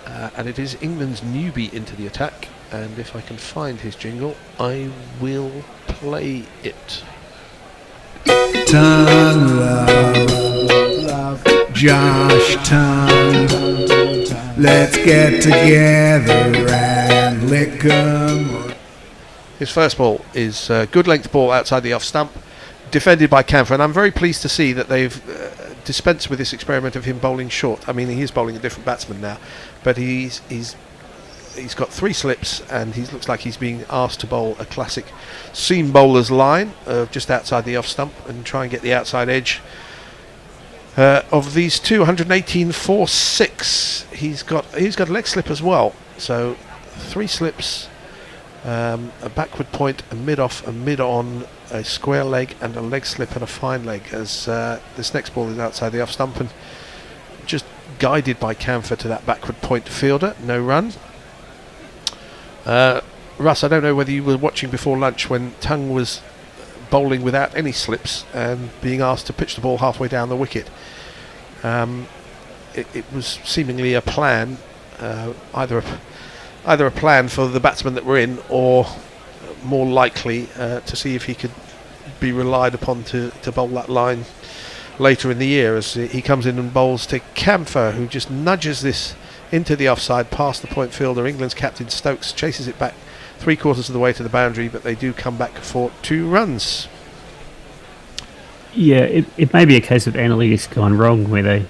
and it is England's newbie into the attack. And if I can find his jingle, I will play it. Tongue love, Josh Tongue. Let's get together and lick 'em. His first ball is a good length ball outside the off stump, defended by Camphor, and I'm very pleased to see that they've dispensed with this experiment of him bowling short. I mean, he is bowling a different batsman now, but he's got 3 slips, and he looks like he's being asked to bowl a classic seam bowler's line just outside the off stump and try and get the outside edge. Of these 218 for 6, he's got a leg slip as well. So 3 slips, a backward point, a mid off, a mid on, a square leg, and a leg slip and a fine leg. As this next ball is outside the off stump and just guided by Camphor to that backward point fielder. No run. Russ, I don't know whether you were watching before lunch when Tongue was bowling without any slips and being asked to pitch the ball halfway down the wicket. It was seemingly a plan, either a plan for the batsmen that were in, or more likely to see if he could be relied upon to bowl that line later in the year, as he comes in and bowls to Camphor, who just nudges this into the offside past the point fielder. England's captain Stokes chases it back 3/4 of the way to the boundary, but they do come back for 2 runs. Yeah, it may be a case of analytics gone wrong, where they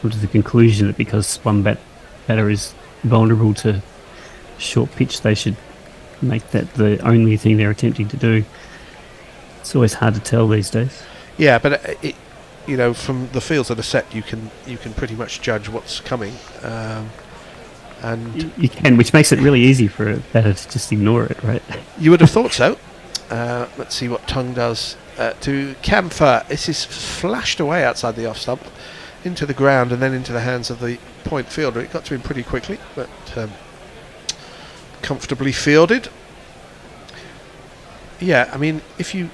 come to the conclusion that because one batter is vulnerable to short pitch, they should make that the only thing they're attempting to do. It's always hard to tell these days. Yeah, but from the fields that are set, you can pretty much judge what's coming, and you can, which makes it really easy for a batter to just ignore it, right? You would have thought so. Let's see what Tongue does to Camphor. This is flashed away outside the off stump into the ground and then into the hands of the point fielder. It got to him pretty quickly, but comfortably fielded. Yeah, I mean, if you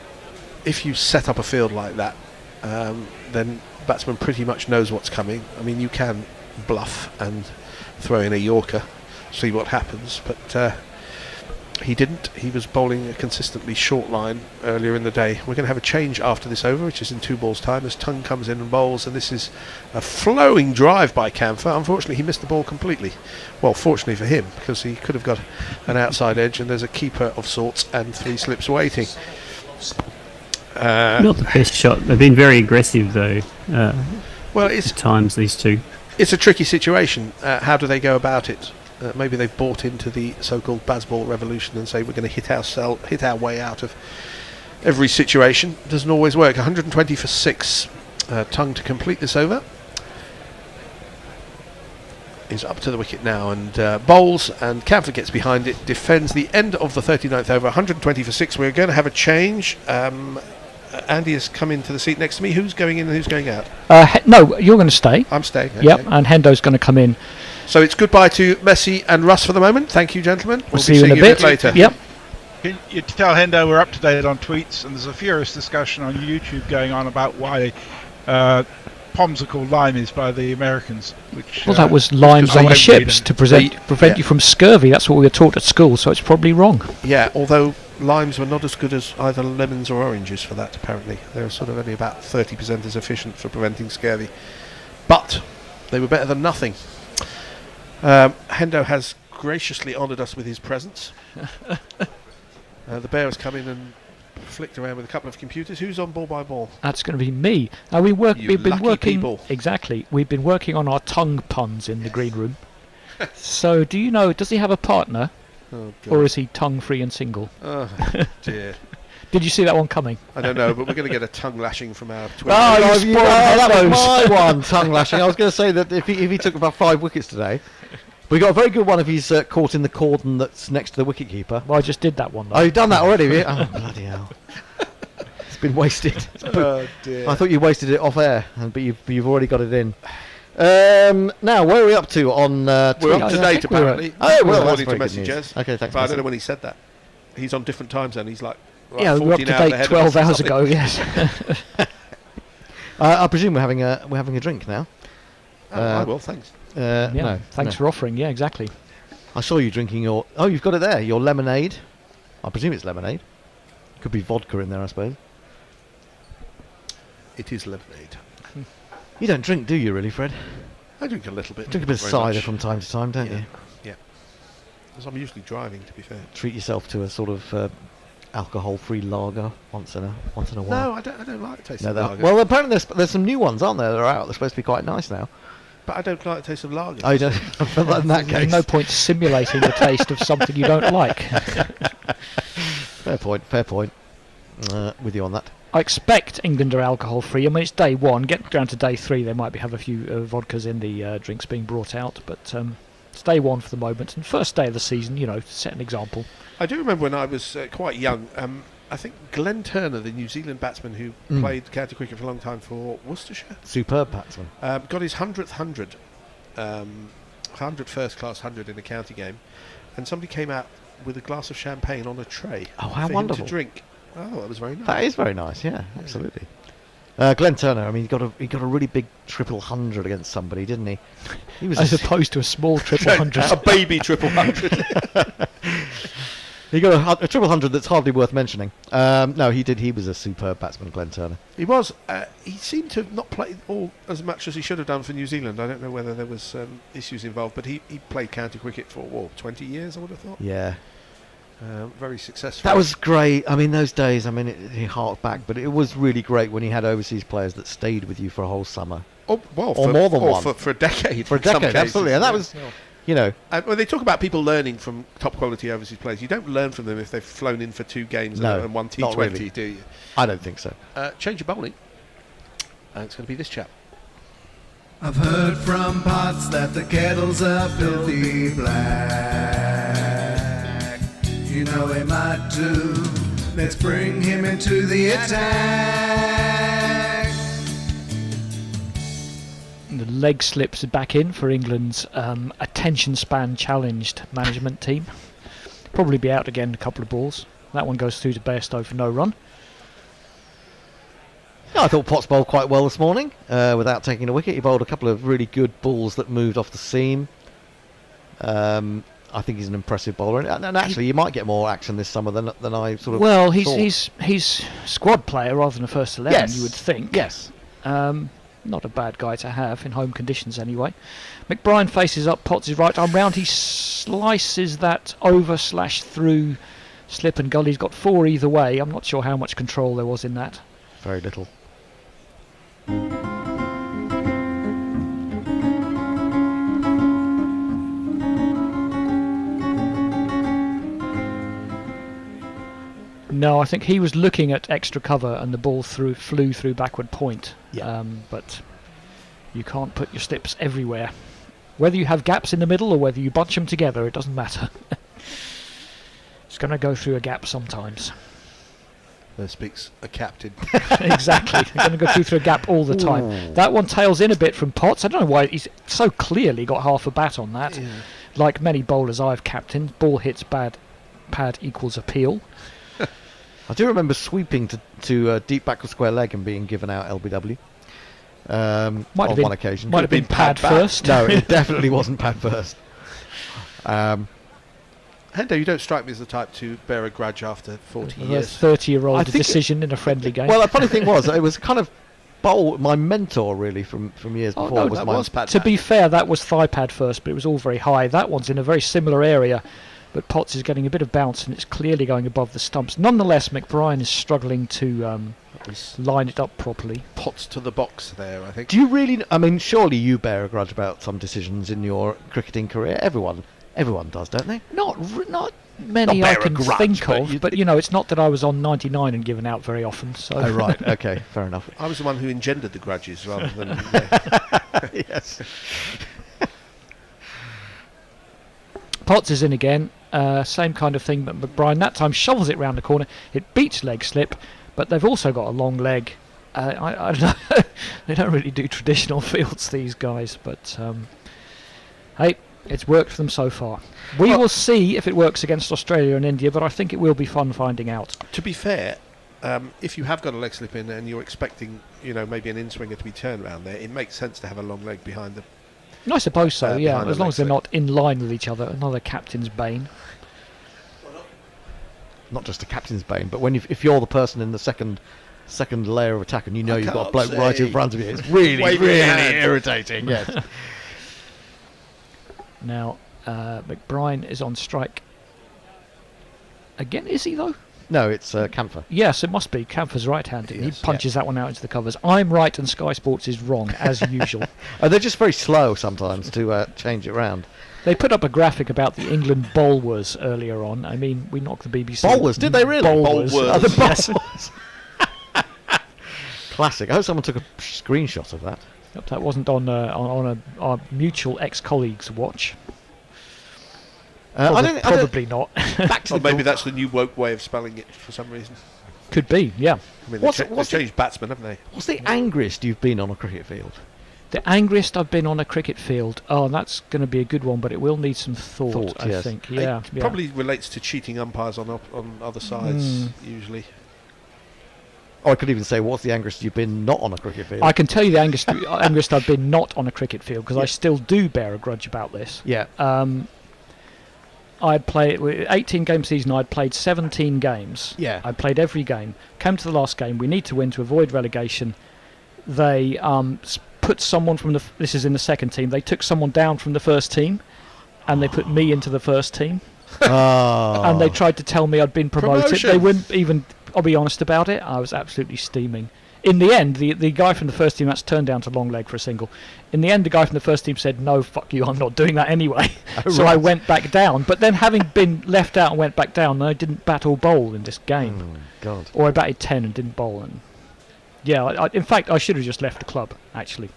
set up a field like that, then batsman pretty much knows what's coming. I mean, you can bluff and throw in a Yorker, see what happens, but he didn't. He was bowling a consistently short line earlier in the day. We're going to have a change after this over, which is in 2 balls time, as Tongue comes in and bowls, and this is a flowing drive by Camphor. Unfortunately, he missed the ball completely. Well, fortunately for him, because he could have got an outside edge, and there's a keeper of sorts and 3 slips waiting. Not the best shot. They've been very aggressive, though. Well, it's at times, these two. It's a tricky situation. How do they go about it? Maybe they've bought into the so-called Bazball revolution and say we're going to hit our way out of every situation. Doesn't always work. 120 for 6. Tongue to complete this over. Is up to the wicket now and bowls, and Camphor gets behind it, defends the end of the 39th over. 120 for 6. We're going to have a change. Andy has come into the seat next to me. Who's going in and who's going out? No, you're going to stay. I'm staying. Okay. Yep, and Hendo's going to come in. So it's goodbye to Messi and Russ for the moment. Thank you, gentlemen. We'll see you in a bit later. Yep. Can you tell Hendo we're up to date on tweets, and there's a furious discussion on YouTube going on about why POMs are called limeys by the Americans. Which, Well, that was limes on the ships to prevent you from scurvy. That's what we were taught at school, so it's probably wrong. Yeah, although limes were not as good as either lemons or oranges for that, apparently. They were sort of only about 30% as efficient for preventing scurvy. But they were better than nothing. Hendo has graciously honoured us with his presence. The bear has come in and flicked around with a couple of computers. Who's on ball by ball? That's going to be me. We've been working people. Exactly. We've been working on our tongue puns in the green room. So, do you know? Does he have a partner, or is he tongue free and single? Oh dear. Did you see that one coming? I don't know, but we're going to get a tongue lashing from our Twitter. That was my one, tongue lashing. I was going to say that if he took about 5 wickets today, We got a very good one if he's caught in the cordon that's next to the wicketkeeper. Well, I just did that one. Though. Oh, you've done that already, have you? Oh, bloody hell. It's been wasted. Oh, dear. I thought you wasted it off air, but you've already got it in. Now, where are we up to on... We're up to date, apparently. According to very good messages. news. Okay, thanks. But I don't know when he said that. He's on different time zone. He's like yeah, we're up 14 to hours date ahead 12 of us or hours something. ago, yes. I presume we're having a drink now. I will, thanks. No, thanks for offering. Yeah, exactly. I saw you drinking your... Oh, you've got it there. Your lemonade. I presume it's lemonade. Could be vodka in there, I suppose. It is lemonade. You don't drink, do you, really, Fred? I drink a little bit. Drink a bit of very cider much. from time to time, don't you? Yeah. Because I'm usually driving, to be fair. Treat yourself to a sort of alcohol-free lager once in a while. No, I don't like the taste of No, lager. well, apparently there's some new ones, aren't there? That are out. They're supposed to be quite nice now. But I don't like the taste of lager. Oh, you don't? In that case, There's no point simulating the taste of something you don't like. Fair point. Fair point. With you on that. I expect England are alcohol-free. I mean, it's day one. Get down to day three, they might have a few vodkas in the drinks being brought out. But it's day one for the moment. And first day of the season, set an example. I do remember when I was quite young, I think Glenn Turner, the New Zealand batsman who played county cricket for a long time for Worcestershire. Superb batsman. Got his 100th 100 first-class 100 in a county game. And somebody came out with a glass of champagne on a tray Oh, how for wonderful. him to drink. Oh, that was very nice. That is very nice, yeah, absolutely. Glenn Turner, I mean, he got a really big 100 against somebody, didn't he? He was As opposed to a small 100. A baby 100. He got a 100 that's hardly worth mentioning. No, he did. He was a superb batsman, Glenn Turner. He was. He seemed to have not played all as much as he should have done for New Zealand. I don't know whether there was issues involved, but he played county cricket for 20 years, I would have thought. Yeah. Very successful. That was great. I mean, those days, I mean, he harked back, but it was really great when he had overseas players that stayed with you for a whole summer. Oh, well, or more than one. For a decade. For a in some decade, cases. absolutely. And that was, when they talk about people learning from top quality overseas players, you don't learn from them if they've flown in for 2 games and one not T20, really. do you? I don't think so. Change your bowling. It's going to be this chap. I've heard from pots that the kettles are filthy black. You know he might do. Let's bring him into the attack. The leg slips back in for England's attention span challenged management team. Probably be out again a couple of balls. That one goes through to Bairstow for no run. Yeah, I thought Potts bowled quite well this morning without taking a wicket. He bowled a couple of really good balls that moved off the seam. I think he's an impressive bowler, and actually, you might get more action this summer than I sort of. Well, thought. he's squad player rather than a first 11. Yes. You would think. Yes. Not a bad guy to have in home conditions anyway. McBride faces up, Potts is right arm round. He slices that over/through slip and gully. He's got 4 either way. I'm not sure how much control there was in that. Very little. No, I think he was looking at extra cover and the ball flew through backward point. Yeah. But you can't put your slips everywhere. Whether you have gaps in the middle or whether you bunch them together, it doesn't matter. It's going to go through a gap sometimes. There speaks a captain. Exactly. They're going to go through a gap all the time. Ooh. That one tails in a bit from Potts. I don't know why he's so clearly got half a bat on that. Yeah. Like many bowlers I've captained, ball hits pad equals appeal. I do remember sweeping to deep backward square leg and being given out LBW. On one occasion. Might have been pad first. No, it definitely wasn't pad first. Hendo, you don't strike me as the type to bear a grudge after 40 A years. 30-year-old decision in a friendly game. Well, the funny thing was, it was kind of my mentor really from years before. No, was that my was to be fair, that was thigh pad first, but it was all very high. That one's in a very similar area, but Potts is getting a bit of bounce and it's clearly going above the stumps. Nonetheless, McBride is struggling to line it up properly. Potts to the box there, I think. Do you really? I mean, surely you bear a grudge about some decisions in your cricketing career. Everyone does, don't they? Not many Not I bear a can grudge, think but of, but it's not that I was on 99 and given out very often. So. Oh right, okay, fair enough. I was the one who engendered the grudges rather than... Yes. Potts is in again. Same kind of thing, but McBride that time shovels it round the corner. It beats leg slip, but they've also got a long leg. I don't know. They don't really do traditional fields, these guys, but hey, it's worked for them so far. We will see if it works against Australia and India, but I think it will be fun finding out. To be fair, if you have got a leg slip in and you're expecting, maybe an in-swinger to be turned around there, it makes sense to have a long leg behind them. I suppose so, yeah, behind as the long leg as they're slip. not in line with each other. Another captain's bane. Not just a captain's bane, but if you're the person in the second layer of attack and you know you've got a bloke right in front of you, it's really, really irritating. Yes. Now, McBride is on strike. Again, is he though? No, it's Camphor. Yes, it must be. Camphor's right-handed. He punches that one out into the covers. I'm right and Sky Sports is wrong, as usual. They're just very slow sometimes to change it around. They put up a graphic about the England bowlers earlier on. I mean, we knocked the BBC. Bowlers? Did they really? Bowlers. Oh, the Yes. bowlers. Classic. I hope someone took a screenshot of that. Yep, that wasn't on our mutual ex-colleague's watch. Probably not. Back to Or maybe that's the new woke way of spelling it for some reason. Could be, yeah. I mean, they've changed batsmen, haven't they? What's the angriest you've been on a cricket field? The angriest I've been on a cricket field. Oh, that's going to be a good one, but it will need some thought, I yes. think. Yeah, It probably relates to cheating umpires on other sides, usually. Or I could even say, what's the angriest you've been not on a cricket field? I can tell you the angriest I've been not on a cricket field, because I still do bear a grudge about this. Yeah. I'd played 18-game season. I'd played 17 games. Yeah. I played every game. Came to the last game. We need to win to avoid relegation. They put someone from the. This is in the second team. They took someone down from the first team, and they put me into the first team. Oh. And they tried to tell me I'd been promoted. Promotion. They wouldn't even. I'll be honest about it. I was absolutely steaming. In the end, the guy from the first team that's turned down to long leg for a single. In the end, the guy from the first team said, "No, fuck you, I'm not doing that anyway." So I went back down. But then, having been left out and went back down, I didn't bat or bowl in this game. Oh, God. Or I batted 10 and didn't bowl. And yeah, in fact, I should have just left the club. Actually,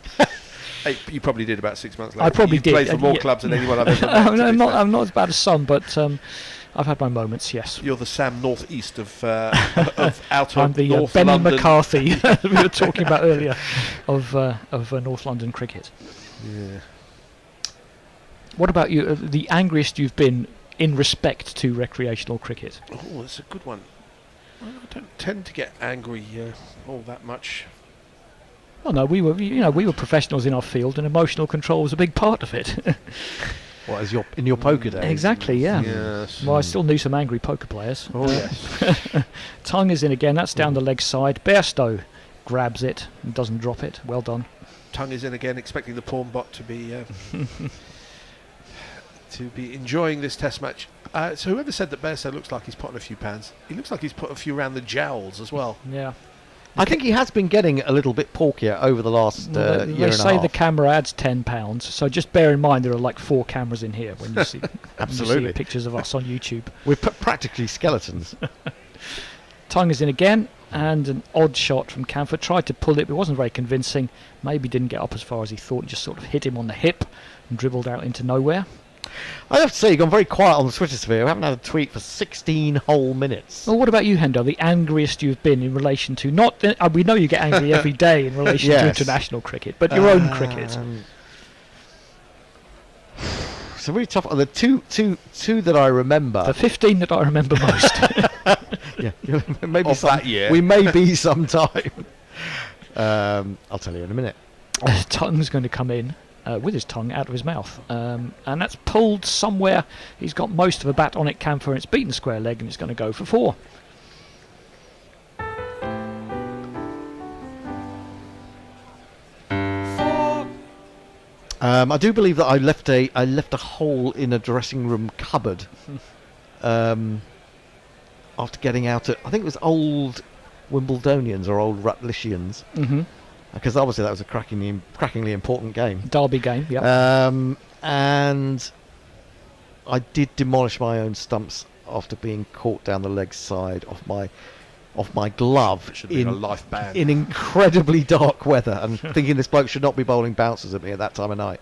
Hey, you probably did about 6 months later. I probably you did. played for more clubs than anyone I've ever met. No, to be fair. I'm not as bad as some, but I've had my moments. Yes. You're the Sam North East of outer I'm the North Benny London. McCarthy we were talking about earlier of North London cricket. Yeah. What about you? The angriest you've been in respect to recreational cricket? Oh, that's a good one. Well, I don't tend to get angry all that much. Oh no, we were professionals in our field, and emotional control was a big part of it. What, as in your poker days? Exactly, yeah. Yes. Well, I still knew some angry poker players. Oh, yes. Tongue is in again. That's down the leg side. Bairstow grabs it and doesn't drop it. Well done. Tongue is in again, expecting the pawn bot to be enjoying this test match. So whoever said that Bairstow looks like he's putting a few pounds, he looks like he's put a few around the jowls as well. Yeah. I think he has been getting a little bit porkier over the last year and a half. They say the camera adds £10, so just bear in mind there are like 4 cameras in here when you see, Absolutely. when you see pictures of us on YouTube. We're practically skeletons. Tongue is in again, and an odd shot from Camphor. Tried to pull it, but it wasn't very convincing. Maybe didn't get up as far as he thought. Just sort of hit him on the hip and dribbled out into nowhere. I have to say, you've gone very quiet on the Twitter sphere. We haven't had a tweet for 16 whole minutes. Well, what about you, Hendo? The angriest you've been in relation to not? We know you get angry every day in relation to international cricket, but your own cricket. It's really tough. The two that I remember. The 15 that I remember most. Yeah, maybe Of that year. We may be sometime. I'll tell you in a minute. Tongue's going to come in. With his tongue out of his mouth, and that's pulled somewhere. He's got most of a bat on it, Camphor, and it's beaten square leg, and it's going to go for 4. I do believe that I left a hole in a dressing room cupboard after getting out at, I think it was old Wimbledonians or old Rutlishians. Mm-hmm. Because obviously that was a crackingly important game. Derby game, yeah. And I did demolish my own stumps after being caught down the leg side off my glove in a life ban. in incredibly dark weather, and thinking this bloke should not be bowling bouncers at me at that time of night.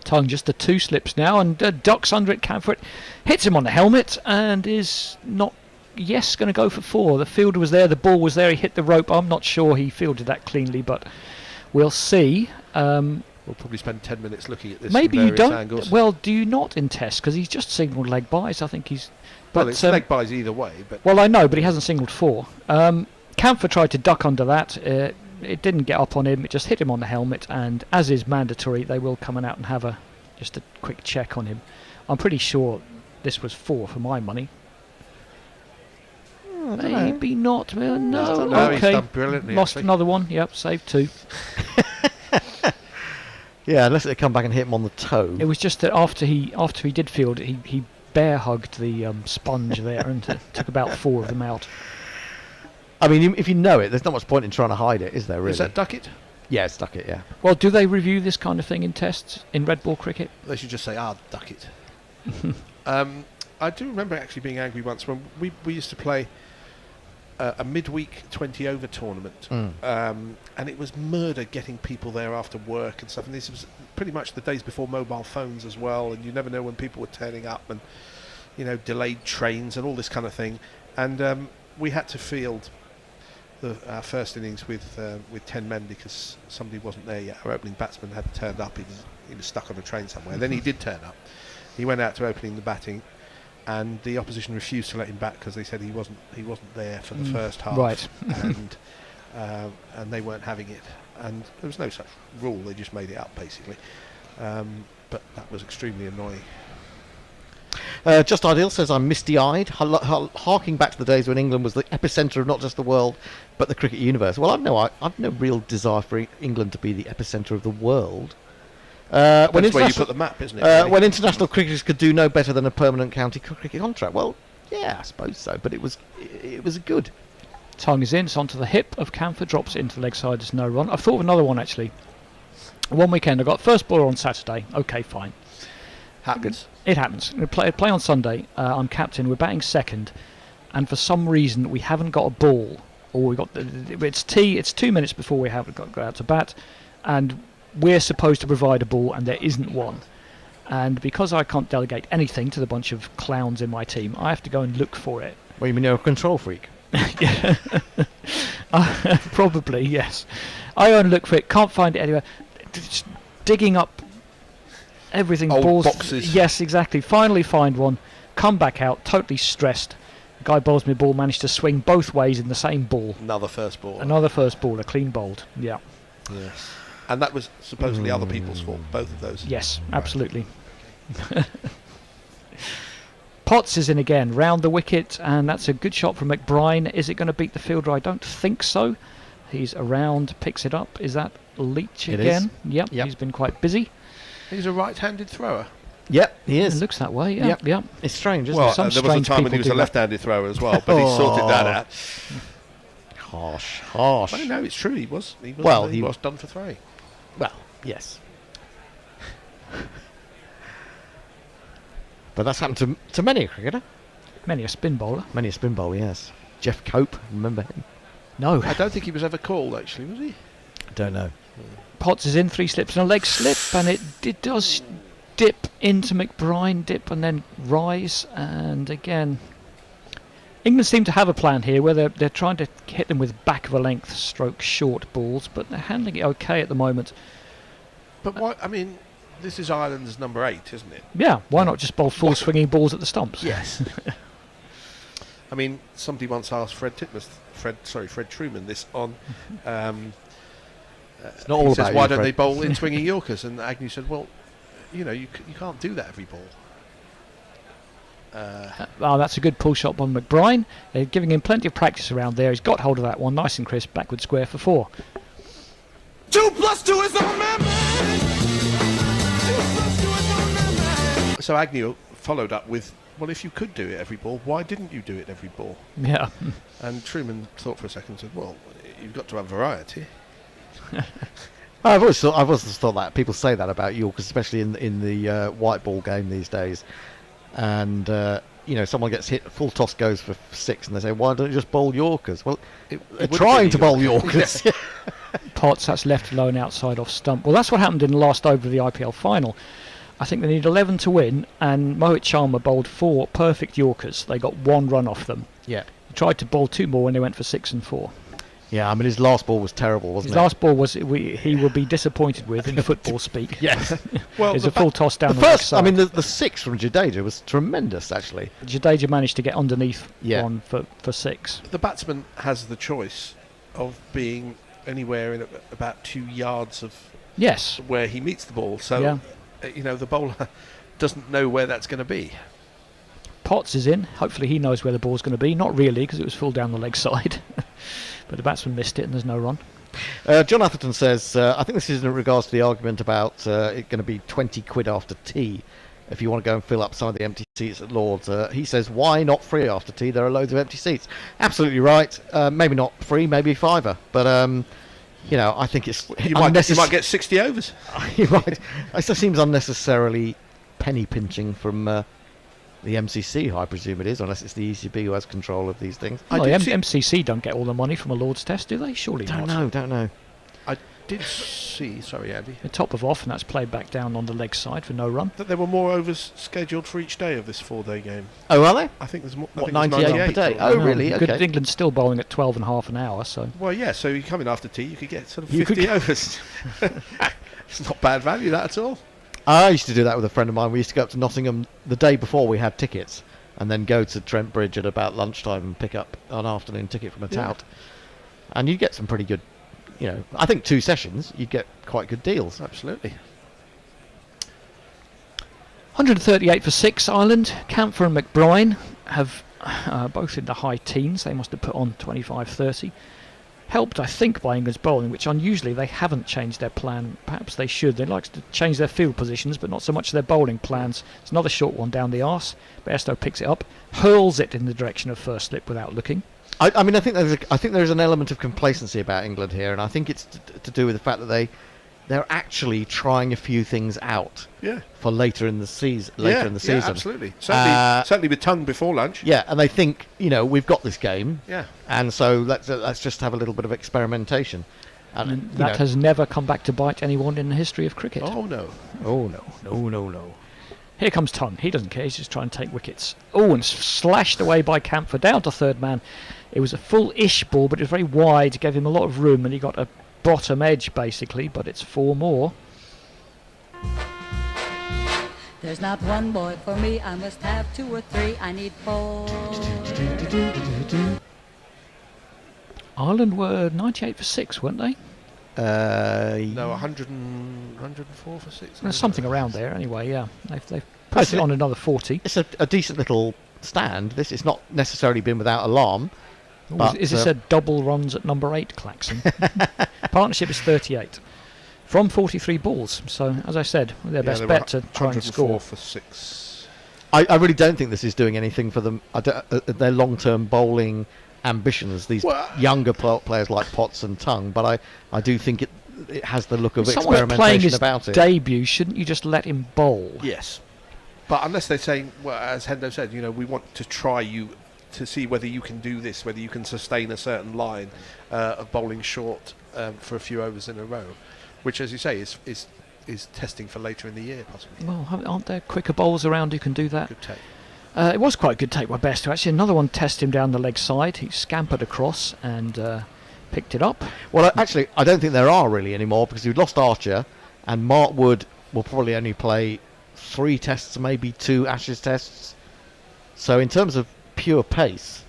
Tongue just the 2 slips now, and ducks under it. Camford hits him on the helmet and is not. Yes, going to go for 4. The fielder was there, the ball was there. He hit the rope. I'm not sure he fielded that cleanly, but we'll see. We'll probably spend 10 minutes looking at this. Maybe from you various don't. Angles. Well, do you not in test? Because he's just signalled leg buys. I think he's. Well, it's leg buys either way. But well, I know, but he hasn't signalled 4. Camphor tried to duck under that. It didn't get up on him. It just hit him on the helmet, and as is mandatory, they will come out and have just a quick check on him. I'm pretty sure this was 4 for my money. Maybe not. Well, no. No, he's okay. done brilliantly. Lost actually. another one. Yep, saved 2. Yeah, unless they come back and hit him on the toe. It was just that after he did field it, he bear hugged the sponge there and took about 4 of them out. I mean, if you know it, there's not much point in trying to hide it, is there? Really? Is that Duckett? Yeah, it's Duckett. Yeah. Well, do they review this kind of thing in tests in red ball cricket? They should just say, Duckett. I do remember actually being angry once when we used to play a midweek 20-over tournament, and it was murder getting people there after work and stuff. And this was pretty much the days before mobile phones as well, and you never know when people were turning up, and delayed trains and all this kind of thing. And we had to field our first innings with 10 men because somebody wasn't there yet. Our opening batsman hadn't turned up. He was stuck on a train somewhere. Then he did turn up. He went out to opening the batting, and the opposition refused to let him back because they said he wasn't there for the first half, right? and they weren't having it, and there was no such rule. They just made it up basically, but that was extremely annoying. Just Ideal says I'm misty-eyed, harking back to the days when England was the epicentre of not just the world but the cricket universe. Well, I've no real desire for England to be the epicentre of the world. That's where you put the map, isn't it? Really? When international cricketers could do no better than a permanent county cricket contract. Well, yeah, I suppose so, but it was good. Tongue is in, it's onto the hip of Camphor, drops it into the leg side, there's no run. I've thought of another one actually. One weekend, I got first bowler on Saturday. Okay, fine. Happens. It happens. We play on Sunday. I'm captain. We're batting second, and for some reason we haven't got a ball, or we got it's 2 minutes before we have got out to bat, and we're supposed to provide a ball, and there isn't one. And because I can't delegate anything to the bunch of clowns in my team, I have to go and look for it. Well, you mean you're a control freak? Yeah. Probably, yes. I go and look for it. Can't find it anywhere. Just digging up everything. Old balls. boxes. Yes, exactly. Finally find one. Come back out, totally stressed. The guy bowls me a ball, managed to swing both ways in the same ball. Another first ball. Another first ball, a clean bowled. Yeah. Yes. And that was supposedly other people's fault, both of those. Yes, absolutely. Potts is in again, round the wicket, and that's a good shot from McBride. Is it going to beat the fielder? I don't think so. He's around, picks it up. Is that Leach It again? is. Yep, he's been quite busy. He's a right-handed thrower. Yep, he is. It looks that way, yeah. Yep. It's strange, isn't Well, it? there was a time when he was a left-handed thrower as well, but he sorted that out. Harsh. Well, no, it's true. He was done for throwing. Well, yes. But that's happened to many a cricketer. Many a spin bowler. Many a spin bowler, yes. Jeff Cope, remember him? No. I don't think he was ever called, actually, was he? Don't know. Potts is in, 3 slips and a leg slip, and it does dip into McBride, dip and then rise, and again England seem to have a plan here where they're trying to hit them with back of a length stroke short balls, but they're handling it okay at the moment. But why? I mean, this is Ireland's number 8, isn't it? Yeah, why not just bowl full swinging balls at the stumps? Yes. I mean, somebody once asked Fred Truman this on. It's not all about why you, don't Fred. they bowl in swinging Yorkers? And Agnew said, well, you can't do that every ball. That's a good pull shot by McBride. They're giving him plenty of practice around there. He's got hold of that one, nice and crisp, backward square for 4. 2 + 2 is a man. So Agnew followed up with, well, if you could do it every ball, why didn't you do it every ball? Yeah. And Truman thought for a second and said, well, you've got to have variety. I've always thought that people say that about Yorkers, especially in the white ball game these days. And someone gets hit, full toss goes for 6, and they say, "Why don't you just bowl Yorkers?" Well, they're trying to bowl Yorkers. Potts, that's left low and outside off stump. Well, that's what happened in the last over of the IPL final. I think they need 11 to win, and Mohit Sharma bowled 4 perfect Yorkers. They got 1 run off them. Yeah. He tried to bowl 2 more when they went for 6 and 4. Yeah, I mean, his last ball was terrible, wasn't His it? last ball was he would be disappointed with in football speak. Yes. Well, it was a full toss down the first. leg I mean, side. the 6 from Jadeja was tremendous, actually. Jadeja managed to get underneath one for 6. The batsman has the choice of being anywhere in about 2 yards of Yes. where he meets the ball. So, Yeah. the bowler doesn't know where that's going to be. Potts is in. Hopefully he knows where the ball's going to be. Not really, because it was full down the leg side. But the batsman missed it and there's no run. John Atherton says, I think this is in regards to the argument about it going to be 20 quid after tea if you want to go and fill up some of the empty seats at Lord's. He says, why not free after tea? There are loads of empty seats. Absolutely right. Maybe not free, maybe £5. But, I think it's You might get 60 overs. You're right. It just seems unnecessarily penny pinching from the MCC, I presume it is, unless it's the ECB who has control of these things. Well, the MCC don't get all the money from a Lord's Test, do they? Surely Don't not. know. I did see, sorry Andy, The top of off, and that's played back down on the leg side for no run. that there were more overs scheduled for each day of this 4-day game. Oh, are they? I think there's more. I What, think there's 98 per day? Oh, really? Good, Okay. England's still bowling at 12.5 an hour, so... Well, yeah, so you come in after tea, you could get sort of You 50 could- overs. It's not bad value, that at all. I used to do that with a friend of mine. We used to go up to Nottingham the day before we had tickets and then go to Trent Bridge at about lunchtime and pick up an afternoon ticket from a Yeah. tout. And you'd get some pretty good, I think 2 sessions, you'd get quite good deals. Absolutely. 138 for 6, Ireland. Camphor and McBride have both in the high teens. They must have put on 25-30. Helped, I think, by England's bowling, which unusually they haven't changed their plan. Perhaps they should. They like to change their field positions, but not so much their bowling plans. It's another short one down the arse. Bairstow picks it up, hurls it in the direction of first slip without looking. I mean, I think there's an element of complacency about England here, and I think it's to do with the fact that they're actually trying a few things out. Yeah. For later in the season. Yeah, absolutely. Certainly with tongue before lunch. Yeah, and they think, we've got this game. Yeah. And so let's just have a little bit of experimentation. And that has never come back to bite anyone in the history of cricket. Oh, no. Oh, no. Here comes Tongue. He doesn't care. He's just trying to take wickets. Oh, and slashed away by Camphor down to third man. It was a full-ish ball, but it was very wide. Gave him a lot of room, and he got a bottom edge, basically. But it's 4 more. There's not one boy for me, I must have 2 or 3, I need 4. Ireland were 98 for 6, weren't they? No, 104 for 6. There's something around there, anyway, yeah. They've pushed it on another 40. It's a decent little stand. This has not necessarily been without alarm. Ooh, But, is this a double runs at number 8, Claxon? Partnership is 38. From 43 balls. So, as I said, their best bet to try and score. 104 for 6. I really don't think this is doing anything for them. Their long-term bowling ambitions, these younger players like Potts and Tongue, but I do think it has the look of Someone's playing experimentation his about it. debut, shouldn't you just let him bowl? Yes. But unless they're saying, well, as Hendo said, we want to try you to see whether you can do this, whether you can sustain a certain line of bowling short for a few overs in a row, which, as you say, is testing for later in the year, possibly. Well, aren't there quicker bowlers around who can do that? Good take. It was quite a good take by Bairstow. Actually, another one tested him down the leg side. He scampered across and picked it up. Well, actually, I don't think there are really anymore because we've lost Archer, and Mark Wood will probably only play 3 tests, maybe 2 Ashes tests. So in terms of pure pace,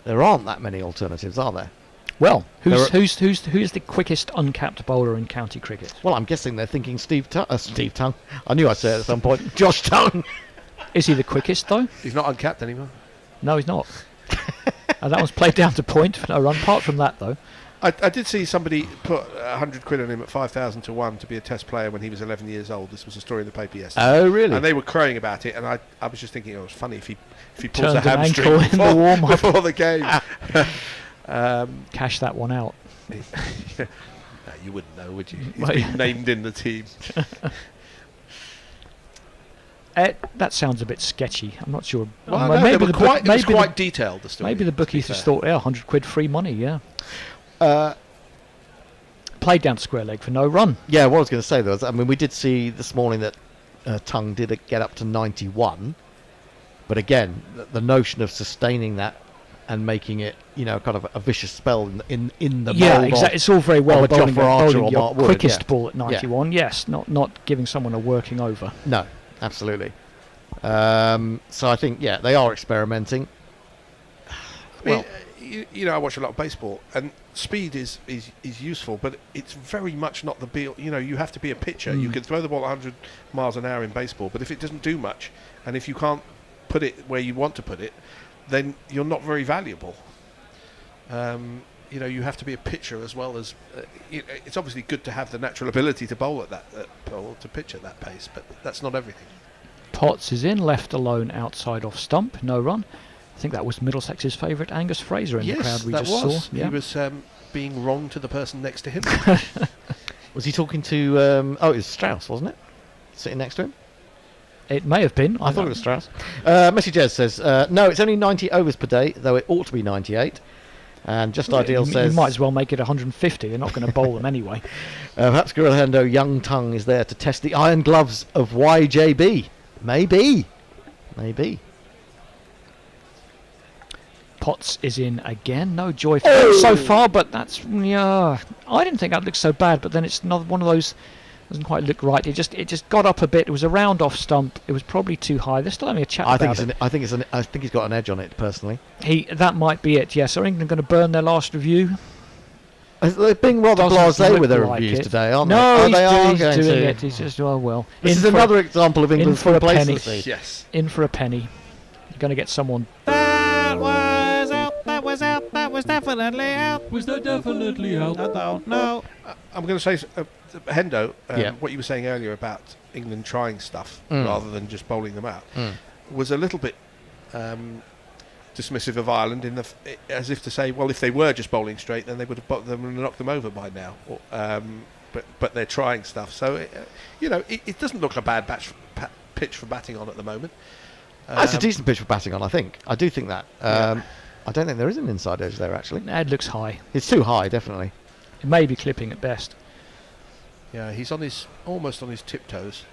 there aren't that many alternatives, are there? Well, who's the quickest uncapped bowler in county cricket? Well, I'm guessing they're thinking Steve Tongue. I knew I'd say it at some point. Josh Tongue. Is he the quickest, though? He's not uncapped anymore. No, he's not. And that one's played down to point for no run. Apart from that, though. I did see somebody put 100 quid on him at 5,000 to 1 to be a test player when he was 11 years old. This was a story in the paper yesterday. Oh, really? And they were crowing about it, and I was just thinking it was funny if he pulls Turned a an hamstring ankle in the warm-up. before the game. Cash that one out. No, you wouldn't know, would you? He's Well, been named in the team. That sounds a bit sketchy. I'm not sure. Well, no, maybe it was quite detailed, the story. Maybe the bookies just thought, 100 quid free money, yeah. Played down to square leg for no run. Yeah, what I was going to say, though, we did see this morning that Tongue did get up to 91, but again, the notion of sustaining that and making it, kind of a vicious spell in the mould exactly. It's all very well of a bowling, Jofra Archer bowling or your Mark Wood, quickest yeah. ball at 91. Yes, not giving someone a working over. No, absolutely. So I think, they are experimenting. I mean, I watch a lot of baseball, and speed is useful, but it's very much not the be. You have to be a pitcher. You can throw the ball 100 miles an hour in baseball, but if it doesn't do much, and if you can't put it where you want to put it, then you're not very valuable. You have to be a pitcher as well as. It's obviously good to have the natural ability to bowl at that, to pitch at that pace, but that's not everything. Potts is in, left alone outside off stump, no run. I think that was Middlesex's favourite, Angus Fraser, in the crowd we just saw. He was being wrong to the person next to him. Was he talking to... it was Strauss, wasn't it? Sitting next to him? It may have been. I thought it was Strauss. Messi Jez says, no, it's only 90 overs per day, though it ought to be 98. And Just Ideal says... You might as well make it 150. They're not going to bowl them anyway. Perhaps Gorillando Young Tongue is there to test the iron gloves of YJB. Maybe. Potts is in again. No joy for him so far, but that's... I didn't think that looked so bad, but then it's not one of those... Doesn't quite look right. It just got up a bit. It was a round off stump. It was probably too high. They're still having a chat about it. I think he's got an edge on it personally. That might be it. Yes. Are England going to burn their last review? They're being rather blasé with their reviews today, aren't they? No, he's doing it. He's just well. This is another example of England's complacency. Yes. In for a penny. You're going to get someone. That was definitely out. Was that definitely out? I don't know. I'm going to say, Hendo, what you were saying earlier about England trying stuff rather than just bowling them out was a little bit dismissive of Ireland, as if to say, well, if they were just bowling straight, then they would have knocked them over by now. But they're trying stuff, so it doesn't look a bad pitch for batting on at the moment. It's a decent pitch for batting on, I think. I do think that. I don't think there is an inside edge there, actually. No, it looks high. It's too high, definitely. It may be clipping at best. Yeah, he's almost on his tiptoes,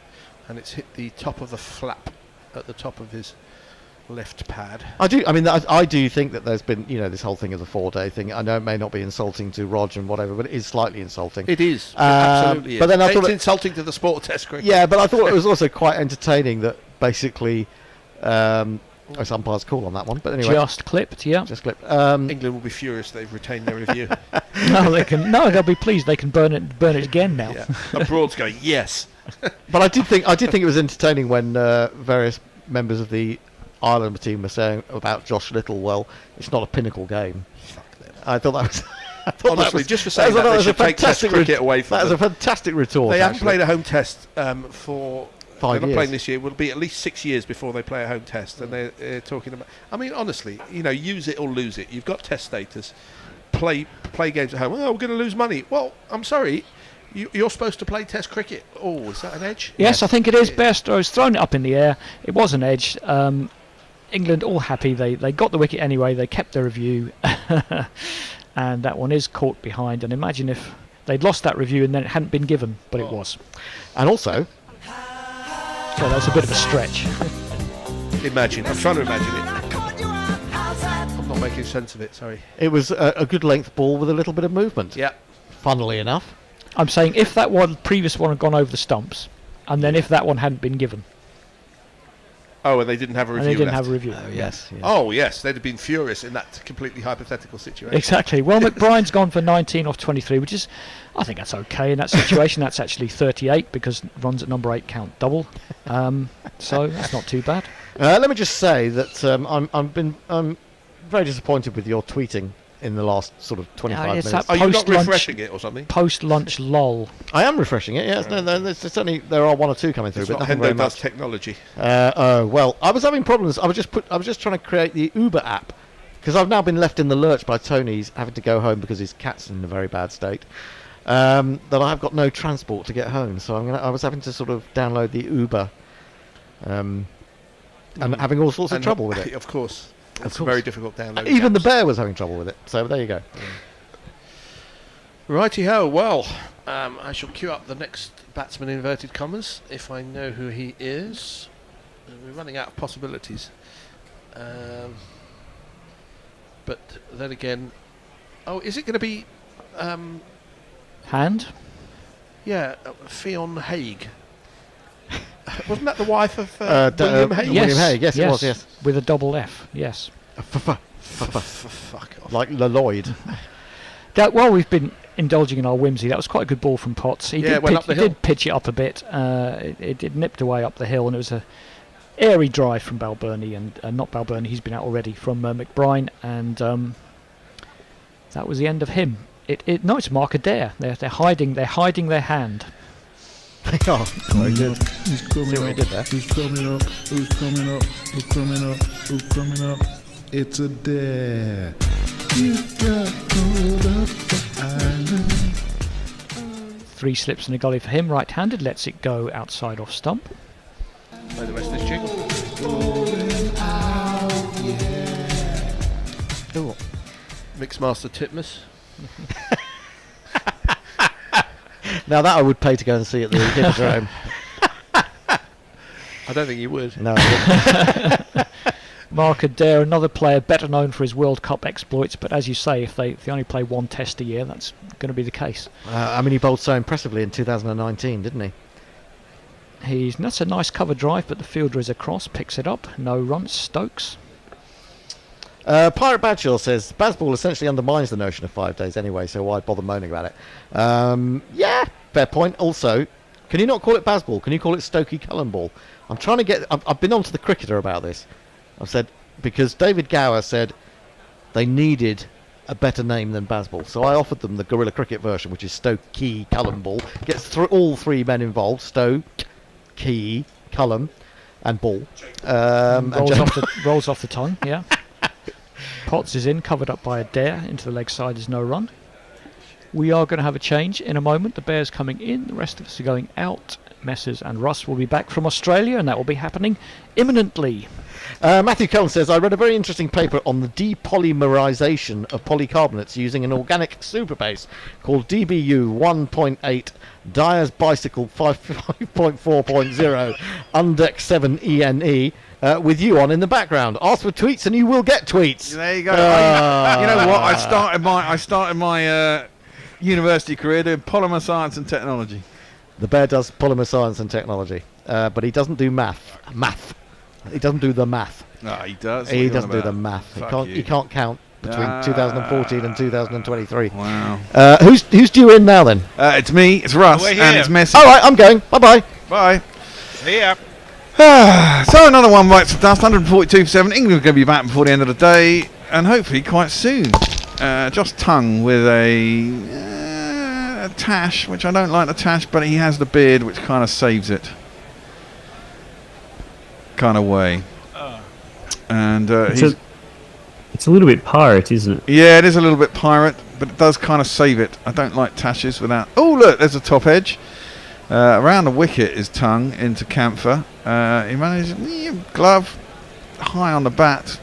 and it's hit the top of the flap at the top of his left pad. I do think that there's been, this whole thing is a 4-day thing. I know it may not be insulting to Rog and whatever, but it is slightly insulting. It is. It absolutely is. But then I thought it's insulting to the sport of Test cricket. Yeah, but I thought it was also quite entertaining that basically... it's umpire's call on that one, but anyway. Just clipped, yeah. Just clipped. England will be furious they've retained their review. No, they can. No, they'll be pleased. They can burn it again now. Yeah. Abroad's going yes. But I did think it was entertaining when various members of the Ireland team were saying about Josh Little. Well, it's not a pinnacle game. Fuck them. I thought that was. Honestly, just for saying that, they should take Test cricket away from them. That was a fantastic retort. They haven't played a home test for. 5 they're years. not playing this year. It will be at least 6 years before they play a home test, and they're talking about. I mean, honestly, use it or lose it. You've got test status. Play games at home. Oh, we're going to lose money. Well, I'm sorry. You're supposed to play Test cricket. Oh, is that an edge? Yes, I think it is best. I was throwing it up in the air. It was an edge. England all happy. They got the wicket anyway. They kept their review, and that one is caught behind. And imagine if they'd lost that review and then it hadn't been given, but it was. And also. So that's a bit of a stretch. Imagine. I'm trying to imagine it. I'm not making sense of it, sorry. It was a good length ball with a little bit of movement. Yeah. Funnily enough. I'm saying if that previous one had gone over the stumps, and then if that one hadn't been given. Oh, and they didn't have a review. And they didn't left. have a review. Oh, yes. Oh, yes. They'd have been furious in that completely hypothetical situation. Exactly. Well, McBride's gone for 19 off 23, which is, I think that's okay in that situation. That's actually 38 because runs at number 8 count double. So that's not too bad. Let me just say that I'm very disappointed with your tweeting in the last sort of 25 minutes. Are you not refreshing it or something? Post-lunch lull. I am refreshing it, yes. No, certainly there are one or two coming through, but nothing very much. Technology. Well, I was having problems. I was just trying to create the Uber app because I've now been left in the lurch by Tony's having to go home because his cat's in a very bad state. That I've got no transport to get home, so I was having to sort of download the Uber, and having all sorts of trouble with it. Of course. It's very difficult downloading. Even the bear was having trouble with it. So there you go. Righty ho. Well, I shall queue up the next batsman in inverted commas if I know who he is. We're running out of possibilities. But then again, is it going to be Hand? Yeah, Fionn Haig. Wasn't that the wife of William Haig? Yes, William Haig, yes, it was, yes. With a double F, yes. Fuck off. Like Lloyd. While we've been indulging in our whimsy, that was quite a good ball from Potts. He did pitch it up a bit. It nipped away up the hill, and it was a airy drive from Balbirnie, and not Balbirnie, he's been out already, from McBride, and that was the end of him. No, it's Mark Adair. They're hiding their hand. They are. Very good. Who's coming See what he up? did there? Who's coming up? Who's coming up? Who's coming up? Who's coming up? It's a dare. You got hold up the island. 3 slips and a gully for him, right-handed, lets it go outside off stump. Play the rest of this jingle. Ooh. Mixmaster Titmus. Now that I would pay to go and see at the Hippodrome. I don't think you would. No, I wouldn't. Mark Adair, another player better known for his World Cup exploits, but as you say, if they only play one test a year, that's going to be the case. I mean, he bowled so impressively in 2019, didn't he? That's a nice cover drive, but the fielder is across, picks it up, no runs. Stokes. Pirate Badshaw says Bazball essentially undermines the notion of 5 days anyway, so why bother moaning about it? Yeah, fair point. Also, can you not call it Bazball? Can you call it Stokey Cullen Ball? I'm trying to get. I've been on to the cricketer about this. I've said because David Gower said they needed a better name than Bazball, so I offered them the Guerrilla Cricket version, which is Stokey Cullen Ball. Gets all 3 men involved: Stoke, Key, Cullen, and Ball. Rolls off the tongue. Yeah. Potts is in, covered up by Adair. Into the leg side is no run. We are going to have a change in a moment. The Bears coming in, the rest of us are going out. Messers and Russ will be back from Australia, and that will be happening imminently. Matthew Cohen says, I read a very interesting paper on the depolymerization of polycarbonates using an organic superbase called DBU 1.8 Dyer's Bicycle 5.4.0 Undeck 7 ENE. With you on in the background. Ask for tweets and you will get tweets. There you go. You know what? I started my university career doing polymer science and technology. The Bear does polymer science and technology, but he doesn't do math. He doesn't do the math. No, he does. He doesn't do the math. He can't count between 2014 and 2023. Wow. Who's due in now then? It's me. It's Russ, and it's Messi. All right, I'm going. Bye. Bye. See ya. So another one bites the dust. 142 for 7. England's going to be back before the end of the day, and hopefully quite soon. Josh Tongue with a tash, which I don't like the tash, but he has the beard, which kind of saves it. Kind of way. And it's a little bit pirate, isn't it? Yeah, it is a little bit pirate, but it does kind of save it. I don't like tashes without. Oh, look, there's a top edge. Around the wicket is Tongue into Camphor. He manages glove high on the bat.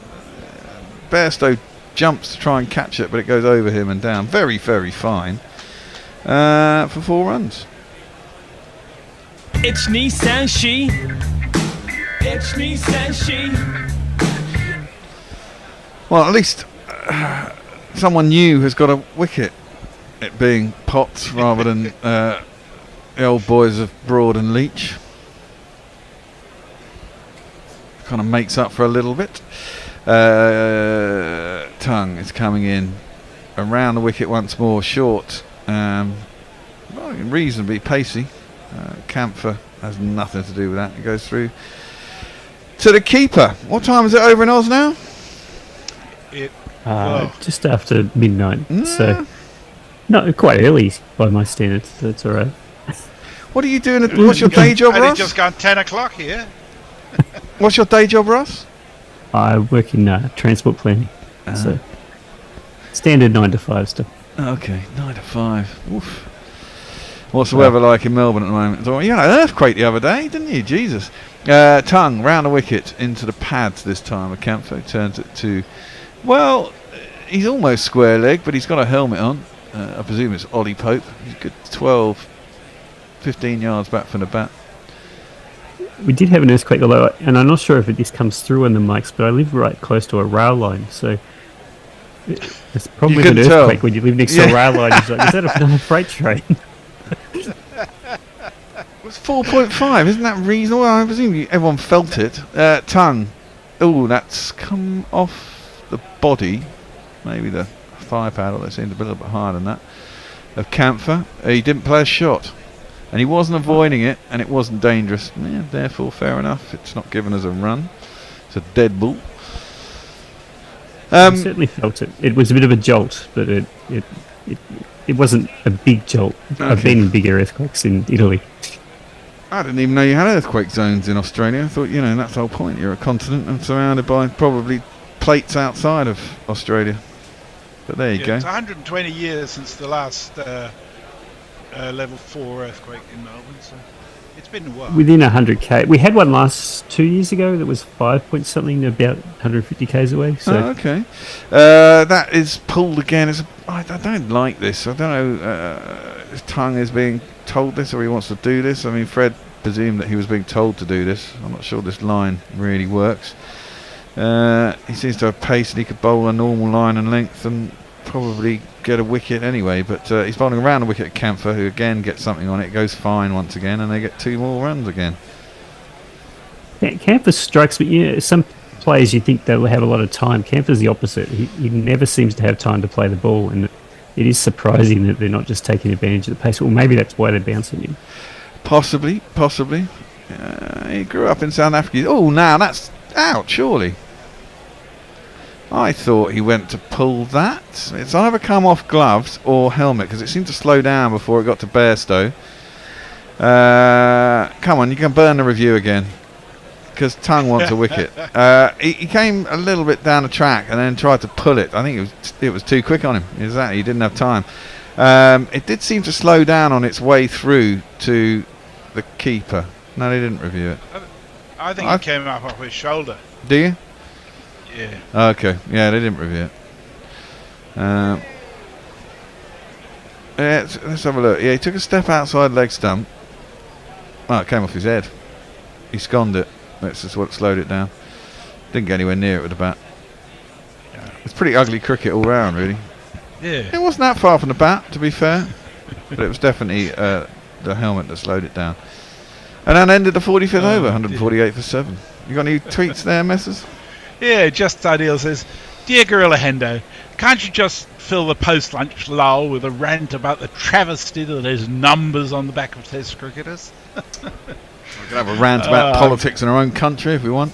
Bairstow jumps to try and catch it, but it goes over him and down. Very, very fine for 4 runs. It's Nissan She. It's Nissan She. Well, at least someone new has got a wicket. It being Potts rather than the old boys of Broad and Leach. Kind of makes up for a little bit. Tongue is coming in around the wicket once more, short, reasonably pacey. Camphor has nothing to do with that. It goes through to the keeper. What time is it over in Oz now? Just after midnight, so not quite early by my standards. So it's all right. What are you doing? What's your day job, And Ross? it's just gone 10 o'clock here. What's your day job, Ross? I work in transport planning, so standard 9 to 5 stuff. Okay, 9 to 5. Oof. What's the weather like in Melbourne at the moment? So, you had an earthquake the other day, didn't you? Jesus. Tongue round the wicket into the pads this time. Camphor turns it to. Well, he's almost square leg, but he's got a helmet on. I presume it's Ollie Pope. He's good 12, 15 yards back from the bat. We did have an earthquake, and I'm not sure if this comes through on the mics, but I live right close to a rail line, so it's probably an earthquake when you live next to a rail line. It's like, is that another freight train? It was 4.5, isn't that reasonable? I presume everyone felt it. Tongue. Oh, that's come off the body. Maybe the fire paddle, that seemed a little bit higher than that. Of Camphor. He didn't play a shot. And he wasn't avoiding it, and it wasn't dangerous. Yeah, therefore, fair enough. It's not given us a run. It's a dead ball. I certainly felt it. It was a bit of a jolt, but it wasn't a big jolt. Okay. I've been in bigger earthquakes in Italy. I didn't even know you had earthquake zones in Australia. I thought, that's the whole point. You're a continent and surrounded by probably plates outside of Australia. But there you go. It's 120 years since the last level 4 earthquake in Melbourne, so it's been a while. Within 100k. We had one 2 years ago that was 5 point something, about 150 k's away. So. Oh, okay. That is pulled again. I don't like this. I don't know if Tongue is being told this or he wants to do this. I mean, Fred presumed that he was being told to do this. I'm not sure this line really works. He seems to have pace and he could bowl a normal line and length and probably get a wicket anyway, but he's bowling around the wicket at Camphor, who again gets something on it, goes fine once again, and they get 2 more runs again. Camphor strikes me, some players you think they'll have a lot of time. Camphor's the opposite. He never seems to have time to play the ball, and it is surprising that they're not just taking advantage of the pace. Well, maybe that's why they're bouncing him. Possibly. He grew up in South Africa. Oh, now that's out, surely. I thought he went to pull that. It's either come off gloves or helmet, because it seemed to slow down before it got to Bairstow. Come on, you can burn the review again, because Tongue wants a wicket. He came a little bit down the track and then tried to pull it. I think it was too quick on him. Exactly, he didn't have time. It did seem to slow down on its way through to the keeper. No, they didn't review it. I think it came up off his shoulder. Do you? Yeah. Okay. Yeah, they didn't review it. Let's have a look. Yeah, he took a step outside leg stump. Oh, it came off his head. He sconned it. That's just what slowed it down. Didn't get anywhere near it with the bat. It's pretty ugly cricket all round, really. Yeah. It wasn't that far from the bat, to be fair, but it was definitely the helmet that slowed it down. And then ended the 45th over, 148 for 7. You got any tweets there, Messrs? Yeah, Just Ideal says, "Dear Gorilla Hendo, can't you just fill the post-lunch lull with a rant about the travesty that is numbers on the back of Test cricketers?" We can have a rant about politics in our own country if we want.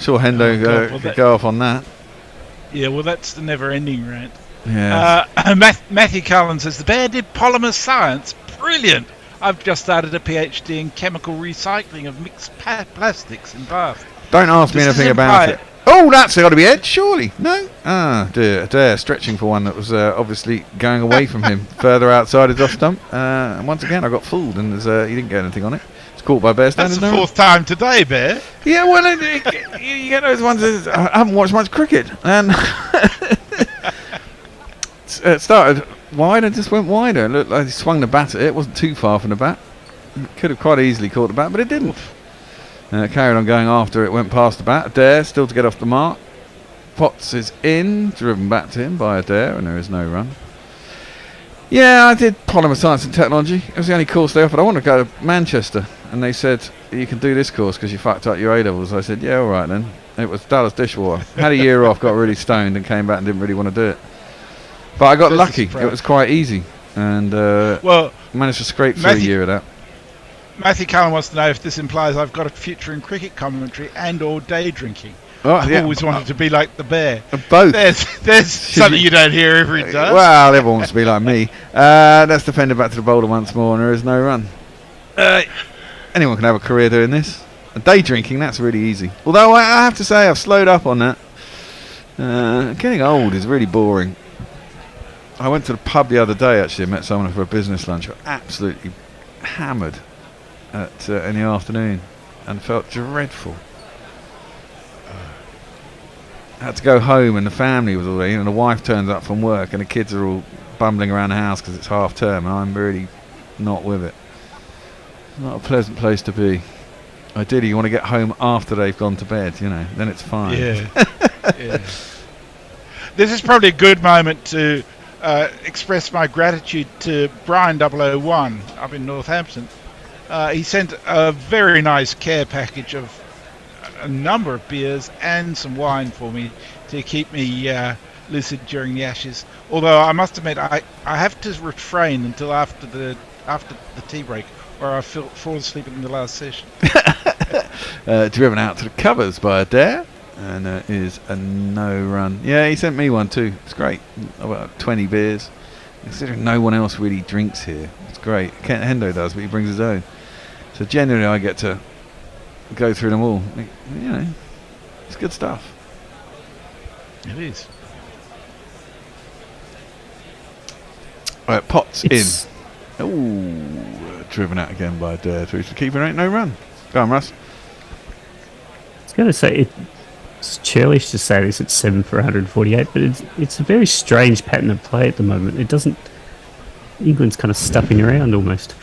Sure, Hendo could go off on that. Yeah, well, that's the never-ending rant. Yeah. Matthew Cullen says, "The bear did polymer science. Brilliant. I've just started a PhD in chemical recycling of mixed plastics in Bath." Don't ask me anything about it. Oh, that's got to be Ed, surely. No? Ah, dear, stretching for one that was obviously going away from him, further outside his off stump. And once again, I got fooled, and he didn't get anything on it. It's caught by Bairstow. That's the 4th time today, Bear. Yeah, well, you get those ones that I haven't watched much cricket, and it started wide and just went wider. It looked like he swung the bat at it. It wasn't too far from the bat. Could have quite easily caught the bat, but it didn't. Carried on going after it, went past the bat. Adair still to get off the mark. Potts is in, driven back to him by Adair, and there is no run. Yeah, I did polymer science and technology. It was the only course they offered. I wanted to go to Manchester, and they said, "You can do this course because you fucked up your A-levels." I said, "Yeah, all right then." It was Dallas Dishwater. Had a year off, got really stoned, and came back and didn't really want to do it. But I got lucky. It was quite easy, and managed to scrape through a year of that. Matthew Cullen wants to know if this implies I've got a future in cricket commentary and or day drinking. Oh, I've always wanted to be like the bear. Both. There's something you don't hear every day. Well, everyone wants to be like me. That's defended back to the bowler once more, and there is no run. Anyone can have a career doing this. Day drinking, that's really easy. Although I have to say I've slowed up on that. Getting old is really boring. I went to the pub the other day, actually. I met someone for a business lunch. I got absolutely hammered in the afternoon and felt dreadful. I had to go home and the family was all there, and the wife turns up from work and the kids are all bumbling around the house because it's half term, and I'm really not with it. Not a pleasant place to be. Ideally, you want to get home after they've gone to bed, then it's fine. Yeah. Yeah. This is probably a good moment to express my gratitude to Brian 001 up in Northampton. He sent a very nice care package of a number of beers and some wine for me to keep me lucid during the Ashes. Although I must admit, I have to refrain until after the tea break, or I fall asleep in the last session. Driven out to the covers by Adair, and is a no run. Yeah, he sent me one too. It's great. About 20 beers. Considering no one else really drinks here, it's great. Kent Hendo does, but he brings his own. So generally, I get to go through them all. It's good stuff. It is. Potts in. Ooh, driven out again by Adair through to the keeper. Ain't no run. Go on, Russ. I was going to say it's churlish to say this at 7 for 148, but it's a very strange pattern of play at the moment. It doesn't. England's kind of stuffing around almost.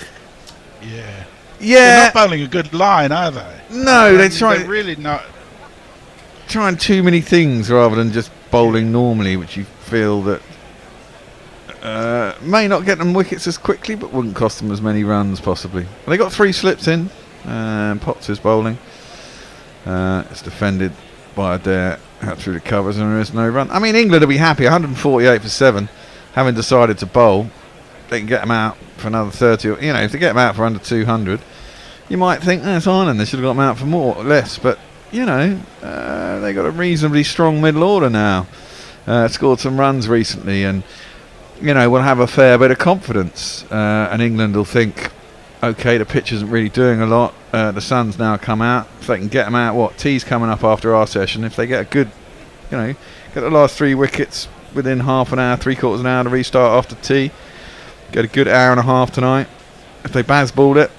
Yeah. Yeah. They're not bowling a good line, are they? No, they're really not trying too many things rather than just bowling normally, which you feel that may not get them wickets as quickly, but wouldn't cost them as many runs possibly. They got 3 slips in. Potts is bowling. It's defended by Adair out through the covers, and there is no run. I mean, England will be happy. 148 for 7, having decided to bowl. They can get them out for another 30. Or, if they get them out for under 200, you might think it's Ireland. They should have got them out for more or less. But they got a reasonably strong middle order now. Scored some runs recently, and we'll have a fair bit of confidence. And England will think, okay, the pitch isn't really doing a lot. The sun's now come out. If they can get them out, tea's coming up after our session. If they get a good, get the last 3 wickets within half an hour, 3/4 of an hour to restart after tea, get a good hour and a half tonight. If they ball it,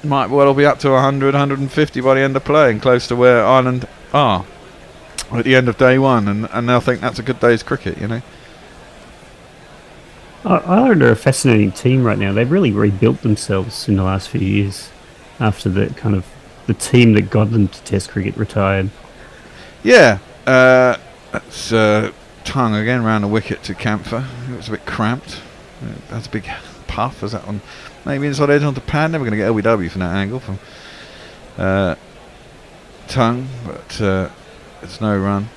might well be up to 100, 150 by the end of play, and close to where Ireland are at the end of day 1, and they'll think that's a good day's cricket, Ireland are a fascinating team right now. They've really rebuilt themselves in the last few years after the team that got them to Test cricket retired. Yeah, that's Tongue again round the wicket to Camphor. It was a bit cramped. That's a big puff. Is that one? Maybe inside edge onto pad. Never going to get LBW from that angle from Tongue, but it's no run.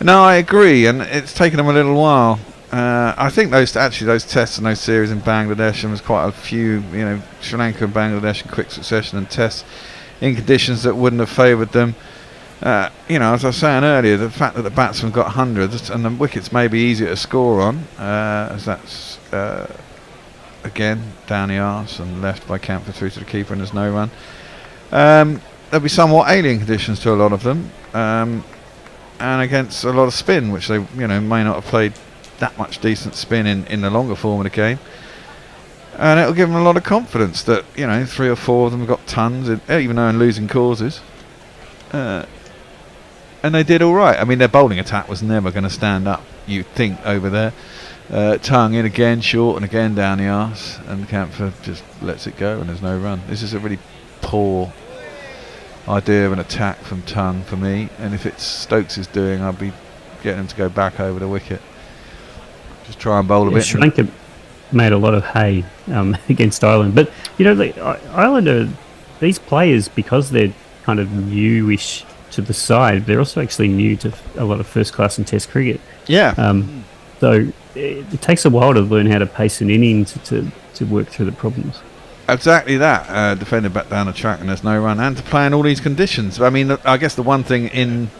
No, I agree, and it's taken them a little while. I think those tests and those series in Bangladesh, and was quite a few, Sri Lanka and Bangladesh in quick succession, and tests in conditions that wouldn't have favoured them. As I was saying earlier, the fact that the batsmen got hundreds and the wickets may be easier to score on, as that's again down the arse and left by Camphor through to the keeper, and there's no run. There'll be somewhat alien conditions to a lot of them, and against a lot of spin, which they may not have played that much decent spin in the longer form of the game, and it'll give them a lot of confidence that 3 or 4 of them have got tons, even though in losing causes, and they did all right. I mean, their bowling attack was never going to stand up, you'd think, over there. Tongue in again, short, and again down the arse, and Camphor just lets it go, and there's no run. This is a really poor idea of an attack from Tongue for me, and if it's Stokes' doing, I'll be getting him to go back over the wicket. Just try and bowl a bit. Sri Lanka made a lot of hay against Ireland, but Ireland are these players, because they're kind of newish to the side. They're also actually new to a lot of first class and Test cricket. Yeah. So it takes a while to learn how to pace an innings to work through the problems. Exactly that. Defended back down the track, and there's no run, and to play in all these conditions. I mean, I guess the one thing in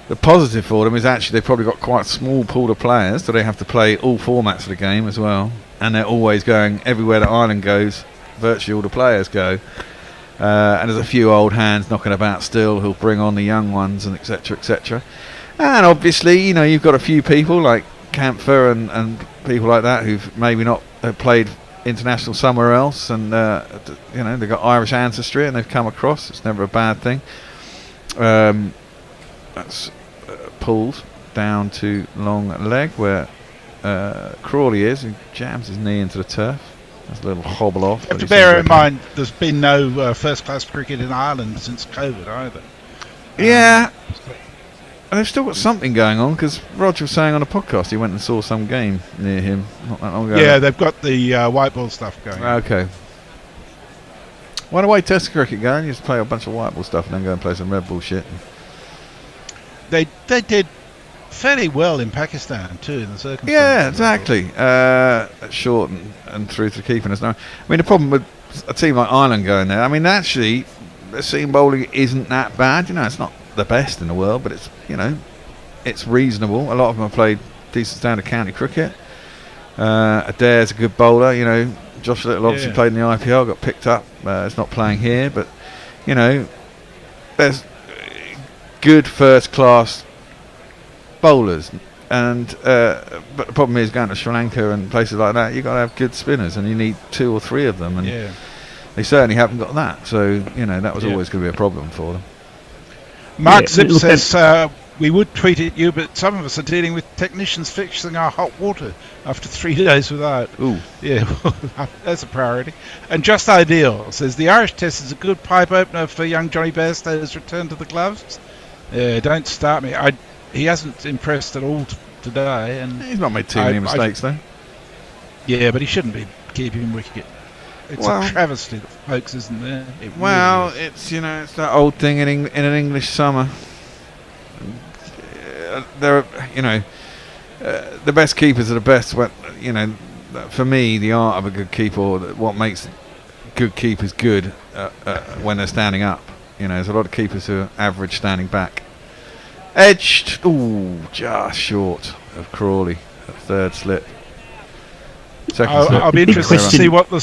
the positive for them is actually they've probably got quite a small pool of players, so they have to play all formats of the game as well, and they're always going everywhere that Ireland goes. Virtually all the players go, and there's a few old hands knocking about still who'll bring on the young ones, and etc, etc. And obviously, you've got a few people like Camphor and people like that who've maybe not played international somewhere else, and they've got Irish ancestry and they've come across. It's never a bad thing. That's pulled down to long leg, where Crawley is. He jams his knee into the turf. That's a little hobble off. You have to bear in mind there's been no first-class cricket in Ireland since COVID either. Yeah. And they've still got something going on, because Roger was saying on a podcast he went and saw some game near him not that long ago. Yeah, they've got the white ball stuff going. Okay. Why the way Test cricket going? You just play a bunch of white ball stuff and then go and play some red ball shit. They did fairly well in Pakistan too, in the circumstances. Yeah, exactly. Short and through to the keeper. I mean, the problem with a team like Ireland going there, I mean, actually, the seam bowling isn't that bad. You know, it's not the best in the world, but it's, you know, it's reasonable. A lot of them have played decent standard county cricket. Adair's a good bowler. You know, Josh Little obviously played in the IPL, got picked up. It's not playing here, but you know, there's good first class bowlers, and but the problem is going to Sri Lanka and places like that, you've got to have good spinners, and you need 2 or 3 of them, and they certainly haven't got that. So you know, that was always going to be a problem for them. Mark Zip says we would tweet at you, but some of us are dealing with technicians fixing our hot water after 3 days without. Ooh. Yeah, that's a priority. And Just Ideal says the Irish Test is a good pipe opener for young Johnny Bairstow's return to the gloves. Don't start me. He hasn't impressed at all today, and he's not made too many mistakes though. Yeah, but he shouldn't be keeping wicket. It's a travesty that Folks isn't there. It's, you know, it's that old thing in an English summer. There, you know, the best keepers are the best. But you know, for me, the art of a good keeper, or what makes good keepers good, when they're standing up. You know, there's a lot of keepers who are average standing back. Edged, just short of Crawley, a third slip. I'll be interested to see what the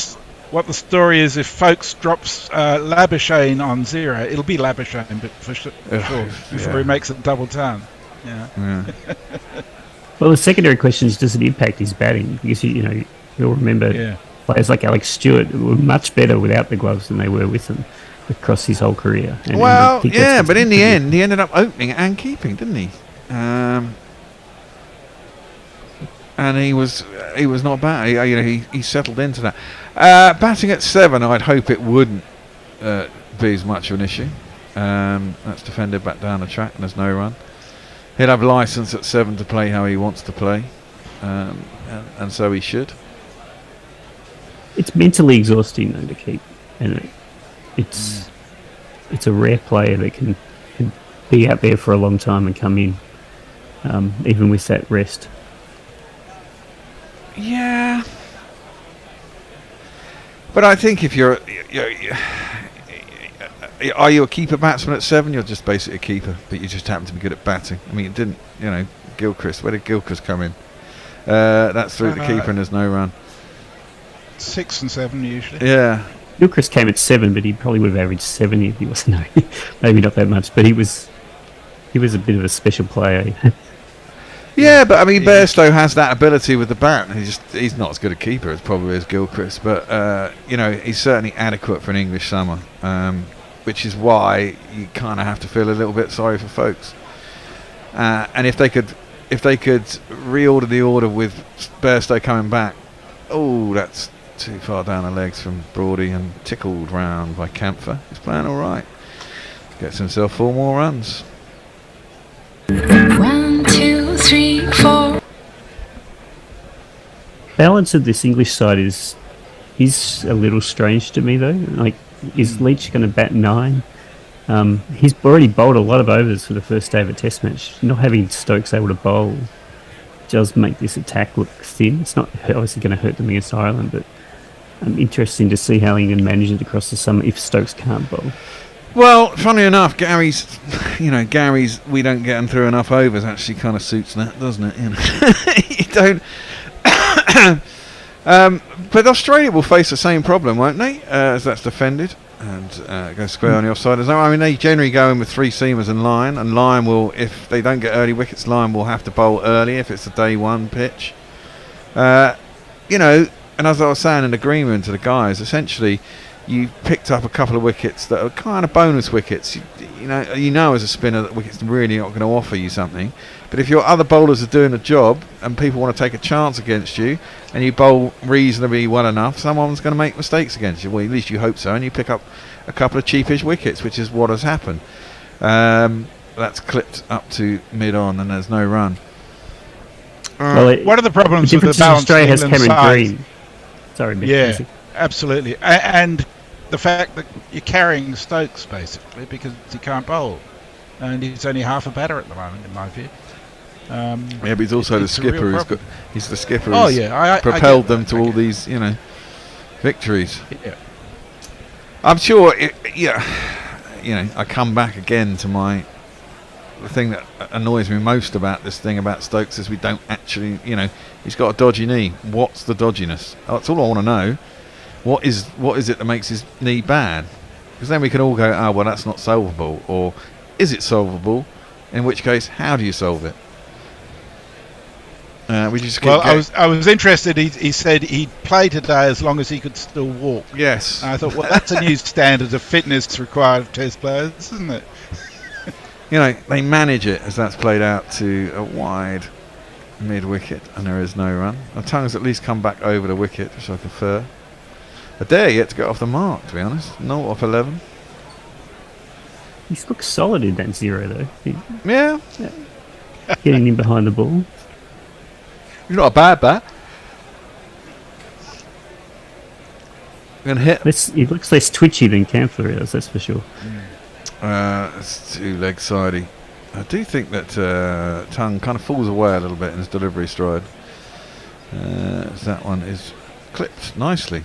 story is if Folks drops Labuschagne on 0. It'll be Labuschagne, but for sure, before he makes it double ton. Yeah. Well, the secondary question is, does it impact his batting? Because you'll remember players like Alex Stewart were much better without the gloves than they were with them across his whole career. But in the end, he ended up opening and keeping, didn't he? And he was not bad. He settled into that. Batting at 7, I'd hope it wouldn't be as much of an issue. That's defended back down the track, and there's no run. He'll have licence at 7 to play how he wants to play, and so he should. It's mentally exhausting though to keep, and it's a rare player that can be out there for a long time and come in, even with that rest. Yeah, but I think if you're are you a keeper batsman at 7? You're just basically a keeper, but you just happen to be good at batting. I mean, it didn't, Gilchrist. Where did Gilchrist come in? That's through the keeper, and there's no run. 6 and 7 usually. Yeah. Gilchrist came at 7, but he probably would have averaged 70 if he wasn't. Maybe not that much, but he was a bit of a special player. Yeah, but I mean, Bairstow has that ability with the bat. He's not as good a keeper as probably as Gilchrist, but he's certainly adequate for an English summer, which is why you kind of have to feel a little bit sorry for Folks. And if they could reorder the order with Bairstow coming back, that's too far down the legs from Brody, and tickled round by Camphor. He's playing all right. Gets himself 4 more runs. 1, 2, 3, 4. Balance of this English side is a little strange to me though. Like, is Leach going to bat 9? He's already bowled a lot of overs for the first day of a Test match. Not having Stokes able to bowl does make this attack look thin. It's not obviously going to hurt them against Ireland, but interesting to see how England manage it across the summer if Stokes can't bowl. Well, funny enough, Gary's we don't get him through enough overs actually kind of suits that, doesn't it? You don't. But Australia will face the same problem, won't they? As that's defended and go square on the offside. I mean, they generally go in with 3 seamers and Lyon will, if they don't get early wickets, Lyon will have to bowl early if it's a day 1 pitch. And as I was saying in the green room to the guys, essentially, you picked up a couple of wickets that are kind of bonus wickets. you know as a spinner that wicket's really not going to offer you something. But if your other bowlers are doing a job and people want to take a chance against you, and you bowl reasonably well enough, someone's going to make mistakes against you. Well, at least you hope so, and you pick up a couple of cheapish wickets, which is what has happened. That's clipped up to mid-on, and there's no run. One of the problems with the balance Australia has England Cameron side, Green. Sorry, Ben. yeah, absolutely, and the fact that you're carrying Stokes basically because he can't bowl, and he's only half a batter at the moment, in my view. Yeah, but he's also the skipper. He's the skipper. Oh, who's yeah, I propelled get them that, to all these, victories. Yeah. I'm sure. I come back again to the thing that annoys me most about this thing about Stokes is we don't actually, he's got a dodgy knee. What's the dodginess? That's all I want to know. What is it that makes his knee bad? Because then we can all go, oh well, that's not solvable, or is it solvable? In which case, how do you solve it? We just I was interested. He said he'd play today as long as he could still walk. Yes. And I thought, well, that's a new standard of fitness required of Test players, isn't it? They manage it as that's played out to a wide mid-wicket, and there is no run. Tongue's at least come back over the wicket, which I prefer. Adair yet to get off the mark, to be honest. 0 off 11. He looks solid in that 0, though. Yeah. Getting in behind the ball. He's not a bad bat. Going to hit. He looks less twitchy than Camphor is, that's for sure. It's too leg sidey. I do think that Tongue kind of falls away a little bit in his delivery stride. That one is clipped nicely.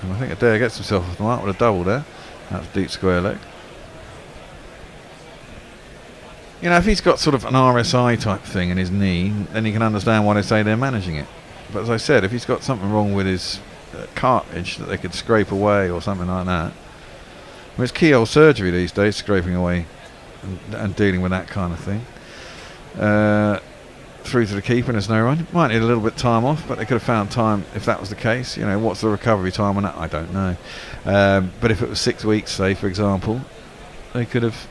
And I think Adair gets himself off the mark with a double there. That's deep square leg. If he's got sort of an RSI type thing in his knee, then you can understand why they say they're managing it. But as I said, if he's got something wrong with his cartilage that they could scrape away or something like that, it's keyhole surgery these days, scraping away and dealing with that kind of thing. Through to the keeper and there's no run. Might need a little bit of time off, but they could have found time if that was the case. What's the recovery time on that? I don't know. But if it was 6 weeks, say, for example, they could have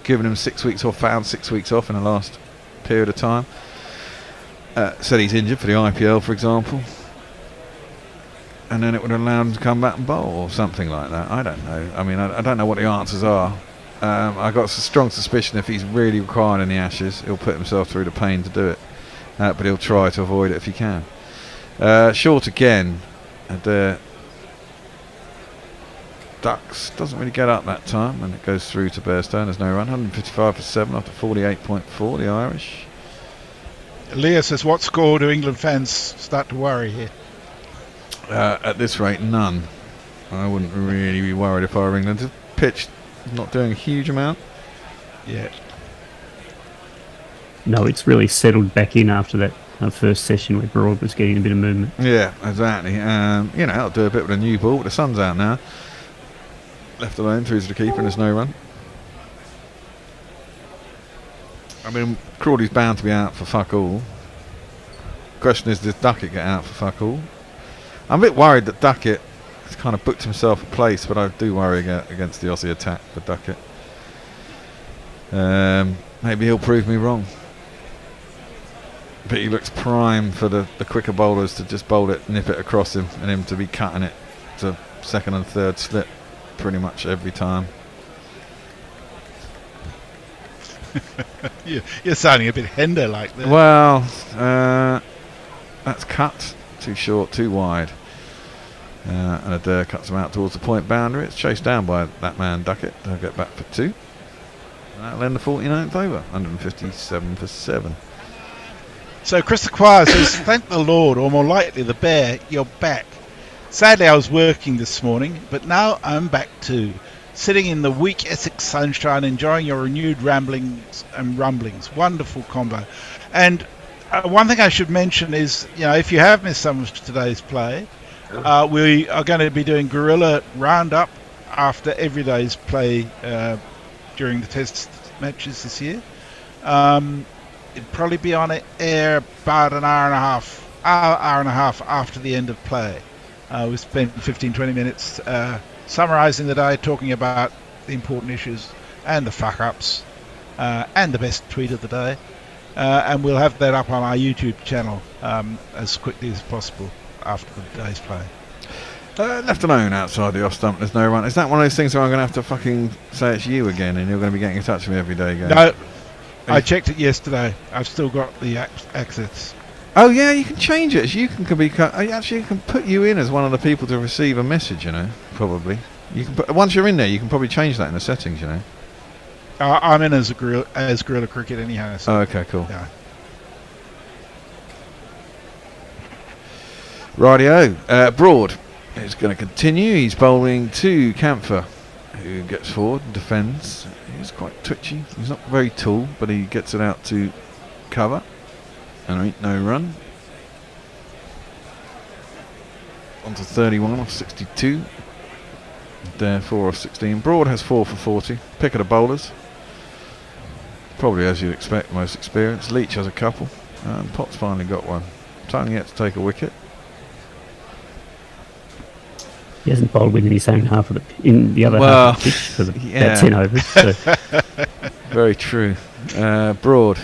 given him 6 weeks off, found 6 weeks off in the last period of time. Said he's injured for the IPL, for example. And then it would allow him to come back and bowl or something like that. I don't know. I mean, I don't know what the answers are. I've got a strong suspicion if he's really required in the Ashes, he'll put himself through the pain to do it. But he'll try to avoid it if he can. Short again. And Ducks doesn't really get up that time, and it goes through to Bairstow. There's no run. 155 for 7 after 48.4. The Irish. Leah says, what score do England fans start to worry here? At this rate, none. I wouldn't really be worried if I were England. The pitch is not doing a huge amount. Yeah. No, it's really settled back in after that first session where Broad was getting a bit of movement. Yeah, exactly. I'll do a bit with a new ball, but the sun's out now. Left alone, through to the keeper, and there's no run. I mean, Crawley's bound to be out for fuck all. Question is, does Duckett get out for fuck all? I'm a bit worried that Duckett has kind of booked himself a place, but I do worry against the Aussie attack for Duckett. Maybe he'll prove me wrong. But he looks prime for the quicker bowlers to just bowl it, nip it across him, and him to be cutting it to second and third slip pretty much every time. You're sounding a bit Hender-like there. Well, that's cut. Too short, too wide. And Adair cuts him out towards the point boundary. It's chased down by that man Duckett. They'll get back for 2. And that'll end the 49th over. 157 for 7. So Chris Acquire says, thank the Lord, or more likely the bear, you're back. Sadly, I was working this morning, but now I'm back too. Sitting in the weak Essex sunshine, enjoying your renewed ramblings and rumblings. Wonderful combo. And one thing I should mention is, if you have missed some of today's play, we are going to be doing guerrilla roundup after every day's play during the test matches this year. It'd probably be on air about an hour and a half after the end of play. We spent 15-20 minutes summarising the day, talking about the important issues and the fuck-ups and the best tweet of the day. And we'll have that up on our YouTube channel as quickly as possible after the day's play. Left alone outside the off stump, there's no run. Is that one of those things where I'm going to have to fucking say it's you again and you're going to be getting in touch with me every day again? No, I checked it yesterday. I've still got the access. Oh yeah, you can change it. You can actually you can put you in as one of the people to receive a message. You know, probably. You can once you're in there, you can probably change that in the settings. You know. I'm in as Gorilla Cricket anyhow. So, oh, okay, cool. Yeah. Rightio. Broad is going to continue. He's bowling to Camphor, who gets forward and defends. He's quite twitchy. He's not very tall, but he gets it out to cover. And there ain't no run. On to 31 off 62. Dare 4 off 16. Broad has 4 for 40. Pick of the bowlers. Probably as you'd expect, most experienced. Leach has a couple. And Potts finally got one. Tongue yet to take a wicket. He hasn't bowled within his own half of in the other half of the pitch for about 10 overs. So. Very true. Broad.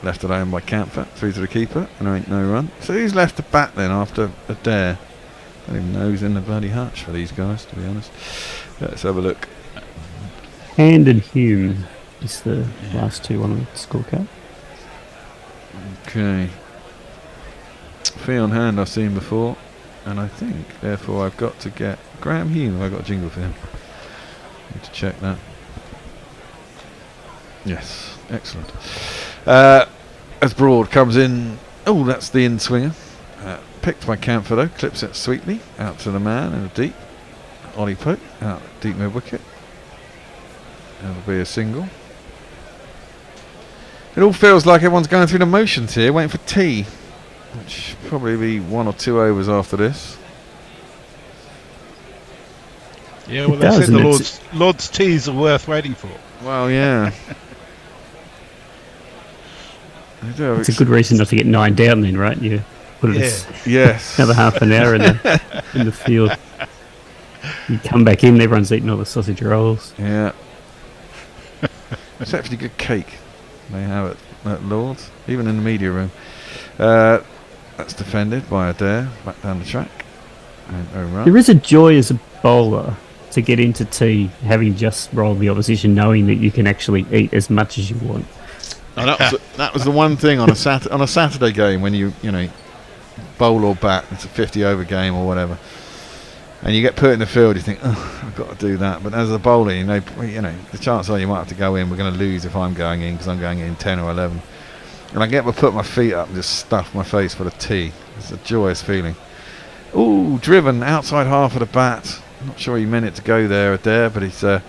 Left alone by Camphor, through to the keeper, and there ain't no run. So who's left to bat then after a dare? I don't even know who's in the bloody hutch for these guys, to be honest. Let's have a look. Hand and Hume is the last two on the scorecard. Okay. Fee on Hand I've seen before, and I think, therefore, I've got to get Graham Hume. Have I got a jingle for him? Need to check that. Yes, excellent. As Broad comes in, oh, that's the in swinger. Picked by Camphor though, clips it sweetly out to the man in a deep. Ollie poke out deep mid wicket. That'll be a single. It all feels like everyone's going through the motions here, waiting for tea, which will probably be 1 or 2 overs after this. Yeah, well, they said the Lord's teas are worth waiting for. Well, yeah. It's a good reason not to get 9 down then, right? You put it yes. Another half an hour in the field. You come back in, everyone's eating all the sausage rolls. Yeah. It's actually good cake they have at Lord's, even in the media room. That's defended by a dare, back down the track. And no run. There is a joy as a bowler to get into tea having just rolled the opposition, knowing that you can actually eat as much as you want. And that was the one thing on a Saturday game when you know bowl or bat, it's a 50 over game or whatever, and you get put in the field, you think, oh, I've got to do that. But as a bowler, you know the chances are you might have to go in. We're going to lose if I'm going in because I'm going in 10 or 11, and I get to put my feet up and just stuff my face full of tea. It's a joyous feeling. Ooh, driven outside half of the bat. Not sure he meant it to go there, but he's got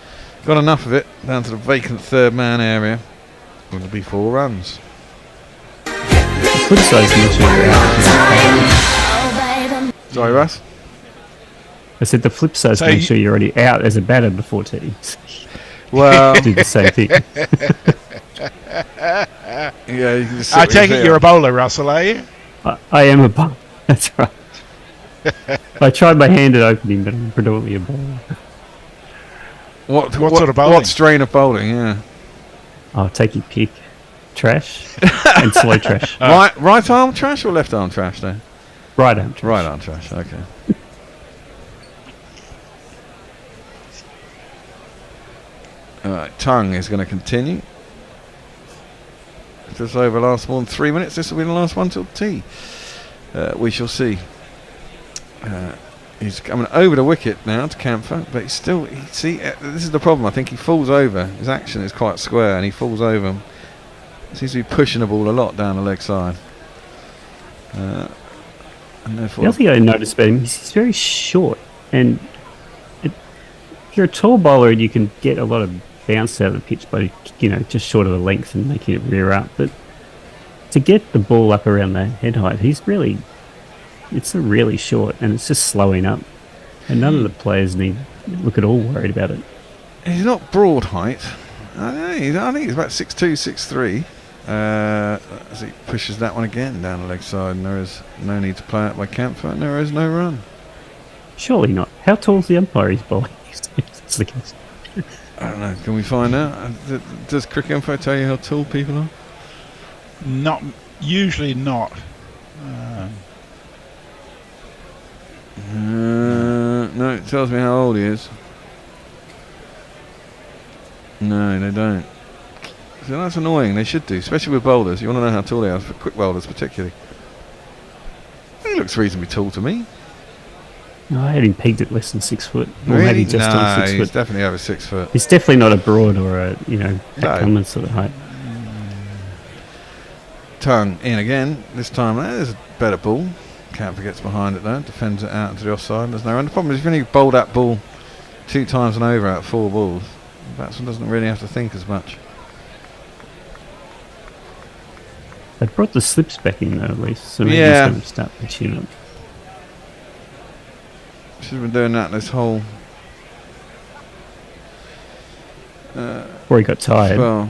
enough of it down to the vacant third man area. It'll be 4 runs. Sorry, Russ? I said the flip side is make sure you're already out as a batter before tea. Well, do the same thing. Yeah, you can just I take it you're a bowler, Russell, are you? I am a bowler. That's right. I tried my hand at opening, but I'm predominantly a bowler. What sort of bowling? What strain of bowling? Yeah. I'll take your pick. Trash and slow trash. Right arm trash or left arm trash then? Right arm trash. Right arm trash, okay. Alright, Tongue is going to continue. If this over lasts more than 3 minutes, this will be the last one till tea. We shall see. He's coming over the wicket now to Camphor, but he's still. This is the problem. I think he falls over. His action is quite square, and he falls over. Seems to be pushing the ball a lot down the leg side. And therefore, the other thing I noticed about him is he's very short, and if you're a tall bowler, you can get a lot of bounce out of the pitch by just short of the length and making it rear up. But to get the ball up around the head height, it's really short, and it's just slowing up. And none of the players look at all worried about it. He's not broad height. I think he's about 6'2", 6'3". As he pushes that one again down the leg side, and there is no need to play it by Camphor, and there is no run. Surely not. How tall is the umpire he's bowling? That's the case. I don't know. Can we find out? Does Cricket Info tell you how tall people are? Not usually not. No, it tells me how old he is. No, they don't. So that's annoying. They should do, especially with bowlers. You want to know how tall they are, for quick bowlers particularly. He looks reasonably tall to me. No, I had him pegged at less than 6 foot. Or Really? maybe just on No, 6 he's foot. definitely over 6 foot. He's definitely not a broad or a Pat Cummins sort of height. Tongue in again. This time there's a better ball. Camper gets behind it though, defends it out into the offside. There's no run. The problem is if you only bowl that ball 2 times and over out of 4 balls, the batsman doesn't really have to think as much. They brought the slips back in though, at least. So maybe Yeah. he's going to start pitching up. Should have been doing that this whole. Before he got tired. Well,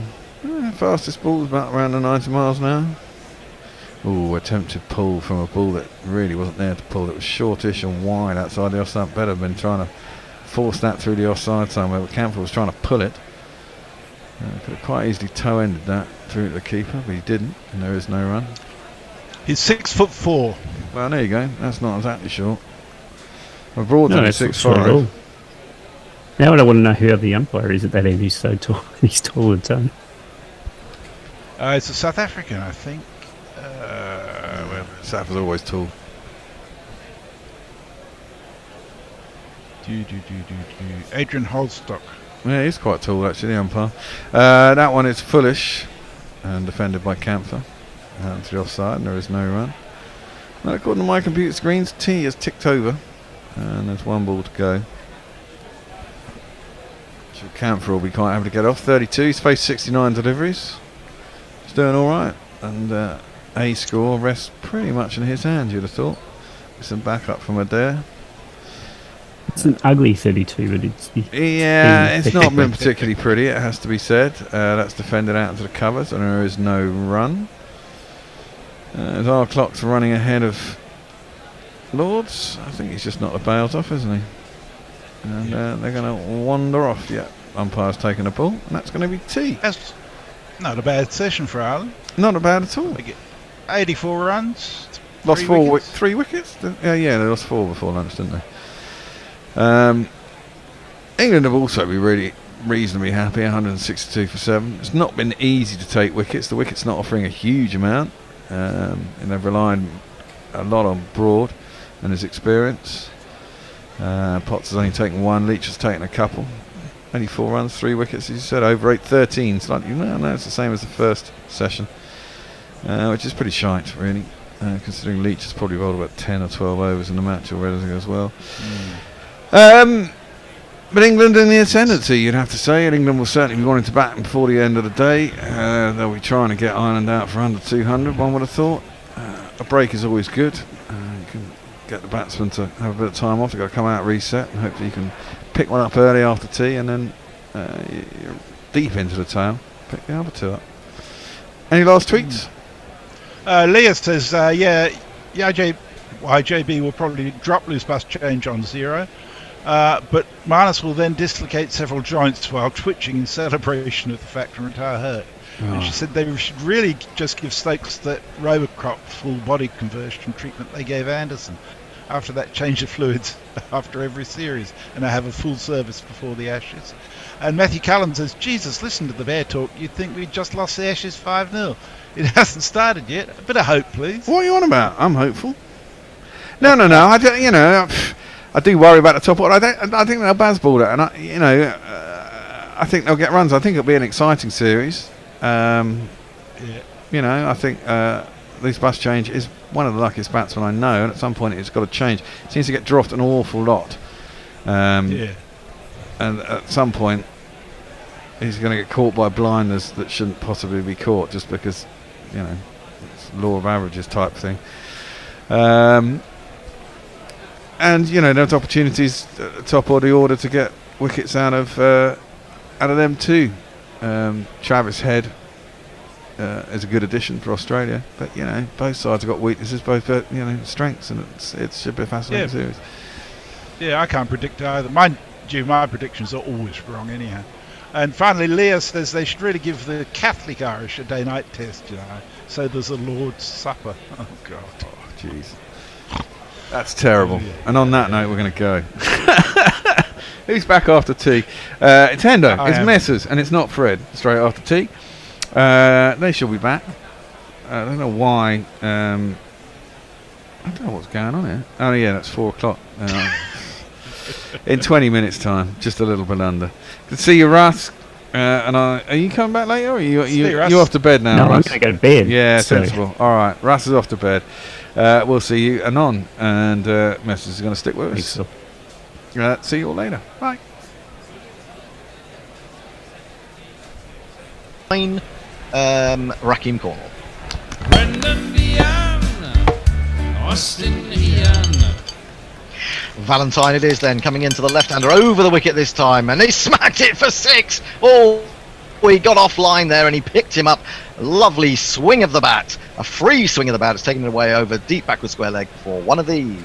fastest ball was about around the 90 miles an hour. Ooh, attempted pull from a ball that really wasn't there to pull. It was shortish and wide outside the offside. Better have been trying to force that through the offside somewhere, but Camphor was trying to pull it. Could have quite easily toe-ended that through to the keeper, but he didn't, and there is no run. He's 6'4". Well, there you go. That's not exactly short. My broad's only that's not short at all. 6'5". Now I don't want to know who the umpire is at that end. He's so tall. He's taller than Tone. It's a South African, I think. Well, South is always tall. Adrian Holstock. Yeah, he's quite tall actually, the umpire. That one is foolish and defended by Camphor. Out to the offside, and there is no run. Now, according to my computer screens, T has ticked over, and there's 1 ball to go. So Camphor will be quite happy to get off. 32, he's faced 69 deliveries. He's doing alright, and A score rests pretty much in his hands, you'd have thought. With some backup from Adair. It's an ugly 32, but it's... It's not been particularly pretty, it has to be said. That's defended out into the covers, and there is no run. As our clock's running ahead of Lords, I think he's just knocked the bails off, isn't he? And they're going to wander off. Yeah, umpire's taking the ball, and that's going to be T. That's not a bad session for Ireland. Not bad at all. They get 84 runs. Lost 3 3 wickets? Yeah, they lost 4 before lunch, didn't they? England have also been really reasonably happy, 162 for 7. It's not been easy to take wickets. The wicket's not offering a huge amount, and they've relied a lot on Broad and his experience. Potts has only taken 1, Leach has taken a couple. Only 4 runs, 3 wickets, as you said, over 8-13. Slightly, no, it's the same as the first session, which is pretty shite, really, considering Leach has probably bowled about 10 or 12 overs in the match already as well. But England in the ascendancy, you'd have to say, and England will certainly be wanting to bat before the end of the day. They'll be trying to get Ireland out for under 200, one would have thought. A break is always good. You can get the batsman to have a bit of time off. They've got to come out, reset, and hopefully you can pick one up early after tea, and then you're deep into the tail. Pick the other 2 up. Any last tweets? Leah says, YJB will probably drop loose bus change on 0. But Marnus will then dislocate several joints while twitching in celebration of the fact and retire hurt. And she said they should really just give Stokes that Robocrop full body conversion treatment they gave Anderson after that change of fluids after every series, and I have a full service before the Ashes. And Matthew Cullen says, Jesus, listen to the Bear talk. You'd think we'd just lost the Ashes 5-0. It hasn't started yet. A bit of hope, please. What are you on about? I'm hopeful. No. I do worry about the top order. I think they'll bazball it, and I think they'll get runs. I think it'll be an exciting series. I think this bus change is one of the luckiest batsmen I know, and at some point it's got to change. It seems to get dropped an awful lot. And at some point he's going to get caught by blinders that shouldn't possibly be caught, just because, it's law of averages type thing. And there's opportunities at the top of the order to get wickets out of them too. Travis Head is a good addition for Australia, but both sides have got weaknesses, both strengths, and it should be a fascinating series. Yeah, I can't predict either. due. My predictions are always wrong anyhow. And finally, Leah says they should really give the Catholic Irish a day-night test, so there's a Lord's Supper. Oh, God. Oh, jeez. That's terrible. And on that note, we're going to go. Who's back after tea? It's Hendo, it's Messers, and it's not Fred, straight after tea. They shall be back. I don't know why. I don't know what's going on here. Oh, yeah, that's 4 o'clock. In 20 minutes' time, just a little bit under. Good to see you, Russ. Are you coming back later, or are you off to bed now, No, Russ? I'm going to go to bed. Yeah, so- sensible. All right, Russ is off to bed. We'll see you anon, and Messers is going to stick with us. See you all later. Bye. Rakim Cornwall. Brendan Vian, Austin Ian. Valentine it is then, coming into the left-hander over the wicket this time, and he smacked it for 6. Oh, he got offline there and he picked him up. Lovely swing of the bat, a free swing of the bat. It's taken it away over deep backward square leg for one of these.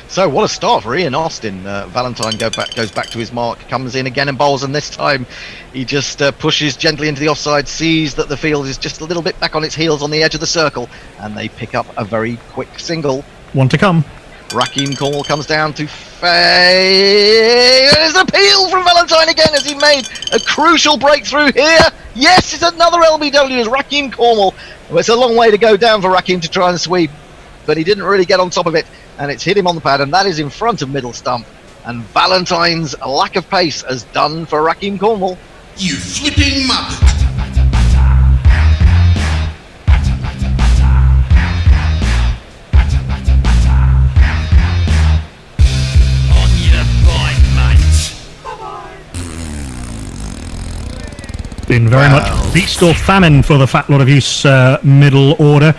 So what a start for Ian Austin. Valentine goes back to his mark, comes in again and bowls, and this time he just pushes gently into the offside, sees that the field is just a little bit back on its heels on the edge of the circle, and they pick up a very quick single. One to come. Rakim Cornwall comes down to There's an appeal from Valentine again as he made a crucial breakthrough here. Yes, it's another LBW as Rakim Cornwall. Well, it's a long way to go down for Rakim to try and sweep, but he didn't really get on top of it, and it's hit him on the pad, and that is in front of middle stump. And Valentine's lack of pace has done for Rakim Cornwall. You flipping muppet! Been very much feast or famine for the fat lot of use middle order.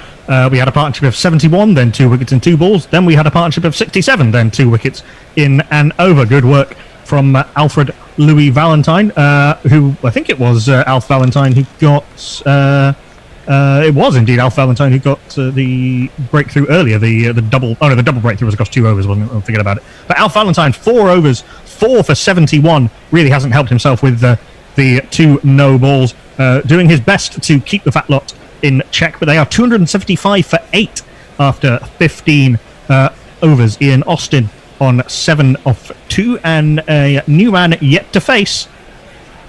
We had a partnership of 71, then 2 wickets and 2 balls. Then we had a partnership of 67, then 2 wickets in and over. Good work from Alfred Louis Valentine, who I think it was Alf Valentine who got. It was indeed Alf Valentine who got the breakthrough earlier. The double. Oh no, the double breakthrough was across 2 overs. Wasn't it? I'm thinking about it. But Alf Valentine, 4 overs, 4 for 71. Really hasn't helped himself with the 2 no balls. Doing his best to keep the fat lot in check, but they are 275 for 8 after 15 overs. Ian Austin on 7 off 2, and a new man yet to face.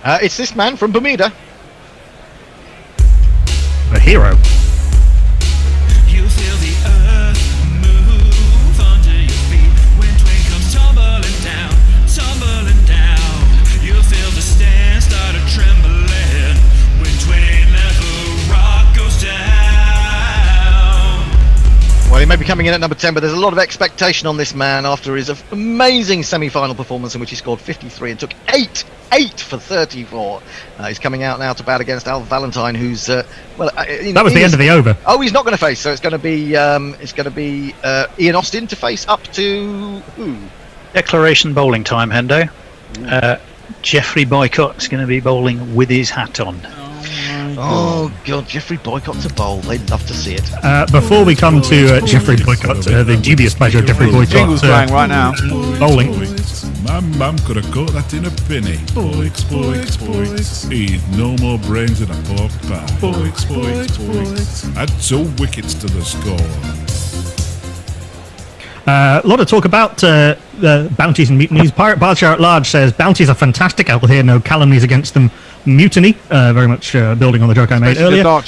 It's this man from Bermuda. The hero. You feel the earth move under your feet when Twain comes tumbling down, tumbling down. You feel the stand start a trembling when Twain let the rock goes down. Well, he may be coming in at number 10, but there's a lot of expectation on this man after his amazing semi-final performance in which he scored 53 and took 8 for 34. He's coming out now to bat against Al Valentine, who's that was the end of the over. Oh, he's not going to face. So it's going to be Ian Austin to face up to who? Declaration bowling time, Hendo. Jeffrey Boycott's going to be bowling with his hat on. Oh God, Jeffrey Boycott to bowl. They'd love to see it. Before we come to Jeffrey Boycott, the dubious pleasure of Jeffrey Boycott Jingle's playing right now. Bowling. My mum could have caught that in a penny. Boix, boix, boix. He's no more brains than a pork pie. Boix, boix, boix. Add 2 wickets to the score. A lot of talk about bounties and mutinies. Pirate Barshire at large says bounties are fantastic. I will hear no calumnies against them. Mutiny, very much building on the joke I made Especially earlier.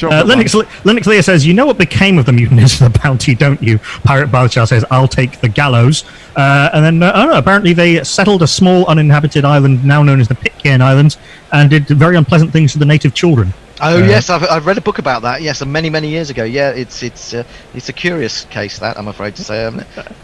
Linux Lear says, you know what became of the mutinies of the bounty, don't you? Pirate Barshire says, I'll take the gallows. And then, apparently they settled a small uninhabited island now known as the Pitcairn Islands and did very unpleasant things to the native children. Oh yes, I've read a book about that. Yes, many years ago. Yeah, it's a curious case, that I'm afraid to say.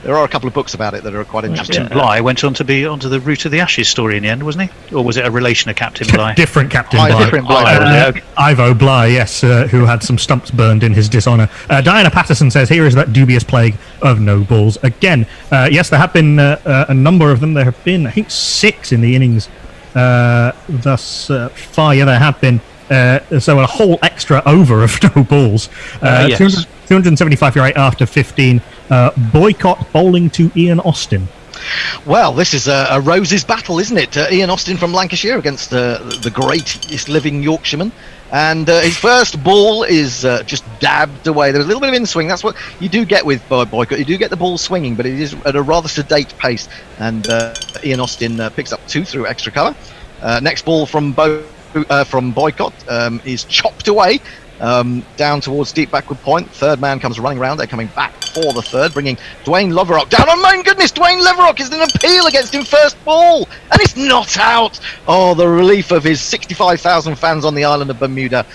There are a couple of books about it that are quite interesting. Captain Bligh went on to be onto the Route of the Ashes story in the end, wasn't he? Or was it a relation of Captain Bligh? Different Captain Bligh. Different Bligh. Ivo Bligh, yes, who had some stumps burned in his dishonour. Diana Patterson says, here is that dubious plague of no balls again. Yes, there have been a number of them. There have been, I think, 6 in the innings thus far. Yeah, there have been. So a whole extra over of no balls. Yes. 275 for 8 after 15. Boycott bowling to Ian Austin. Well, this is a Rose's battle, isn't it? Ian Austin from Lancashire against the greatest living Yorkshireman. And his first ball is just dabbed away. There's a little bit of in-swing. That's what you do get with Boycott. You do get the ball swinging, but it is at a rather sedate pace. And Ian Austin picks up 2 through extra cover. Next ball from Boycott is chopped away down towards deep backward point. Third man comes running round. They're coming back for the third, bringing Dwayne Leverock down. Oh my goodness, Dwayne Leverock is an appeal against him first ball, and it's not out. Oh, the relief of his 65,000 fans on the island of Bermuda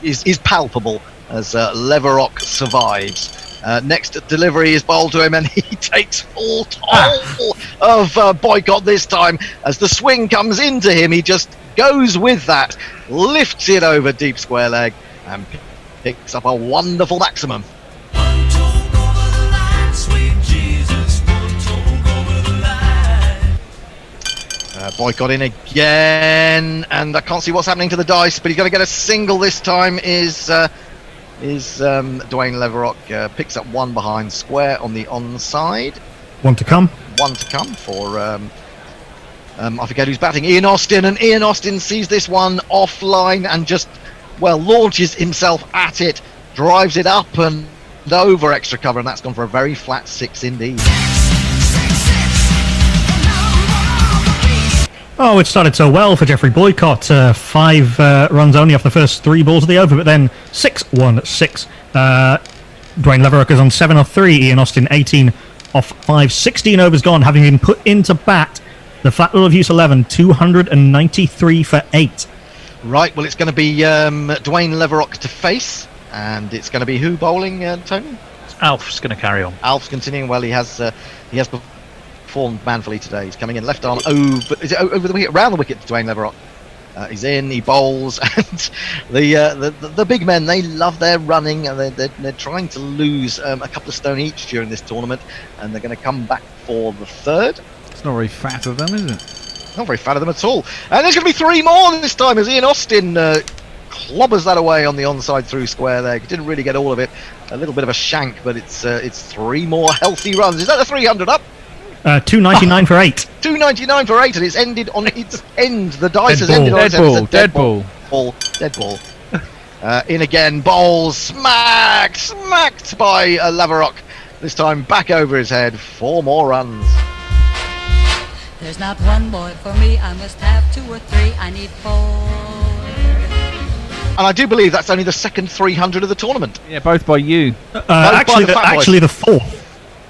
is palpable as Leverock survives. Next delivery is bowled to him, and he takes full toll of Boycott this time. As the swing comes into him, he just goes with that, lifts it over deep square leg, and picks up a wonderful maximum. Boycott in again, and I can't see what's happening to the dice, but he's going to get a single this time. Is Dwayne Leverock picks up 1 behind square on the onside. 1 to come. 1 to come for I forget who's batting, Ian Austin, and Ian Austin sees this one offline and just, well, launches himself at it, drives it up and over extra cover, and that's gone for a very flat 6 indeed. Oh, it started so well for Jeffrey Boycott. 5 runs only off the first 3 balls of the over, but then 6-1-6. Dwayne Leverock is on 7 off 3. Ian Austin 18 off 5. 16 overs gone, having been put into bat. The Flat Will of Use 11, 293 for 8. Right, well, it's going to be Dwayne Leverock to face, and it's going to be who bowling, Tony? Alf's going to carry on. Alf's continuing well. He has performed manfully today. He's coming in left arm over the wicket, round the wicket to Dwayne Leverock. He's in, he bowls, and the big men, they love their running, and they're trying to lose a couple of stone each during this tournament, and they're going to come back for the third. It's not very fat of them, is it? Not very fat of them at all. And there's going to be 3 more this time as Ian Austin clobbers that away on the onside through square there. Didn't really get all of it. A little bit of a shank, but it's 3 more healthy runs. Is that the 300 up? 299 for 8. 299 for 8, and it's ended on its end. The dice has ended on its end. Dead ball. Dead ball. In again, bowls, smacked by Leverock. This time back over his head. 4 more runs. There's not one boy for me, I must have 2 or 3, I need 4. And I do believe that's only the second 300 of the tournament. Yeah, both by you. Actually, the 4th.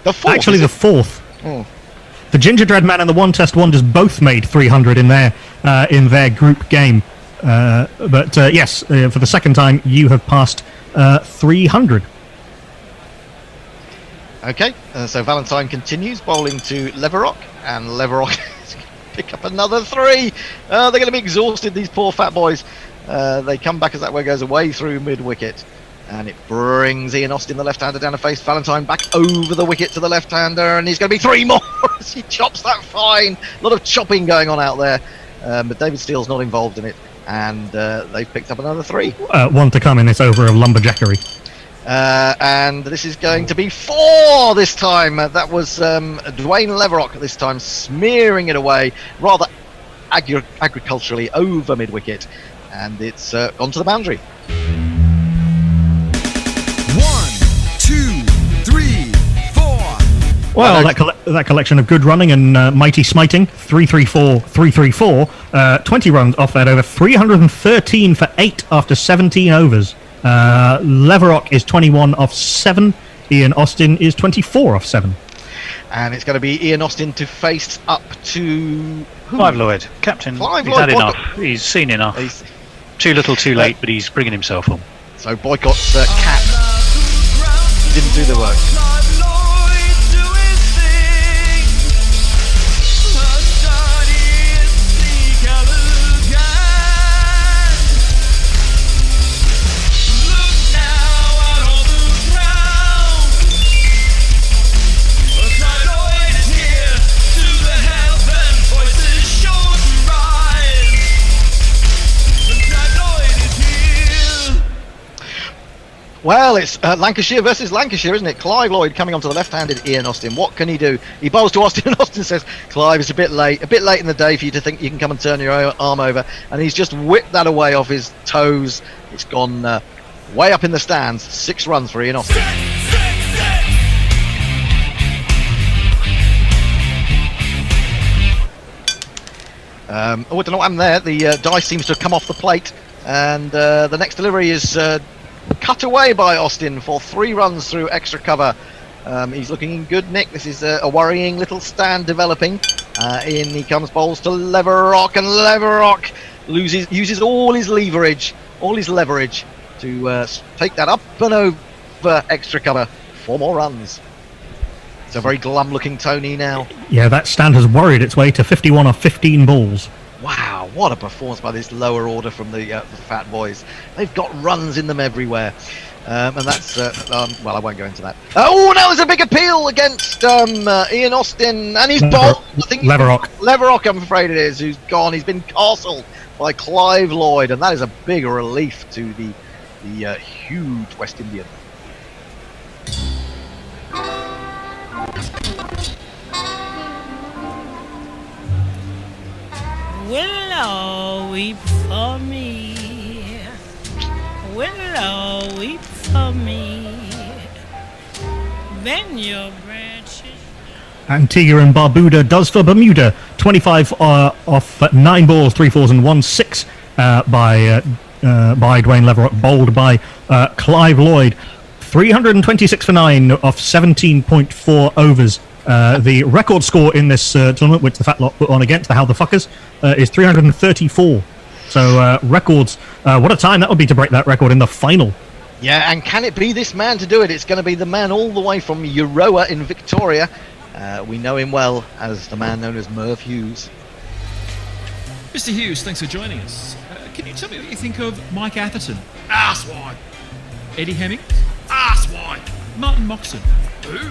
The 4th? Actually, the 4th. Oh. The Ginger Dread Man and the One Test Wonders both made 300 in their group game. But yes, for the second time, you have passed 300. Okay, so Valentine continues bowling to Leverock, and Leverock is going to pick up another 3. They're going to be exhausted, these poor fat boys. They come back as that way goes away through mid-wicket, and it brings Ian Austin, the left-hander, down to face Valentine, back over the wicket to the left-hander, and he's going to be 3 more as he chops that fine. A lot of chopping going on out there, but David Steele's not involved in it, and they've picked up another 3. 1 to come in this over of lumberjackery. And this is going to be 4 this time. That was Dwayne Leverock this time, smearing it away rather agriculturally over mid-wicket, and it's gone to the boundary. 1, 2, 3, 4. Well, that collection of good running and mighty smiting, 334, 334, 20 runs off that over, 313 for 8 after 17 overs. Leverock is 21 off 7. Ian Austin is 24 off 7. And it's going to be Ian Austin to face up to Clive Lloyd, captain. Clive He's Lloyd, had enough. He's seen enough. Too little, too late, but he's bringing himself on. So Boycott's cap didn't do the work. Well, it's Lancashire versus Lancashire, isn't it? Clive Lloyd coming onto the left-handed Ian Austin. What can he do? He bowls to Austin, and Austin says, Clive, it's a bit late in the day for you to think you can come and turn your arm over. And he's just whipped that away off his toes. It's gone way up in the stands. 6 runs for Ian Austin. I don't know what happened there. The dice seems to have come off the plate. And the next delivery is cut away by Austin for 3 runs through extra cover. He's looking in good nick. This is a worrying little stand developing. In he comes, bowls to Leverock, and Leverock uses all his leverage to take that up and over extra cover. 4 more runs. It's a very glum-looking Tony now. Yeah, that stand has worried its way to 51 off 15 balls. Wow, what a performance by this lower order from the Fat Boys. They've got runs in them everywhere. And that's, well, I won't go into that. Oh, now there's a big appeal against Ian Austin, and he's bowled. Leverock, I'm afraid it is, who's gone. He's been castled by Clive Lloyd, and that is a big relief to the huge West Indian. Willow, weep for me. Willow, weep for me. Bend your branches. Antigua and Barbuda does for Bermuda. 25 off 9 balls, 3 fours and 1 6 by Dwayne Leverock, bowled by Clive Lloyd. 326 for 9 off 17.4 overs. The record score in this tournament, which the Fat Lot put on against the How the Fuckers, is 334. So records, what a time that would be to break that record in the final. Yeah, and can it be this man to do it? It's going to be the man all the way from Euroa in Victoria. We know him well as the man known as Merv Hughes. Mr. Hughes, thanks for joining us. Can you tell me what you think of Mike Atherton? Arsewine. Eddie Hemmings? Arsewine. Martin Moxon? Who?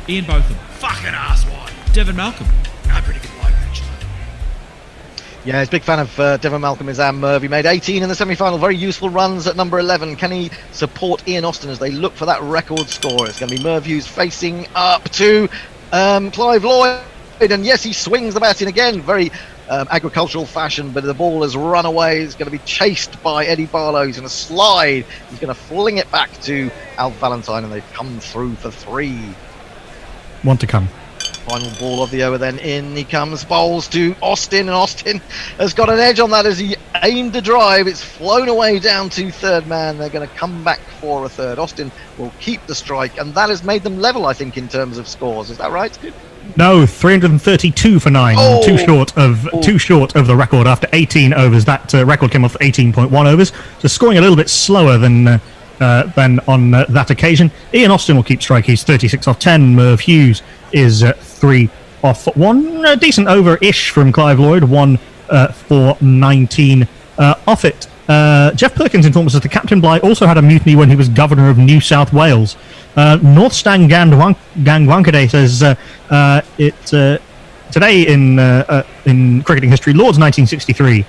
Ian Botham. Fucking arsewine. Devon Malcolm. Pretty good bloke, actually. Yeah, he's a big fan of Devon Malcolm, is Merv. He made 18 in the semi-final. Very useful runs at number 11. Can he support Ian Austin as they look for that record score? It's going to be Merv Hughes facing up to Clive Lloyd. And yes, he swings the bat in again. Very agricultural fashion, but the ball has run away. It's going to be chased by Eddie Barlow. He's going to slide. He's going to fling it back to Alf Valentine, and they've come through for 3. Want to come. Final ball of the over, then in he comes, bowls to Austin, and Austin has got an edge on that as he aimed a drive. It's flown away down to third man. They're going to come back for a third. Austin will keep the strike, and that has made them level, I think, in terms of scores. Is that right? No, 332 for 9. Oh. Too short of the record after 18 overs. That record came off 18.1 overs. So scoring a little bit slower than on that occasion. Ian Austin will keep strike. He's 36 off 10. Merv Hughes is 3 off 1. A decent over-ish from Clive Lloyd. 1 for 19 off it. Jeff Perkins informs us that Captain Bligh also had a mutiny when he was governor of New South Wales. North Stang Gangwankade says today in cricketing history, Lord's 1963.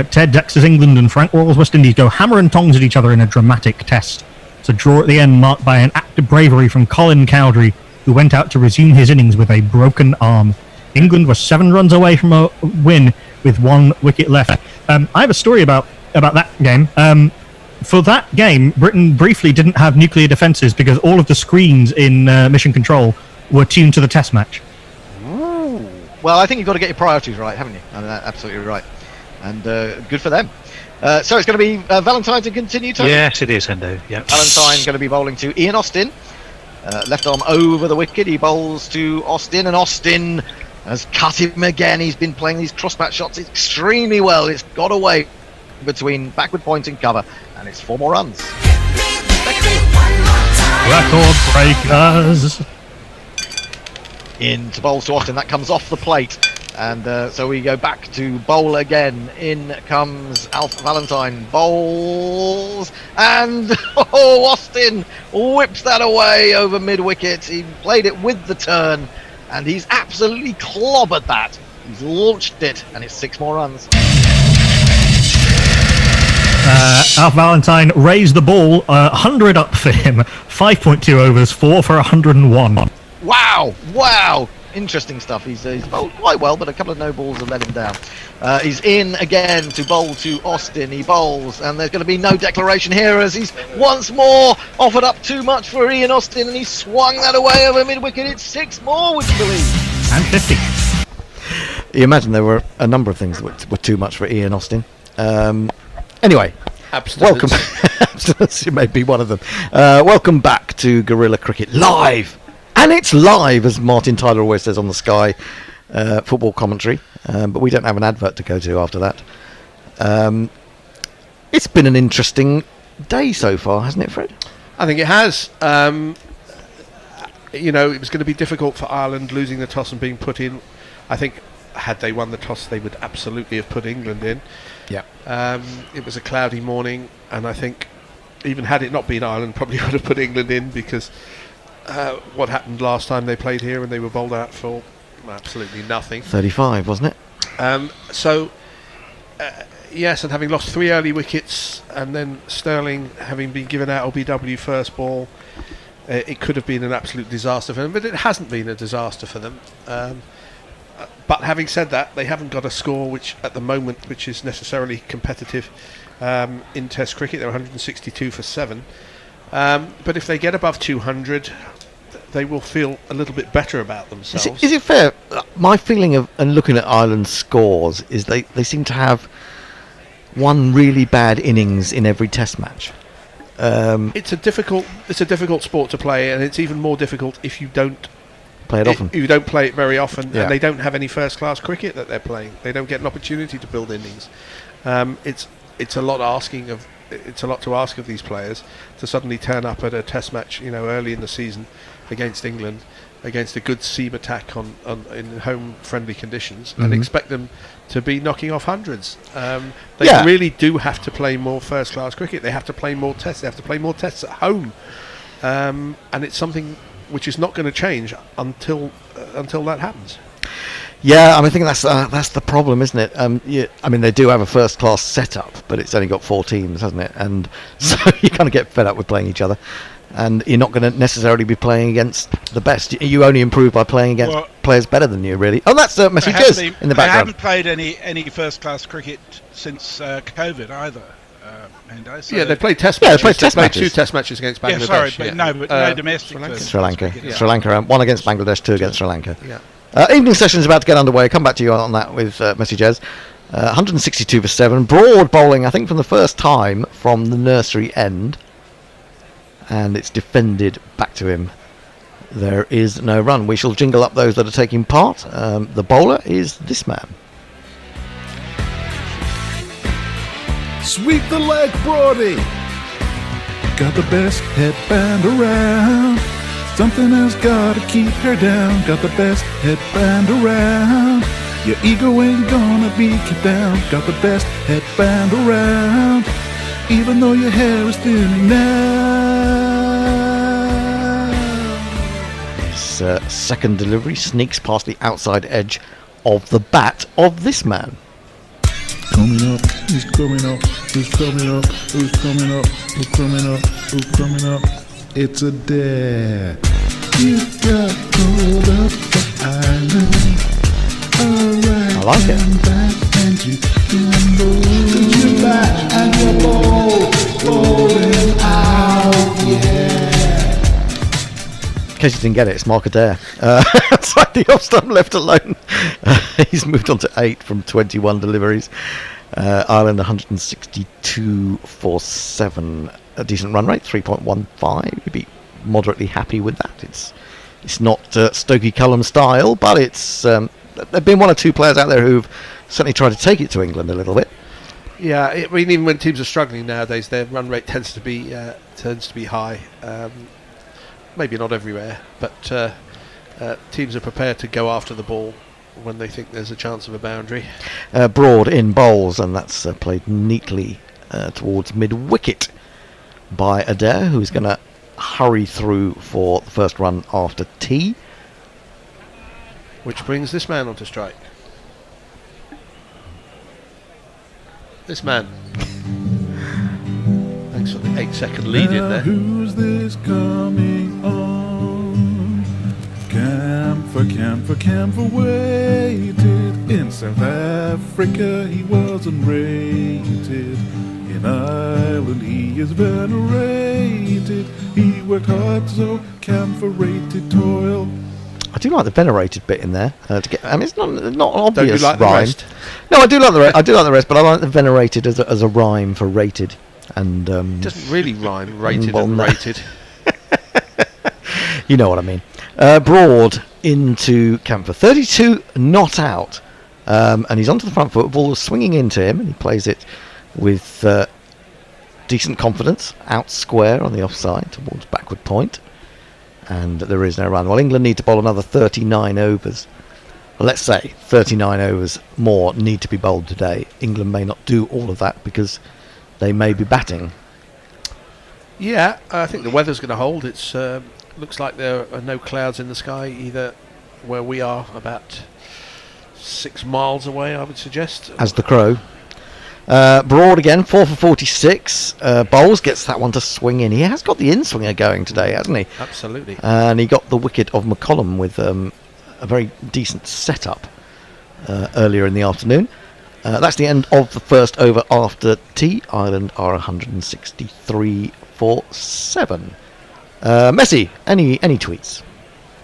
Ted Dexter's England and Frank Worrell's West Indies go hammer and tongs at each other in a dramatic test. It's a draw at the end marked by an act of bravery from Colin Cowdrey, who went out to resume his innings with a broken arm. England was 7 runs away from a win with 1 wicket left. I have a story about that game. For that game, Britain briefly didn't have nuclear defences because all of the screens in Mission Control were tuned to the test match. Ooh. Well, I think you've got to get your priorities right, haven't you? I mean, that's absolutely right. And good for them. So it's going to be Valentine to continue, Tony? Yes, it is, Hendo. Yep. Valentine going to be bowling to Ian Austin. Left arm over the wicket. He bowls to Austin, and Austin has cut him again. He's been playing these crossbat shots extremely well. It's got away between backward point and cover, and it's 4 more runs. Record breakers. In to bowl to Austin. That comes off the plate. And so we go back to bowl again. In comes Alf Valentine. Bowls. And Austin whips that away over mid-wicket. He played it with the turn. And he's absolutely clobbered that. He's launched it. And it's 6 more runs. Alf Valentine raised the ball 100 up for him. 5.2 overs, 4 for 101. Wow! Interesting stuff. He's bowled quite well, but a couple of no balls have let him down. He's in again to bowl to Austin. He bowls, and there's going to be no declaration here as he's once more offered up too much for Ian Austin, and he swung that away over mid-wicket. It's 6 more, would you believe? And 50. You imagine there were a number of things that were too much for Ian Austin. Anyway, welcome. Abstinence may be one of them. Welcome back to Guerrilla Cricket Live. And it's live, as Martin Tyler always says on the Sky football commentary. But we don't have an advert to go to after that. It's been an interesting day so far, hasn't it, Fred? I think it has. It was going to be difficult for Ireland losing the toss and being put in. I think had they won the toss, they would absolutely have put England in. Yeah. It was a cloudy morning, and I think even had it not been Ireland, probably would have put England in because what happened last time they played here and they were bowled out for absolutely nothing. 35, wasn't it? Yes, and having lost 3 early wickets, and then Sterling having been given out LBW first ball, it could have been an absolute disaster for them, but it hasn't been a disaster for them. But having said that, they haven't got a score which at the moment which is necessarily competitive in Test cricket. They're 162 for 7. But if they get above 200, they will feel a little bit better about themselves. Is it fair? My feeling of and looking at Ireland's scores is they seem to have one really bad innings in every Test match. It's a difficult sport to play, and it's even more difficult if you don't play it often. You don't play it very often, Yeah. and they don't have any first-class cricket that they're playing. They don't get an opportunity to build innings. It's a lot asking of. It's a lot to ask of these players to suddenly turn up at a Test match, early in the season against England, against a good seam attack in home-friendly conditions, and expect them to be knocking off hundreds. They really do have to play more first-class cricket. They have to play more Tests. They have to play more Tests at home, and it's something which is not going to change until that happens. Yeah, I think that's the problem, isn't it? They do have a first-class setup, but it's only got 4 teams, hasn't it? And so you kind of get fed up with playing each other, and you're not going to necessarily be playing against the best. You only improve by playing against players better than you, really. Oh, that's messages in the background. They haven't played any first-class cricket since COVID either. Yeah, they played Test matches. They played 2 Test matches against Bangladesh. Yeah, sorry, but no domestic. Sri Lanka. 1 against Bangladesh, 2 against Sri Lanka. Yeah. Evening session is about to get underway. Come back to you on that with messages. 162 for 7. Broad bowling, I think, from the first time from the nursery end. And it's defended back to him. There is no run. We shall jingle up those that are taking part. The bowler is this man. Sweep the leg, Brody. Got the best headband around. Something has gotta keep her down. Got the best headband around. Your ego ain't gonna be kept down. Got the best headband around. Even though your hair is thinning now. His second delivery sneaks past the outside edge of the bat of this man. Coming up, who's coming up, who's coming up, who's coming up, who's coming up, who's coming up. It's a dare. You got pulled up the island. I like it. And you you're back and you're bowling out, yeah. In case you didn't get it, it's Mark Adair. Outside the off stump, left alone. He's moved on to 8 from 21 deliveries. Ireland 162 for 7. A decent run rate, 3.15. You'd be moderately happy with that. It's not Stokey Cullum style, but it's there've been 1 or 2 players out there who've certainly tried to take it to England a little bit. Yeah, even when teams are struggling nowadays, their run rate tends to be high. Maybe not everywhere, but teams are prepared to go after the ball when they think there's a chance of a boundary. Broad in bowls, and that's played neatly towards mid-wicket by Adair, who's going to hurry through for the first run after tea. Which brings this man onto strike. This man. sort of 8-second lead in Now there. who's this coming on? Camphor waited. In South Africa he wasn't rated. In Ireland he is venerated. He worked hard, so Camphor rated toil. I do like the venerated bit in there. To get, I mean, it's not an obvious like the rhyme. rest? No, I do like the rest. I do like the rest, but I like the venerated as a rhyme for rated. And It doesn't really rhyme, rated well, and no. rated. You know what I mean. Broad into Camphor, 32 not out, and he's onto the front foot. The ball is swinging into him, and he plays it with decent confidence, out square on the offside towards backward point, and there is no run. Well, England need to bowl another 39 overs. Well, let's say 39 overs more need to be bowled today. England may not do all of that because they may be batting. Yeah, I think the weather's going to hold. It's looks like there are no clouds in the sky either where we are, about 6 miles away, I would suggest. As the crow. Broad again, 4 for 46. Bowles gets that one to swing in. He has got the in-swinger going today, hasn't he? Absolutely. And he got the wicket of McCollum with a very decent setup earlier in the afternoon. That's the end of the first over after tea. Ireland are 163 for 7. Messi, any tweets?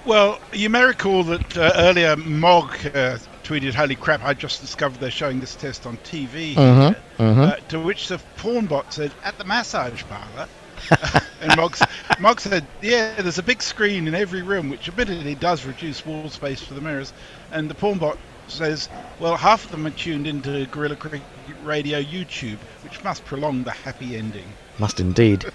Well, you may recall that earlier Mog tweeted, "Holy crap, I just discovered they're showing this test on TV." To which the porn bot said, "At the massage parlour." And Mog said, "Yeah, there's a big screen in every room, which admittedly does reduce wall space for the mirrors." And the porn bot says, "Well, half of them are tuned into Gorilla Cricket Radio YouTube, which must prolong the happy ending." Must indeed.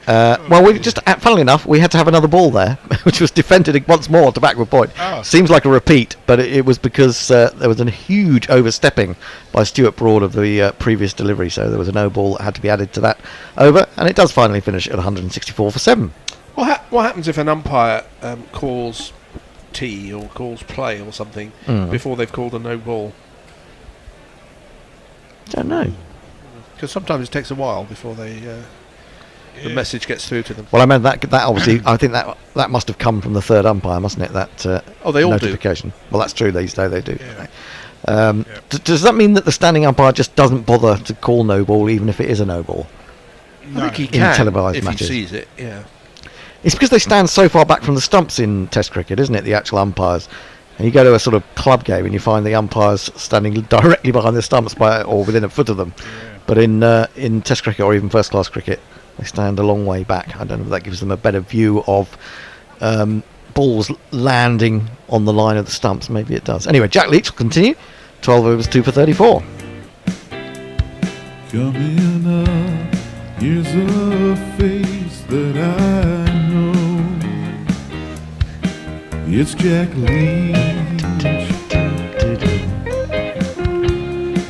Well, we just, funnily enough, we had to have another ball there, which was defended once more to backward point. Oh. Seems like a repeat, but it was because there was a huge overstepping by Stuart Broad of the previous delivery, so there was a no ball that had to be added to that over, and it does finally finish at 164 for 7. What happens if an umpire calls tee or calls play or something before they've called a no ball? Don't know. Because sometimes it takes a while before they... the message gets through to them. Well, I mean that obviously, I think that must have come from the third umpire, mustn't it? That they all notification. Do. Well, that's true. These days they do. Yeah. Does that mean that the standing umpire just doesn't bother to call no ball, even if it is a no ball? I think he in can televised if matches? he sees it. Yeah. It's because they stand so far back from the stumps in Test cricket, isn't it? The actual umpires. And you go to a sort of club game and you find the umpires standing directly behind the stumps or within a foot of them. Yeah. But in Test cricket or even first class cricket, they stand a long way back. I don't know if that gives them a better view of balls landing on the line of the stumps. Maybe it does. Anyway, Jack Leach will continue. 12 overs, 2 for 34. Coming up, here's a face that I know. It's Jack Leach.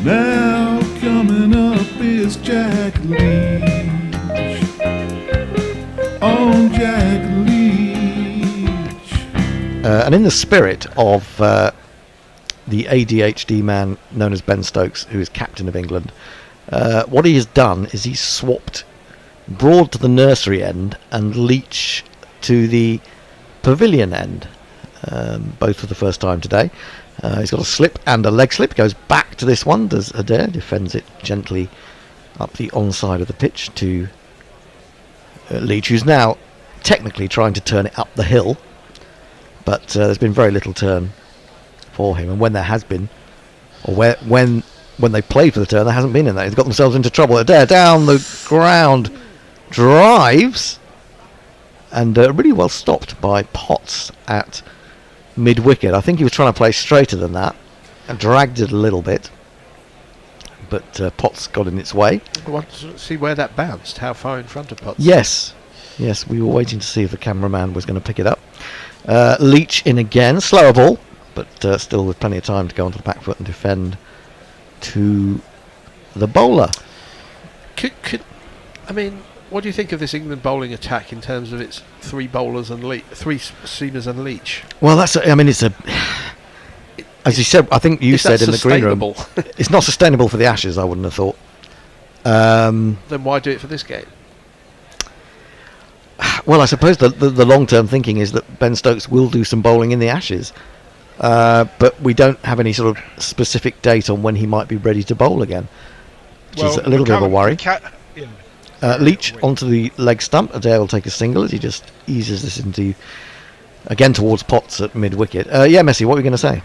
Now coming up is Jack Leach. On Jack Leach. And in the spirit of the ADHD man known as Ben Stokes, who is captain of England, what he has done is he's swapped Broad to the nursery end and Leach to the pavilion end, both for the first time today. He's got a slip and a leg slip, goes back to this one, does Adair, defends it gently up the onside of the pitch to Leach, who's now technically trying to turn it up the hill, but there's been very little turn for him, and when there has been, or when they played for the turn, there hasn't been in that. They've got themselves into trouble. Adair down the ground, drives, and really well stopped by Potts at mid-wicket. I think he was trying to play straighter than that and dragged it a little bit, but Potts got in its way. I want to see where that bounced, how far in front of Potts. Yes, we were waiting to see if the cameraman was going to pick it up. Leach in again, slower ball, but still with plenty of time to go onto the back foot and defend to the bowler. What do you think of this England bowling attack in terms of its three bowlers and three seamers and Leach? Well, as you said, I think you said in the green room, it's not sustainable for the Ashes. I wouldn't have thought. Then why do it for this game? Well, I suppose the long-term thinking is that Ben Stokes will do some bowling in the Ashes, but we don't have any sort of specific date on when he might be ready to bowl again, which is a little bit of a worry. Leach onto the leg stump. Adair will take a single as he just eases this into, again towards Potts at mid-wicket. Yeah, Messi, what were you going to say?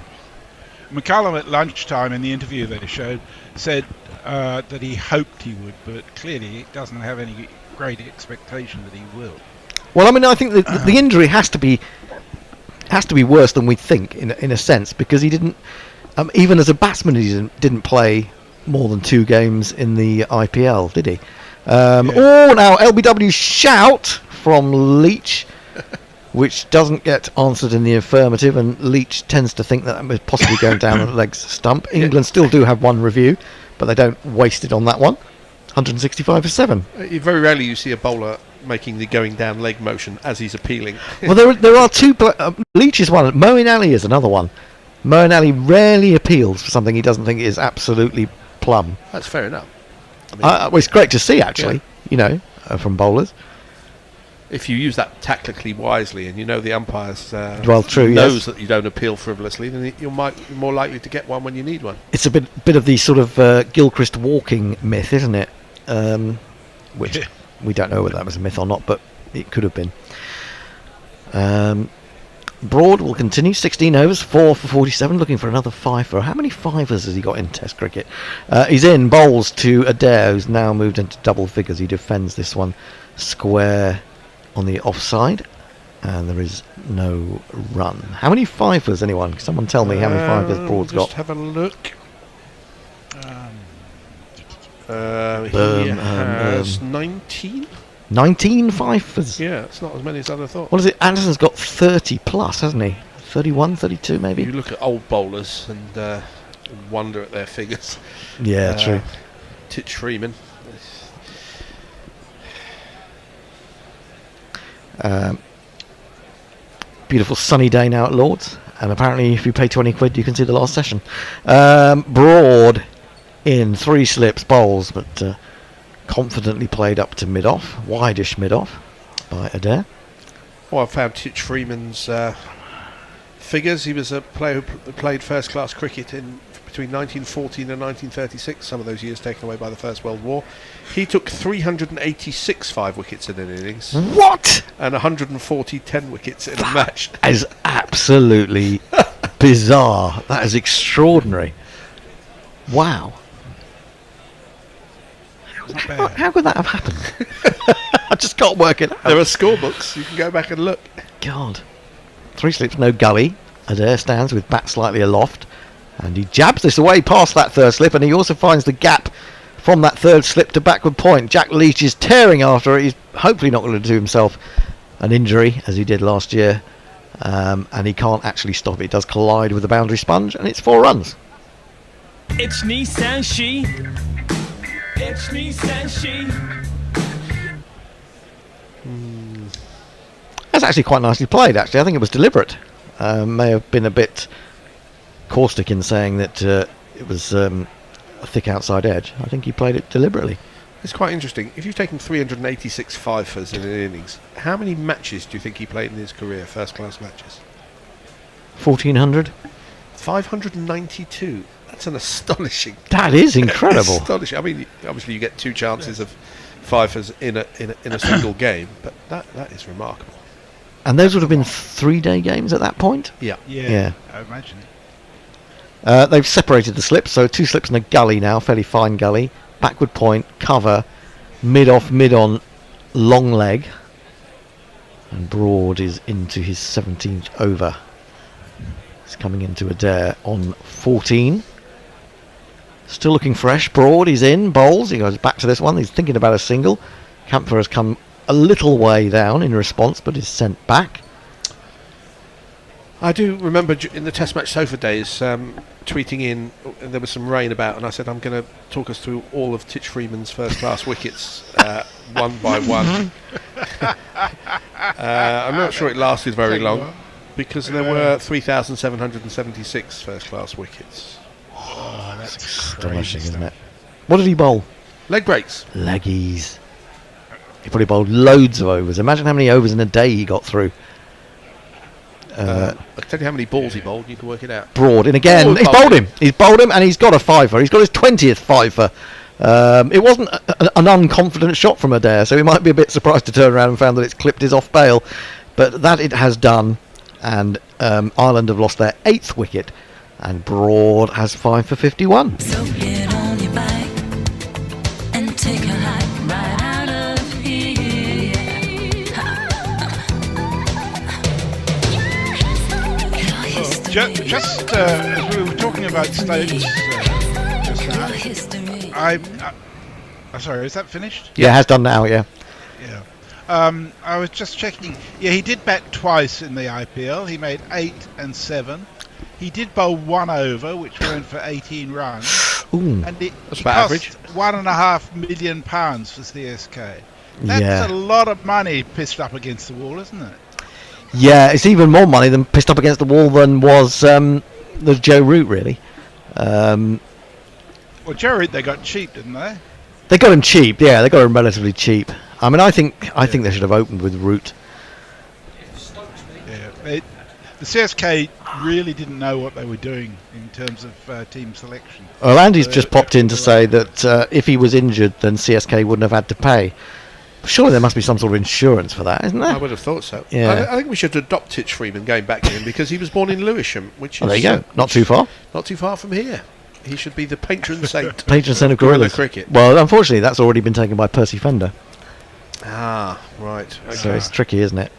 McCullum at lunchtime in the interview they showed said that he hoped he would, but clearly it doesn't have any great expectation that he will. Well, I mean, I think the injury has to be worse than we think in a sense, because he didn't, even as a batsman, he didn't play more than 2 games in the IPL, did he? Oh, now LBW shout from Leach, which doesn't get answered in the affirmative, and Leach tends to think that was possibly going down the leg stump. England still do have 1 review, but they don't waste it on that one. 165 for 7. Very rarely you see a bowler making the going down leg motion as he's appealing. Well, there are 2. Leach is one. Moeen Ali is another one. Moeen Ali rarely appeals for something he doesn't think is absolutely plumb. That's fair enough. I mean, well, it's great to see, actually, from bowlers. If you use that tactically wisely, and you know the umpires true, knows that you don't appeal frivolously, then you're more likely to get one when you need one. It's a bit of the sort of Gilchrist walking myth, isn't it? Which we don't know whether that was a myth or not, but it could have been. Broad will continue, 16 overs, 4 for 47, looking for another 5 for. How many fivers has he got in Test cricket? He's in, bowls to Adair, who's now moved into double figures. He defends this one square on the offside, and there is no run. How many fivers, anyone? Someone tell me how many fivers Broad's got. Just have a look. He has 19. 19 fifers. Yeah, it's not as many as I'd have thought. What is it? Anderson's got 30 plus, hasn't he? 31, 32 maybe? You look at old bowlers and wonder at their figures. Yeah, true. Titch Freeman. Beautiful sunny day now at Lord's, and apparently if you pay 20 quid you can see the last session. Broad in 3 slips bowls, but confidently played up to mid-off, wide-ish mid-off by Adair. Well, I found Titch Freeman's figures. He was a player who played first-class cricket in between 1914 and 1936, some of those years taken away by the First World War. He took 386 5 wickets in an innings. What? And 140 10 wickets in a match. That is absolutely bizarre. That is extraordinary. Wow. How could that have happened? I just can't work it out. There are scorebooks. You can go back and look. God. 3 slips, no gully. Adair stands with bat slightly aloft, and he jabs this away past that 3rd slip, and he also finds the gap from that 3rd slip to backward point. Jack Leach is tearing after it. He's hopefully not going to do himself an injury as he did last year, and he can't actually stop it. It does collide with the boundary sponge, and it's 4 runs. It's Nissan She. It's Nissan She. That's actually quite nicely played, actually. I think it was deliberate. May have been a bit caustic in saying that it was a thick outside edge. I think he played it deliberately. It's quite interesting. If you've taken 386 fifers in an innings, how many matches do you think he played in his career, first-class matches? 1,400? 592. That's an astonishing... That is incredible. Astonishing. I mean, obviously you get 2 chances of fifers in a single game, but that is remarkable. And those would have been 3-day games at that point? Yeah. I imagine. They've separated the slips, so 2 slips and a gully now, fairly fine gully. Backward point, cover, mid-off, mid-on, long leg. And Broad is into his 17th over. He's coming into Adair on 14. Still looking fresh. Broad, he's in, bowls. He goes back to this one. He's thinking about a single. Camphor has come a little way down in response, but is sent back. I do remember in the Test match sofa days tweeting in, and there was some rain about, and I said I'm going to talk us through all of Titch Freeman's first-class wickets one by one. I'm not sure it lasted very long because there were 3,776 first-class wickets. Oh, that's astonishing, isn't it? What did he bowl? Leg breaks. Leggies. He probably bowled loads of overs. Imagine how many overs in a day he got through. I'll tell you how many balls he bowled. You can work it out. Broad. And again, he's bowled him. He's bowled him, and he's got a fiver. He's got his 20th fiver. It wasn't an unconfident shot from Adair, so he might be a bit surprised to turn around and found that it's clipped his off bail. But that it has done, and Ireland have lost their 8th wicket, and Broad has 5 for 51. So get on your bike and take a hike right out of here. Just as we were talking about Stokes just now, sorry, is that finished? Yeah, it has done now, yeah. Yeah. I was just checking. Yeah, he did bat twice in the IPL. He made 8 and 7. He did bowl 1 over, which went for 18 runs. Ooh, and that's it about cost average. £1.5 million for CSK. That's a lot of money pissed up against the wall, isn't it? Yeah, it's even more money than pissed up against the wall than was the Joe Root, really. Well, Joe Root, they got cheap, didn't they? They got him cheap, yeah. They got him relatively cheap. I mean, I think they should have opened with Root. Yeah, the CSK really didn't know what they were doing in terms of team selection. Well, Andy's just popped in to say that if he was injured, then CSK wouldn't have had to pay. Surely there must be some sort of insurance for that, isn't there? I would have thought so. Yeah. I think we should adopt Titch Freeman going back to him because he was born in Lewisham, which is there you go. Not too far. Not too far from here. He should be the patron saint. Patron saint of gorilla gorillas. cricket. Well, unfortunately, that's already been taken by Percy Fender. Ah, right. Okay. So it's tricky, isn't it?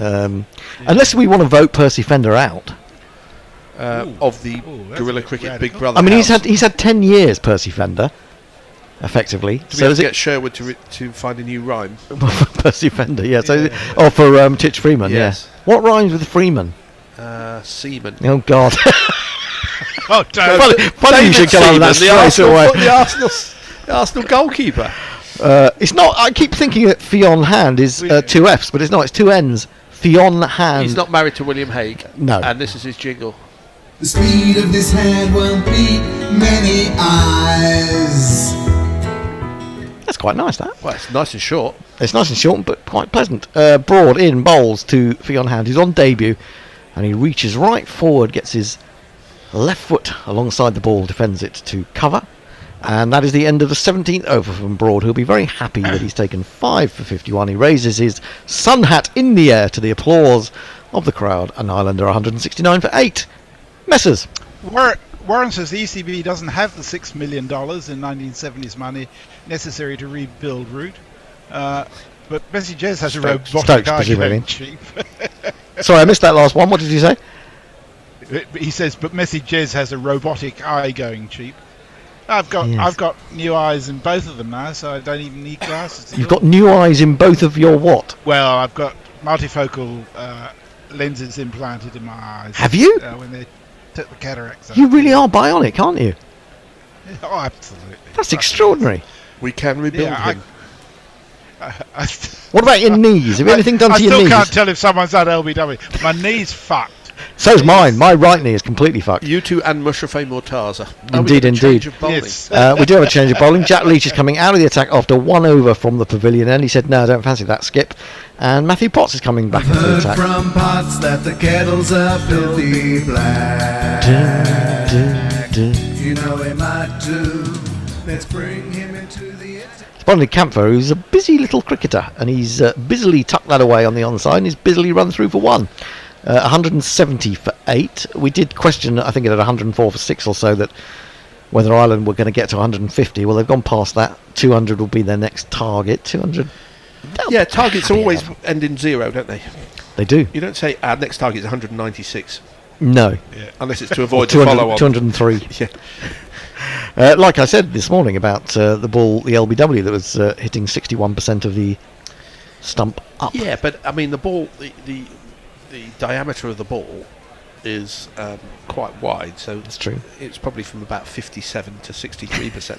Unless we want to vote Percy Fender out. Of the Gorilla Cricket Big Brother. I mean, house. he's had 10 years, Percy Fender, effectively. Do we have to get Sherwood to find a new rhyme? Percy Fender, yeah. So, or for Titch Freeman, Yes. Yeah. What rhymes with Freeman? Seaman. Oh God. Oh, funny you should come on that straight away. The Arsenal goalkeeper. It's not. I keep thinking that Fionn Hand is 2 F's, but it's not. It's 2 N's. Fionn Hand. He's not married to William Hague. No. And this is his jingle. The speed of this hand won't beat many eyes. That's quite nice, that. Well, it's nice and short. It's nice and short, but quite pleasant. Broad in bowls to Fionn Hand, who's on debut, and he reaches right forward, gets his left foot alongside the ball, defends it to cover. And that is the end of the 17th over from Broad, who'll be very happy that he's taken 5 for 51. He raises his sun hat in the air to the applause of the crowd, and Ireland are 169 for 8. Messers. Warren says the ECB doesn't have the $6 million in 1970s money necessary to rebuild Root. But Messi Jez has a robotic eye going cheap. Sorry, I missed that last one. What did you say? He says, but Messi Jez has a robotic eye going cheap. I've got new eyes in both of them now, so I don't even need glasses. You've got new eyes in both of your what? Well, I've got multifocal lenses implanted in my eyes. Have you? When they took the cataracts out. You really are bionic, aren't you? Oh, absolutely. That's extraordinary. We can rebuild him. What about your knees? Have you anything done to your knees? I still can't tell if someone's had LBW. My knee's fucked. So's mine. My right knee is completely fucked. You two and Mushrafe Mortaza. Indeed. Yes. We do have a change of bowling. Jack Leach is coming out of the attack after 1 over from the pavilion end. He said, no, I don't fancy that skip. And Matthew Potts is coming back into the Heard attack. from Potts that the kettles are filthy black. You know he might do. Let's bring him into the Bonded Campher, who's a busy little cricketer, and he's busily tucked that away on the onside, and he's busily run through for 1. 170 for 8. We did question, I think, at 104 for 6 or so, that whether Ireland were going to get to 150. Well, they've gone past that. 200 will be their next target. 200. Yeah, targets always end in 0, don't they? They do. You don't say our next target is 196. No. Yeah. Unless it's to avoid the follow-on. 203. Yeah. Like I said this morning about the ball, the LBW, that was hitting 61% of the stump up. Yeah, but I mean the ball, the diameter of the ball is quite wide, so that's true. It's probably from about 57 to 63%.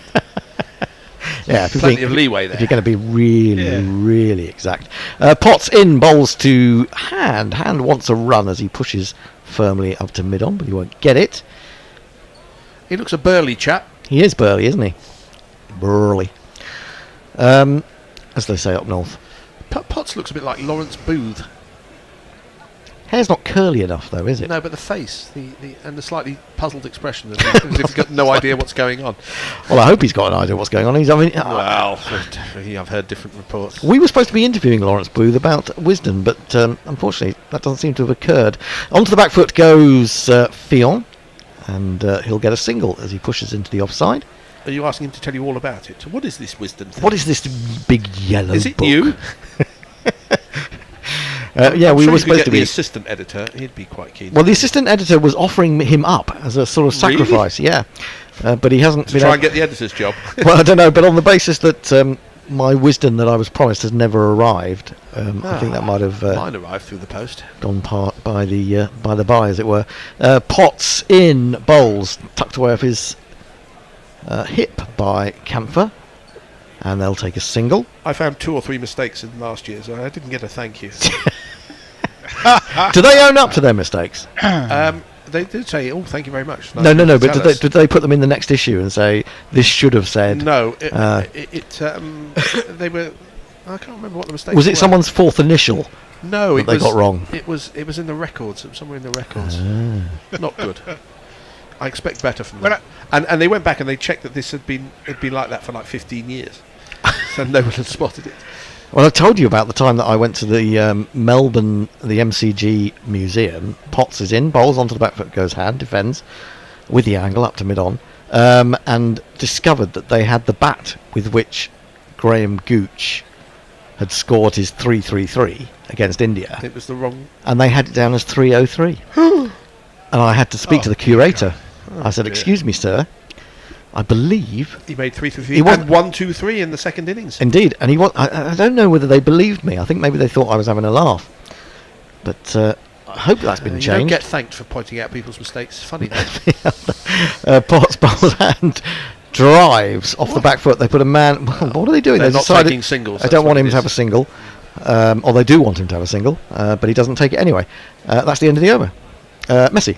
Yeah, plenty of leeway there. If you're going to be really exact. Potts in, bowls to Hand. Hand wants a run as he pushes firmly up to mid-on, but he won't get it. He looks a burly chap. He is burly, isn't he? Burly. As they say up north. Potts looks a bit like Lawrence Booth. Hair's not curly enough, though, is it? No, but the face, and the slightly puzzled expression, as if he's got no idea what's going on. Well, I hope he's got an idea what's going on. Well, I've heard different reports. We were supposed to be interviewing Lawrence Booth about Wisden, but unfortunately that doesn't seem to have occurred. Onto the back foot goes Fionn, and he'll get a single as he pushes into the offside. Are you asking him to tell you all about it? What is this Wisden thing? What is this big yellow Is it book? new? Yeah, I'm we sure were you could supposed get to the be. assistant editor. He'd be quite keen. Well, the assistant editor was offering him up as a sort of Really? sacrifice, yeah, but he hasn't to been try able- and get the editor's job. Well, I don't know, but on the basis that my Wisden that I was promised has never arrived, I think that might have Mine arrived through the post. gone by the by, as it were. Potts in bowls, tucked away off his hip by Camphor, and they'll take a single. I found 2 or 3 mistakes in last year, so I didn't get a thank you. Do they own up to their mistakes? They did say, "Oh, thank you very much." No, but Tell did us. they put them in the next issue and say this should have said? No, they were. I can't remember what the mistake Was it someone's fourth initial? No, that they got wrong. It was in the records. It was somewhere in the records. Ah. Not good. I expect better from them. And they went back and they checked that this had been like that for like 15 years, so no one had spotted it. Well, I told you about the time that I went to the Melbourne, the MCG Museum. Potts is in, bowls onto the back foot, goes hand, defends with the angle up to mid-on, and discovered that they had the bat with which Graham Gooch had scored his 3-3-3 against India. It was the wrong... And they had it down as 3-0-3. And I had to speak to the curator. I said, "Excuse me, sir, I believe..." He made 3-3-3 He and 1-2-3 in the second innings. Indeed, and I don't know whether they believed me. I think maybe they thought I was having a laugh. But I hope that's been You changed. don't get thanked for pointing out people's mistakes. Funny that. Potts bowls and drives off the back foot. They put a man... what are they doing? They're They not decided taking singles, They that's don't want what him it to have a is. single. Or they do want him to have a single, but he doesn't take it anyway. That's the end of the over. Messi.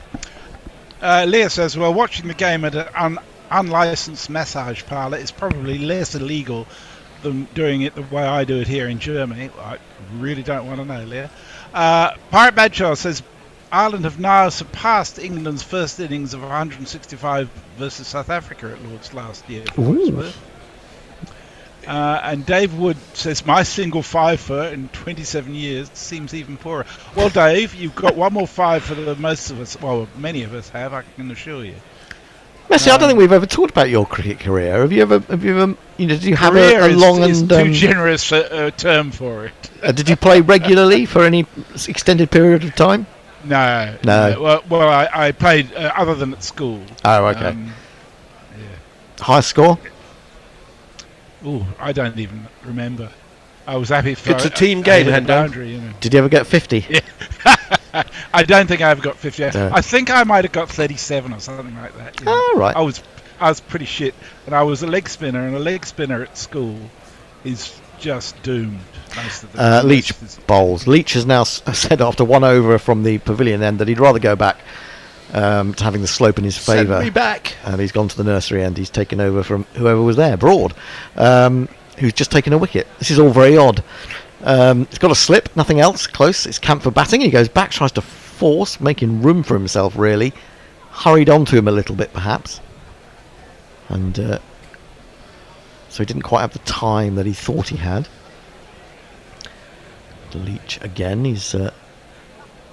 Leah says, well, watching the game at an unlicensed massage parlour is probably less illegal than doing it the way I do it here in Germany. I really don't want to know, Leah. Pirate Badshaw says, Ireland have now surpassed England's first innings of 165 versus South Africa at Lord's last year. for what it's worth. And Dave Wood says, my single 5 for in 27 years seems even poorer. Well, Dave, you've got one more 5 for the most of us. Well, many of us have, I can assure you. Messi, I don't think we've ever talked about your cricket career. Have you ever did you have Career a long is and... too generous a term for it. did you play regularly for any extended period of time? No. No. Well, I played other than at school. Oh, okay. High score? Oh, I don't even remember. I was happy for It's a team game, hit a Hendo. boundary, you know. Did you ever get 50? Yeah. I don't think I ever got 50. No. I think I might have got 37 or something like that. you know. Oh, right. I was pretty shit, and I was a leg spinner, and a leg spinner at school is just doomed most of the time. Leach bowls. Leach has now said after one over from the pavilion end that he'd rather go back to having the slope in his Send favour. me back. And he's gone to the nursery end. He's taken over from whoever was there, Broad, who's just taken a wicket. This is all very odd. It's got a slip, nothing else. Close. It's Camphor batting. He goes back, tries to force, making room for himself, really. Hurried onto him a little bit, perhaps. And so he didn't quite have the time that he thought he had. Leach again. He's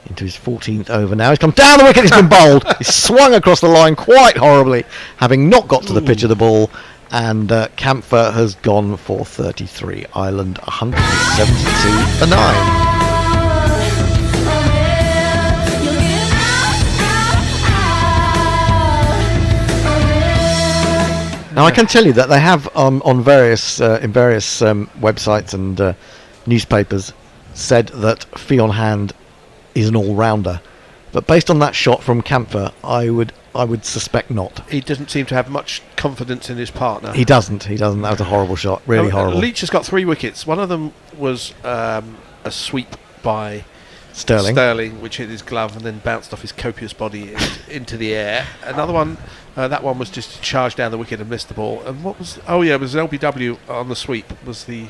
into his 14th over now. He's come down the wicket. He's been bowled. He's swung across the line quite horribly, having not got to the pitch of the ball. And Camphor has gone for 33. Ireland 172 for 9. Now I can tell you that they have on various websites and newspapers said that Fionn Hand is an all-rounder, but based on that shot from Camphor, I would suspect not. He doesn't seem to have much confidence in his partner. He doesn't. That was a horrible shot. Really horrible. Leach has got 3 wickets. One of them was a sweep by Sterling. which hit his glove and then bounced off his copious body into the air. Another one, that one was just charged down the wicket and missed the ball. And what was? Oh yeah, it was LBW on the sweep. Was the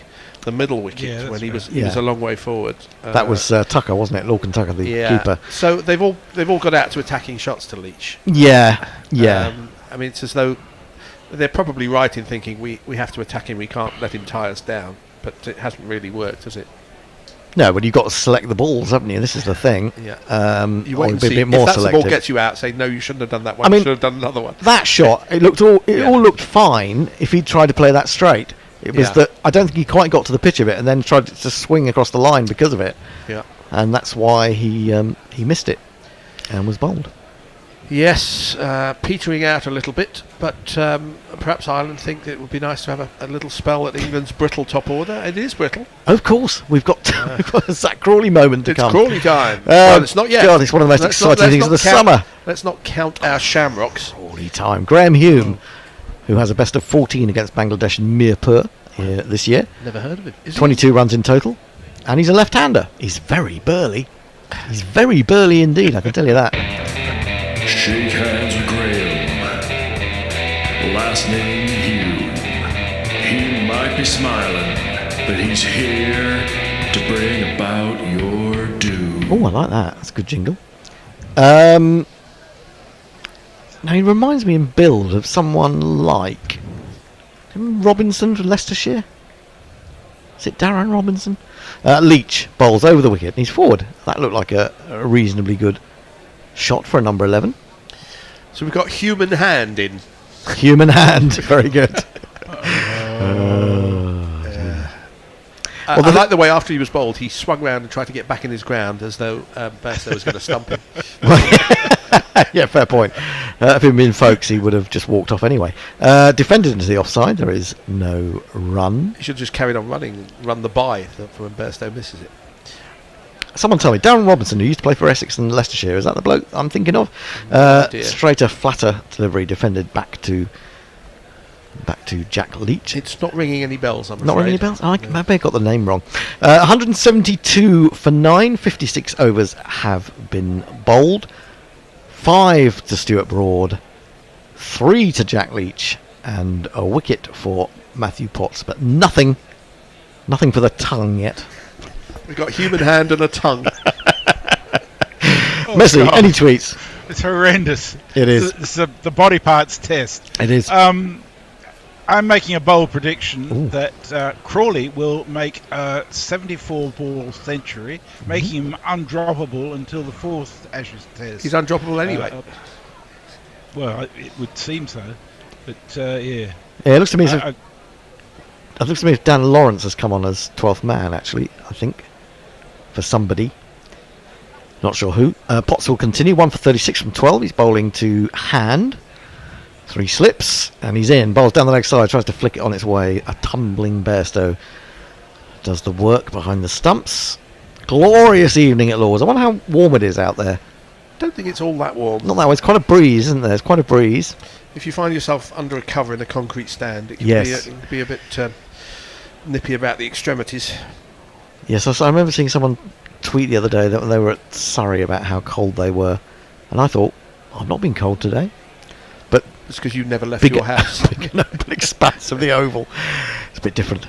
middle wicket when he was a long way forward. That was Tucker, wasn't it? Lorcan Tucker, the keeper. So they've all got out to attacking shots to Leach. Yeah. I mean, it's as though they're probably right in thinking we have to attack him. We can't let him tie us down. But it hasn't really worked, has it? No, but you've got to select the balls, haven't you? This is the thing. Yeah. You wait and be see. a bit If more that's selective. the ball gets you out, say no, you shouldn't have done that one. I mean, you should have done another one. That shot, it all looked fine if he tried to play that straight. It was that I don't think he quite got to the pitch of it and then tried to swing across the line because of it. Yeah. And that's why he missed it and was bowled. Yes, petering out a little bit, but perhaps Ireland think it would be nice to have a little spell at England's brittle top order. It is brittle. Of course, we've got a Zach Crawley moment to come. It's Crawley time. Well, it's not yet. God, it's one of the most exciting things of the summer. Let's not count our shamrocks. Crawley time. Graham Hume, who has a best of 14 against Bangladesh in Mirpur this year. Never heard of him. 22 runs in total, and he's a left-hander. He's very burly. He's very burly indeed, I can tell you that. Shake hands with Graham. Last name Hume. He might be smiling, but he's here to bring about your doom. Oh, I like that. That's a good jingle. Now he reminds me in build of someone like Robinson from Leicestershire. Is it Darren Robinson? Leach bowls over the wicket and he's forward. That looked like a reasonably good shot for a number 11. So we've got human hand in. Human hand, very good. I like the way after he was bowled, he swung round and tried to get back in his ground as though Bairstow was going to stump him. Yeah, fair point. If he'd been Folkes, he would have just walked off anyway. Defended into the offside. There is no run. He should have just carried on running, run the bye for when Bairstow misses it. Someone tell me, Darren Robinson, who used to play for Essex and Leicestershire, is that the bloke I'm thinking of? Straighter, flatter delivery, defended back to Jack Leach. It's not ringing any bells, I'm afraid. Not ringing any bells? Maybe I got the name wrong. 172 for 9, 56 overs have been bowled. 5 to Stuart Broad, 3 to Jack Leach, and a wicket for Matthew Potts, but nothing for the tongue yet. We've got human hand and a tongue. Messi, any tweets? It's horrendous. It is. It's the body parts test. It is. I'm making a bold prediction that Crawley will make a 74-ball century, making him undroppable until the 4th Ashes test. He's undroppable anyway. Well, it would seem so, but yeah. Yeah, it looks to me if Dan Lawrence has come on as 12th man, actually, I think, for somebody. Not sure who. Potts will continue, 1 for 36 from 12. He's bowling to hand. 3 slips, and he's in. Bowls down the leg side, tries to flick it on its way. A tumbling Bairstow does the work behind the stumps. Glorious evening at Lords. I wonder how warm it is out there. Don't think it's all that warm. Not that way. It's quite a breeze, isn't there? It's quite a breeze. If you find yourself under a cover in a concrete stand, it can be a bit nippy about the extremities. Yes, I remember seeing someone tweet the other day that they were at Surrey about how cold they were, and I thought, I've not been cold today. But it's because you never left your house. Big open expanse of the oval. It's a bit different.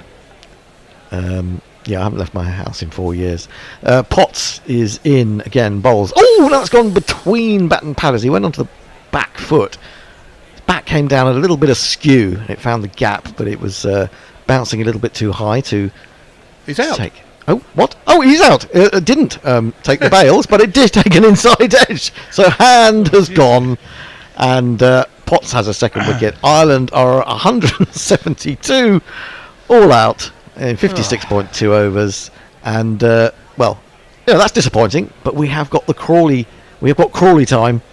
Yeah, I haven't left my house in 4 years. Potts is in again, bowls. Oh, that's gone between bat and padders. He went onto the back foot. His back came down a little bit askew. It found the gap, but it was bouncing a little bit too high to He's out. take. Oh, what? Oh, he's out. It didn't take the bails, but it did take an inside edge. So hand has gone, and Potts has a second wicket. Ireland are 172 all out in 56.2 overs, and well, yeah, that's disappointing. But we have got the Crawley. We have got Crawley time.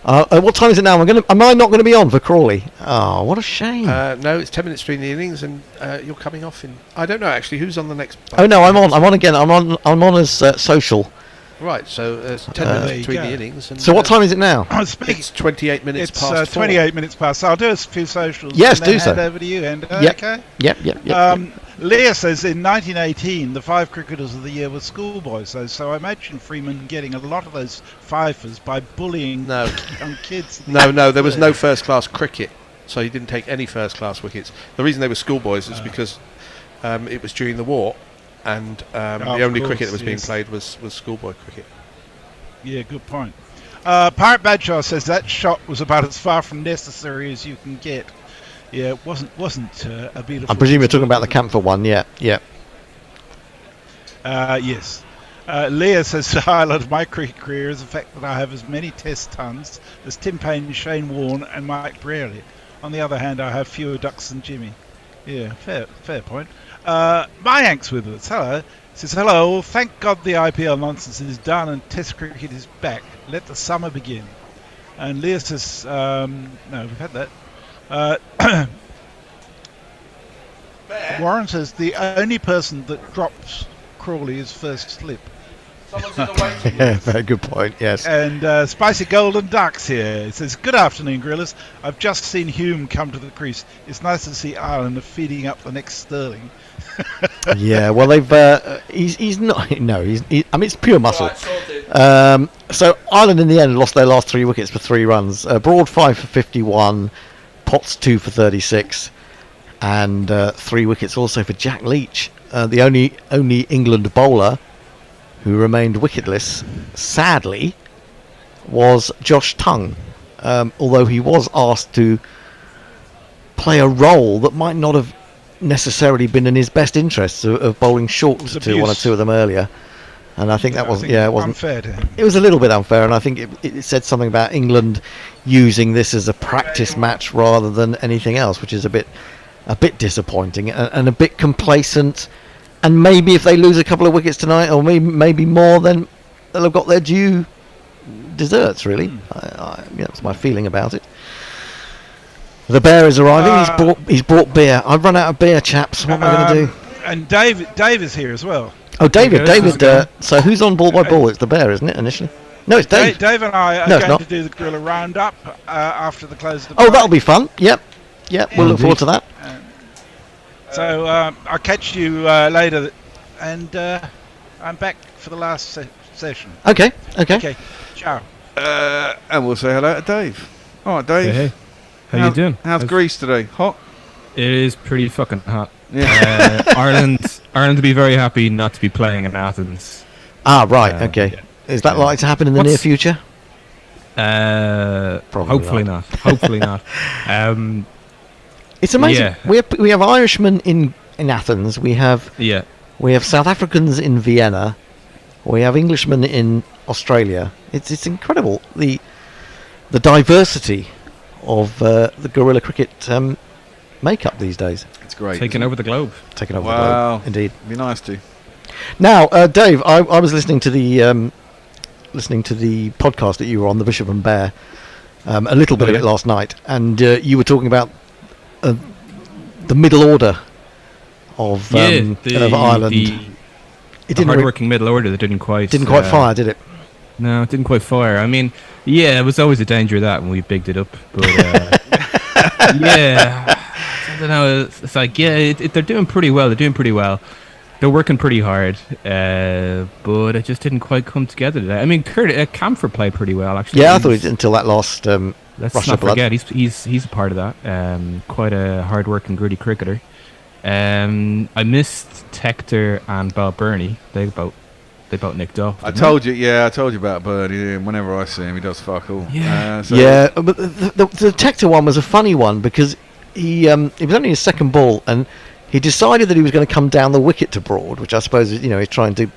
What time is it now? Am I not going to be on for Crawley? Oh, what a shame. No, it's 10 minutes between the innings, and you're coming off in. I don't know actually who's on the next. Oh no, I'm on again. I'm on as social. Right, so there's 10 minutes between the innings. And, so what time is it now? It's 28 minutes past. It's 28 minutes past. So I'll do a few socials. Yes, and then do so. Hand over to you, and Yep. okay. Yep. Leah says in 1918 the 5 cricketers of the year were schoolboys, so I imagine Freeman getting a lot of those fifers by bullying young kids. No, there was no first-class cricket, so he didn't take any first-class wickets. The reason they were schoolboys is because it was during the war, and the only cricket that was being played was schoolboy cricket. Yeah, good point. Pirate Badshaw says that shot was about as far from necessary as you can get. Yeah, it wasn't a beautiful... I presume you're talking about the Camphor one, yeah. Yes. Leah says the highlight of my cricket career is the fact that I have as many test tons as Tim Payne, Shane Warne and Mike Brearley. On the other hand, I have fewer ducks than Jimmy. Yeah, fair point. Mayank's with us. Hello. Says, hello, thank God the IPL nonsense is done and Test cricket is back. Let the summer begin. And Leah says, no, we've had that. Warren says, the only person that drops Crawley is first slip. Yeah, very good point, yes. And Spicy Golden Ducks here. It says, good afternoon, Grillers. I've just seen Hume come to the crease. It's nice to see Ireland feeding up the next Sterling. Yeah, well, he's not. No, I mean, it's pure muscle. So Ireland in the end lost their last 3 wickets for 3 runs. Broad 5 for 51, Potts 2 for 36, and 3 wickets also for Jack Leach, the only England bowler who remained wicketless. Sadly, was Josh Tongue, although he was asked to play a role that might not have necessarily been in his best interests of bowling short to one or two of them earlier, and I think that wasn't it wasn't unfair to him. It was a little bit unfair, and I think it said something about England using this as a practice match rather than anything else, which is a bit disappointing and a bit complacent. And maybe if they lose a couple of wickets tonight, or maybe more, then they'll have got their due deserts. Really, that's my feeling about it. The bear is arriving. He's brought beer. I've run out of beer, chaps. What am I going to do? And Dave is here as well. Oh, David. So who's on ball by ball? It's the bear, isn't it? Initially, no, it's Dave. Dave and I are going to do the Gorilla Roundup after the close of the break. Oh, that'll be fun. Yep. We'll look forward to that. So I'll catch you later, and I'm back for the last session. Okay. Ciao. And we'll say hello to Dave. All right, Dave. Hey. How you doing? How's Greece today? Hot? It is pretty fucking hot. Yeah. Ireland to be very happy not to be playing in Athens. Ah, right. Okay. Yeah. Is that likely to happen in the near future? Hopefully not. Hopefully not. It's amazing. Yeah. We have Irishmen in Athens. We have South Africans in Vienna. We have Englishmen in Australia. It's incredible the diversity of the guerrilla cricket make-up these days. It's great. Taking over the globe. Taking over the globe. Indeed. It'd be nice to. Now, Dave, I was listening to the podcast that you were on, the Bishop and Bear, a little bit of it last night, and you were talking about the middle order of Ireland. The hard-working middle order that didn't quite fire, did it? No, it didn't quite fire. I mean, yeah, it was always a danger of that when we bigged it up, but yeah, I don't know. It's like they're doing pretty well. They're working pretty hard, but it just didn't quite come together today. I mean, Camphor played pretty well, actually. Yeah, I thought until that last. Let's not forget, he's a part of that. Quite a hard-working, gritty cricketer. I missed Tector and Balburney. They both nicked off. I told you about Birdie. Whenever I see him, he does fuck all. Yeah, but the Tector one was a funny one because he was only his second ball and he decided that he was going to come down the wicket to Broad, which I suppose he's trying to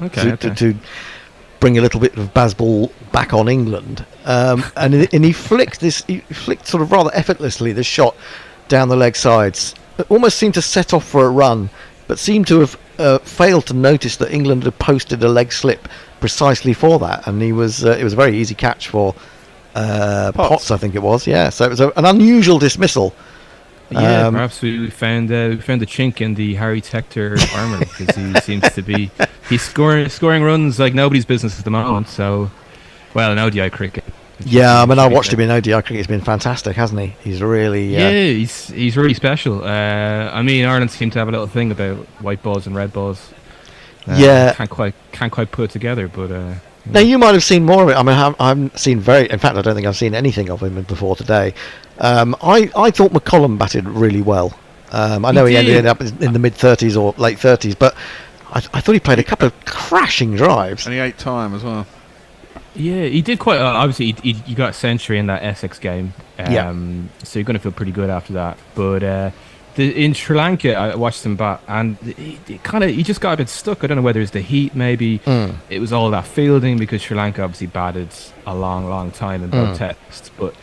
bring a little bit of Bazball back on England, and he flicked sort of rather effortlessly this shot down the leg sides. It almost seemed to set off for a run, but seemed to have failed to notice that England had posted a leg slip precisely for that, and it was a very easy catch for Potts, I think it was. Yeah, so it was an unusual dismissal. Yeah, perhaps we found the chink in the Harry Tector armour because he seems to be scoring runs like nobody's business at the moment. So, well, in ODI cricket, Yeah, I mean, I watched him in ODI cricket. He's been fantastic, hasn't he? He's really... Yeah, he's really special. I mean, Ireland seem to have a little thing about white balls and red balls. Yeah. Can't quite put it together, but... Now, you might have seen more of it. I mean, I haven't seen in fact, I don't think I've seen anything of him before today. I thought McCollum batted really well. I know he ended up in the mid-30s or late 30s, but I thought he played a couple of crashing drives. And he ate time as well. Yeah, he did quite... obviously, he got a century in that Essex game. So you're going to feel pretty good after that. But in Sri Lanka, I watched him bat, and he just got a bit stuck. I don't know whether it's the heat, maybe. It was all that fielding, because Sri Lanka obviously batted a long time in both tests. But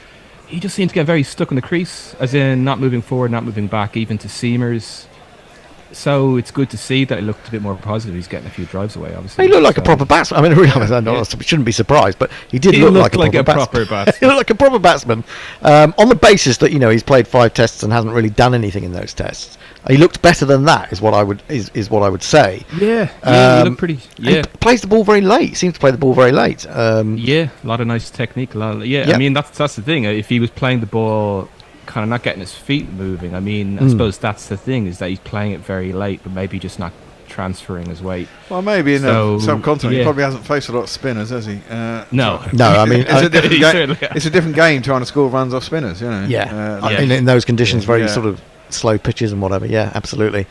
he just seemed to get very stuck in the crease, as in not moving forward, not moving back, even to seamers. So it's good to see that it looked a bit more positive. He's getting a few drives away, obviously. He looked like a proper batsman. I mean, I shouldn't be surprised, but he did look like a proper batsman. He looked like a proper batsman. On the basis that he's played 5 tests and hasn't really done anything in those tests. He looked better than that, is what I would say. Yeah, he looked pretty. Yeah, he plays the ball very late. He seems to play the ball very late. Yeah, a lot of nice technique. I mean, that's the thing. If he was playing the ball, kind of not getting his feet moving. I mean, I suppose that's the thing, is that he's playing it very late, but maybe just not transferring his weight. Well, maybe in the subcontinent, he probably hasn't faced a lot of spinners, has he? No. I mean, it's a different game trying to score runs off spinners. In those conditions, very sort of slow pitches and whatever. Yeah, absolutely.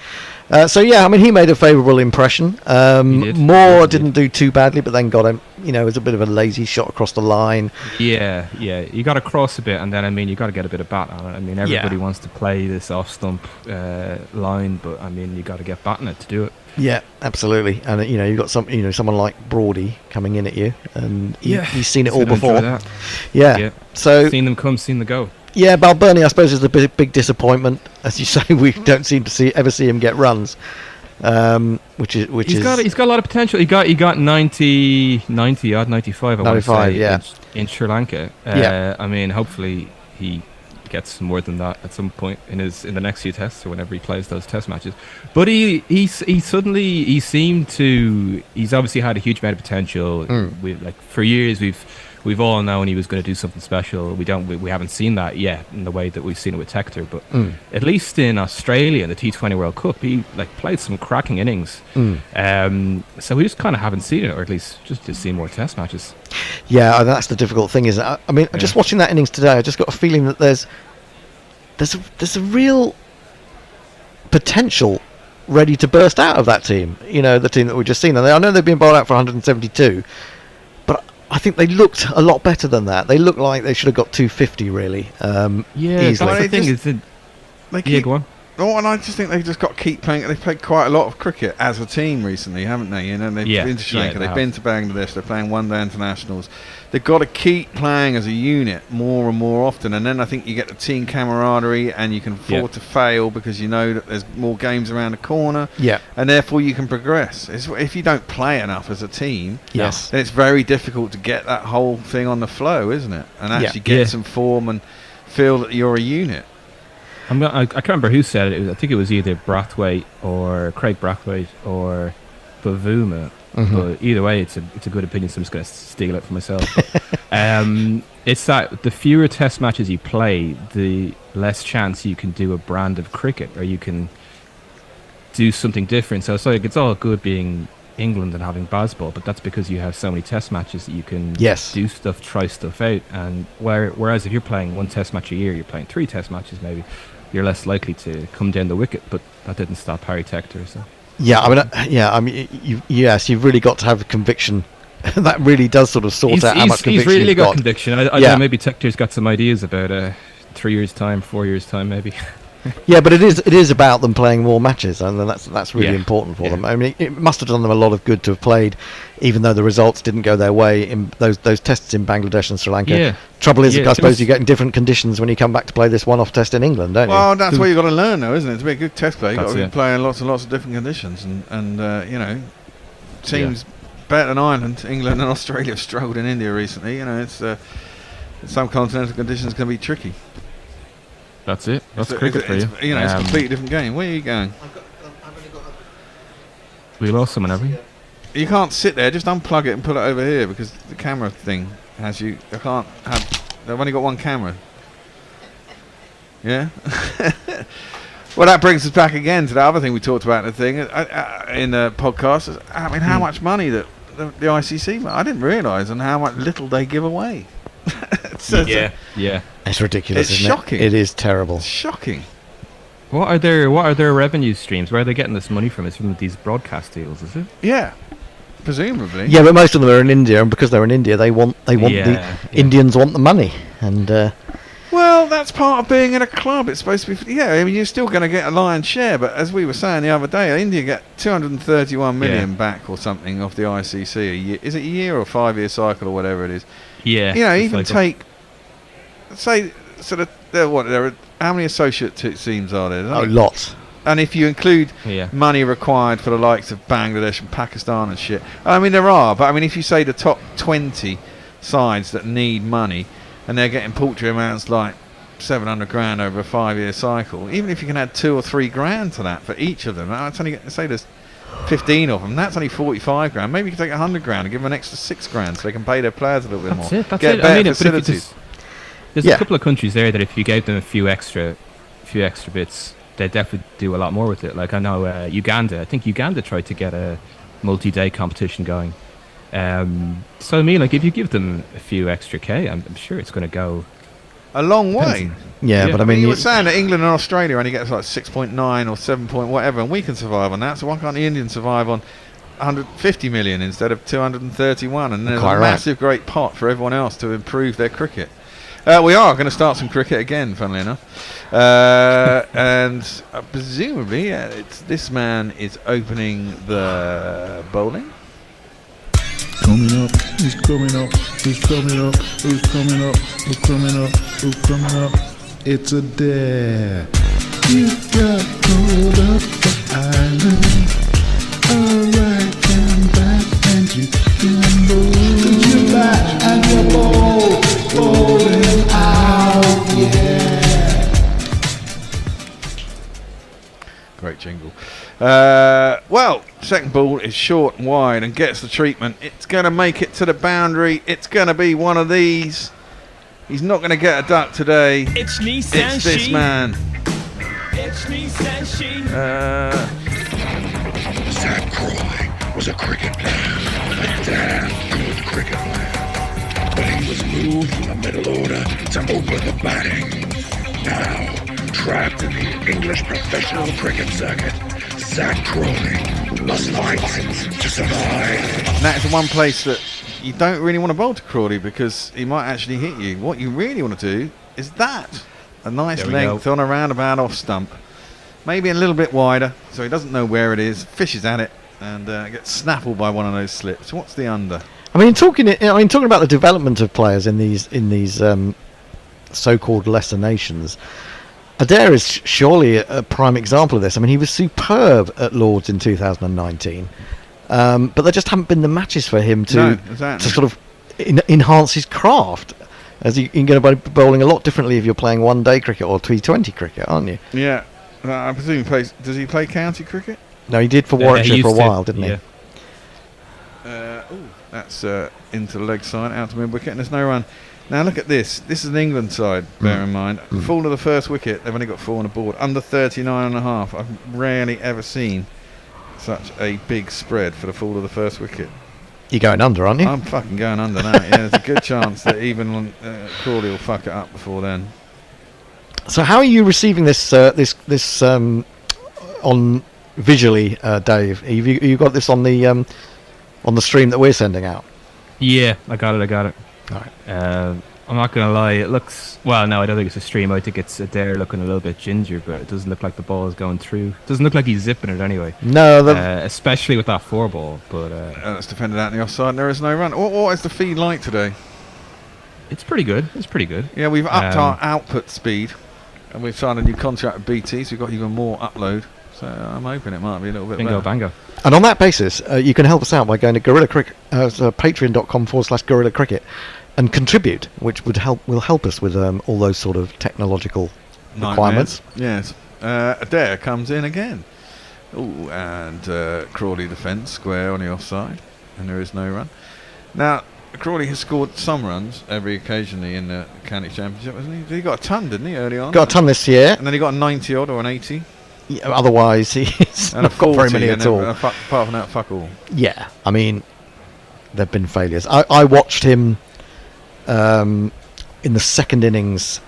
I mean, he made a favourable impression. Moore didn't do too badly, but then got him. It was a bit of a lazy shot across the line. Yeah. You got to cross a bit, and then you got to get a bit of bat on it. I mean, everybody wants to play this off stump line, but I mean, you got to get batting it to do it. Yeah, absolutely. And you've got someone like Brody coming in at you, and he's seen it all before. Yeah. So seen them come, seen them go. Yeah, Balbirnie, I suppose, is the big disappointment. As you say, we don't seem to ever see him get runs, which is he's got a lot of potential. He got 95. I want to say in Sri Lanka. I mean, hopefully he gets more than that at some point in the next few tests or whenever he plays those test matches. But he suddenly seemed to. He's obviously had a huge amount of potential. For years we've all known he was going to do something special. We haven't seen that yet in the way that we've seen it with Tector, but at least in Australia in the T20 World Cup, he played some cracking innings. So we just kind of haven't seen it, or at least just seen more test matches. Yeah, that's the difficult thing, isn't it? I mean, just watching that innings today, I just got a feeling that there's a real potential ready to burst out of that team. The team that we've just seen. And I know they've been bowled out for 172, but I think they looked a lot better than that. They looked like they should have got 250, really. That's the thing. Go on. Oh, and I just think they've just got to keep playing. They've played quite a lot of cricket as a team recently, haven't they? They've been to Sri Lanka, they've been to Bangladesh, they're playing one-day internationals. They've got to keep playing as a unit more and more often, and then I think you get the team camaraderie, and you can afford to fail because you know that there's more games around the corner, and therefore you can progress. If you don't play enough as a team, then it's very difficult to get that whole thing on the flow, isn't it? And actually get some form and feel that you're a unit. I can't remember who said it. I think it was either Brathwaite or Craig Brathwaite or Bavuma. But either way, it's a good opinion, so I'm just going to steal it for myself. It's that the fewer test matches you play, the less chance you can do a brand of cricket, or you can do something different. So it's all good being England and having baseball, but that's because you have so many test matches that you can do stuff, try stuff out. And whereas if you're playing one test match a year, you're playing 3 test matches maybe, you're less likely to come down the wicket. But that didn't stop Harry Tector. So you've really got to have conviction. That really does sort of sort out how much conviction he's really got. Conviction. I don't know, maybe Tector's got some ideas about 3 years time, 4 years time maybe. Yeah, but it is about them playing more matches, and that's really important for them. I mean, it must have done them a lot of good to have played, even though the results didn't go their way in those tests in Bangladesh and Sri Lanka. Yeah. Trouble is, I suppose you get in different conditions when you come back to play this one-off test in England, don't you? Well, that's what you've got to learn, though, isn't it? To be a good test player, you've got to be playing lots and lots of different conditions, and teams better than Ireland, England, and Australia have struggled in India recently. It's some continental conditions can be tricky. That's it. That's cricket for you. It's a completely different game. Where are you going? We lost someone, have we? You can't sit there. Just unplug it and put it over here because the camera thing Has you? I can't have. They've only got one camera. Yeah. Well, that brings us back again to the other thing we talked about in the thing in the podcast. I mean, how much money that the ICC? I didn't realise, and how much little they give away. Yeah. It's ridiculous. It's isn't shocking. It is terrible. It's shocking. What are their revenue streams? Where are they getting this money from? It's from these broadcast deals, is it? Yeah. Presumably. Yeah, but most of them are in India, and because they're in India, they want Indians want the money, and Well, that's part of being in a club. It's supposed to be. Yeah, I mean, you're still going to get a lion's share, but as we were saying the other day, India get 231 million back or something off the ICC a year. Is it a year or 5-year cycle or whatever it is? Yeah. You know, even take, say, sort of, there are how many associate teams are there? Lots. And if you include money required for the likes of Bangladesh and Pakistan and shit, I mean, there are, but I mean, if you say the top 20 sides that need money, and they're getting paltry amounts like 700 grand over a 5-year cycle, even if you can add 2 or 3 grand to that for each of them, that's only, say there's 15 of them, that's only 45 grand. Maybe you can take 100 grand and give them an extra 6 grand so they can pay their players a little bit more. That's Get it. better I mean, facilities. There's a couple of countries there that if you gave them a few extra bits, they'd definitely do a lot more with it. Like I know Uganda. I think Uganda tried to get a multi-day competition going. So I mean, like if you give them a few extra K, I'm sure it's going to go a long way. Yeah, but I mean, you were saying that England and Australia only gets like 6.9 or 7 point whatever, and we can survive on that. So why can't the Indians survive on 150 million instead of 231? And there's a massive great pot for everyone else to improve their cricket. We are going to start some cricket again, funnily enough, and presumably this man is opening the bowling. Coming up, who's coming up, who's coming up, who's coming up, who's coming up, who's coming up? It's a dare. You got hold of the island, alright and back, and you can bowl. You back and you bowl, bowling out, yeah. Great jingle. Well, second ball is short and wide and gets the treatment. It's going to make it to the boundary. It's going to be one of these. He's not going to get a duck today. It's Nissan It's this man. It's Nissan She. Sam Croy was a cricket player, a damn good cricket player. But he was moved from the middle order to open the batting. Now, trapped in the English professional cricket circuit, Zach Crawley must fight to survive. And that is the one place that you don't really want to bowl to Crawley because he might actually hit you. What you really want to do is that. A nice length on a roundabout off stump. Maybe a little bit wider so he doesn't know where it is, fishes at it, and gets snaffled by one of those slips. What's the under? I mean, talking about the development of players in these so-called lesser nations. Adair is surely a prime example of this. I mean, he was superb at Lords in 2019, but there just haven't been the matches for him to sort of enhance his craft. As you're going to be bowling a lot differently if you're playing one-day cricket or T20 cricket, aren't you? Yeah, I presume he plays. Does he play county cricket? No, he did for Warwickshire for a while, didn't he? That's into the leg side, out to mid-wicket, and there's no run. Now look at this. This is an England side, bear in mind. Fall of the first wicket, they've only got 4 on the board. Under 39.5. I've rarely ever seen such a big spread for the fall of the first wicket. You're going under, aren't you? I'm fucking going under now. Yeah, there's a good chance that even Crawley will fuck it up before then. So how are you receiving this on visually, Dave? Have you got this on the stream that we're sending out? Yeah, I got it. All right. I'm not going to lie, it looks... Well, no, I don't think it's a stream. I think it's Adair looking a little bit ginger, but it doesn't look like the ball is going through. It doesn't look like he's zipping it anyway. No, especially with that 4 ball. But that's defended out in the offside and there is no run. What is the feed like today? It's pretty good. Yeah, we've upped our output speed and we've signed a new contract with BT, so we've got even more upload. So I'm hoping it might be a little bit Bingo better. bango. And on that basis, you can help us out by going to patreon.com/Gorilla Cricket and contribute, which will help us with all those sort of technological requirements. Yes. Adair comes in again. Ooh, and Crawley defence square on the offside, and there is no run. Now, Crawley has scored some runs occasionally in the county championship, hasn't he? He got a ton, didn't he, early on? Got a ton this year. And then he got a 90 odd or an 80. Yeah, otherwise, he's And not got very many at all. Apart from that, fuck all. Yeah, I mean, there've been failures. I watched him in the second innings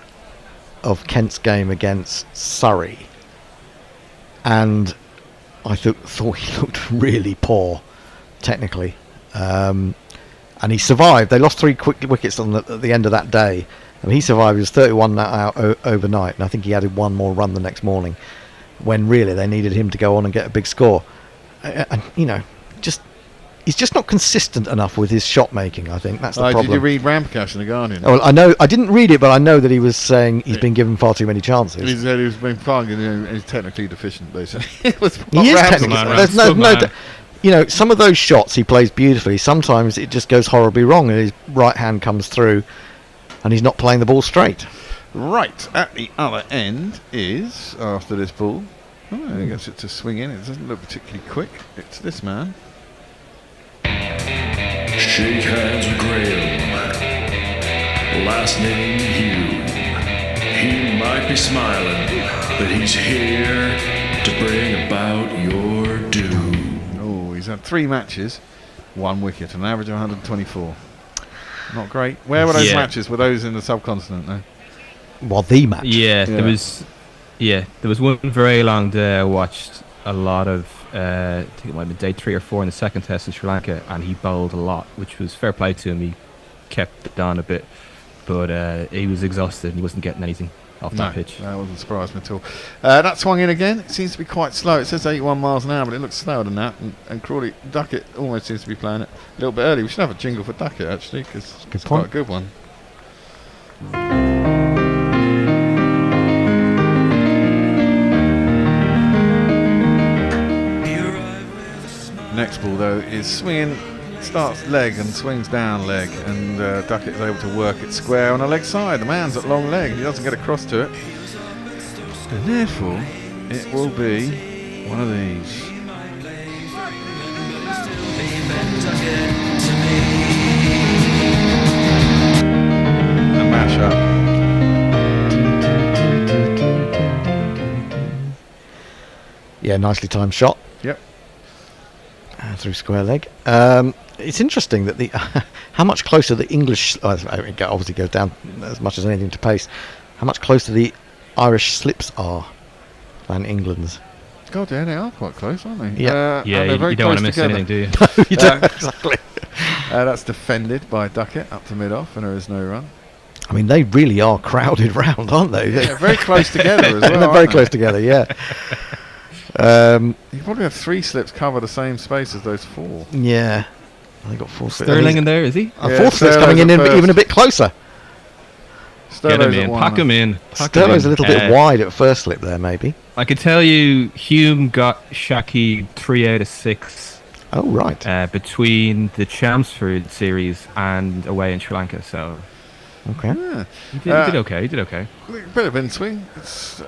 of Kent's game against Surrey, and I thought he looked really poor technically. And he survived. They lost 3 quick wickets at the end of that day, and he survived. He was 31 out overnight, and I think he added one more run the next morning, when really they needed him to go on and get a big score. And he's just not consistent enough with his shot making. I think that's the problem. Did you read Ramprakash in the Guardian? Oh, well, I know. I didn't read it, but I know that he was saying he's been given far too many chances. He said he's been fine, and he's technically deficient, basically. He is technically. There's no. You know, some of those shots he plays beautifully. Sometimes it just goes horribly wrong, and his right hand comes through, and he's not playing the ball straight. Right at the other end is, after this ball, I guess it's a swing in. It doesn't look particularly quick. It's this man. Shake hands with Graham. Last name Hugh. He might be smiling, but he's here to bring about your doom. Oh, he's had 3 matches, 1 wicket, an average of 124. Not great. Where were those matches? Were those in the subcontinent, though? Well, the match. Yeah, there was one very long day I watched a lot of. I think it might have been day 3 or 4 in the second test in Sri Lanka, and he bowled a lot, which was fair play to him. He kept it down a bit, but he was exhausted and he wasn't getting anything off that pitch. That wasn't surprising at all. That swung in again. It seems to be quite slow. It says 81 miles an hour, but it looks slower than that. And Crawley, Duckett almost seems to be playing it a little bit early. We should have a jingle for Duckett, actually, because it's quite a good one. Next ball, though, is swinging, starts leg and swings down leg, and Duckett is able to work it square on the leg side. The man's at long leg, he doesn't get across to it. And therefore, it will be one of these. And mash up. Yeah, nicely timed shot. Yep. Through square leg. It's interesting that the how much closer the English it obviously goes down as much as anything to pace. How much closer the Irish slips are than England's. God, yeah, they are quite close, aren't they? Yeah, you don't want to miss together. anything, do you? No, you don't. Exactly. That's defended by Duckett up to mid-off, and there is no run. I mean, they really are crowded round, aren't they? Yeah, very close together as well. They're very close together, yeah. You probably have 3 slips cover the same space as those 4. Yeah, they got 4 slips. Sterling in there, is he? A 4th slip's coming in even a bit closer. Get him in, pack him in. Sterling's a little bit wide at first slip there, maybe. I could tell you, Hume got Shaki 3 out of 6. Oh right. Between the Chelmsford series and away in Sri Lanka, so. Okay. Yeah. He did okay. He did okay. Bit of in swing. It's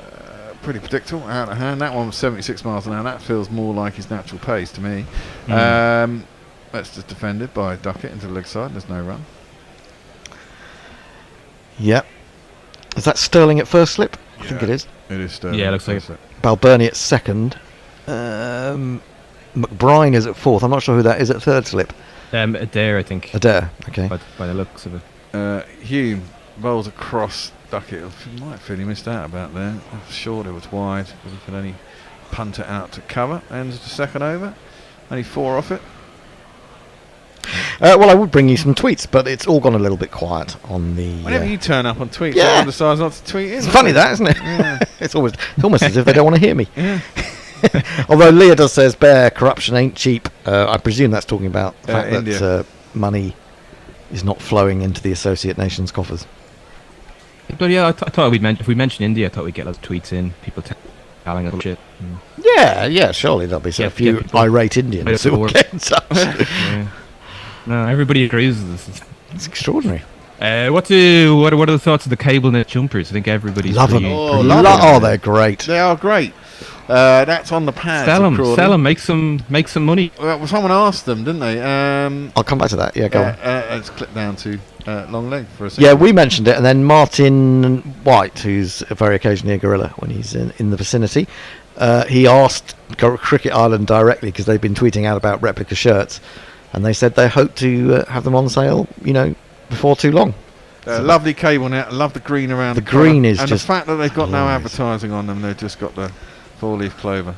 pretty predictable, out of hand. That one was 76 miles an hour. That feels more like his natural pace to me. That's just defended by Duckett into the leg side. There's no run. Yep. Is that Sterling at first slip? I think it is. It is Sterling. Yeah, it looks like it. Balbirnie at second. McBride is at 4th. I'm not sure who that is at 3rd slip. Adair, I think. Adair, okay. By the looks of it. Hume rolls across Duckett. He might feel he missed out about there. I'm sure it was wide, but he could only punt it out to cover. Ends the second over. Only 4 off it. Well, I would bring you some tweets, but it's all gone a little bit quiet on the. Whenever you turn up on tweets, yeah. everyone decides not to tweet in. It's funny that, isn't it? Yeah. it's almost as if they don't want to hear me. Yeah. Although Leah says, "Bear, corruption ain't cheap." I presume that's talking about the fact India. that money is not flowing into the associate nations' coffers. But yeah, I thought if we mentioned India, I thought we'd get lots of tweets in, people telling us shit. Yeah, surely there'll be a few irate Indians who will get in touch. Yeah. No, everybody agrees with this. It's extraordinary. What are the thoughts of the cable knit jumpers? I think everybody's love them. pretty Oh, they're great. They are great. That's on the pads. Sell them, make some money. Well, someone asked them, didn't they? I'll come back to that. Yeah, go on. Let's click down to long leg for a second. Yeah, we mentioned it, and then Martin White, who's very occasionally a gorilla when he's in the vicinity, he asked Cricket Ireland directly because they've been tweeting out about replica shirts, and they said they hope to have them on sale, before too long. Lovely cable net. I love the green around. The green is and just the fact that they've got no glorious. advertising on them, they've just got the four-leaf clover.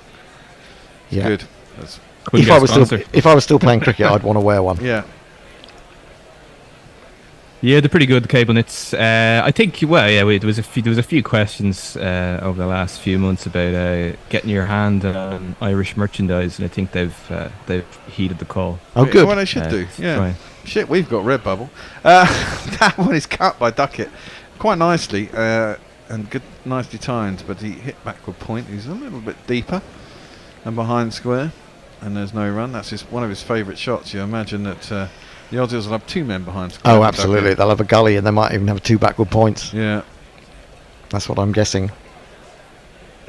It's Yeah. good. That's If I was still playing cricket, I'd want to wear one. Yeah. Yeah, they're pretty good, the cable knits. I think, there was a few questions over the last few months about getting your hand on Irish merchandise, and I think they've heeded the call. Oh, good. Well, they should do. Yeah. Fine. Shit, we've got Redbubble. That one is cut by Duckett quite nicely and nicely timed, but he hit backward point. He's a little bit deeper and behind square, and there's no run. That's one of his favourite shots. You imagine that the Aussies will have two men behind square. Oh, absolutely. They'll have a gully, and they might even have two backward points. Yeah. That's what I'm guessing.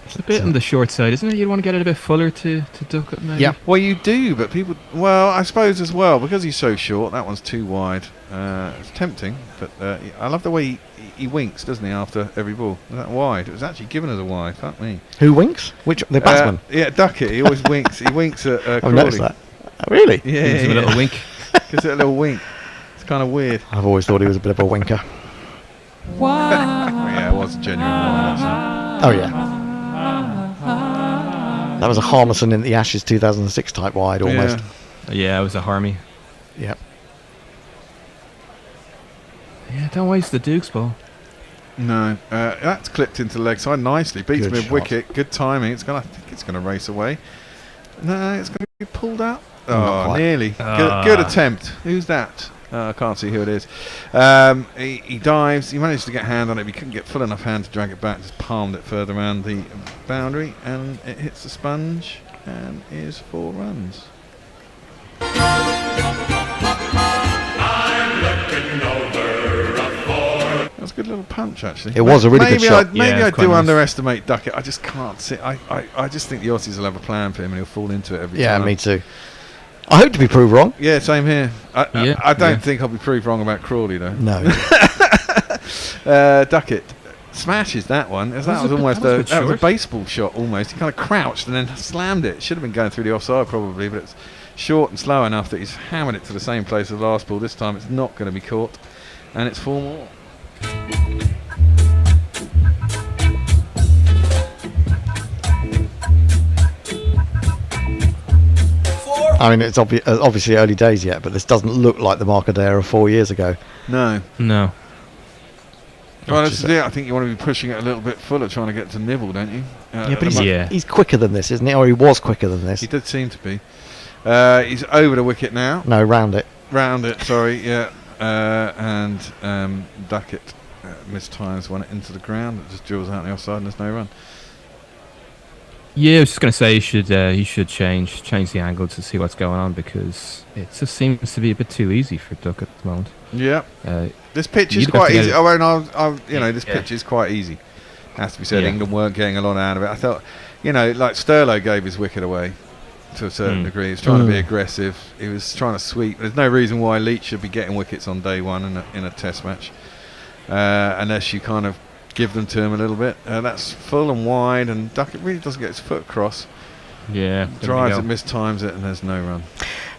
It's a bit on the short side, isn't it? You'd want to get it a bit fuller to duck it, maybe. Yeah. Well, you do, but people... Well, I suppose as well, because he's so short, that one's too wide. It's tempting, but I love the way he winks, doesn't he, after every ball. Is that wide? It was actually given as a wide. Fuck me. Who winks? The batsman? Yeah, Duckett. He always winks. He winks at I've Crawley. noticed that. Really? Yeah, Gives him a little wink. Gives it a little wink. It's kind of weird. I've always thought he was a bit of a winker. Yeah, it was a genuine wide, actually. Oh, yeah. That was a Harmison in the Ashes 2006 type wide, almost. Yeah, it was a Harmy. Yep. Yeah, don't waste the Duke's ball. No, that's clipped into the leg side nicely. Beats Good mid shot. wicket. Good timing. I think it's going to race away. No, it's going to be pulled out. Not Oh, quite. nearly. Good attempt. Who's that? I can't see who it is. He dives. He managed to get a hand on it, but he couldn't get full enough hand to drag it back. Just palmed it further around the boundary, and it hits the sponge and is 4 runs. That's a good little punch, actually. It was a really good shot. Maybe Yeah, I quite do nice. underestimate Duckett. I just can't see. I just think the Aussies will have a plan for him, and he'll fall into it every Yeah, time. me too. I hope to be proved wrong. Yeah, same here. Yeah, I don't yeah. think I'll be proved wrong about Crawley, though. No. Duckett smashes that one. That was a almost bit that was a short. baseball shot almost. He kind of crouched and then slammed it. Should have been going through the offside probably, but it's short and slow enough that he's hammered it to the same place as the last ball. This time it's not going to be caught, and it's 4 more. I mean, it's obviously early days yet, but this doesn't look like the Markadere of 4 years ago. No. No. Well, this is it. I think you want to be pushing it a little bit fuller, trying to get to nibble, don't you? Yeah, but he's quicker than this, isn't he? Or he was quicker than this. He did seem to be. He's over the wicket now. No, round it. Round it, sorry, yeah. And Duckett mistimes one into the ground. It just drills out the offside and there's no run. Yeah, I was just going to say he should change the angle to see what's going on, because it just seems to be a bit too easy for Duck at the moment. Yeah. This pitch is quite easy. This pitch is quite easy. Has to be said. Yeah. England weren't getting a lot out of it. I thought, like Sterlo gave his wicket away to a certain degree. He was trying to be aggressive. He was trying to sweep. There's no reason why Leach should be getting wickets on day one in a test match, unless you kind of give them to him a little bit. That's full and wide, and Duckett really doesn't get his foot across. Yeah. Drives it, mistimes it, and there's no run.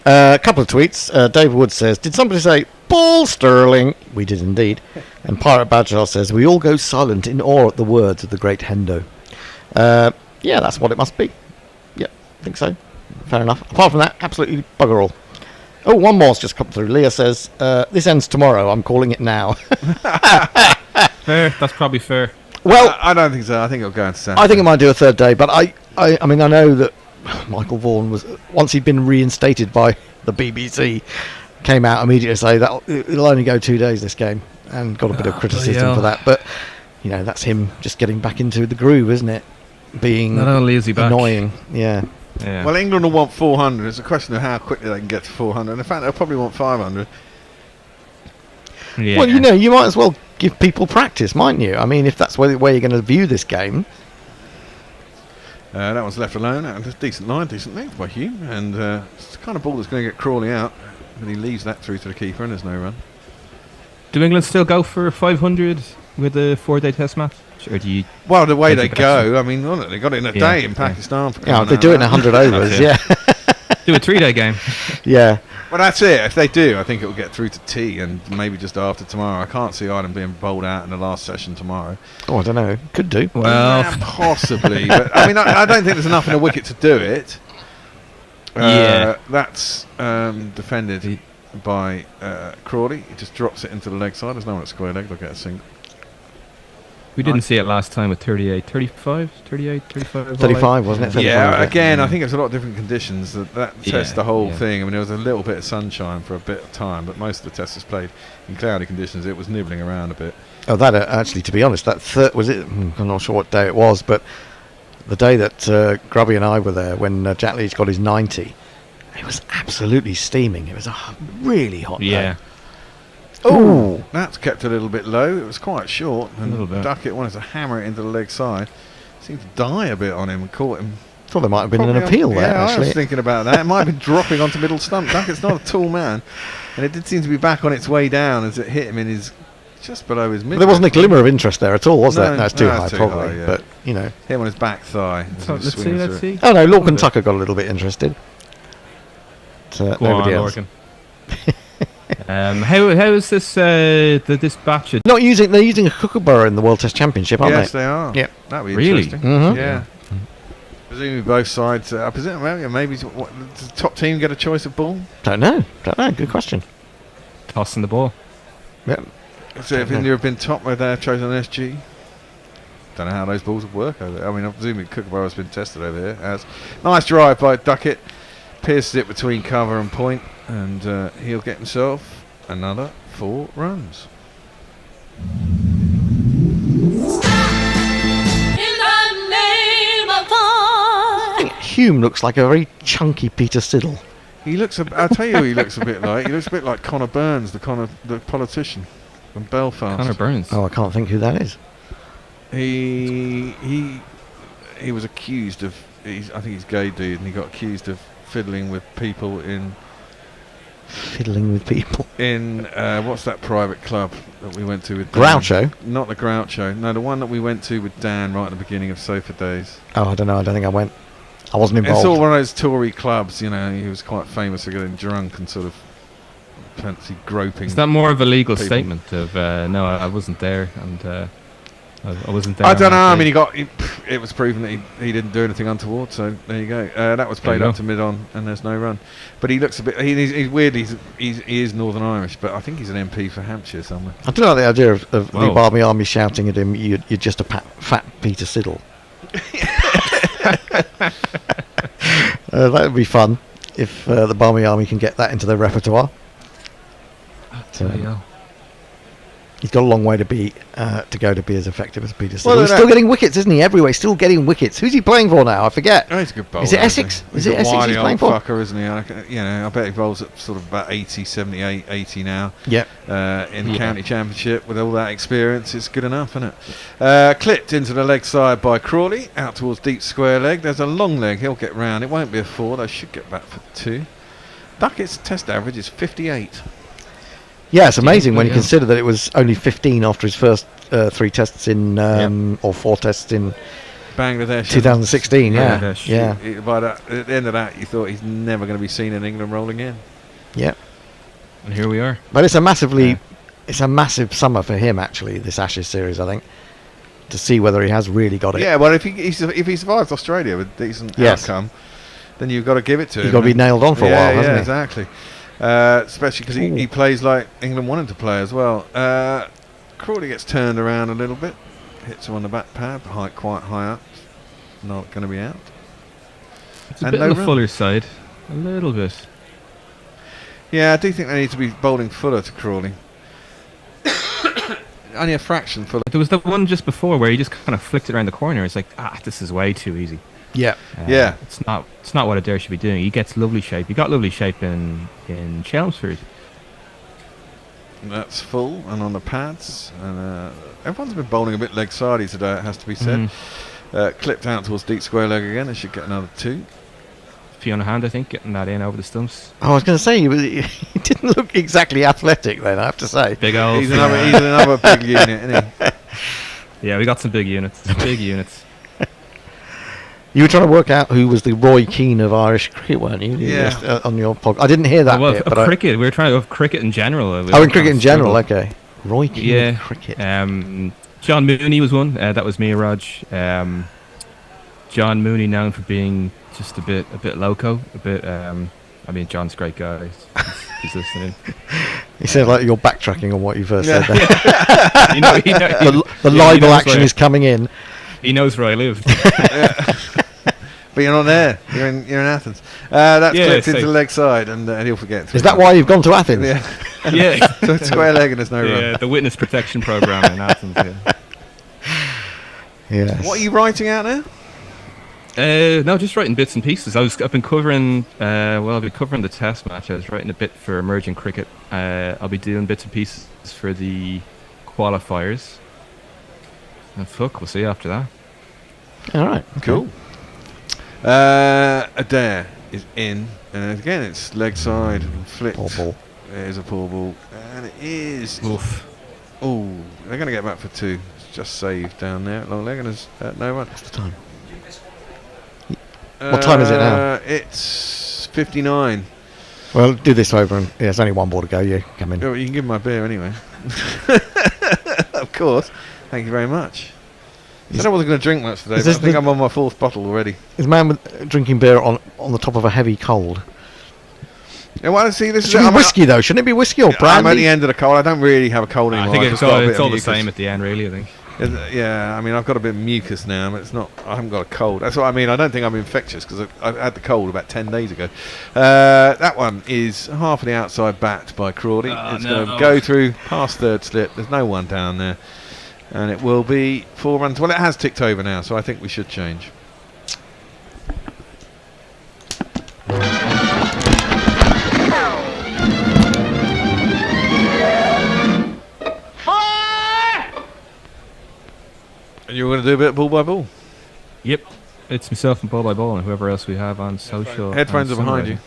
A couple of tweets. David Wood says, "Did somebody say Paul Sterling?" We did indeed. And Pirate Badger says, "We all go silent in awe at the words of the great Hendo." Yeah, that's what it must be. Yeah, I think so. Fair enough. Apart from that, absolutely bugger all. Oh, one more's just come through. Leah says, "This ends tomorrow. I'm calling it now." Fair. That's probably fair. Well, I don't think so. I think it'll go into Saturday. I think it might do a third day, but I mean, I know that Michael Vaughan was, once he'd been reinstated by the BBC, came out immediately to say that it'll only go 2 days, this game, and got a bit of criticism for that. But that's him just getting back into the groove, isn't it? Being not only is he back, annoying. Yeah. Well, England will want 400. It's a question of how quickly they can get to 400. In fact, they'll probably want 500. Yeah. Well, you might as well give people practice, mightn't you? I mean, if that's where you're going to view this game. That one's left alone. And a decent line, decent length by Hugh. And it's the kind of ball that's going to get Crawley out. But he leaves that through to the keeper and there's no run. Do England still go for 500 with a 4-day test match? Or do you... Well, the way they go, I mean, they got it in a day in Pakistan. For they do it in 100 overs, Do a 3-day game. Yeah. Well, that's it. If they do, I think it will get through to T and maybe just after tomorrow. I can't see Ireland being bowled out in the last session tomorrow. Oh, I don't know. Could do. Well, possibly. But I mean, I don't think there's enough in the wicket to do it. That's defended by Crawley. He just drops it into the leg side. There's no one at square leg. They'll get a single. We didn't see it last time with 38, 35, 38, 35. 35, wasn't it? 35, yeah, again, I think it's a lot of different conditions that test the whole yeah. thing. I mean, there was a little bit of sunshine for a bit of time, but most of the tests was played in cloudy conditions. It was nibbling around a bit. Oh, that actually, to be honest, that was it. I'm not sure what day it was, but the day that Grubby and I were there when Jack Leach got his 90, it was absolutely steaming. It was a really hot day. Oh, that's kept a little bit low. It was quite short, and a little bit. Duckett wanted to hammer it into the leg side. Seemed to die a bit on him and caught him. Thought there might have been Probably an appeal there. Yeah, Actually, I was thinking about that. It might have been dropping onto middle stump. Duckett's not a tall man, and it did seem to be back on its way down as it hit him in his just below his mid. There wasn't a glimmer of interest there at all, was there? No, it's too high, too probably. high, yeah. But you know, hit him on his back thigh. Let's see. Oh no, Lorcan Tucker got a little bit interested. Go nobody on, else. Lorcan. How is this this batch? They're using a Kookaburra in the World Test Championship, aren't Yes, they? they are. Yep. That'd be Really? interesting. Mhm. Yeah. Presumably both sides. I presume maybe does the top team get a choice of ball? Don't know. Good question. Tossing the ball. Yep. So if India have been top with their chosen SG, don't know how those balls would work over there. I mean, I'm presuming Kookaburra has been tested over here. As nice drive by Duckett, pierces it between cover and point, and he'll get himself another 4 runs. Hume looks like a very chunky Peter Siddle. He looks. I'll tell you who he looks a bit like. He looks a bit like Connor Burns, the politician from Belfast. Connor Burns. Oh, I can't think who that is. He was accused of. I think he's a gay dude, and he got accused of fiddling with people in. In what's that private club that we went to with Dan? Groucho? Not the Groucho. No, the one that we went to with Dan right at the beginning of Sofa Days. Oh, I don't know. I don't think I went. I wasn't involved. It's all one of those Tory clubs, you know. He was quite famous for getting drunk and sort of fancy groping. Is that more of a legal people. statement of no, I wasn't there, and I wasn't there? I don't know. I mean, it was proven that he didn't do anything untoward. So there you go. That was played up to mid on, and there's no run. But he looks a bit. He's weird. He is Northern Irish, but I think he's an MP for Hampshire somewhere. I don't like the idea of the Barmy Army shouting at him, "You're just a fat Peter Siddle." That would be fun if the Barmy Army can get that into their repertoire. He's got a long way to go to be as effective as Peter Siddle. Well, he's still getting wickets, isn't he? Everywhere, still getting wickets. Who's he playing for now? I forget. Oh, he's a good bowler. Is it Essex? He's Is it Essex he's playing for? Fucker, isn't he? I bet he bowls at sort of about 80, 78, 80 now. Yep. In the county championship with all that experience, it's good enough, isn't it? Clipped into the leg side by Crawley, out towards deep square leg. There's a long leg. He'll get round. It won't be a 4. They should get back for 2. Duckett's test average is 58. Yeah, it's amazing when you consider that it was only 15 after his first 3 tests in, or 4 tests in Bangladesh 2016. Yeah, By at the end of that, you thought he's never going to be seen in England rolling in. Yeah, and here we are. But it's a massive summer for him actually. This Ashes series, I think, to see whether he has really got it. Yeah, well, if he survives Australia with a decent outcome, then you've got to give it to him. He's got to be nailed on for a while, hasn't he? Exactly. Especially because he plays like England wanted to play as well. Crawley gets turned around a little bit, hits him on the back pad, quite high up. Not going to be out. It's a bit on the fuller side, a little bit. Yeah, I do think they need to be bowling fuller to Crawley. Only a fraction fuller. There was the one just before where he just kind of flicked it around the corner. It's like, this is way too easy. Yeah. It's not what Adair should be doing. He gets lovely shape. He got lovely shape in Chelmsford. That's full and on the pads. And everyone's been bowling a bit leg sidey today, it has to be said. Clipped out towards deep square leg again. They should get another 2. Fiona Hand, I think, getting that in over the stumps. I was going to say, he didn't look exactly athletic then, I have to say. Big old. He's another big unit, isn't he? Yeah, we got some big units. Big units. You were trying to work out who was the Roy Keane of Irish cricket, weren't you? Yeah. On your podcast. I didn't hear that Well, bit. of cricket. We were trying to go cricket in general. In cricket in general, okay. Roy Keane of cricket. John Mooney was one. That was me, Raj. John Mooney, known for being just a bit loco, a bit. I mean, John's a great guy. He's listening. He sounds like you're backtracking on what you first said there. The the libel action is coming in. He knows where I live. But you're not there. You're in Athens. That's clipped into safe. the leg side, and he'll forget. Is that why you've gone to Athens? Yeah. Yeah. So it's square leg and there's no run. Yeah, the witness protection program in Athens. Yeah. Yes. What are you writing out now? No, just writing bits and pieces. I've been covering. I've been covering the Test match. I was writing a bit for Emerging Cricket. I'll be doing bits and pieces for the qualifiers. And we'll see after that. All right. Cool. Adair is in, and again it's leg side and flicked. Poor ball. There's a poor ball, and it is. Oof. Oh, they're going to get back for 2. It's just saved down there. Long leg and there's no run. What's the time? What time is it now? It's 59. Well, do this over, and there's only one ball to go. You come in. Yeah, well, you can give him my beer anyway. Of course. Thank you very much. I said I wasn't going to drink much today, but I think I'm on my 4th bottle already. Is man with drinking beer on the top of a heavy cold? Yeah, well, see, this It should be whiskey though, shouldn't it be whiskey or brandy? I'm at the end of the cold. I don't really have a cold anymore. I think I've it's just got a bit all of the mucus. same at the end, really. I think. Yeah, I mean, I've got a bit of mucus now, but it's not. I haven't got a cold. That's what I mean. I don't think I'm infectious because I had the cold about 10 days ago. That one is half of the outside bat by Crawley. It's going to go through past 3rd slip. There's no one down there, and it will be 4 runs. Well, it has ticked over now, so I think we should change. And you were going to do a bit of ball by ball? Yep. It's myself and Ball by Ball and whoever else we have on social. Headphones are behind you.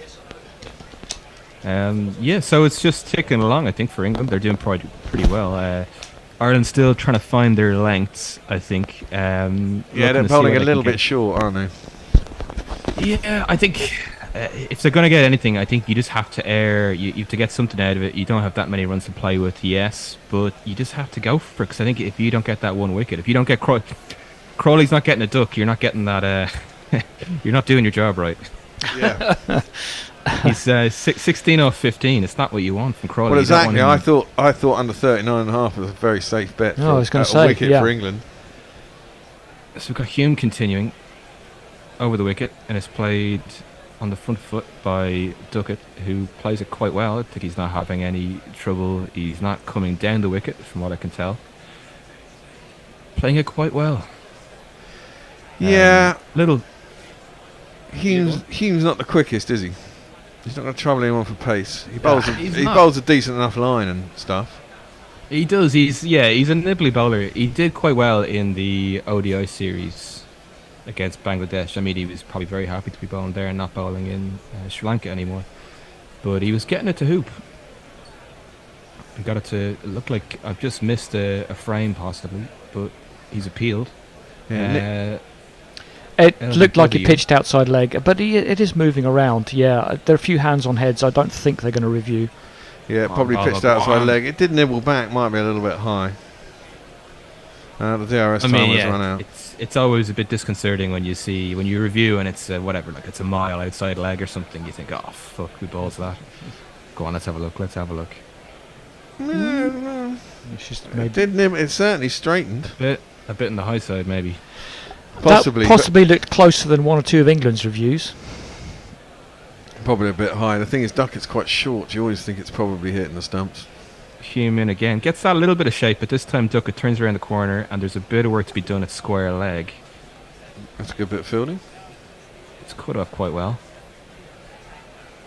Yeah, so it's just ticking along, I think, for England. They're doing pretty well. Ireland's still trying to find their lengths, I think. Yeah, they're bowling a little bit short, aren't they? Yeah, I think if they're going to get anything, I think you just have to err. You have to get something out of it. You don't have that many runs to play with, yes, but you just have to go for it. Because I think if you don't get that one wicket, if you don't get Crawley's not getting a duck, you're not getting that. You're not doing your job right. Yeah. He's 16 off 15. It's not what you want from Crawley. Well, exactly. I thought under 39.5 was a very safe bet. I was going to a say, wicket for England. So we've got Hume continuing over the wicket, and it's played on the front foot by Duckett, who plays it quite well. I think he's not having any trouble. He's not coming down the wicket, from what I can tell. Playing it quite well. Yeah. Little. Hume's not the quickest, is he? He's not going to trouble anyone for pace. He bowls a decent enough line and stuff. He does. He's a nibbly bowler. He did quite well in the ODI series against Bangladesh. I mean, he was probably very happy to be bowling there and not bowling in Sri Lanka anymore. But he was getting it to hoop. He got it to look like I've just missed a frame possibly, but he's appealed. Yeah, it looked like he pitched outside leg, but it is moving around. Yeah, there are a few hands on heads. I don't think they're going to review. Yeah, probably pitched outside leg. It did nibble back, might be a little bit high. The DRS time has run out. It's always a bit disconcerting when you review and it's whatever, like it's a mile outside leg or something. You think, oh fuck, who balls that? Go on, let's have a look. No. It did nibble. It certainly straightened. A bit on the high side, maybe. Possibly looked closer than one or two of England's reviews. Probably a bit high. The thing is, Duckett's quite short. You always think it's probably hitting the stumps. Hume in again. Gets that little bit of shape, but this time Duckett turns around the corner and there's a bit of work to be done at square leg. That's a good bit of fielding. It's cut off quite well.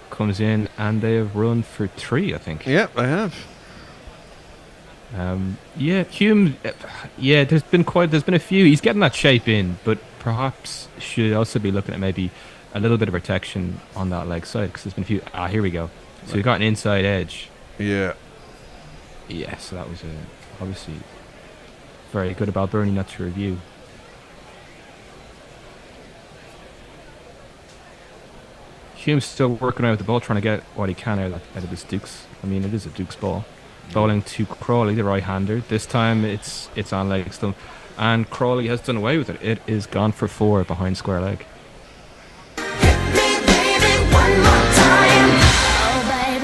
Comes in and they have run for 3, I think. Yep, they have. Yeah, Hume. Yeah, there's been a few. He's getting that shape in, but perhaps should also be looking at maybe a little bit of protection on that leg side because there's been a few. Here we go. So we got an inside edge. Yeah. Yeah, so that was obviously very good about Bernie not to review. Hume's still working out with the ball, trying to get what he can out of this Dukes. I mean, it is a Dukes ball. Bowling to Crawley, the right-hander. This time it's on leg stump, and Crawley has done away with it. It is gone for 4 behind square leg.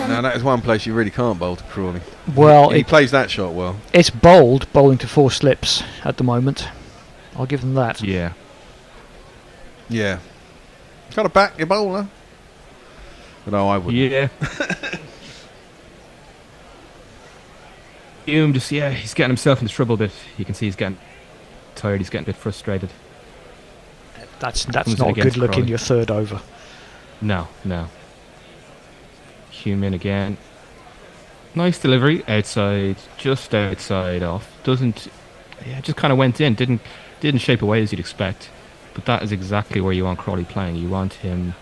Now that is one place you really can't bowl to Crawley. Well, he plays that shot well. It's bold, bowling to 4 slips at the moment. I'll give them that. Yeah. Yeah. Got to back your bowler. But no, I wouldn't. Yeah. Hume just, he's getting himself into trouble a bit. You can see he's getting tired, he's getting a bit frustrated. That's not a good look in your third over. No. Hume in again. Nice delivery, outside, just outside off. Just kind of went in, didn't shape away as you'd expect. But that is exactly where you want Crawley playing. You want him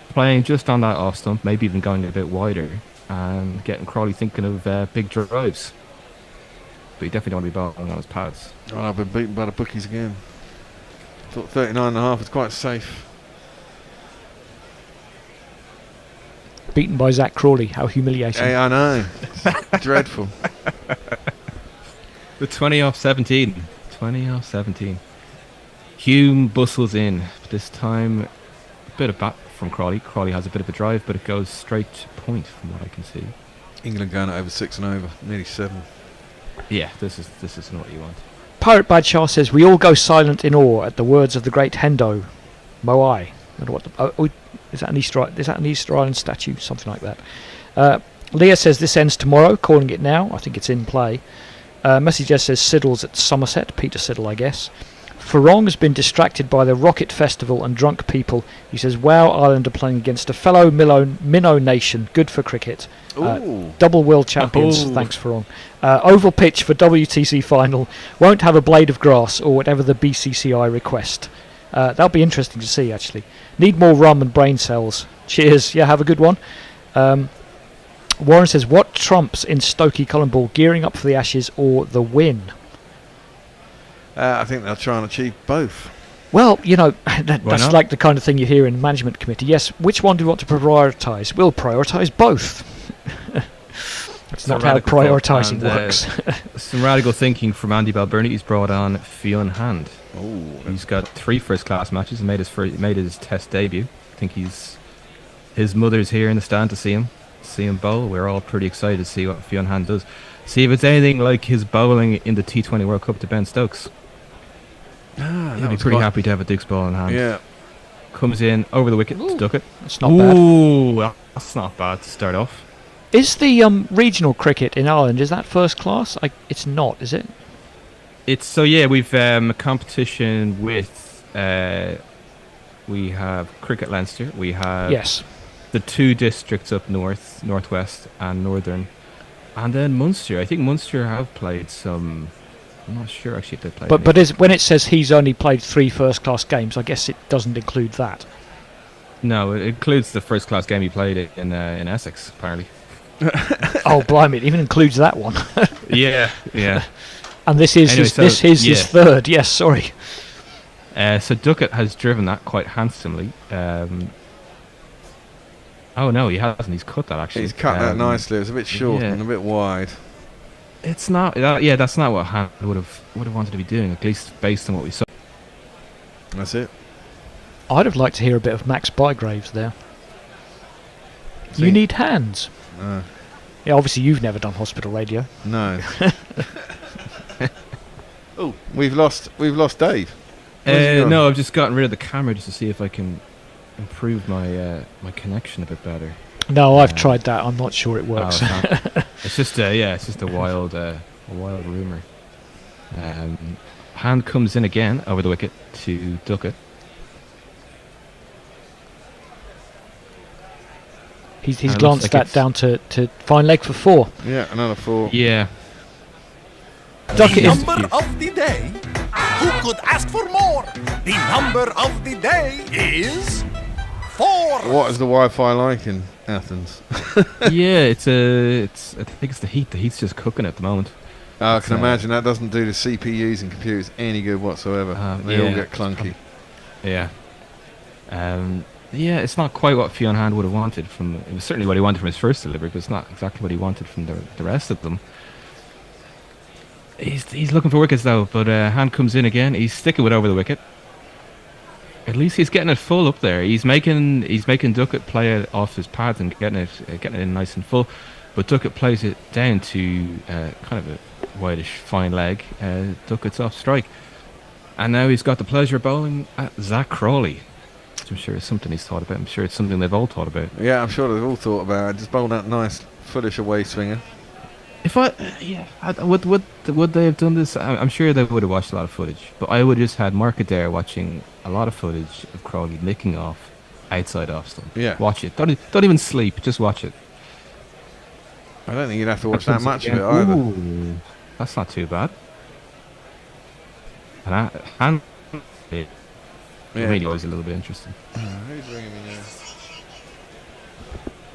playing just on that off stump, maybe even going a bit wider, and getting Crawley thinking of big drives. But you definitely don't want to be bowling on his pads. Oh, I've been beaten by the bookies again. Thought 39.5 was quite safe. Beaten by Zach Crawley. How humiliating. Hey, I know. It's dreadful. The 20 off 17. Hume bustles in. This time, a bit of bat from Crawley. Crawley has a bit of a drive, but it goes straight to point from what I can see. England going at over 6 and over, nearly 7. Yeah, this is not what you want. Pirate Badshaw says, we all go silent in awe at the words of the great Hendo Moai. I don't know what is that an Easter Island statue? Something like that. Leah says this ends tomorrow, calling it now. I think it's in play. Messi just says Siddle's at Somerset. Peter Siddle, I guess. Farong has been distracted by the Rocket Festival and drunk people. He says, wow, Ireland are playing against a fellow Minnow nation. Good for cricket. Double world champions. Thanks, Farong. Oval pitch for WTC final. Won't have a blade of grass or whatever the BCCI request. That'll be interesting to see, actually. Need more rum and brain cells. Cheers. Yeah, have a good one. Warren says, what trumps in Stokey Colin Ball, gearing up for the Ashes or the win? I think they'll try and achieve both. Well, that's like the kind of thing you hear in management committee. Yes, which one do we want to prioritise? We'll prioritise both. That's not how prioritising works. Some radical thinking from Andy Balbirnie. He's brought on Fionn Hand. He's got 3 first-class matches and made his Test debut. I think his mother's here in the stand to see him bowl. We're all pretty excited to see what Fionn Hand does. See if it's anything like his bowling in the T20 World Cup to Ben Stokes. He'd be pretty happy to have a Dukes ball in hand. Yeah. Comes in over the wicket to duck it. That's not bad. That's not bad to start off. Is the regional cricket in Ireland, is that first class? It's not, is it? We've a competition with we have Cricket Leinster, we have the 2 districts up north, northwest and northern, and then Munster. I think Munster have played some. I'm not sure actually if they played. But when it says he's only played 3 first class games, I guess it doesn't include that. No, it includes the first class game he played in Essex, apparently. Oh, blimey! It even includes that one. Yeah. And this is his third. Yes, sorry. So Duckett has driven that quite handsomely. Oh no, he hasn't. He's cut that actually. He's cut that nicely. It was a bit short and a bit wide. It's not. That's not what Hand would have wanted to be doing, at least based on what we saw. That's it. I'd have liked to hear a bit of Max Bygraves there. You need hands. Yeah, obviously you've never done hospital radio. No. Oh, we've lost Dave. No, I've just gotten rid of the camera just to see if I can improve my my connection a bit better. No, I've tried that. I'm not sure it works. It's just a wild rumor. Hand comes in again over the wicket to duck it. He's glanced that down to fine leg for 4. Yeah, another 4. Yeah. Duckett is. Number of the day. Who could ask for more? The number of the day is 4. What is the Wi-Fi like in Athens? Yeah, I think it's the heat. The heat's just cooking at the moment. I can imagine that doesn't do the CPUs and computers any good whatsoever. They all get clunky. Yeah. Yeah, it's not quite what Fionn Hand would have wanted from. It was certainly what he wanted from his first delivery, but it's not exactly what he wanted from the rest of them. He's looking for wickets though, but Hand comes in again. He's sticking with over the wicket. At least he's getting it full up there. He's making Duckett play it off his pads and getting it in nice and full. But Duckett plays it down to kind of a whitish fine leg. Duckett's off strike, and now he's got the pleasure of bowling at Zach Crawley. Which I'm sure it's something he's thought about. I'm sure it's something they've all thought about. Yeah, I'm sure they've all thought about it. Just bowl that nice foolish away swinger. If would they have done this? I'm sure they would have watched a lot of footage, but I would have just had Mark Adair watching a lot of footage of Crawley nicking off outside off stump. Yeah, watch it. Don't even sleep. Just watch it. I don't think you'd have to watch that much of it either. Ooh, that's not too bad. And the radio is a little bit interesting. Who's ringing me now?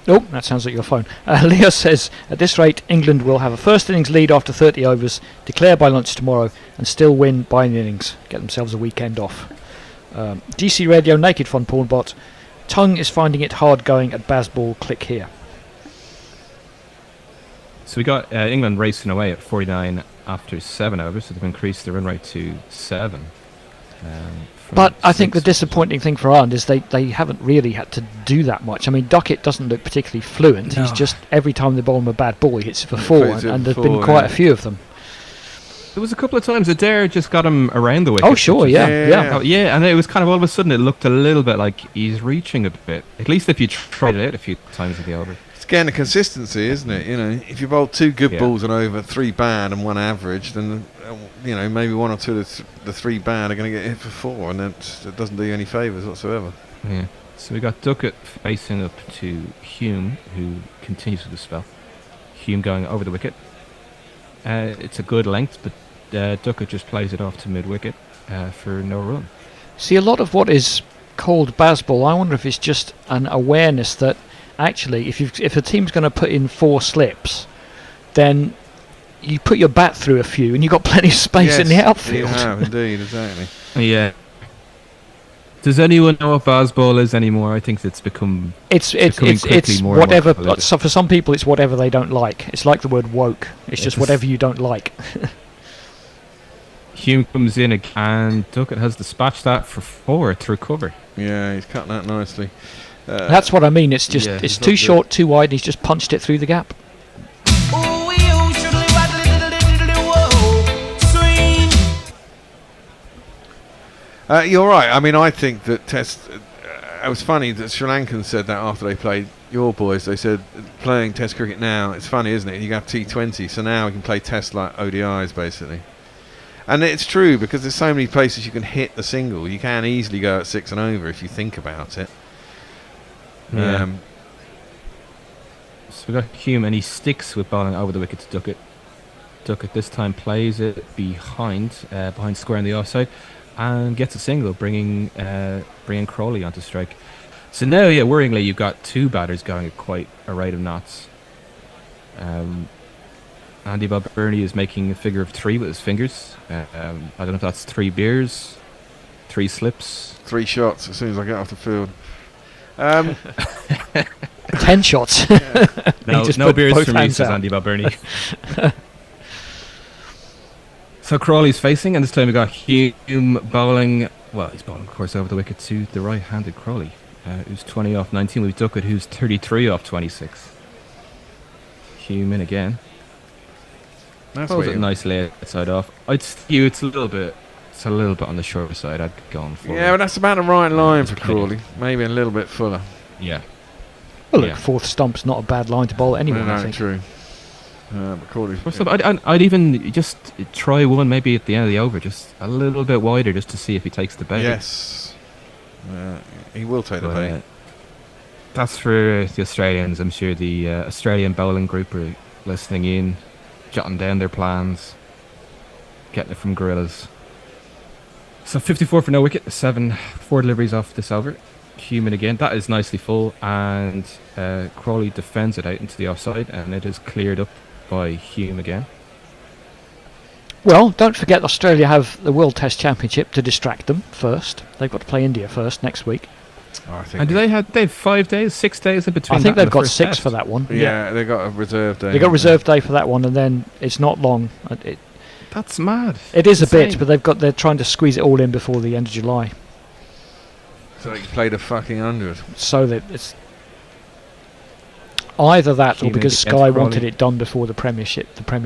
Oh, that sounds like your phone. Leo says, at this rate, England will have a first innings lead after 30 overs, declare by lunch tomorrow, and still win by an innings. Get themselves a weekend off. DC Radio Naked Fun Pornbot. Tongue is finding it hard going at Bazball. Click here. So we got England racing away at 49 after 7 overs, so they've increased the run rate to 7. But I think the disappointing thing for Ireland is they haven't really had to do that much. I mean, Duckett doesn't look particularly fluent. No. He's just, every time they bowl him a bad ball, he hits it for 4, and there's been quite a few of them. There was a couple of times Adair just got him around the wicket. Oh, sure, yeah. And it was kind of all of a sudden it looked a little bit like he's reaching a bit. At least if you tried it out a few times in the over. It's getting the consistency, isn't it? You know, if you bowl 2 good balls and over, 3 bad and 1 average, then maybe 1 or 2 of the 3 bad are going to get hit for 4, and that doesn't do you any favours whatsoever. Yeah. So we got Duckett facing up to Hume, who continues with the spell. Hume going over the wicket. It's a good length, but Duckett just plays it off to mid-wicket for no run. See, a lot of what is called Bazball, I wonder if it's just an awareness that actually, if a team's going to put in 4 slips, then you put your bat through a few and you've got plenty of space in the outfield. You have, indeed, exactly. Yeah. Does anyone know what Bazball is anymore? I think it's becoming more whatever. more So for some people, it's whatever they don't like. It's like the word woke. It's just whatever you don't like. Hume comes in again, and Duckett has dispatched that for 4 through cover. Yeah, he's cut that nicely. That's what I mean. It's just it's too short, too wide. And he's just punched it through the gap. You're right. I mean, I think that Test. It was funny that Sri Lankans said that after they played your boys. They said playing Test cricket now. It's funny, isn't it? You have T20, so now we can play Test like ODIs basically. And it's true because there's so many places you can hit the single. You can easily go at 6 and over if you think about it. Yeah. So we got Hume, and he sticks with bowling over the wicket to Duckett. Duckett this time plays it behind square on the offside, and gets a single, bringing Crawley onto strike. So now, worryingly, you've got 2 batters going at quite a rate of knots. Andy Balbirnie is making a figure of 3 with his fingers. I don't know if that's 3 beers, 3 slips, 3 shots as soon as I get off the field. 10 shots. No beers for me, says Andy Balbirnie. So Crawley's facing, and this time we got Hume bowling. Well, he's bowling, of course, over the wicket to the right-handed Crawley, who's 20 off 19. We've Duckett, who's 33 off 26. Hume in again. That's Pulls it nicely outside off. It's a little bit on the shorter side. I'd go on for. Yeah, but that's about the right line for Crawley. Maybe a little bit fuller. Yeah. Well, look, 4th stump's not a bad line to bowl anyway. No, I think. True. But Crawley. I'd even just try one maybe at the end of the over, just a little bit wider, just to see if he takes the bait. Yes. He will take the bait. That's for the Australians. I'm sure the Australian bowling group are listening in, jotting down their plans. getting it from Gorillas. So 54 for no wicket, 4 deliveries off this over. Human again, that is nicely full, and Crawley defends it out into the offside, and it is cleared up by Hume again. Well, don't forget Australia have the World Test Championship to distract them first. They've got to play India first next week. And do they have 5 days, 6 days in between? I think that and they've the got first 6 test? for that one. Yeah, they got a reserve day. They got reserve day for that one, and then it's not long. That's mad. It is a bit, Insane. but they're trying to squeeze it all in before the end of July. So they can play the fucking 100. So that it's either that, or Human because against Sky Crawley. wanted it done before the Premier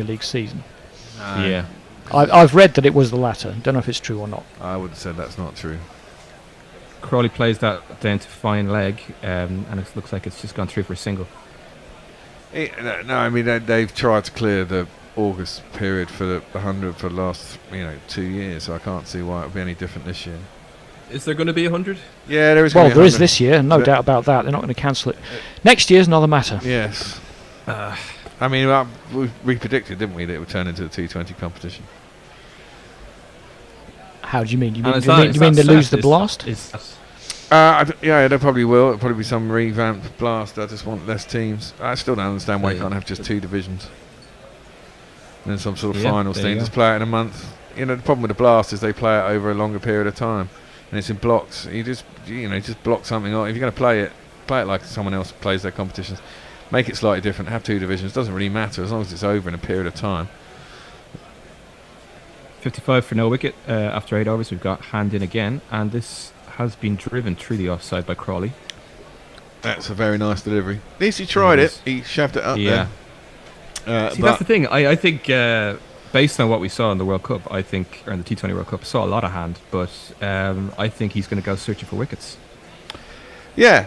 League season. Yeah. I've read that it was the latter. Don't know if it's true or not. I would have said that's not true. Crawley plays that down to fine leg, and it looks like it's just gone through for a single. No, I mean they've tried to clear the August period for the 100 for the last 2 years, so I can't see why it would be any different this year. Is there going to be 100? Yeah, there is. Well, gonna be there is 100. this year, no But- doubt about that. They're not going to cancel it. Next year's another matter. Yes. I mean, we predicted, didn't we, that it would turn into a T20 competition. How do you mean? You And mean, is you that- mean, is you mean that they lose set? the blast? Yeah, there probably will. It'll probably be some revamped blast. I just want less teams. I still don't understand why you can't have just 2 divisions. And then some sort of Yeah, finals there you thing. go. Just play it in a month. The problem with the blast is they play it over a longer period of time, and it's in blocks. You just block something off. If you're going to play it like someone else plays their competitions. Make it slightly different. Have 2 divisions. Doesn't really matter as long as it's over in a period of time. 55 for no wicket after 8 overs. We've got hand in again, and this has been driven through the offside by Crawley. That's a very nice delivery. At least he tried it. He shoved it up Yeah. there. See, that's the thing. I think based on what we saw in the World Cup, or in the T20 World Cup, saw a lot of hand, but I think he's going to go searching for wickets. Yeah.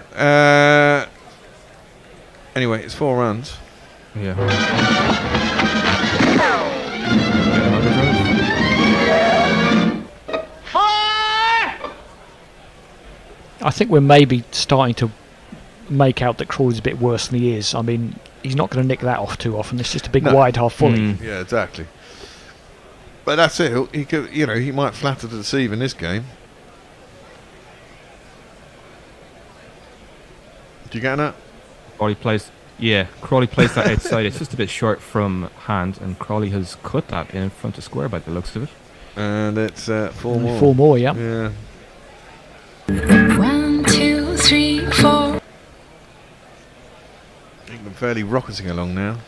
Anyway, it's 4 runs. Yeah. I think we're maybe starting to make out that Crawley's a bit worse than he is. I mean, he's not going to nick that off too often. It's just a big wide half volley. Yeah, exactly. But that's it. He could, he might flatter to deceive in this game. Do you get that? Crawley plays that outside. It's just a bit short from hand, and Crawley has cut that in front of square by the looks of it. And it's 4 more. 4 more, yeah. Yeah. 1, 2, 3, 4. England fairly rocketing along now.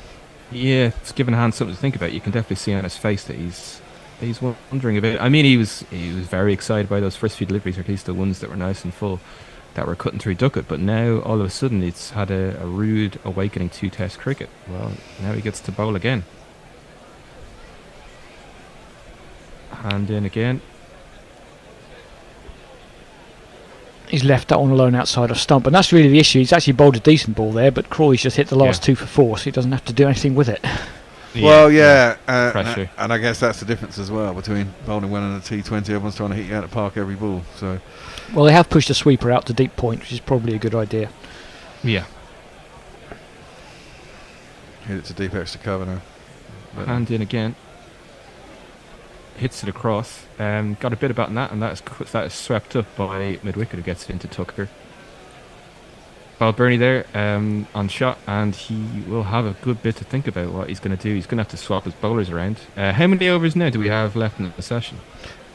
Yeah, it's given hand something to think about. You can definitely see on his face that he's wondering a bit. I mean, he was very excited by those first few deliveries, or at least the ones that were nice and full, that were cutting through ducket. But now, all of a sudden, it's had a rude awakening to Test cricket. Well, now he gets to bowl again. Hand in again. He's left that one alone outside of stump, and that's really the issue. He's actually bowled a decent ball there, but Crawley's just hit the last 2 for 4, so he doesn't have to do anything with it. Well, yeah, Pressure. and I guess that's the difference as well between bowling well and a T20. Everyone's trying to hit you out of the park every ball. So, Well, they have pushed a sweeper out to deep point, which is probably a good idea. Yeah. hit it to deep extra cover now. But Hand in again. Hits it across. Got a bit about that, and that is swept up by mid-wicket, who gets it into Tucker. Balburney there on shot, and he will have a good bit to think about what he's going to do. He's going to have to swap his bowlers around. How many overs now do we have left in the session?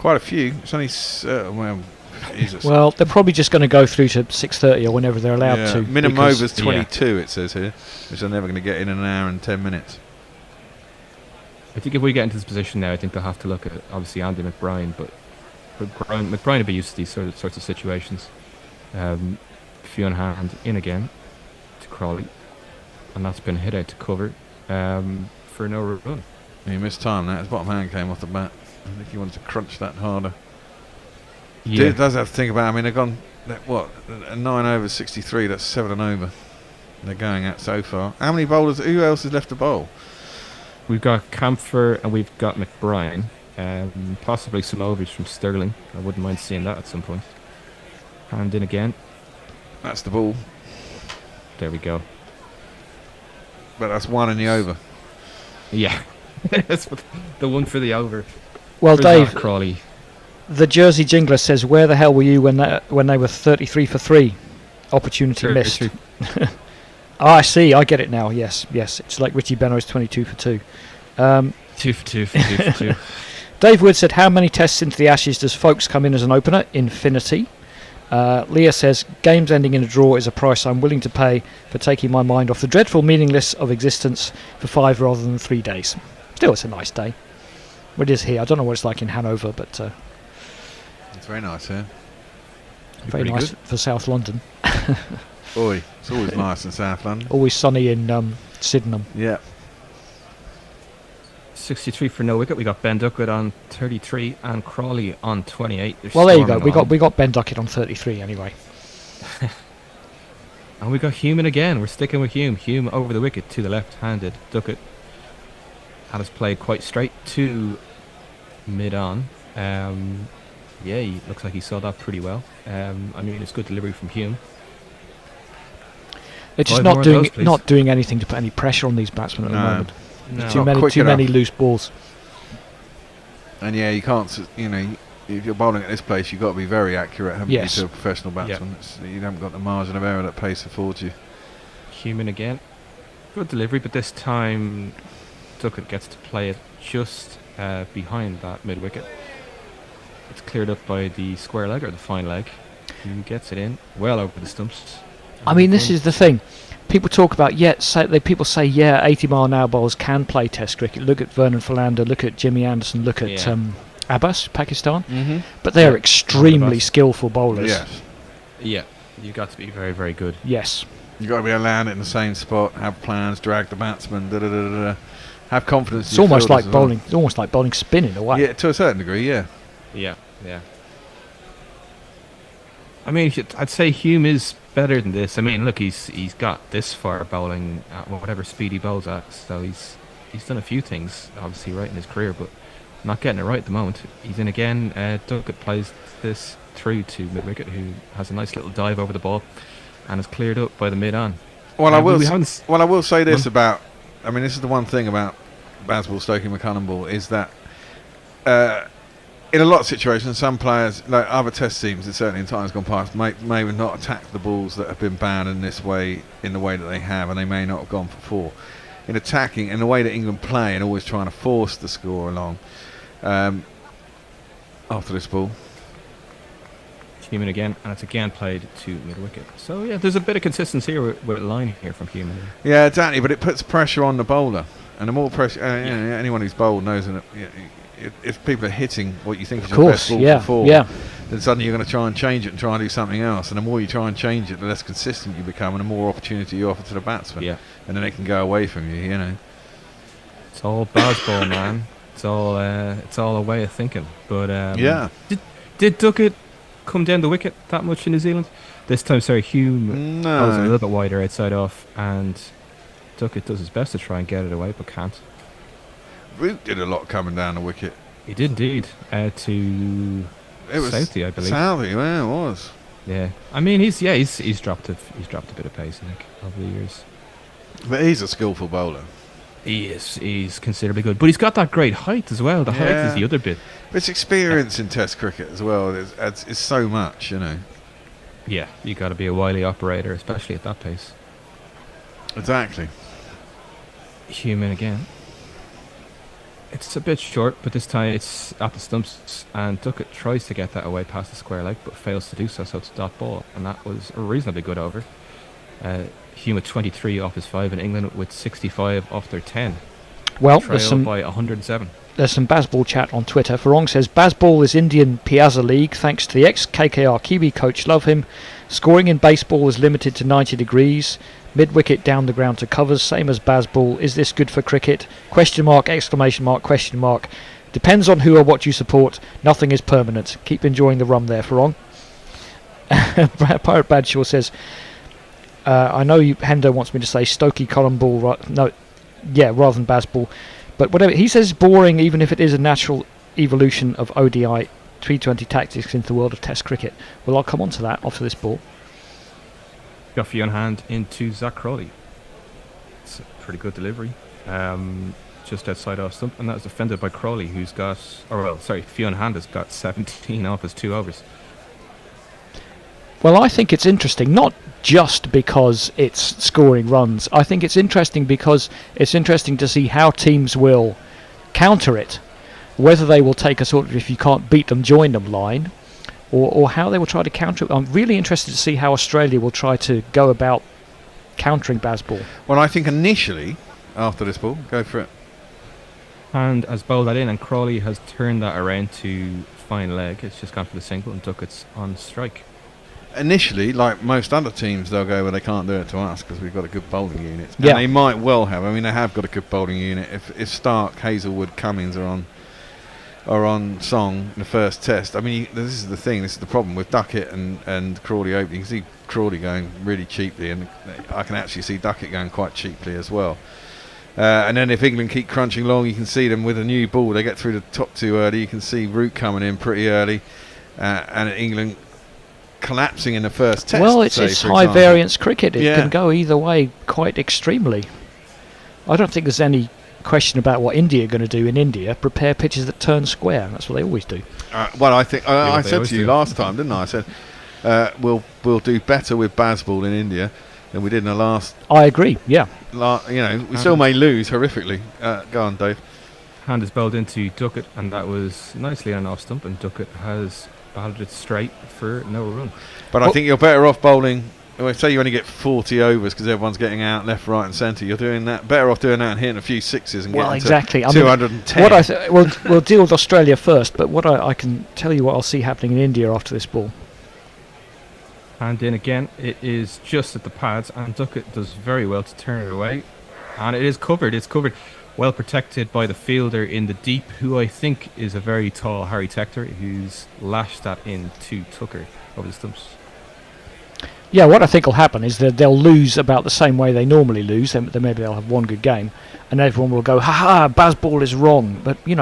quite a few. It's only Jesus. Well, they're probably just going to go through to 6:30 or whenever they're allowed to. Minimum because- overs 22. It says here, which they're never going to get in an hour and 10 minutes. I think if we get into this position now, I think they'll have to look at, obviously, Andy McBride, but McBride will be used to these sorts of situations. Few on hand, in again to Crawley, and that's been hit out to cover for no run. He missed time. His bottom hand came off the bat. I think he wanted to crunch that harder. Yeah. It does have to think about. I mean, they've gone 9 over 63. That's 7 and over. They're going at so far. How many bowlers? Who else is left to bowl? We've got Camphor and we've got McBride. Possibly some overs from Sterling. I wouldn't mind seeing that at some point. Hand in again. That's the ball. There we go. But that's 1 in the over. Yeah. That's the one for the over. Well, For Dave, Zach Crawley. the Jersey Jingler says, "Where the hell were you when they were 33 for 3? Opportunity missed." I see. I get it now. Yes. It's like Richie Beno's 22 for 2. 2 for 2 for 2. Dave Wood said, "How many tests into the Ashes does Folks come in as an opener?" Infinity. Leah says, "Games ending in a draw is a price I'm willing to pay for taking my mind off the dreadful meaningless of existence for 5 rather than 3 days." Still, it's a nice day. Well, it is here. I don't know what it's like in Hanover, but It's very nice here. very Pretty nice good. for South London. Oi, it's always nice in South London. Always sunny in Sydenham. Yeah. 63 for no wicket. We got Ben Duckett on 33 and Crawley on 28. They're Well, there you go. storming We got Ben Duckett on 33 anyway. And we got Hume again. We're sticking with Hume. Hume over the wicket to the left-handed. Duckett had us played quite straight to mid-on. Yeah, he looks like he saw that pretty well. I mean, it's good delivery from Hume. They're just 5 not more of doing those, please. not doing anything to put any pressure on these batsmen at the No. moment. No. Too Not many quick too many enough. loose balls. And yeah, you can't, if you're bowling at this place, you've got to be very accurate, haven't Yes. you, to a professional batsman. You haven't got the margin of error that pace affords you. Human again. Good delivery, but this time Duckett gets to play it just behind that mid-wicket. It's cleared up by the square leg, or the fine leg. He gets it in, well over the stumps. I mean, this is the thing. People talk about people say 80-mile-an-hour bowlers can play Test cricket. Look at Vernon Philander, look at Jimmy Anderson, look at Abbas, Pakistan. Mhm. But they're Yeah. extremely Abbas. skillful bowlers. Yes. Yeah, you've got to be very, very good. Yes. You've got to be able to land it in the same spot, have plans, drag the batsman, have confidence. It's in your almost fielders like as well. bowling. It's almost like bowling spin in a way. Yeah, to a certain degree, yeah. Yeah. I mean, I'd say Hume is better than this. I mean, look, he's got this far bowling at whatever speed he bowls at, so he's done a few things, obviously, right in his career, but not getting it right at the moment. He's in again. Duckett plays this through to mid-wicket, who has a nice little dive over the ball and is cleared up by the mid-on. Well, I will say this Well- about. I mean, this is the one thing about Bazball, Stokey, McCullum ball is that in a lot of situations, some players, like other Test teams, and certainly in times gone past, may not attack the balls that have been banned in this way, in the way that they have, and they may not have gone for 4. In attacking, in the way that England play, and always trying to force the score along. After this ball. Human again, and it's again played to mid-wicket. So, yeah, there's a bit of consistency here with a line here from Human. Yeah, exactly, but it puts pressure on the bowler. And the more pressure, anyone who's bowled knows that if people are hitting what you think is your best ball before, then suddenly you're going to try and change it and try and do something else. And the more you try and change it, the less consistent you become, and the more opportunity you offer to the batsman. Yeah. And then they can go away from you, It's all baseball, man. It's all a way of thinking. But did Duckett come down the wicket that much in New Zealand? This time, sorry, Hume goes a little bit wider outside off, and Duckett does his best to try and get it away, but can't. Root did a lot coming down the wicket. He did indeed. To Southey, I believe. Southey, yeah, it was. Yeah, I mean he's dropped a bit of pace, I think, over the years. But he's a skillful bowler. He is. He's considerably good, but he's got that great height as well. The height is the other bit. But it's experience in Test cricket as well. It's so much, Yeah, you got to be a wily operator, especially at that pace. Exactly. Human again. It's a bit short, but this time it's at the stumps, and Duckett tries to get that away past the square leg, but fails to do so. So it's a dot ball, and that was a reasonably good over. Hume with 23 off his 5, and England with 65 off their 10. Well, trailed by 107. There's some Bazball chat on Twitter. Farong says Bazball is Indian Piazza League thanks to the ex-KKR Kiwi coach. Love him. Scoring in baseball is limited to 90 degrees. Mid-wicket down the ground to covers, same as Bazball. Is this good for cricket? Question mark, exclamation mark, question mark. Depends on who or what you support. Nothing is permanent. Keep enjoying the rum there, Farong. Pirate Badshaw says, I know Hendo wants me to say Stokey column ball, rather than Bazball. But whatever, he says boring even if it is a natural evolution of ODI T20 tactics into the world of Test cricket. Well, I'll come on to that after this ball. Guffey on hand into Zach Crawley. It's a pretty good delivery. just outside off stump, and that was defended by Crawley, who's got, Fionn Hand has got 17 off his 2 overs. Well, I think it's interesting, not just because it's scoring runs. I think it's interesting because it's interesting to see how teams will counter it, whether they will take a sort of, if you can't beat them, join them line, or how they will try to counter it. I'm really interested to see how Australia will try to go about countering Bazball. Well, I think initially, after this ball, go for it. Hand has bowled that in, and Crawley has turned that around to fine leg. It's just gone for the single, and Duckett's on strike. Initially, like most other teams, they'll go, well, they can't do it to us because we've got a good bowling unit. Yeah. And they might well have. I mean, they have got a good bowling unit. If Stark, Hazelwood, Cummins are on song in the first test, I mean, this is the thing. This is the problem with Duckett and Crawley opening. You can see Crawley going really cheaply, and I can actually see Duckett going quite cheaply as well. And then if England keep crunching along, you can see them with a new ball. They get through the top 2 early. You can see Root coming in pretty early, and England collapsing in the first test. Well, it's high variance cricket. It can go either way quite extremely. I don't think there's any question about what India are going to do in India. Prepare pitches that turn square. That's what they always do. Well, I think I said to you last time, didn't I? I said we'll do better with Bazball in India than we did in the last. I agree. Yeah. We still may lose horrifically. Go on, Dave. Hand is bowled into Duckett, and that was nicely on off stump, and Duckett has batted it straight for no run. But I think you're better off bowling. Well, say you only get 40 overs because everyone's getting out left, right, and centre. You're doing that. Better off doing that and hitting a few sixes and getting exactly. to 210. We'll deal with Australia first, but what I can tell you what I'll see happening in India after this ball. And in again, it is just at the pads, and Duckett does very well to turn it away, and it is covered. It's covered, well protected by the fielder in the deep, who I think is a very tall Harry Tector, who's lashed that in to Tucker over the stumps. Yeah, what I think will happen is that they'll lose about the same way they normally lose. Then maybe they'll have one good game, and everyone will go, "Ha ha! Bazball is wrong." But they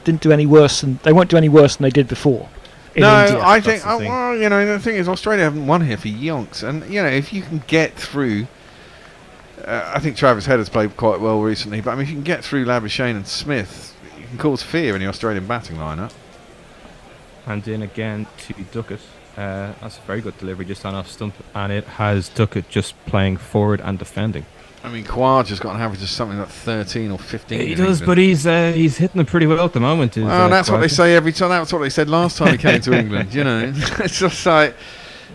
didn't do any worse than they won't do any worse than they did before. In India. I think. The thing is, Australia haven't won here for yonks, and if you can get through. I think Travis Head has played quite well recently, but I mean, if you can get through Labuschagne and Smith, you can cause fear in the Australian batting lineup. And in again to Duckett. That's a very good delivery just on off stump, and it has Duckett just playing forward and defending. I mean, Quaj has got an average of something like 13 or 15. He does, but he's hitting them pretty well at the moment. That's what they say every time. That's what they said last time he came to England. It's just like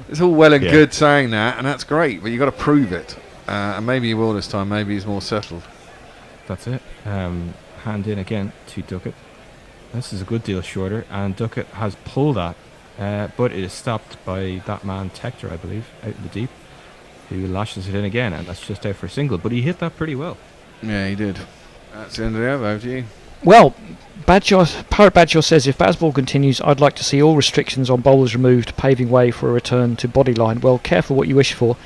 it's all well and good saying that, and that's great, but you've got to prove it. And maybe he will this time. Maybe he's more settled. That's it. Hand in again to Duckett. This is a good deal shorter, and Duckett has pulled that. But it is stopped by that man Tector, I believe, out in the deep, who lashes it in again, and that's just out for a single. But he hit that pretty well. Yeah, he did. That's the end of the over. Over to you. Well, Parrot Badger says, if Bazball continues, I'd like to see all restrictions on bowlers removed, paving way for a return to bodyline. Well, careful what you wish for.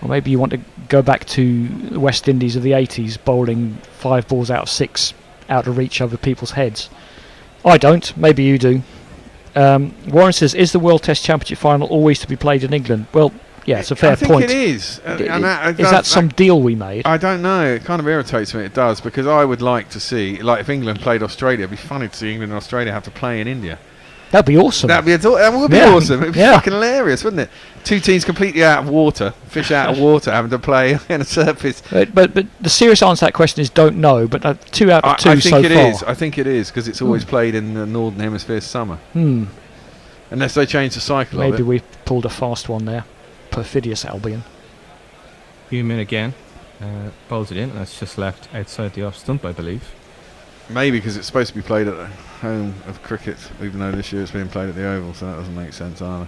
Or maybe you want to go back to the West Indies of the 80s, bowling 5 balls out of 6 out of reach over people's heads. I don't. Maybe you do. Warren says, is the World Test Championship final always to be played in England? Well, yeah, it's a fair point. I think it is. Is that some deal we made? I don't know. It kind of irritates me. It does, because I would like to see, like, if England played Australia, it'd be funny to see England and Australia have to play in India. That'd be awesome. That would be awesome. It'd be fucking hilarious, wouldn't it? 2 teams completely out of water, fish out of water, having to play in a surface. But the serious answer to that question is don't know. But 2 out of 2 I think so it far. is. I think it is, because it's always played in the Northern Hemisphere summer. Unless they change the cycle of it. Maybe we've pulled a fast one there. Perfidious Albion. Human again. Bowls it in, and that's just left outside the off stump, I believe. Maybe because it's supposed to be played at the home of cricket, even though this year it's being played at the Oval, so that doesn't make sense either.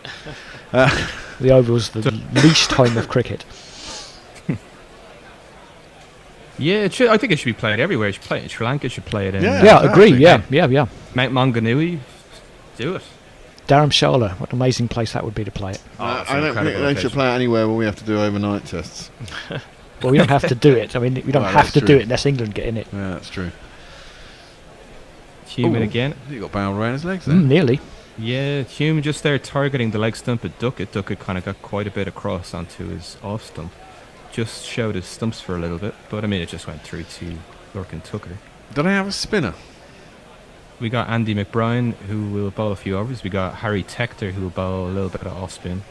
The Oval's the least home of cricket. Yeah, it should. I think it should be played everywhere. It should play it in Sri Lanka. It should play it in. Agree. Yeah. Mount Maunganui, do it. Dharamshala, what an amazing place that would be to play it. I don't think they should play it anywhere where we have to do overnight tests. Well, we don't have to do it. I mean, we don't have to do it unless England get in it. Yeah, that's true. Human again. He got barrel around his legs there. Nearly. Yeah, Hume just there targeting the leg stump at Duckett. Duckett kind of got quite a bit across onto his off stump. Just showed his stumps for a little bit, but I mean, it just went through to lurking Tucker. Do they have a spinner? We got Andy McBride, who will bowl a few overs. We got Harry Tector, who will bowl a little bit of off spin.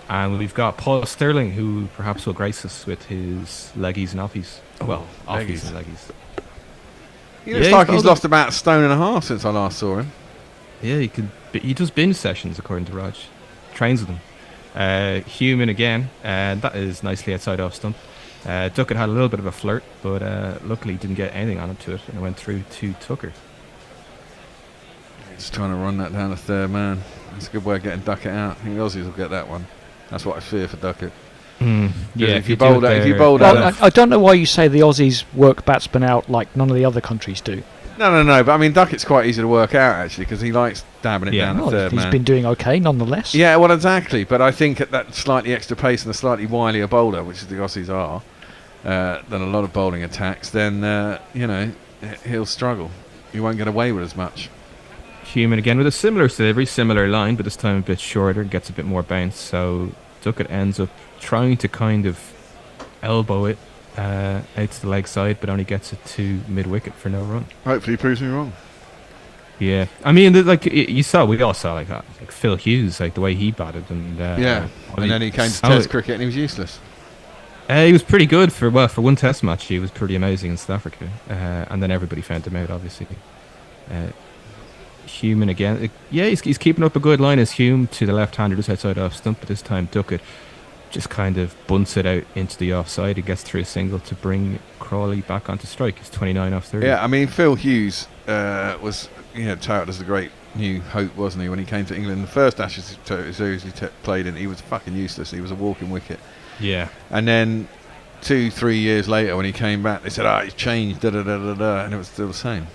And we've got Paul Sterling, who perhaps will grace us with his leggies and offies. Offies and leggies. He looks like he's lost about a stone and a half since I last saw him. Yeah, he does binge sessions, according to Raj. Trains with them. Human again, and that is nicely outside off stump. Duckett had a little bit of a flirt, but luckily didn't get anything on it to it, and it went through to Tucker. He's trying to run that down the third man. That's a good way of getting Duckett out. I think the Aussies will get that one. That's what I fear for Duckett. Yeah, if you bowled out, I don't know why you say the Aussies work batsmen out like none of the other countries do. No. But I mean, Duckett's quite easy to work out actually because he likes dabbing it down the third man. He's been doing okay, nonetheless. Yeah, well, exactly. But I think at that slightly extra pace and a slightly wilier bowler, which the Aussies are, than a lot of bowling attacks, then he'll struggle. He won't get away with as much. Human again with a similar delivery, similar line, but this time a bit shorter, gets a bit more bounce. So Duckett ends up trying to kind of elbow it out to the leg side, but only gets it to mid wicket for no run. Hopefully, he proves me wrong. Yeah, I mean, we all saw like Phil Hughes, like the way he batted, and and then he came to Test cricket and he was useless. He was pretty good for one Test match. He was pretty amazing in South Africa, and then everybody found him out, obviously. Human again. He's keeping up a good line as Hume to the left-hander just outside off stump, but this time Duckett just kind of bunts it out into the offside. He gets through a single to bring Crawley back onto strike. He's 29 off 30. Yeah, I mean, Phil Hughes was touted as the great new hope, wasn't he, when he came to England? The first Ashes series he played in, he was fucking useless. He was a walking wicket. Yeah. And then 2-3 years later when he came back, they said, he's changed, and it was still the same.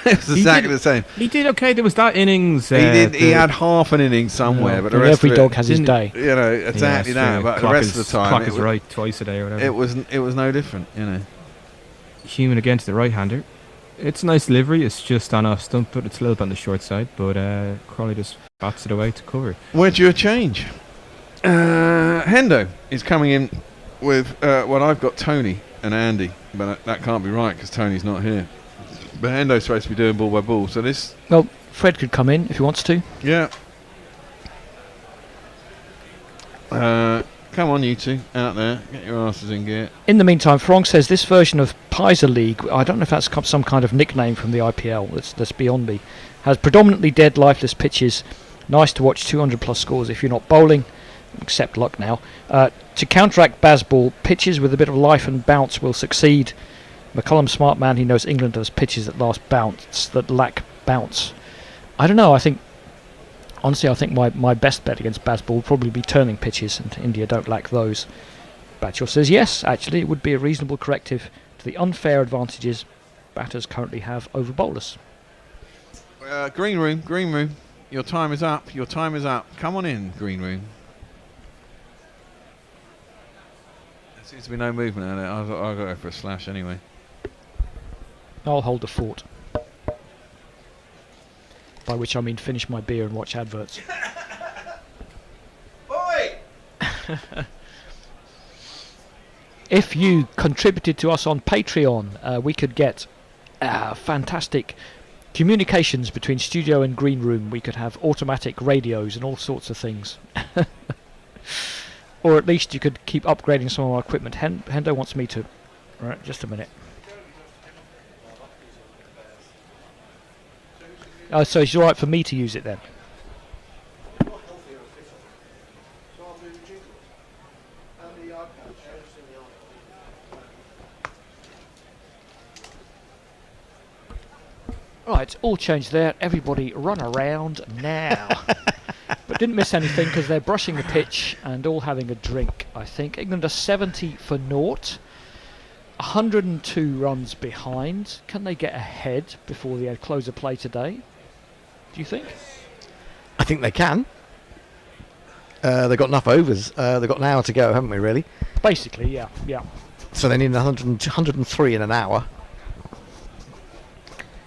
It was exactly the same. He did okay. There was that innings. He had half an innings somewhere, but the rest every of dog has his day. Exactly that. But the rest of the time, clock is right twice a day or whatever. It was no different. Human against the right-hander. It's a nice delivery. It's just on off stump, but it's a little bit on the short side. But Crawley just bats it away to cover. Where'd you change? Hendo is coming in with I've got Tony and Andy, but that can't be right because Tony's not here. But Hendo's supposed to be doing ball by ball, so this... Well, Fred could come in if he wants to. Yeah. Come on, you two, out there. Get your asses in gear. In the meantime, Frong says this version of Pizer League, I don't know if that's some kind of nickname from the IPL, that's beyond me, has predominantly dead, lifeless pitches. Nice to watch 200-plus scores if you're not bowling, except luck now. To counteract Bazball, pitches with a bit of life and bounce will succeed. McCullum, smart man, he knows England has pitches that lack bounce. I don't know, I think my best bet against Bazball would probably be turning pitches, and India don't lack those. Batchel says yes, actually it would be a reasonable corrective to the unfair advantages batters currently have over bowlers. Green room, your time is up, come on in, green room. There seems to be no movement in it. I'll go for a slash anyway. I'll hold the fort. By which I mean finish my beer and watch adverts. Oi! If you contributed to us on Patreon, we could get fantastic communications between studio and green room. We could have automatic radios and all sorts of things. Or at least you could keep upgrading some of our equipment. Hendo wants me to... Alright, just a minute. Oh, so it's alright for me to use it then? Right, all changed there. Everybody run around now. But didn't miss anything because they're brushing the pitch and all having a drink, I think. England are 70 for naught. 102 runs behind. Can they get ahead before the close of play today? Do you think? I think they can. They've got enough overs. They've got an hour to go, haven't we, really? Basically, yeah. So they need 103 in an hour.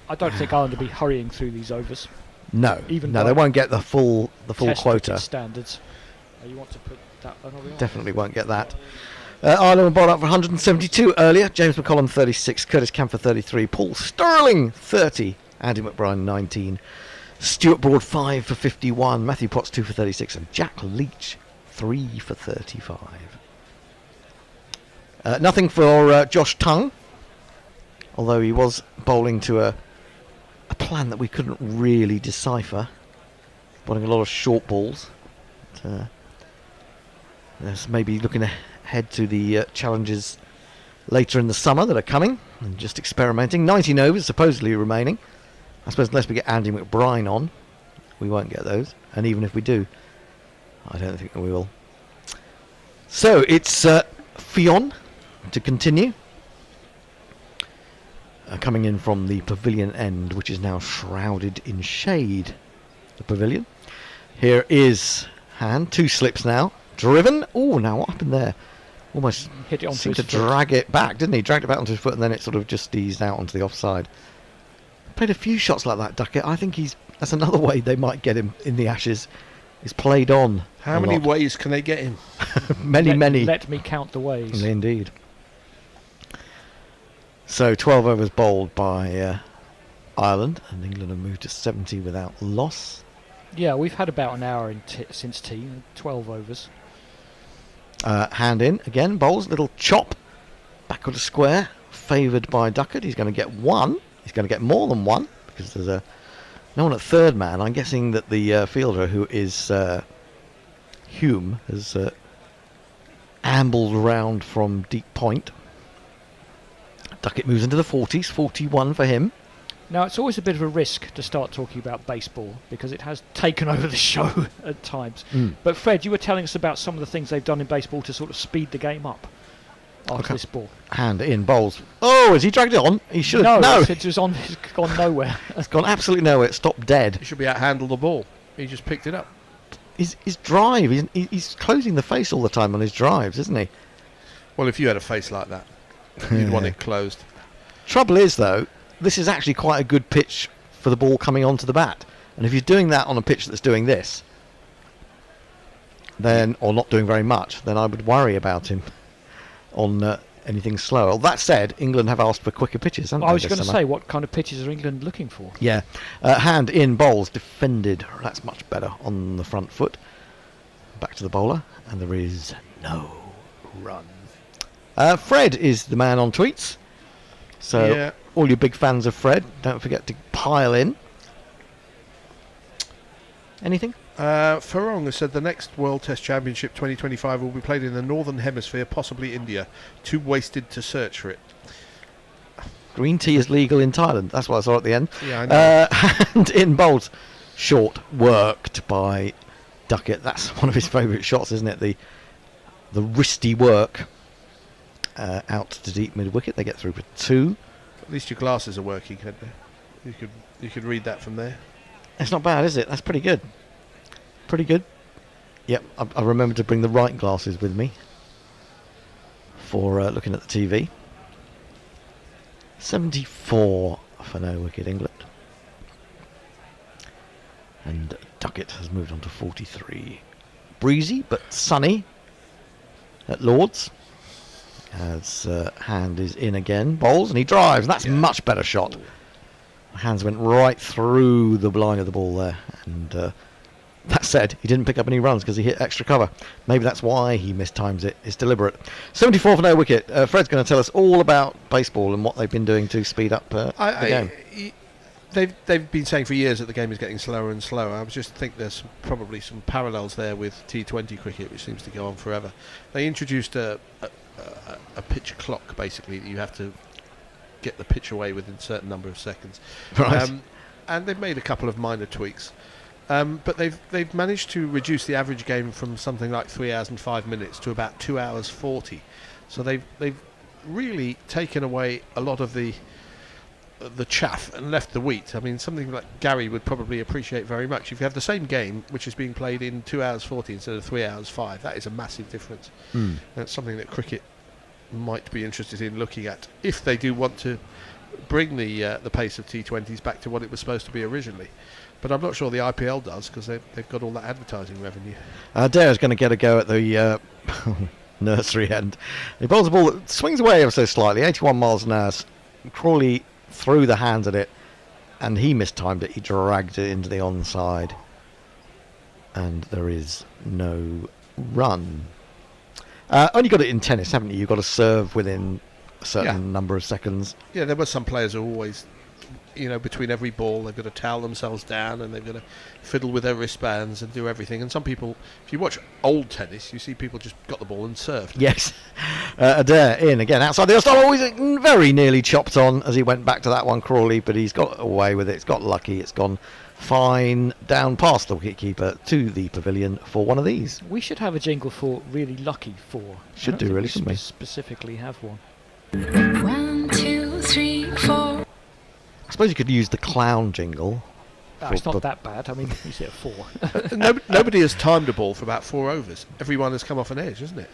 I don't think Ireland will be hurrying through these overs. No, they won't get the full Test quota. standards. You want to put that on? Definitely won't get that. Ireland were bowled out for 172 earlier. James McCollum 36, Curtis Camphor 33, Paul Sterling 30, Andy McBride 19, Stuart Broad 5 for 51, Matthew Potts 2 for 36, and Jack Leach 3 for 35. Nothing for Josh Tongue, although he was bowling to a plan that we couldn't really decipher, bowling a lot of short balls. There's maybe looking ahead to the challenges later in the summer that are coming, and just experimenting. 19 overs supposedly remaining. I suppose unless we get Andy McBride on, we won't get those. And even if we do, I don't think we will. So it's Fionn to continue. Coming in from the pavilion end, which is now shrouded in shade. The pavilion. Here is Hand. 2 slips now. Driven. Oh, now what happened there? Almost hit it onto seemed his to foot. drag it back, didn't he? Dragged it back onto his foot, and then it sort of just eased out onto the offside. Played a few shots like that, Duckett. I think that's another way they might get him in the Ashes. Is played on. How many ways can they get him? many. Let me count the ways. Indeed. So 12 overs bowled by Ireland, and England have moved to 70 without loss. Yeah, we've had about an hour since tea, 12 overs. Hand in again, bowls, little chop, backward to square, favoured by Duckett. He's going to get 1. He's going to get more than 1 because there's no one at third man. I'm guessing that the fielder, who is Hume, has ambled round from deep point. Duckett moves into the 40s, 41 for him. Now, it's always a bit of a risk to start talking about baseball because it has taken over the show at times. But Fred, you were telling us about some of the things they've done in baseball to sort of speed the game up after this ball. Hand in, bowls. Oh, has he dragged it on? He should have. No, it's gone nowhere. It's gone absolutely nowhere. It stopped dead. He should be out-handled the ball. He just picked it up. His drive, he's closing the face all the time on his drives, isn't he? Well, if you had a face like that, you'd want it closed. Trouble is, though, this is actually quite a good pitch for the ball coming onto the bat. And if you're doing that on a pitch that's doing this, then, or not doing very much, then I would worry about him on anything slower. That said, England have asked for quicker pitches, haven't they? I was going to say, what kind of pitches are England looking for? Yeah. Hand in, bowls, defended. That's much better on the front foot. Back to the bowler, and there is no run. Fred is the man on tweets. So all you big fans of Fred, don't forget to pile in. Anything? Farong has said the next World Test Championship 2025 will be played in the Northern Hemisphere, possibly India. Too wasted to search for it. Green tea is legal in Thailand. That's what I saw at the end. Yeah, I know. And in bowls, short, worked by Duckett. That's one of his favourite shots, isn't it? The wristy work out to deep mid wicket. They get through for 2. At least your glasses are working, hadn't they? You could read that from there. That's not bad, is it? That's pretty good. Pretty good. Yep, I remember to bring the right glasses with me for looking at the TV. 74 for no wicket England. And Duckett has moved on to 43. Breezy but sunny at Lord's. As Hand is in again, bowls, and he drives. That's a much better shot. Hands went right through the line of the ball there, and that said, he didn't pick up any runs because he hit extra cover. Maybe that's why he mistimes it. It's deliberate. 74 for no wicket. Fred's going to tell us all about baseball and what they've been doing to speed up the game. They've been saying for years that the game is getting slower and slower. I just think there's probably some parallels there with T20 cricket, which seems to go on forever. They introduced a pitch clock, basically, that you have to get the pitch away within a certain number of seconds. Right. And they've made a couple of minor tweaks. But they've managed to reduce the average game from something like 3 hours and 5 minutes to about 2 hours 40. So they've really taken away a lot of the chaff and left the wheat. I mean, something like Gary would probably appreciate very much. If you have the same game, which is being played in 2 hours 40 instead of 3 hours 5, that is a massive difference. That's something that cricket might be interested in looking at if they do want to bring the pace of T20s back to what it was supposed to be originally. But I'm not sure the IPL does, because they've got all that advertising revenue. Dare's going to get a go at the nursery end. He bowls the ball that swings away ever so slightly, 81 miles an hour. Crawley threw the hands at it, and he mistimed it. He dragged it into the onside, and there is no run. Only got it in tennis, haven't you? You've got to serve within a certain number of seconds. Yeah, there were some players who always, between every ball, they've got to towel themselves down and they've got to fiddle with their wristbands and do everything. And some people, if you watch old tennis, you see people just got the ball and served. Yes. Adair in again outside the style. Always very nearly chopped on as he went back to that one, Crawley, but he's got away with it. It's got lucky. It's gone fine down past the wicketkeeper to the pavilion for one of these. We should have a jingle for really lucky for. Should do, really, shouldn't we? Specifically have one. 1, 2, 3, 4. I suppose you could use the clown jingle. It's not that bad. I mean, you see it 4. Nobody has timed a ball for about 4 overs. Everyone has come off an edge, isn't it?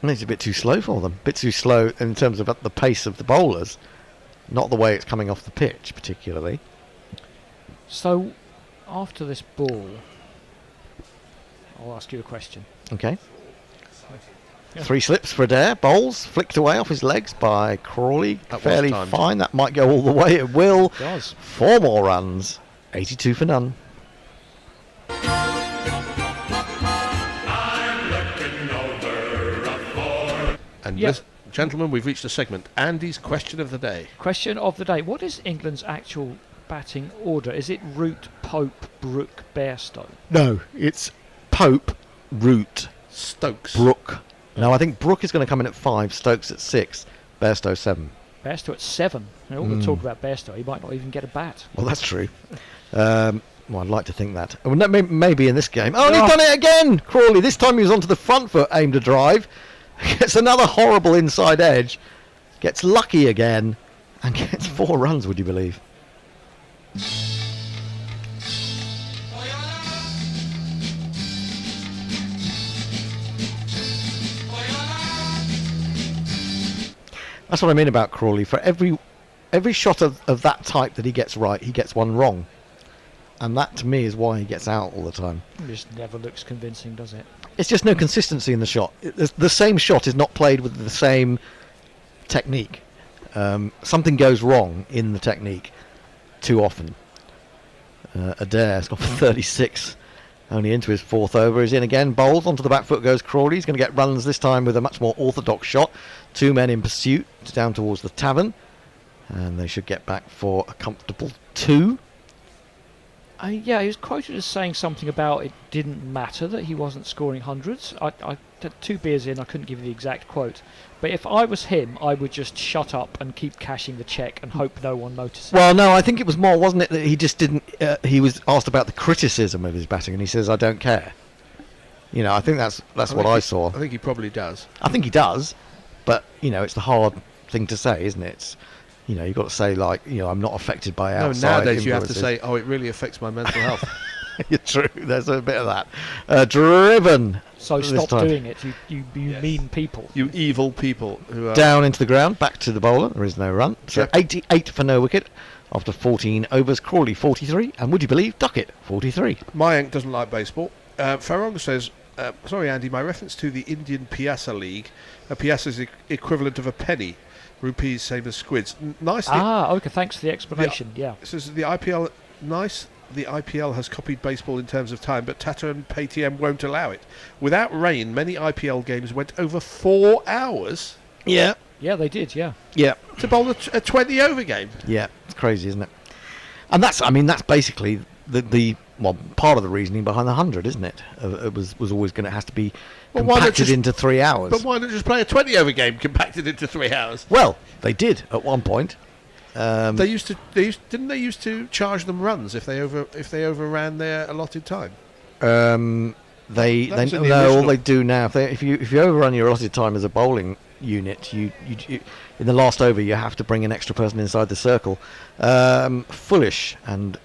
It's a bit too slow for them. A bit too slow in terms of the pace of the bowlers. Not the way it's coming off the pitch, particularly. So, after this ball, I'll ask you a question. Okay. Yeah. 3 slips for Adair. Bowls flicked away off his legs by Crawley. That was Fairly timed. fine. That might go all the way. It will. It does. 4 more runs. 82 for none. And Yep. gentlemen, we've reached a segment. Andy's question of the day. Question of the day. What is England's actual batting order? Is it Root, Pope, Brooke, Bairstow? No, it's Pope, Root, Stokes, Brooke. No, I think Brooke is going to come in at 5, Stokes at 6, Bairstow 7. Bairstow at 7. And all the talk about Bairstow, he might not even get a bat. Well, that's true. Well, I'd like to think that. Well, maybe in this game. Oh, and he's done it again! Crawley, this time he was onto the front foot, aimed a drive. Gets another horrible inside edge. Gets lucky again. And gets 4 runs, would you believe? That's what I mean about Crawley. For every shot of that type that he gets right, he gets one wrong. And that, to me, is why he gets out all the time. It just never looks convincing, does it? It's just no consistency in the shot. The same shot is not played with the same technique. Something goes wrong in the technique too often. Adair's gone for 36. Only into his 4th over. He's in again. Bowls onto the back foot goes Crawley. He's going to get runs this time with a much more orthodox shot. 2 men in pursuit down towards the tavern. And they should get back for a comfortable 2. Yeah, he was quoted as saying something about it didn't matter that he wasn't scoring hundreds. I had 2 beers in, I couldn't give you the exact quote. But if I was him, I would just shut up and keep cashing the cheque and hope no one notices. Well, no, I think it was more, wasn't it, that he just didn't... he was asked about the criticism of his batting, and he says, I don't care. I think that's what I saw. I think he probably does. I think he does, but, it's the hard thing to say, isn't it? It's, you've got to say, I'm not affected by outside nowadays you have to influences. say, it really affects my mental health. You're true. There's a bit of that. Driven. So this stop time. doing it, you mean people. You evil people. Who are Down into the ground, back to the bowler. There is no run. So Yep. 88 for no wicket after 14 overs. Crawley 43, and would you believe, Duckett 43. Mayank doesn't like baseball. Farong says, sorry Andy, my reference to the Indian Piasa League. A piasa is the equivalent of a penny. Rupees, same as squids. Nice. Okay, thanks for the explanation. Yeah. It says the IPL, nice. The IPL has copied baseball in terms of time, but Tata and Paytm won't allow it. Without rain, many IPL games went over 4 hours. Yeah. Yeah, they did, yeah. Yeah. To bowl a 20-over game. Yeah, it's crazy, isn't it? And that's basically the part of the reasoning behind the 100, isn't it? It was always going to have to be compacted into 3 hours. But why not just play a 20-over game compacted into 3 hours? Well, they did at one point. Didn't they used to charge them runs if they overran their allotted time? All they do now, if you overrun your allotted time as a bowling unit, you in the last over you have to bring an extra person inside the circle. Foolish and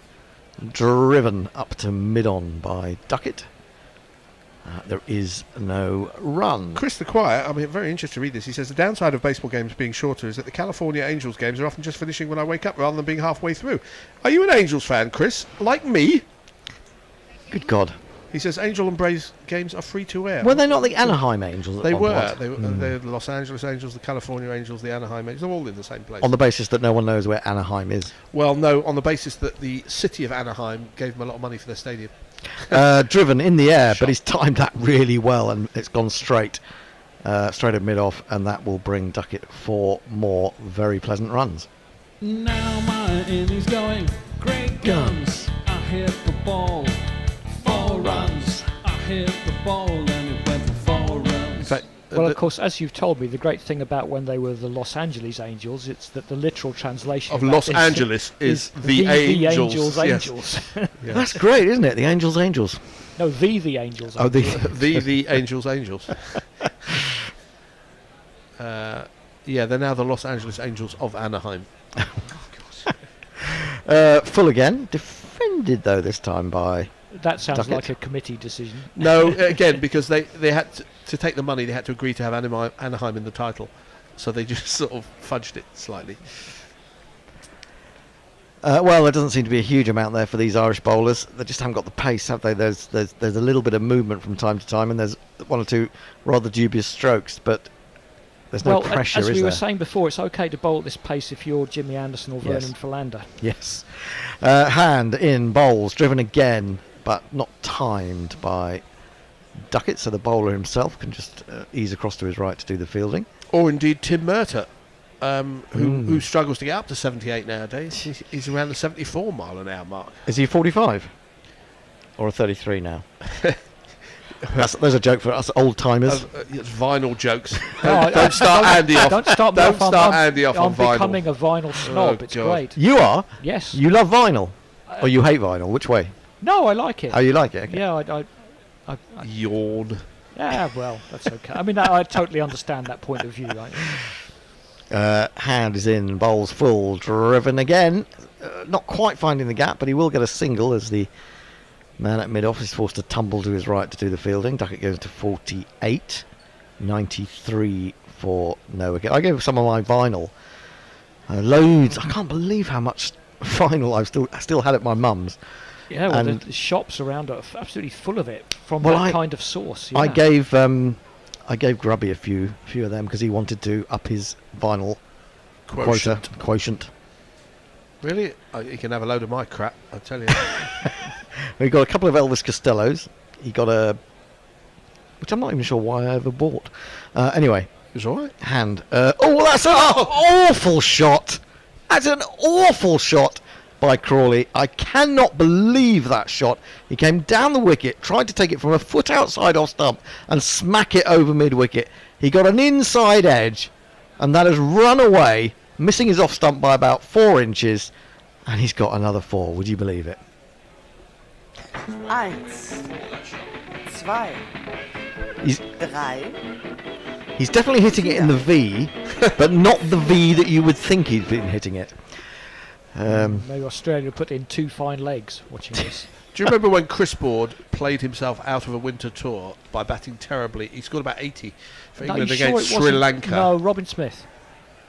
driven up to mid-on by Duckett. There is no run. Chris the Quiet, I'm very interested to read this. He says, the downside of baseball games being shorter is that the California Angels games are often just finishing when I wake up rather than being halfway through. Are you an Angels fan, Chris? Like me? Good God. He says Angel and Braves games are free to air. Were they not the Anaheim Angels? At They one were. point? They were the Los Angeles Angels, the California Angels, the Anaheim Angels. They're all in the same place. On the basis that no one knows where Anaheim is. Well, no, on the basis that the city of Anaheim gave them a lot of money for their stadium. Driven in the air, but he's timed that really well, and it's gone straight at mid-off, and that will bring Duckett 4 more very pleasant runs. Now my innings going, great guns. I hit the ball, 4 runs. I hit the ball and it went for 4 runs. In fact, Well, of course, as you've told me, the great thing about when they were the Los Angeles Angels, it's that the literal translation of that Los Angeles is the Angels. Angels. Yes. That's great, isn't it? The Angels Angels. No, the Angels. Oh, the Angels Angels. They're now the Los Angeles Angels of Anaheim. Full again. Defended, though, this time by That sounds Duckett. like a committee decision. No, again, because they had to take the money, they had to agree to have Anaheim in the title. So they just sort of fudged it slightly. Well, there doesn't seem to be a huge amount there for these Irish bowlers. They just haven't got the pace, have they? There's a little bit of movement from time to time, and there's 1 or 2 rather dubious strokes, but there's no pressure, as is we there? were saying before, it's okay to bowl at this pace if you're Jimmy Anderson or Yes. Vernon Philander. Yes. Hand in bowls, driven again, but not timed by Duckett, so the bowler himself can just ease across to his right to do the fielding. Or indeed Tim Murtagh, who struggles to get up to 78 nowadays. He's around the 74 mile an hour mark. Is he 45? Or a 33 now? There's a joke for us old timers. It's vinyl jokes. No, don't start Andy off. Don't start me Don't off. start Andy off I'm on vinyl. becoming a vinyl snob. Oh, it's God. great. You are? Yes. You love vinyl? Or you hate vinyl? Which way? No, I like it. Oh, you like it? Okay. Yeah, I Yawn. Yeah, well, that's okay. I mean, I totally understand that point of view. Right? Hand is in, bowls full, driven again. Not quite finding the gap, but he will get a single as the man at mid-off is forced to tumble to his right to do the fielding. Duckett goes to 48, 93 for no wicket. I gave some of my vinyl. Loads. I can't believe how much vinyl I still had at my mum's. Yeah, well, And the shops around are absolutely full of it from Well, that kind of source. Yeah. I gave Grubby a few of them because he wanted to up his vinyl quotient. Really? He can have a load of my crap, I tell you. We got a couple of Elvis Costellos. He got which I'm not even sure why I ever bought. Anyway, it's all right. Hand. That's an awful shot. That's an awful shot by Crawley. I cannot believe that shot. He came down the wicket, tried to take it from a foot outside off stump and smack it over mid-wicket. He got an inside edge, and that has run away, missing his off stump by about 4 inches, and he's got another 4. Would you believe it? 1, 2, He's 3. He's definitely hitting it in the V, but not the V that you would think he'd been hitting it. Maybe Australia put in 2 fine legs watching this. Do you remember when Chris Board played himself out of a winter tour by batting terribly? He scored about 80 for No, England you sure against it Sri wasn't- Lanka. No, Robin Smith.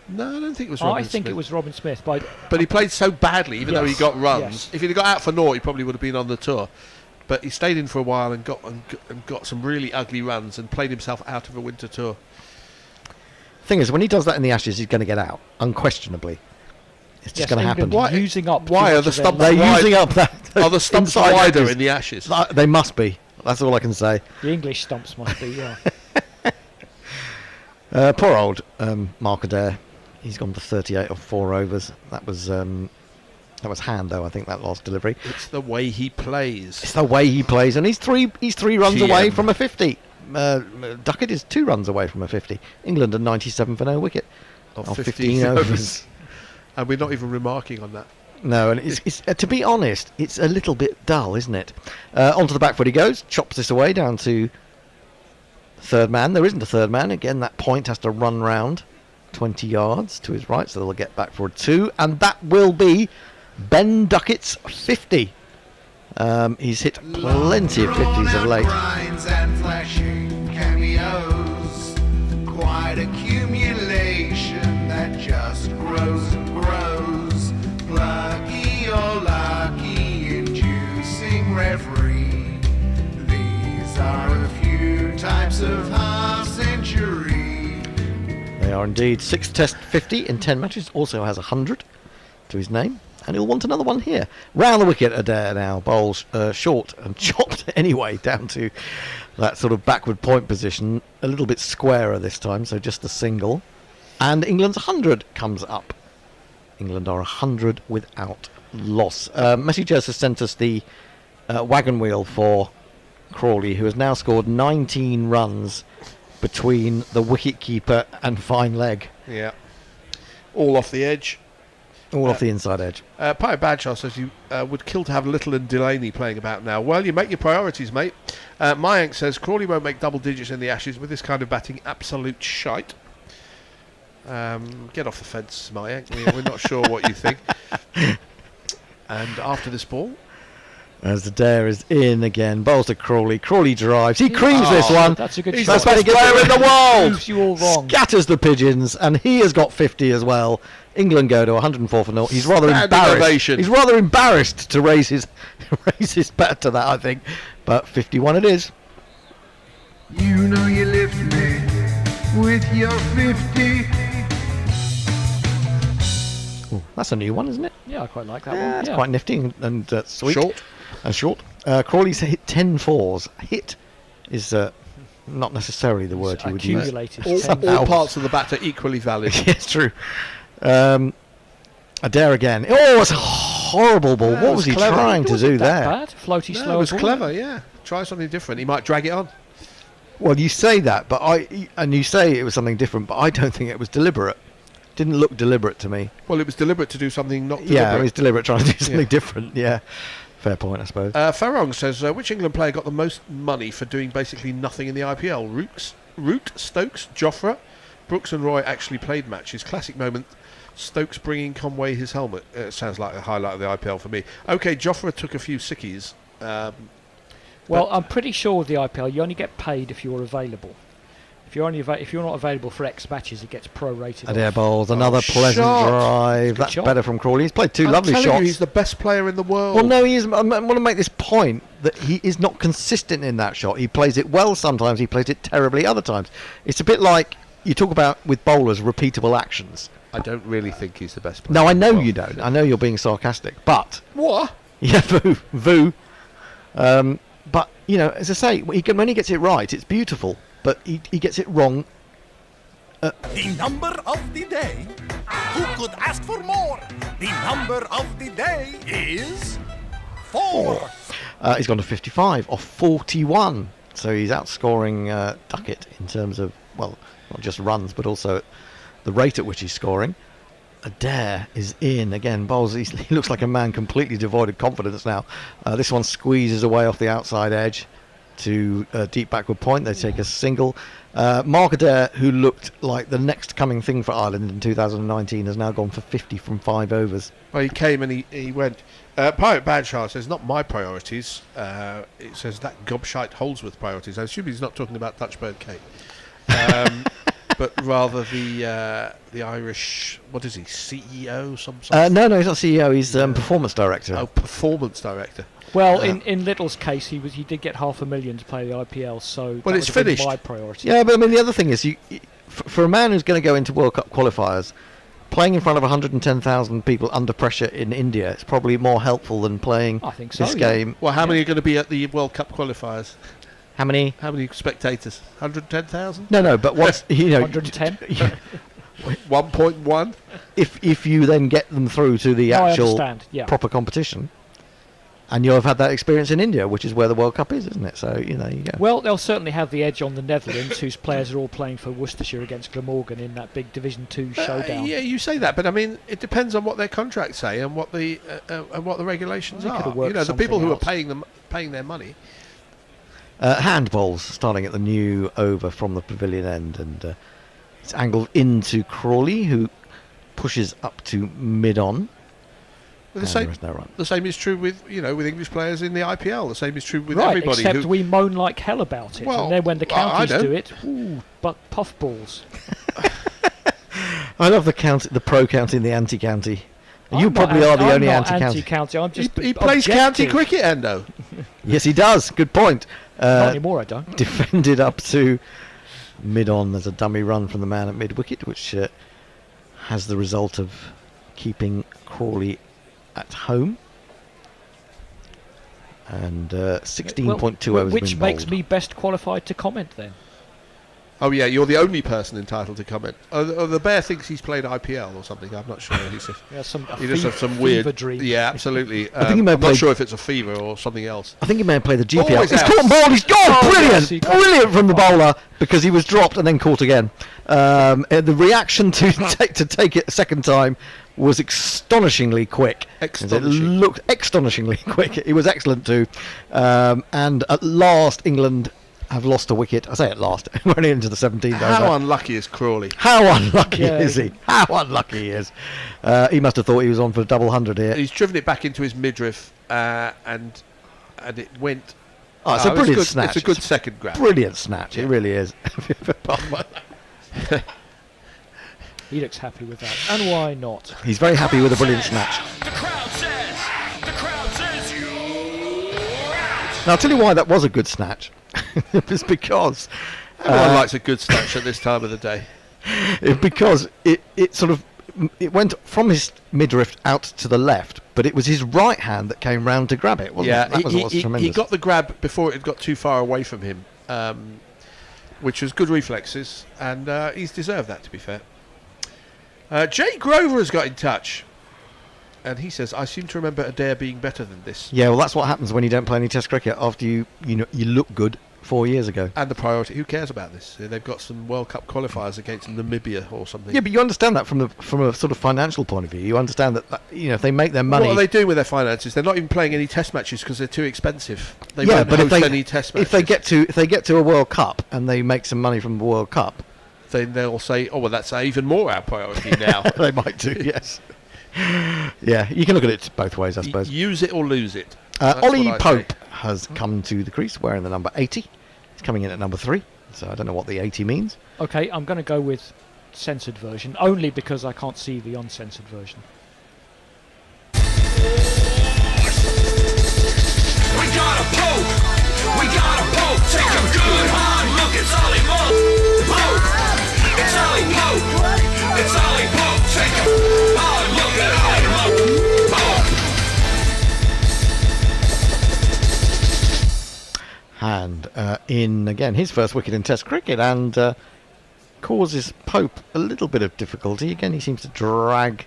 No, I don't think it was Robin I Smith. think it was Robin Smith. But he played so badly, even though he Yes, got runs. yes. If he'd got out for naught, he probably would have been on the tour. But he stayed in for a while and got some really ugly runs and played himself out of a winter tour. Thing is, when he does that in the Ashes, he's going to get out, unquestionably. It's just going to happen. Using up. Why are the stumps? Using up that? Are the stumps inside wider edges. in the Ashes? They must be. That's all I can say. The English stumps must be, yeah. Poor old Mark Adair. He's gone for 38 off 4 overs. That was Hand, though. I think that last delivery. It's the way he plays. It's the way he plays, and he's three runs TM. away from a 50. Duckett is 2 runs away from a 50. England are 97 for no wicket. Of Of 15 overs. And we're not even remarking on that. No, and it's to be honest, it's a little bit dull, isn't it? Onto the back foot he goes, chops this away down to third man. There isn't a third man. Again, that point has to run round 20 yards to his right, so they'll get back for a 2, and that will be Ben Duckett's 50. He's hit plenty of 50s of late. Grinds and flashing cameos, quite accumulation that just grows and grows. Plucky or lucky, inducing reverie. The They are indeed. 6 Test 50 in 10 matches. Also has 100 to his name. And he'll want another one here. Round the wicket, Adair now bowls short and chopped anyway down to that sort of backward point position. A little bit squarer this time, so just a single. And England's 100 comes up. England are 100 without loss. Messi Joseph sent us the wagon wheel for Crawley, who has now scored 19 runs between the wicket-keeper and fine leg. Yeah. All off the edge. All off the inside edge. Pirate Badshaw says you would kill to have Little and Delaney playing about now. Well, you make your priorities, mate. Mayank says Crawley won't make double digits in the Ashes with this kind of batting. Absolute shite. Get off the fence, Mayank. We're not sure what you think. And after this ball, as the dare is in again, bowls to Crawley. Crawley drives. He creams this one. That's a good He's shot. the best player in the world. Proves you all wrong. Scatters the pigeons, and he has got 50 as well. England go to 104 for 0. He's rather Standing embarrassed. ovation. He's rather embarrassed to raise his bat to that, I think. But 51 it is. You know you lift me with your 50. Ooh, that's a new one, isn't it? Yeah, I quite like that Yeah, one. it's Yeah. quite nifty and sweet. Short. Short. Crawley's hit 10 fours. Hit is not necessarily the word you would use. Accumulated. all parts of the bat are equally valid. Yeah, it's true. Adair again. Oh, it's a horrible ball. Yeah, What it was was he clever. trying It to wasn't do that there? bad. Floaty No, slow. it was ball. clever, yeah. Try something different. He might drag it on. Well, you say that, but you say it was something different, but I don't think it was deliberate. Didn't look deliberate to me. Well, it was deliberate to do something not deliberate. Yeah, it was deliberate trying to do something Yeah. different. Yeah, fair point, I suppose. Farong says, which England player got the most money for doing basically nothing in the IPL? Root, Stokes, Jofra, Brooks and Roy actually played matches. Classic moment. Stokes bringing Conway his helmet. Sounds like a highlight of the IPL for me. Okay, Jofra took a few sickies. Well, I'm pretty sure with the IPL, you only get paid if you're available. If you're not available for X matches, it gets prorated. Adair off. bowls another pleasant shot. drive. Good That's shot. better from Crawley. He's played two lovely telling shots. you, he's the best player in the world. Well, no, he is. I want to make this point that he is not consistent in that shot. He plays it well sometimes. He plays it terribly other times. It's a bit like you talk about with bowlers repeatable actions. I don't really think he's the best player. No, I in the know world. you don't. I know you're being sarcastic, but What? yeah, Vu. But you know, as I say, when he gets it right, it's beautiful. But he gets it wrong. The number of the day. Who could ask for more? The number of the day is 4. He's gone to 55 off 41, so he's outscoring Duckett in terms of, well, not just runs, but also the rate at which he's scoring. Adair is in again. Bowles, he looks like a man completely devoid of confidence now. This one squeezes away off the outside edge to deep backward point. They take a single. Mark Adair, who looked like the next coming thing for Ireland in 2019, has now gone for 50 from 5 overs. Well, he came and he went. Pirate Badshaw says, not my priorities. It says that gobshite Holdsworth priorities. I assume he's not talking about Dutchbird Kate. But rather the Irish, what is he, CEO? No, he's not CEO. He's performance director. Oh, performance director. Well, in Little's case, he did get $500,000 to play the IPL, so Well, that it's would have been finished. my priority. Yeah, but I mean the other thing is, for a man who's going to go into World Cup qualifiers, playing in front of 110,000 people under pressure in India is probably more helpful than playing I think so, this yeah. game. Well, how many are going to be at the World Cup qualifiers? How many? How many spectators? 110,000? No, but once 110. 1.1? If you then get them through to the No, I actual understand, yeah. proper competition, and you'll have had that experience in India, which is where the World Cup is, isn't it? So you go. Well, they'll certainly have the edge on the Netherlands, whose players are all playing for Worcestershire against Glamorgan in that big Division 2 showdown. Yeah, you say that, but I mean, it depends on what their contracts say and what the regulations Well, they could are. have worked You know, the people something who out. are paying their money. Handballs starting at the new over from the pavilion end, and it's angled into Crawley, who pushes up to mid-on. Well, And there is no run. The same is true with English players in the IPL. The same is true with Right, everybody. except who, we moan like hell about it, Well, and then when the well, I counties don't. do it, ooh, but puffballs. I love the pro county and the anti-county. You I'm probably not are the I'm only not anti-county. anti-county. I'm just he plays county objective. cricket, Endo. Yes, he does. Good point. Not anymore, I don't. Defended up to mid-on. There's a dummy run from the man at mid-wicket, which has the result of keeping Crawley at home. And 16.2 overs which been makes bowled. me best qualified to comment then. Oh yeah, you're the only person entitled to comment. The Bear thinks he's played IPL or something. I'm not sure. He just has some weird fever dream. Yeah, absolutely. I think he may have I'm not played- sure if it's a fever or something else. I think he may have played the GPL. Always He's out. caught ball, he's gone! Oh, Brilliant! yes, he got- Brilliant from the bowler, because he was dropped and then caught again. The reaction to take it a second time was astonishingly quick. Astonishing. It looked astonishingly quick. It was excellent too. And at last, England have lost a wicket. I say at last. We're only into the 17th How over. unlucky is Crawley? How unlucky Yeah. is he? How unlucky he is. He must have thought he was on for a double 100 here. He's driven it back into his midriff, and it went. Oh, it's a brilliant good, snatch. It's a good second grab. Brilliant snatch. It really is. He looks happy with that, and why not? He's very happy with a brilliant snatch. Now, I'll tell you why that was a good snatch. It was because... Everyone likes a good snatch at this time of the day. Because it sort of... It went from his midriff out to the left, but it was his right hand that came round to grab it, wasn't it? That was what's he tremendous. got the grab before it got too far away from him, which was good reflexes, and he's deserved that, to be fair. Jay Grover has got in touch, and he says, I seem to remember Adair being better than this. Yeah, well, that's what happens when you don't play any Test cricket after you look good 4 years ago. And the priority, who cares about this? They've got some World Cup qualifiers against Namibia or something. Yeah, but you understand that from a sort of financial point of view. You understand that if they make their money... What are they doing with their finances? They're not even playing any Test matches because they're too expensive. They yeah, won't but host if any Test matches. if they get to a World Cup and they make some money from the World Cup, then they'll say, oh, well, that's even more our priority now. They might do, yes. Yeah, you can look at it both ways, I suppose. Use it or lose it. Ollie Pope has come to the crease wearing the number 80. He's coming in at number 3, so I don't know what the 80 means. Okay, I'm going to go with censored version, only because I can't see the uncensored version. We got a Pope! We got a Pope! Take a good hard look, it's Ollie Pope! It's Ollie Pope! It's Ollie Pope! Take a hard look at Ollie Pope! And in, again, his first wicket in Test cricket, and causes Pope a little bit of difficulty. Again, he seems to drag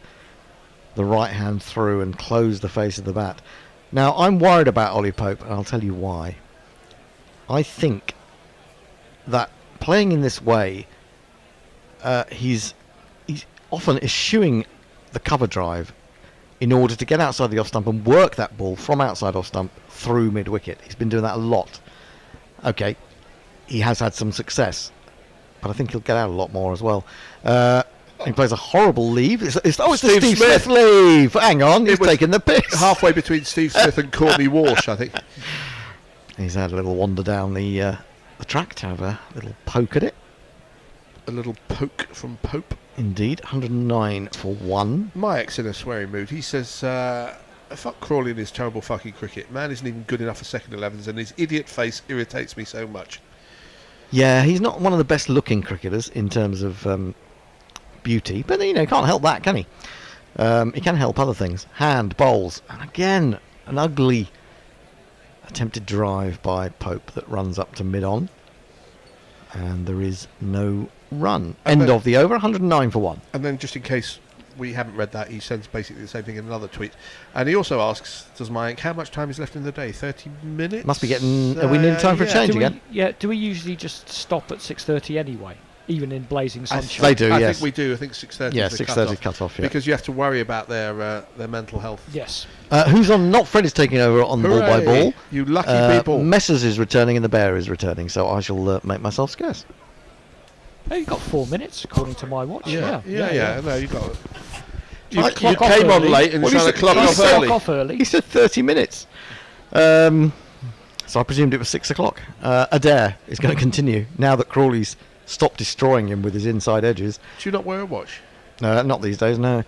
the right hand through and close the face of the bat. Now, I'm worried about Ollie Pope, and I'll tell you why. I think that playing in this way, he's often eschewing the cover drive in order to get outside the off stump and work that ball from outside off stump through mid-wicket. He's been doing that a lot. Okay, he has had some success, but I think he'll get out a lot more as well. He plays a horrible leave. It's the Steve Smith leave. Hang on, he's taking the piss. Halfway between Steve Smith and Courtney Walsh, I think. He's had a little wander down the track to have a little poke at it. A little poke from Pope. Indeed, 109 for 1. Mike's in a swearing mood. He says, fuck Crawley and his terrible fucking cricket. Man isn't even good enough for second 11s, and his idiot face irritates me so much. Yeah, he's not one of the best looking cricketers in terms of beauty, but can't help that, can he? He can help other things. Hand, bowls, and again, an ugly attempted drive by Pope that runs up to mid-on. And there is no run. End of the over, 109 for 1. And then, just in case we haven't read that, he sends basically the same thing in another tweet. And he also asks, does Mayank, how much time is left in the day? 30 minutes? Must be getting... Are we near time for a change again? Do we usually just stop at 6:30 anyway? Even in blazing sunshine? They do, I yes. think we do. I think 6:30 Yeah, is the 6:30 cut-off, yeah. Because you have to worry about their mental health. Yes. Who's on? Not Fred is taking over on ball by Hooray, ball. you lucky people. Messers is returning and the Bear is returning, so I shall make myself scarce. Oh, you've got 4 minutes, according to my watch. Yeah. No, you got it. You Clock came off on early. late and Well, trying to clock off early. He said 30 minutes. So I presumed it was 6 o'clock. Adair is going to continue now that Crawley's stopped destroying him with his inside edges. Do you not wear a watch? Not these days, no.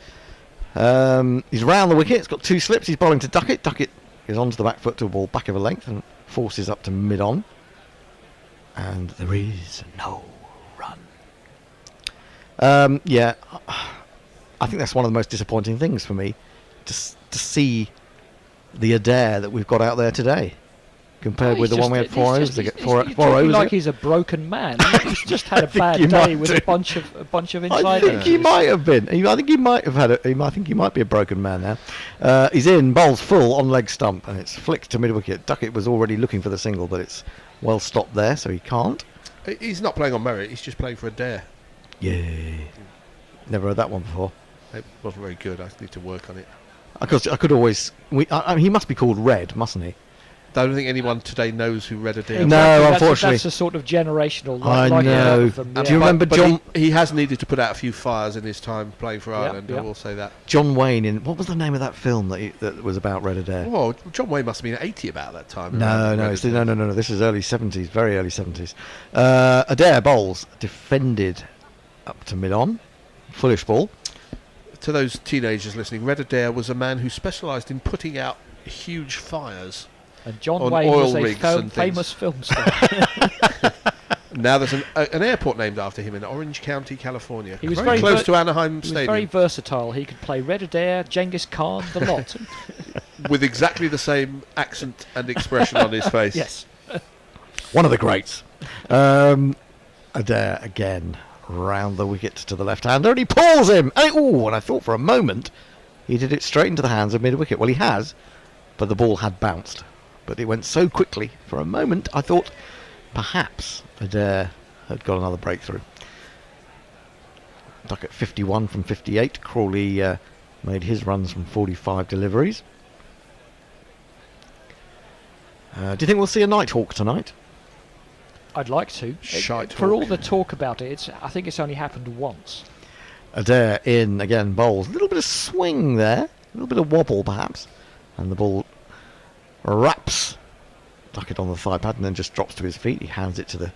He's round the wicket. It's got 2 slips. He's bowling to Duckett. Duckett is onto the back foot to a ball back of a length and forces up to mid-on. And there is no Yeah, I think that's one of the most disappointing things for me, to see the Adair that we've got out there today, compared with the one we had 4 overs ago. You're talking like he's a broken man. He's just had a bad day with a bunch of inside. I think he might have been. I think he might have had. I think he might be a broken man now. He's in, bowls full on leg stump, and it's flicked to mid wicket. Duckett was already looking for the single, but it's well stopped there, so he can't. He's not playing on merit. He's just playing for Adair. Yeah, never heard that one before. It wasn't very good. I need to work on it. Because I could always. He must be called Red, mustn't he? I don't think anyone today knows who Red Adair is. No, unfortunately. That's a sort of generational. I know. Do you remember John? He has needed to put out a few fires in his time playing for Ireland. I will say that. John Wayne in what was the name of that film that was about Red Adair? Oh, John Wayne must have been 80 about that time. No. This is early 70s, very early 70s. Adair bowls defended up to mid-on, fullish ball. To those teenagers listening, Red Adair was a man who specialised in putting out huge fires. And John on Wayne oil was rigs a and famous film star. Now there's an airport named after him in Orange County, California. He was very close to Anaheim He Stadium. was very versatile. He could play Red Adair, Genghis Khan, the lot. With exactly the same accent and expression on his face. Yes. One of the greats. Adair again, round the wicket to the left-hander, and he pulls him! And I thought for a moment he did it straight into the hands of mid-wicket. Well, he has, but the ball had bounced. But it went so quickly, for a moment, I thought perhaps Adair had got another breakthrough. Duckett 51 from 58. Crawley made his runs from 45 deliveries. Do you think we'll see a Nighthawk tonight? I'd like to. Shite For hawk. all the talk about it, I think it's only happened once. Adair in again, bowls. A little bit of swing there, a little bit of wobble perhaps, and the ball wraps Duckett on the thigh pad and then just drops to his feet. He hands it to the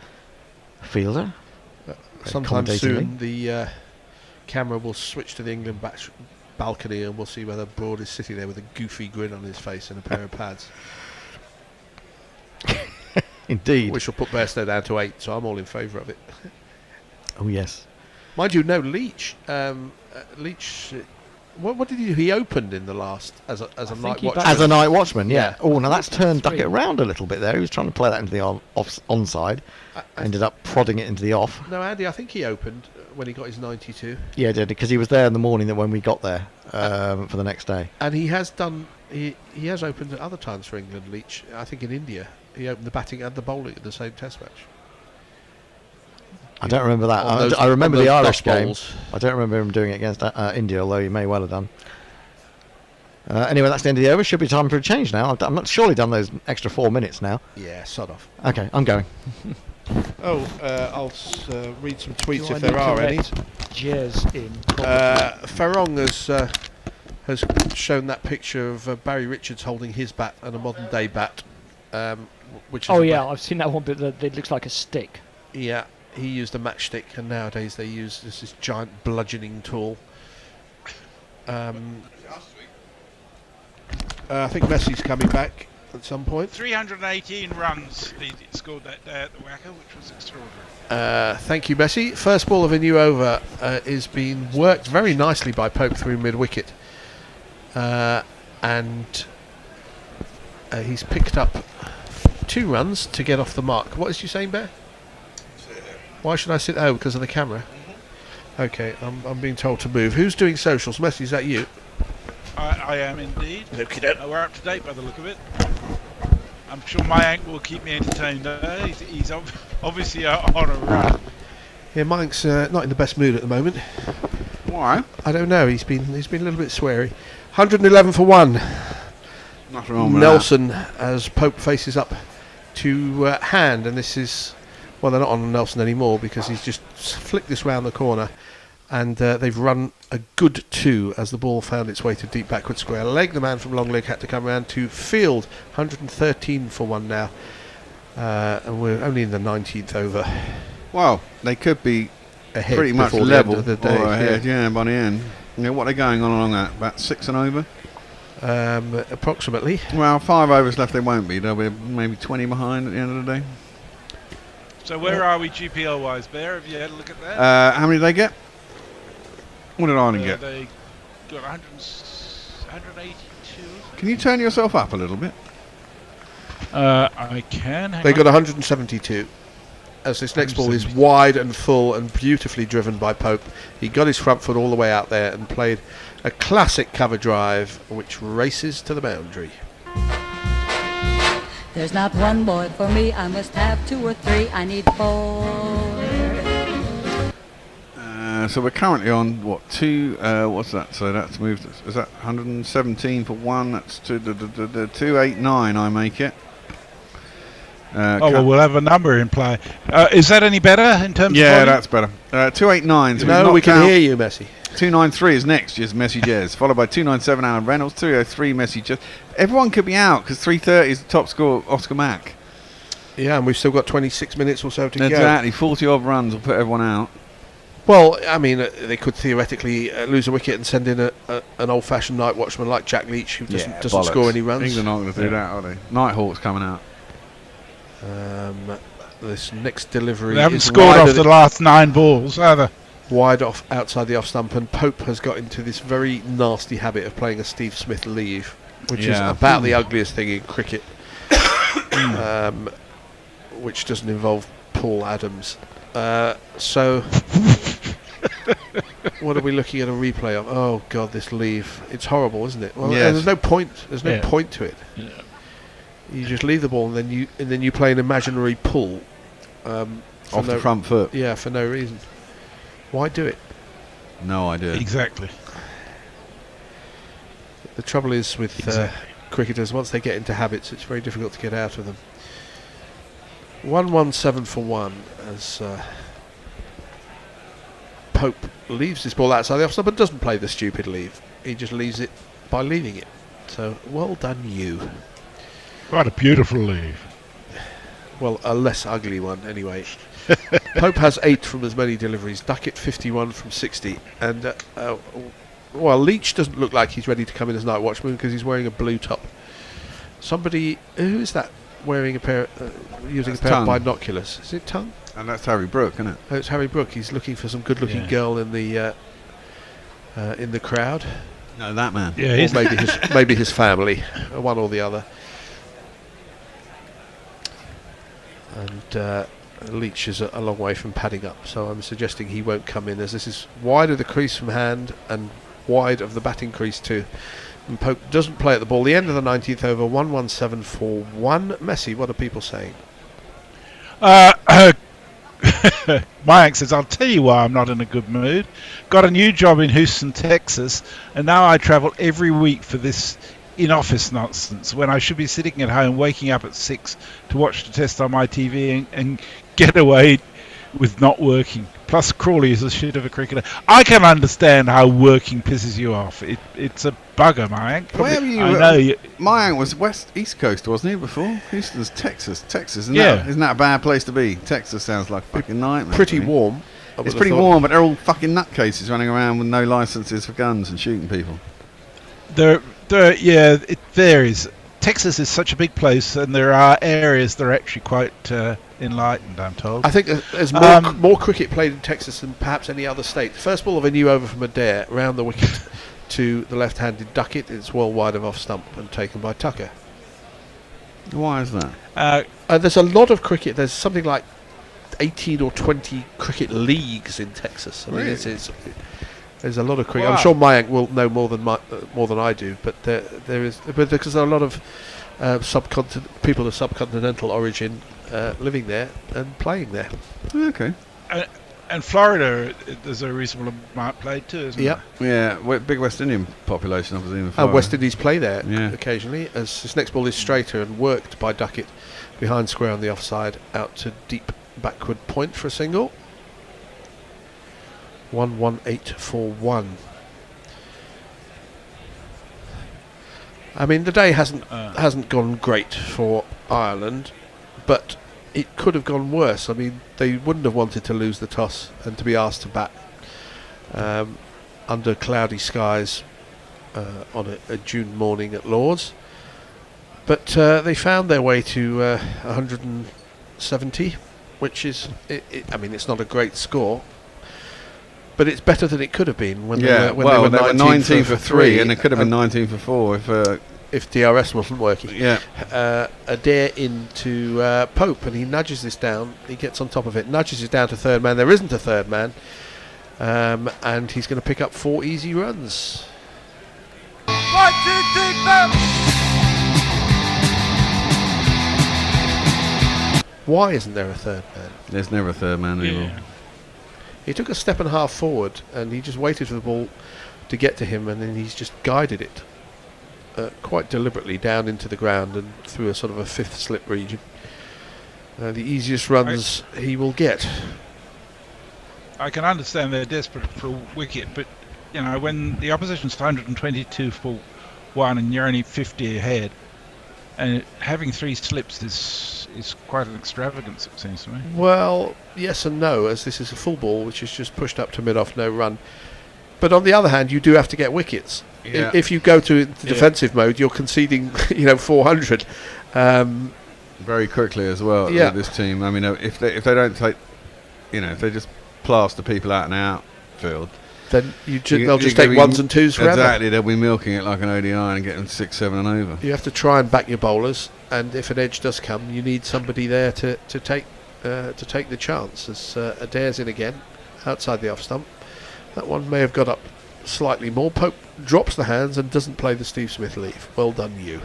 fielder. Sometime soon the camera will switch to the England balcony and we'll see whether Broad is sitting there with a goofy grin on his face and a pair of pads. Indeed. Which will put Bairstow down to 8, so I'm all in favour of it. Oh yes. Mind you, no, Leach. Leach. What did he do? He opened in the last as a night watchman. As a night watchman, yeah. Oh, now that's turned 3. Duckett around a little bit there. He was trying to play that into the onside. Ended up prodding it into the off. No, Andy, I think he opened when he got his 92. Yeah, he did, because he was there in the morning when we got there for the next day. And he has done. He has opened at other times for England. Leach, I think in India, he opened the batting and the bowling at the same Test match. I don't remember that. I remember the Irish game. I don't remember him doing it against India, although he may well have done. Anyway, that's the end of the over. Should be time for a change now. I'm not surely done those extra 4 minutes now. Yeah, sod off. Okay, I'm going. I'll read some tweets if there are any. Jez in. Farong has shown that picture of Barry Richards holding his bat and a modern day bat. Which is I've seen that one, but it looks like a stick. Yeah. He used a matchstick, and nowadays they use this giant bludgeoning tool. I think Messi's coming back at some point. 318 runs he scored that day at the Wacker, which was extraordinary. Thank you, Messi. First ball of a new over is being worked very nicely by Pope through mid-wicket. And he's picked up 2 runs to get off the mark. What is you saying, Bear? Why should I sit? Oh, because of the camera. Okay, I'm being told to move. Who's doing socials? Messi, is that you? I am indeed. Okey-doke. We're up to date by the look of it. I'm sure my ankle will keep me entertained. He's obviously on a run. Yeah, Mike's not in the best mood at the moment. Why? I don't know. He's been a little bit sweary. 111 for 1. Nothing wrong with Nelson as Pope faces up to Hand, and this is. Well, they're not on Nelson anymore because he's just flicked this round the corner, and they've run a good 2 as the ball found its way to deep backward square leg. The man from long leg had to come round to field. 113 for 1 now, and we're only in the 19th over. Well, they could be ahead pretty much before level the end of the day. or ahead, yeah, by the end. What are they going on along that? About 6 and over? Approximately. Well, 5 overs left. They won't be. They'll be maybe 20 behind at the end of the day. So where are we GPL wise, Bear? Have you had a look at that? How many did they get? What did Ireland get? They got 182. Can you turn yourself up a little bit? I can. Hang They on. got 172. As this next ball is wide and full and beautifully driven by Pope. He got his front foot all the way out there and played a classic cover drive, which races to the boundary. There's not one boy for me, I must have 2 or 3, I need 4. So we're currently on what 2? What's that? So that's moved. Is that 117 for 1? That's 289. I make it. Well, we'll have a number in play. Is that any better in terms of Yeah, volume? that's better. 289. So No, we can hear you, Messi. 293 is next, just Messi Jez, followed by 297 Alan Reynolds, 203 Messi Jez. Everyone could be out because 330 is the top score, Oscar Mack. Yeah, and we've still got 26 minutes or so to go. Exactly, 40 odd runs will put everyone out. Well, I mean, they could theoretically lose a wicket and send in an old-fashioned night watchman like Jack Leach, who doesn't bollocks. score any runs. England aren't going to do that, are they? Nighthawk's coming out. This next delivery They haven't is scored wide off the last 9 balls, have they? Wide off outside the off stump, and Pope has got into this very nasty habit of playing a Steve Smith leave, which is about the ugliest thing in cricket, which doesn't involve Paul Adams. So, what are we looking at a replay of? Oh God, this leave! It's horrible, isn't it? Well, Yes. there's no point. There's no Yeah. point to it. Yeah. You just leave the ball, and then you play an imaginary pull Off the front foot. Yeah, for no reason. Why do it? No idea. Exactly. The trouble is with cricketers, once they get into habits, it's very difficult to get out of them. 117 for 1 as Pope leaves this ball outside the off stump, but doesn't play the stupid leave. He just leaves it by leaving it. So, well done you. What a beautiful leave. Well, a less ugly one, anyway. Pope has 8 from as many deliveries, Duckett 51 from 60, and well, Leach doesn't look like he's ready to come in as night watchman because he's wearing a blue top. Somebody, who is that wearing a pair, using That's a pair Tongue. of binoculars? Is it Tongue? And that's Harry Brook, isn't it? Oh, it's Harry Brook. He's looking for some good-looking girl in the crowd. No, that man. Yeah, Or he's maybe his family, one or the other. And Leach is a long way from padding up, so I'm suggesting he won't come in, as this is wide of the crease from hand and wide of the batting crease too. And Pope doesn't play at the ball. The end of the 19th over, 117 for 1. Messi, what are people saying? Mike says, I'll tell you why I'm not in a good mood. Got a new job in Houston, Texas, and now I travel every week for this in-office nonsense when I should be sitting at home waking up at 6 to watch the test on my TV and get away with not working. Plus Crawley is a shit of a cricketer. I can understand how working pisses you off. It's a bugger, Mayank. Where were you? I know you. Mayank was East Coast, wasn't he, before? Houston's Texas. Isn't that a bad place to be? Texas sounds like a fucking nightmare. Pretty to me. warm. It's pretty warm, but they're all fucking nutcases running around with no licenses for guns and shooting people. It varies. Texas is such a big place, and there are areas that are actually quite enlightened, I'm told. I think there's more cricket played in Texas than perhaps any other state. The first ball of a new over from Adair round the wicket to the left-handed Duckett. It's well wide of off stump and taken by Tucker. Why is that? There's a lot of cricket. There's something like 18 or 20 cricket leagues in Texas. I mean, Really? there's a lot of cricket. Wow. I'm sure Mayank will know more than I do, but there is, but because there are a lot of people of subcontinental origin living there and playing there. Okay. And Florida, there's a reasonable amount played too, isn't Yep. there? Yeah, big West Indian population, I presume. West Indies play there Yeah. occasionally, as this next ball is straighter and worked by Duckett behind square on the offside, out to deep backward point for a single. 118 for 1. I mean, the day hasn't gone great for Ireland, but it could have gone worse. I mean, they wouldn't have wanted to lose the toss and to be asked to bat under cloudy skies on a June morning at Lord's. But they found their way to 170, which is, I mean, it's not a great score. But it's better than it could have been when Yeah, they were, well, they were 19 for 3, and it could have been and 19 for 4 if DRS wasn't working. Yeah. Adair into Pope, and he nudges this down. He gets on top of it, nudges it down to third man. There isn't a third man, and he's going to pick up 4 easy runs. 1, 2, 3, 4. Why isn't there a third man? There's never a third man anymore. He took a step and a half forward, and he just waited for the ball to get to him, and then he's just guided it quite deliberately down into the ground and through a sort of a fifth slip region. The easiest runs he will get. I can understand they're desperate for a wicket, but you know, when the opposition's 122 for 1 and you're only 50 ahead, and having 3 slips is quite an extravagance, it seems to me. Well, yes and no, as this is a full ball which is just pushed up to mid-off, no run. But on the other hand, you do have to get wickets. Yeah. If you go to defensive mode, you're conceding 400 very quickly as well. Yeah. With this team, I mean, if they don't take, if they just plaster people out and outfield, then they'll just take 1s and 2s forever. Exactly, they'll be milking it like an ODI and getting 6, 7 and over. You have to try and back your bowlers, and if an edge does come, you need somebody there to take the chance. As Adair's in again, outside the off stump. That one may have got up slightly more. Pope drops the hands and doesn't play the Steve Smith leave. Well done, you.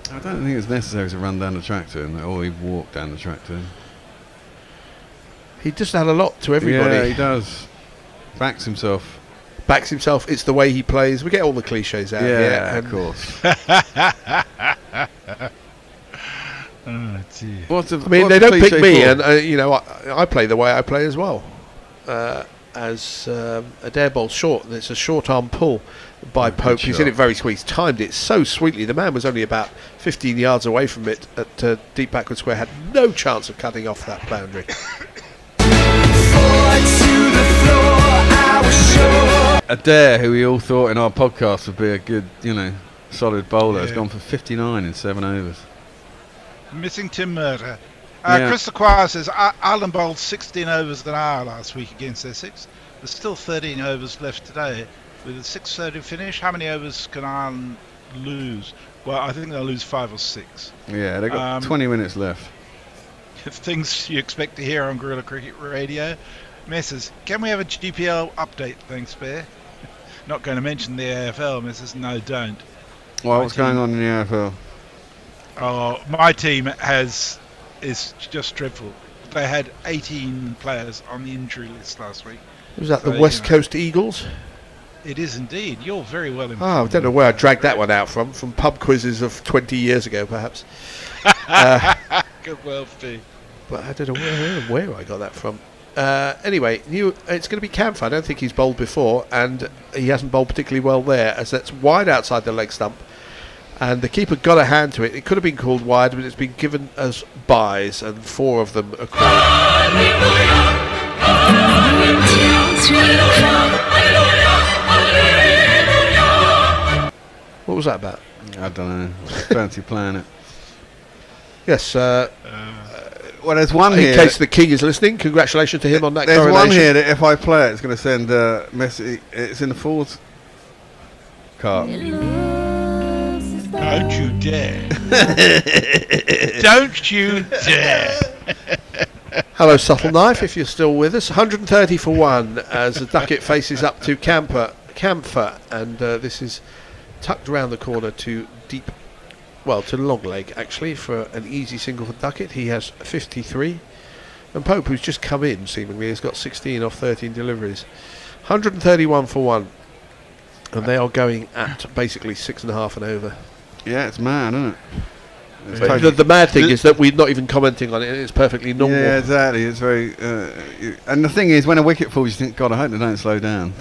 I don't think it's necessary to run down the track to him, or he walked down the track to him. He just had a lot to everybody. Yeah, he does. Backs himself. It's the way he plays. We get all the cliches out here. Yeah, of course. Oh, dear. They don't pick me, and I play the way I play as well. As Adair bowls short, and it's a short arm pull by Pope. He's hit it very sweet. He's timed it so sweetly. The man was only about 15 yards away from it at deep backward square. Had no chance of cutting off that boundary. Adair, who we all thought in our podcast would be a good, solid bowler, has gone for 59 in 7 overs. Missing Tim Murder. Yeah. Chris Acquire says Ireland bowled 16 overs an hour last week against Essex. There's still 13 overs left today. With a 6:30 finish, how many overs can Ireland lose? Well, I think they'll lose 5 or 6. Yeah, they've got 20 minutes left. Things you expect to hear on Guerrilla Cricket Radio. Messrs, can we have a GPL update? Thanks, Bear. Not going to mention the AFL, Messrs. No, don't. Well, what's going on in the AFL? Oh, my team is just dreadful. They had 18 players on the injury list last week. Was that the West Coast Eagles? It is indeed. You're very well informed. Oh, I don't know where I dragged that one out from pub quizzes of 20 years ago, perhaps. Good well be. But I don't know where I got that from. Anyway, it's going to be Camphor. I don't think he's bowled before, and he hasn't bowled particularly well there, as that's wide outside the leg stump. And the keeper got a hand to it. It could have been called wide, but it's been given as byes, and 4 of them are called. What was that about? I don't know. Fancy playing it. Yes. Well, there's one here. In case the king is listening, congratulations to him on that. There's coronation. one here that if I play it, it's going to send a message. It's in the forwards cart. Don't you dare. Don't you dare. Hello, Subtle Knife, if you're still with us. 130 for 1 as the Duckett faces up to Camphor, and this is tucked around the corner to to long leg, actually, for an easy single for Duckett. He has 53. And Pope, who's just come in, seemingly, has got 16 off 13 deliveries. 131 for 1. And they are going at basically 6.5 and over. Yeah, it's mad, isn't it? The mad thing is that we're not even commenting on it. It's perfectly normal. Yeah, exactly. It's very... and the thing is, when a wicket falls, you think, God, I hope they don't slow down.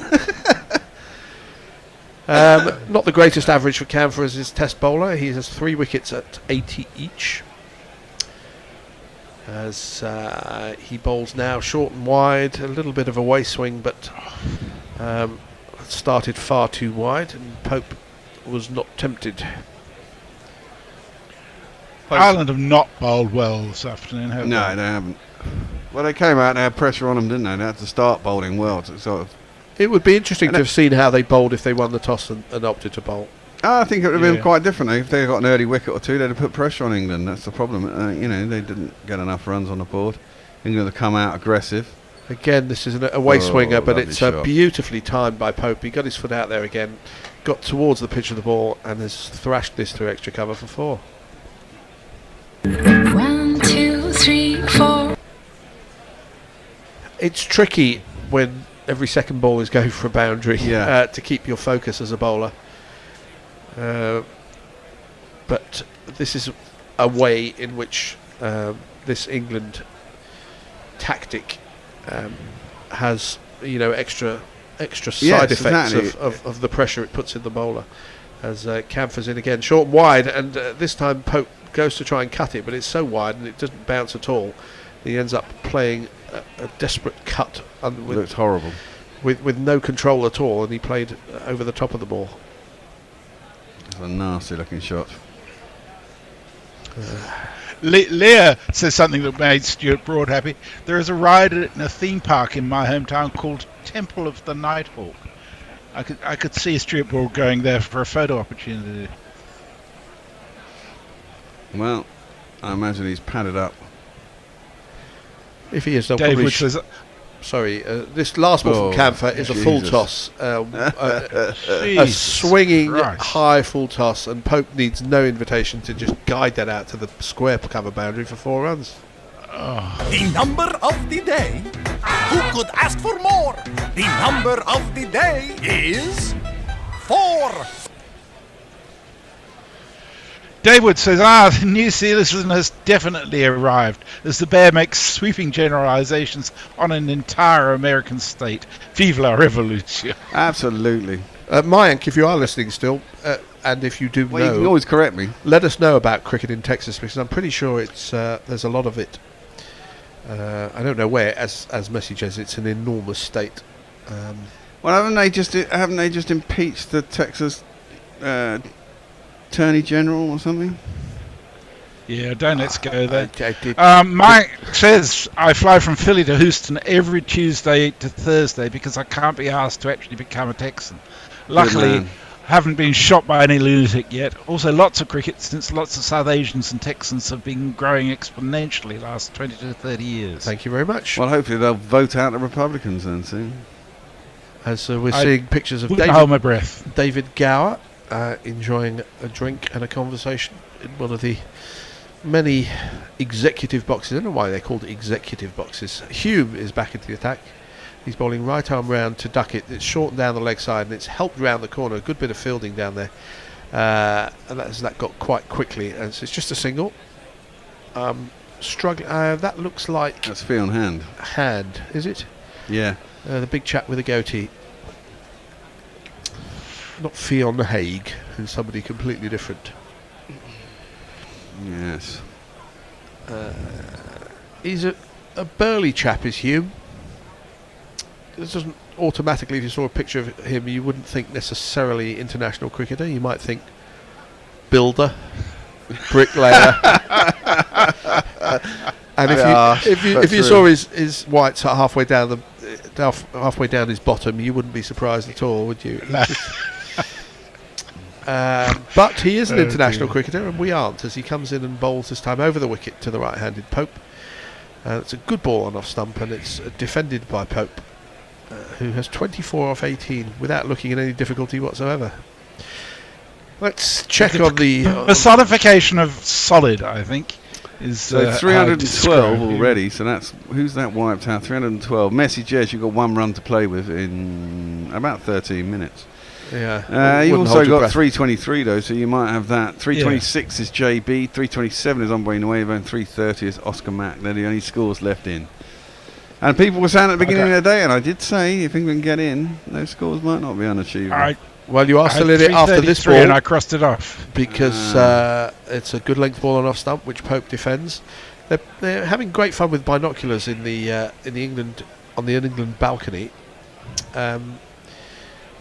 Not the greatest average for Camphor as his test bowler. He has 3 wickets at 80 each. As he bowls now short and wide. A little bit of a way swing, but started far too wide, and Pope was not tempted. Ireland have not bowled well this afternoon, have they? No, they haven't. Well, they came out and had pressure on them, didn't they? They had to start bowling well. To sort of. It would be interesting to have seen how they bowled if they won the toss and opted to bowl. I think it would have been quite different. If they got an early wicket or two, they'd have put pressure on England. That's the problem. They didn't get enough runs on the board. England have come out aggressive. Again, this is a way swinger, but it's shot. Beautifully timed by Pope. He got his foot out there again, got towards the pitch of the ball, and has thrashed this through extra cover for 4. 1, 2, 3, 4. It's tricky when every second ball is going for a boundary to keep your focus as a bowler. But this is a way in which this England tactic has extra side effects of the pressure it puts in the bowler. As Camphor's in again, short and wide, and this time Pope goes to try and cut it, but it's so wide and it doesn't bounce at all. He ends up playing a desperate cut. Looks horrible. With no control at all, and he played over the top of the ball. It's a nasty looking shot. Leah says something that made Stuart Broad happy. There is a ride in a theme park in my hometown called Temple of the Nighthawk. I could see Stuart Broad going there for a photo opportunity. Well, I imagine he's padded up. If he is, they'll Dave probably says, sorry, this last ball from Camphor is a full toss. A swinging Christ. high full toss, and Pope needs no invitation to just guide that out to the square cover boundary for 4 runs. The number of the day. Who could ask for more? The number of the day is 4. David says, the New Zealand has definitely arrived as the bear makes sweeping generalizations on an entire American state. Vive la revolution. Absolutely. Mayank, if you are listening still, and if you do Well, know, you can always correct me. let us know about cricket in Texas, because I'm pretty sure it's there's a lot of it. I don't know where, as message as it's an enormous state. Well, haven't they just impeached the Texas Attorney General or something? Yeah, don't let's go there. I did. Mike says, I fly from Philly to Houston every Tuesday to Thursday because I can't be asked to actually become a Texan. Luckily, haven't been shot by any lunatic yet. Also, lots of cricket, since lots of South Asians and Texans have been growing exponentially last 20 to 30 years. Thank you very much. Well, hopefully they'll vote out the Republicans then soon. As we're seeing pictures of hold my breath. David Gower enjoying a drink and a conversation in one of the many executive boxes. I don't know why they're called executive boxes. Hume is back into the attack. He's bowling right arm round to duck it. It's shortened down the leg side and it's helped round the corner. A good bit of fielding down there. And that got quite quickly. And so it's just a single. Struggling. That looks like... That's fee on hand. Hand, is it? Yeah. The big chap with a goatee. Not Fionn Haig, who's somebody completely different. Yes. He's a burly chap, is Hume. This doesn't automatically, if you saw a picture of him, you wouldn't think necessarily international cricketer. You might think builder, bricklayer. And if you saw his whites halfway down halfway down his bottom, you wouldn't be surprised at all, would you? But he is an international cricketer, and we aren't, as he comes in and bowls this time over the wicket to the right-handed Pope. It's a good ball on off stump, and it's defended by Pope, who has 24 off 18 without looking at any difficulty whatsoever. Let's check on the personification of solid, I think. Is 312 already, so that's who's that wiped out? 312. Messi Jez, you've got 1 run to play with in about 13 minutes. Yeah. You've also got 323 though, so you might have that. 326 is JB, 327 is Hombre Nuevo, and 330 is Oscar Mack. They're the only scores left in. And people were saying at the beginning of the day, and I did say if England get in, those scores might not be unachievable. Well, you are still in it after this ball, and I crossed it off because it's a good length ball on off stump, which Pope defends. They're having great fun with binoculars in the England balcony.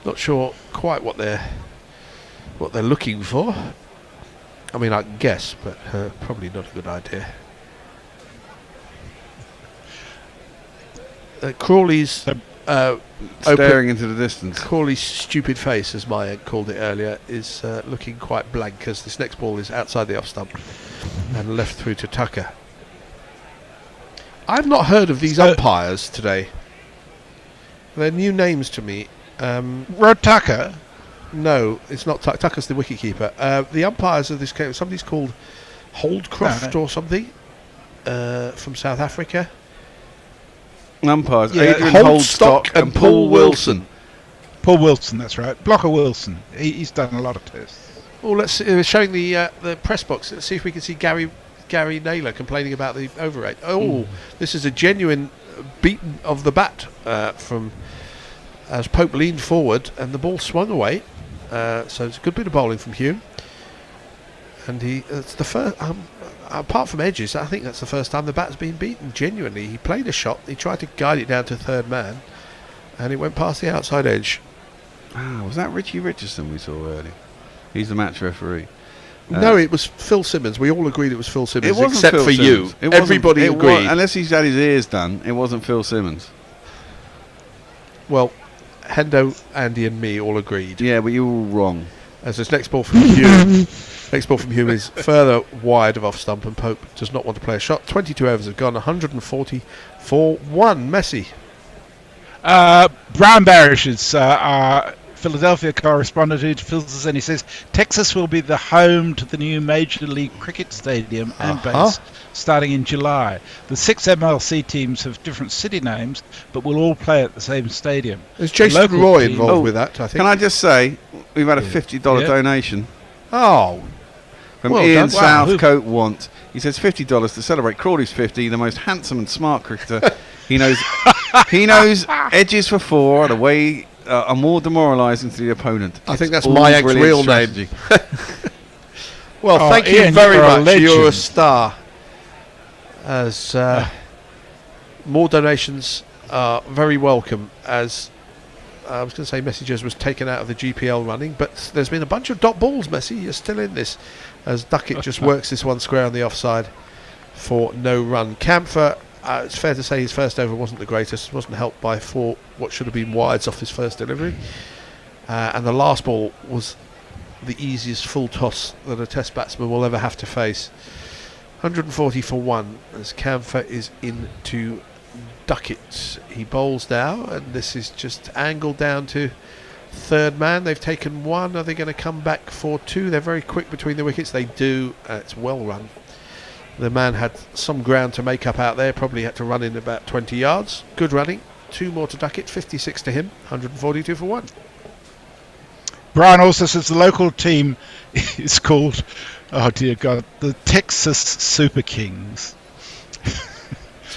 Not sure quite what they're looking for. I mean, I can guess, but probably not a good idea. Crawley's staring into the distance. Crawley's stupid face, as Maya called it earlier, is looking quite blank as this next ball is outside the off stump and left through to Tucker. I've not heard of these umpires today. They're new names to me. Rod Tucker? No, it's not Tucker. Tucker's the wicketkeeper. The umpires of this game, somebody's called Holdcroft or something from South Africa. Umpires, Adrian Holdstock and Paul Wilson. Paul Wilson, that's right. Blocker Wilson. He's done a lot of tests. Well, let's see, showing the press box. Let's see if we can see Gary Naylor complaining about the over rate. This is a genuine beaten of the bat from as Pope leaned forward and the ball swung away. So it's a good bit of bowling from Hume. And it's the first, apart from edges, I think that's the first time the bat's been beaten genuinely. He played a shot, he tried to guide it down to third man, and it went past the outside edge. Was that Richie Richardson we saw earlier? He's the match referee. No, it was Phil Simmons. We all agreed it was Phil Simmons, It wasn't except Phil for Simmons. you. Everybody agreed. Unless he's had his ears done, it wasn't Phil Simmons. Well, Hendo, Andy and me all agreed. Yeah, but you were all wrong. As this next ball from Hume. Next ball from Hume is further wide of off stump, and Pope does not want to play a shot. 22 overs have gone, 140 for 1. Messi. Brian Barish is our Philadelphia correspondent who fills us in. He says Texas will be the home to the new Major League Cricket Stadium and base starting in July. The 6 MLC teams have different city names, but will all play at the same stadium. There's Jason Roy involved with that, I think. Can I just say, we've had a $50 donation. Oh. From Well Ian done. Wow. Southcote Want. He says $50 to celebrate Crawley's 50, the most handsome and smart cricketer. He knows edges for 4 are the way are more demoralising to the opponent. I think It's that's all Mayak's brilliant real strategy. name. Well, thank you Ian, very you're a much. You're a legend. star. As more donations are very welcome, as I was going to say Messengers was taken out of the GPL running, but there's been a bunch of dot balls, Messi. You're still in this, as Duckett just works this one square on the offside for no run. Camphor, it's fair to say his first over wasn't the greatest, wasn't helped by 4 what should have been wides off his first delivery, and the last ball was the easiest full toss that a test batsman will ever have to face. 140 for 1 as Camphor is into Duckett. He bowls now, and this is just angled down to third man. They've taken 1. Are they going to come back for 2? They're very quick between the wickets. They do. It's well run. The man had some ground to make up out there. Probably had to run in about 20 yards. Good running. 2 more to Duckett. 56 to him. 142 for 1. Brian also says the local team is called, oh dear God, the Texas Super Kings.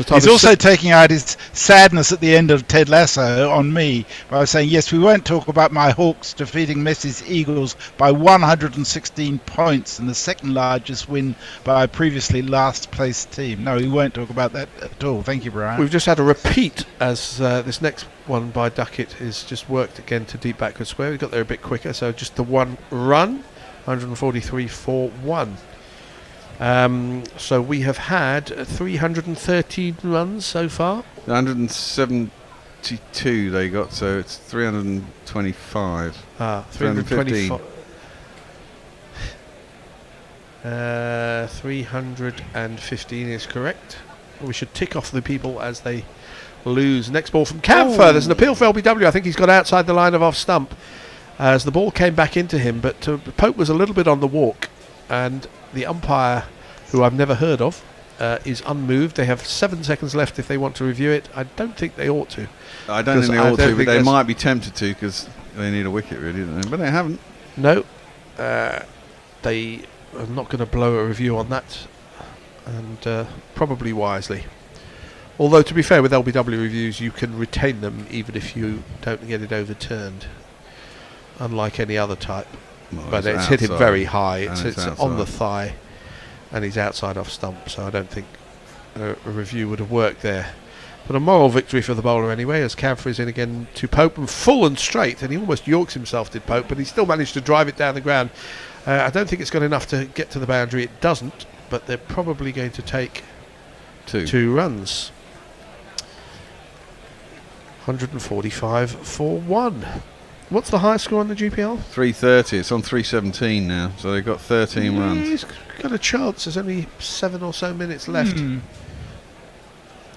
He's also taking out his sadness at the end of Ted Lasso on me by saying, yes, we won't talk about my Hawks defeating Messi's Eagles by 116 points and the second largest win by a previously last place team. No, we won't talk about that at all. Thank you, Brian. We've just had a repeat as this next one by Duckett is just worked again to deep backward square. We got there a bit quicker, so just the 1 run, 143 for 1. So we have had 313 runs so far. 172 they got, so it's 325. 325. 315 is correct. We should tick off the people as they lose. Next ball from Camphor. There's an appeal for LBW. I think he's got outside the line of off stump as the ball came back into him, but Pope was a little bit on the walk, and the umpire, who I've never heard of, is unmoved. They have 7 seconds left if they want to review it. I don't think they ought to. I don't think they ought to, but they might be tempted to because they need a wicket, really, don't they? But they haven't. No. They are not going to blow a review on that, and probably wisely. Although, to be fair, with LBW reviews, you can retain them even if you don't get it overturned, unlike any other type. Well, but it's hit him very high. It's on the thigh, and he's outside off stump, so I don't think a review would have worked there. But a moral victory for the bowler anyway, as Camphor is in again to Pope, and full and straight, and he almost yorks himself, did Pope, but he still managed to drive it down the ground. I don't think it's got enough to get to the boundary. It doesn't, but they're probably going to take 2 runs. 145 for 1. What's the highest score on the GPL? 330. It's on 317 now, so they've got 13 runs. He's got a chance. There's only 7 or so minutes left.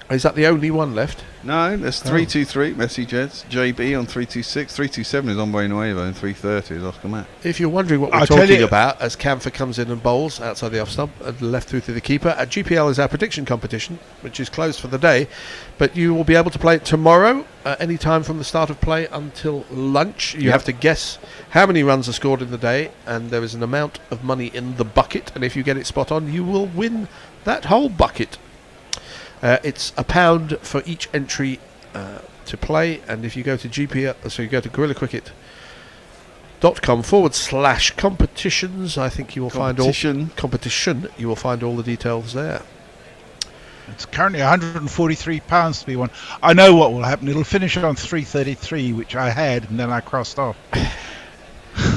Is that the only one left? No, there's 323, Messi Jets. JB on 326. 327 is Hombre Nuevo, and 330 is Oscar Matt. If you're wondering what we're talking about, as Camphor comes in and bowls outside the off stump and left through to the keeper, GPL is our prediction competition, which is closed for the day, but you will be able to play it tomorrow, any time from the start of play until lunch. You have to guess how many runs are scored in the day, and there is an amount of money in the bucket, and if you get it spot on, you will win that whole bucket. It's £1 for each entry to play, and if you go to GPL, so you go to guerrillaccricket.com/competitions, I think you will find all competition. You will find all the details there. It's currently £143 to be won. I know what will happen. It'll finish on 333, which I had, and then I crossed off.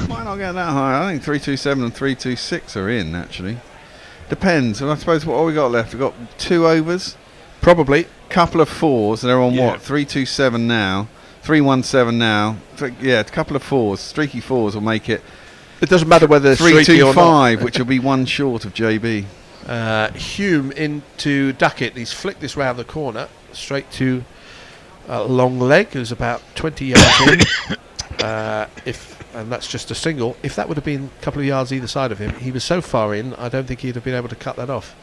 Might not get that high. I think 327 and 326 are in, actually. Depends. And I suppose what we got left? We've got 2 overs. Probably. Couple of 4s. They're on what? 327 now. 317 now. Yeah, a couple of 4s. Streaky 4s will make it. It doesn't matter whether it's 325, which will be 1 short of JB. Hume into Duckett. He's flicked this round the corner straight to long leg, who's about 20 yards in. And that's just a single. If that would have been a couple of yards either side of him, he was so far in, I don't think he'd have been able to cut that off.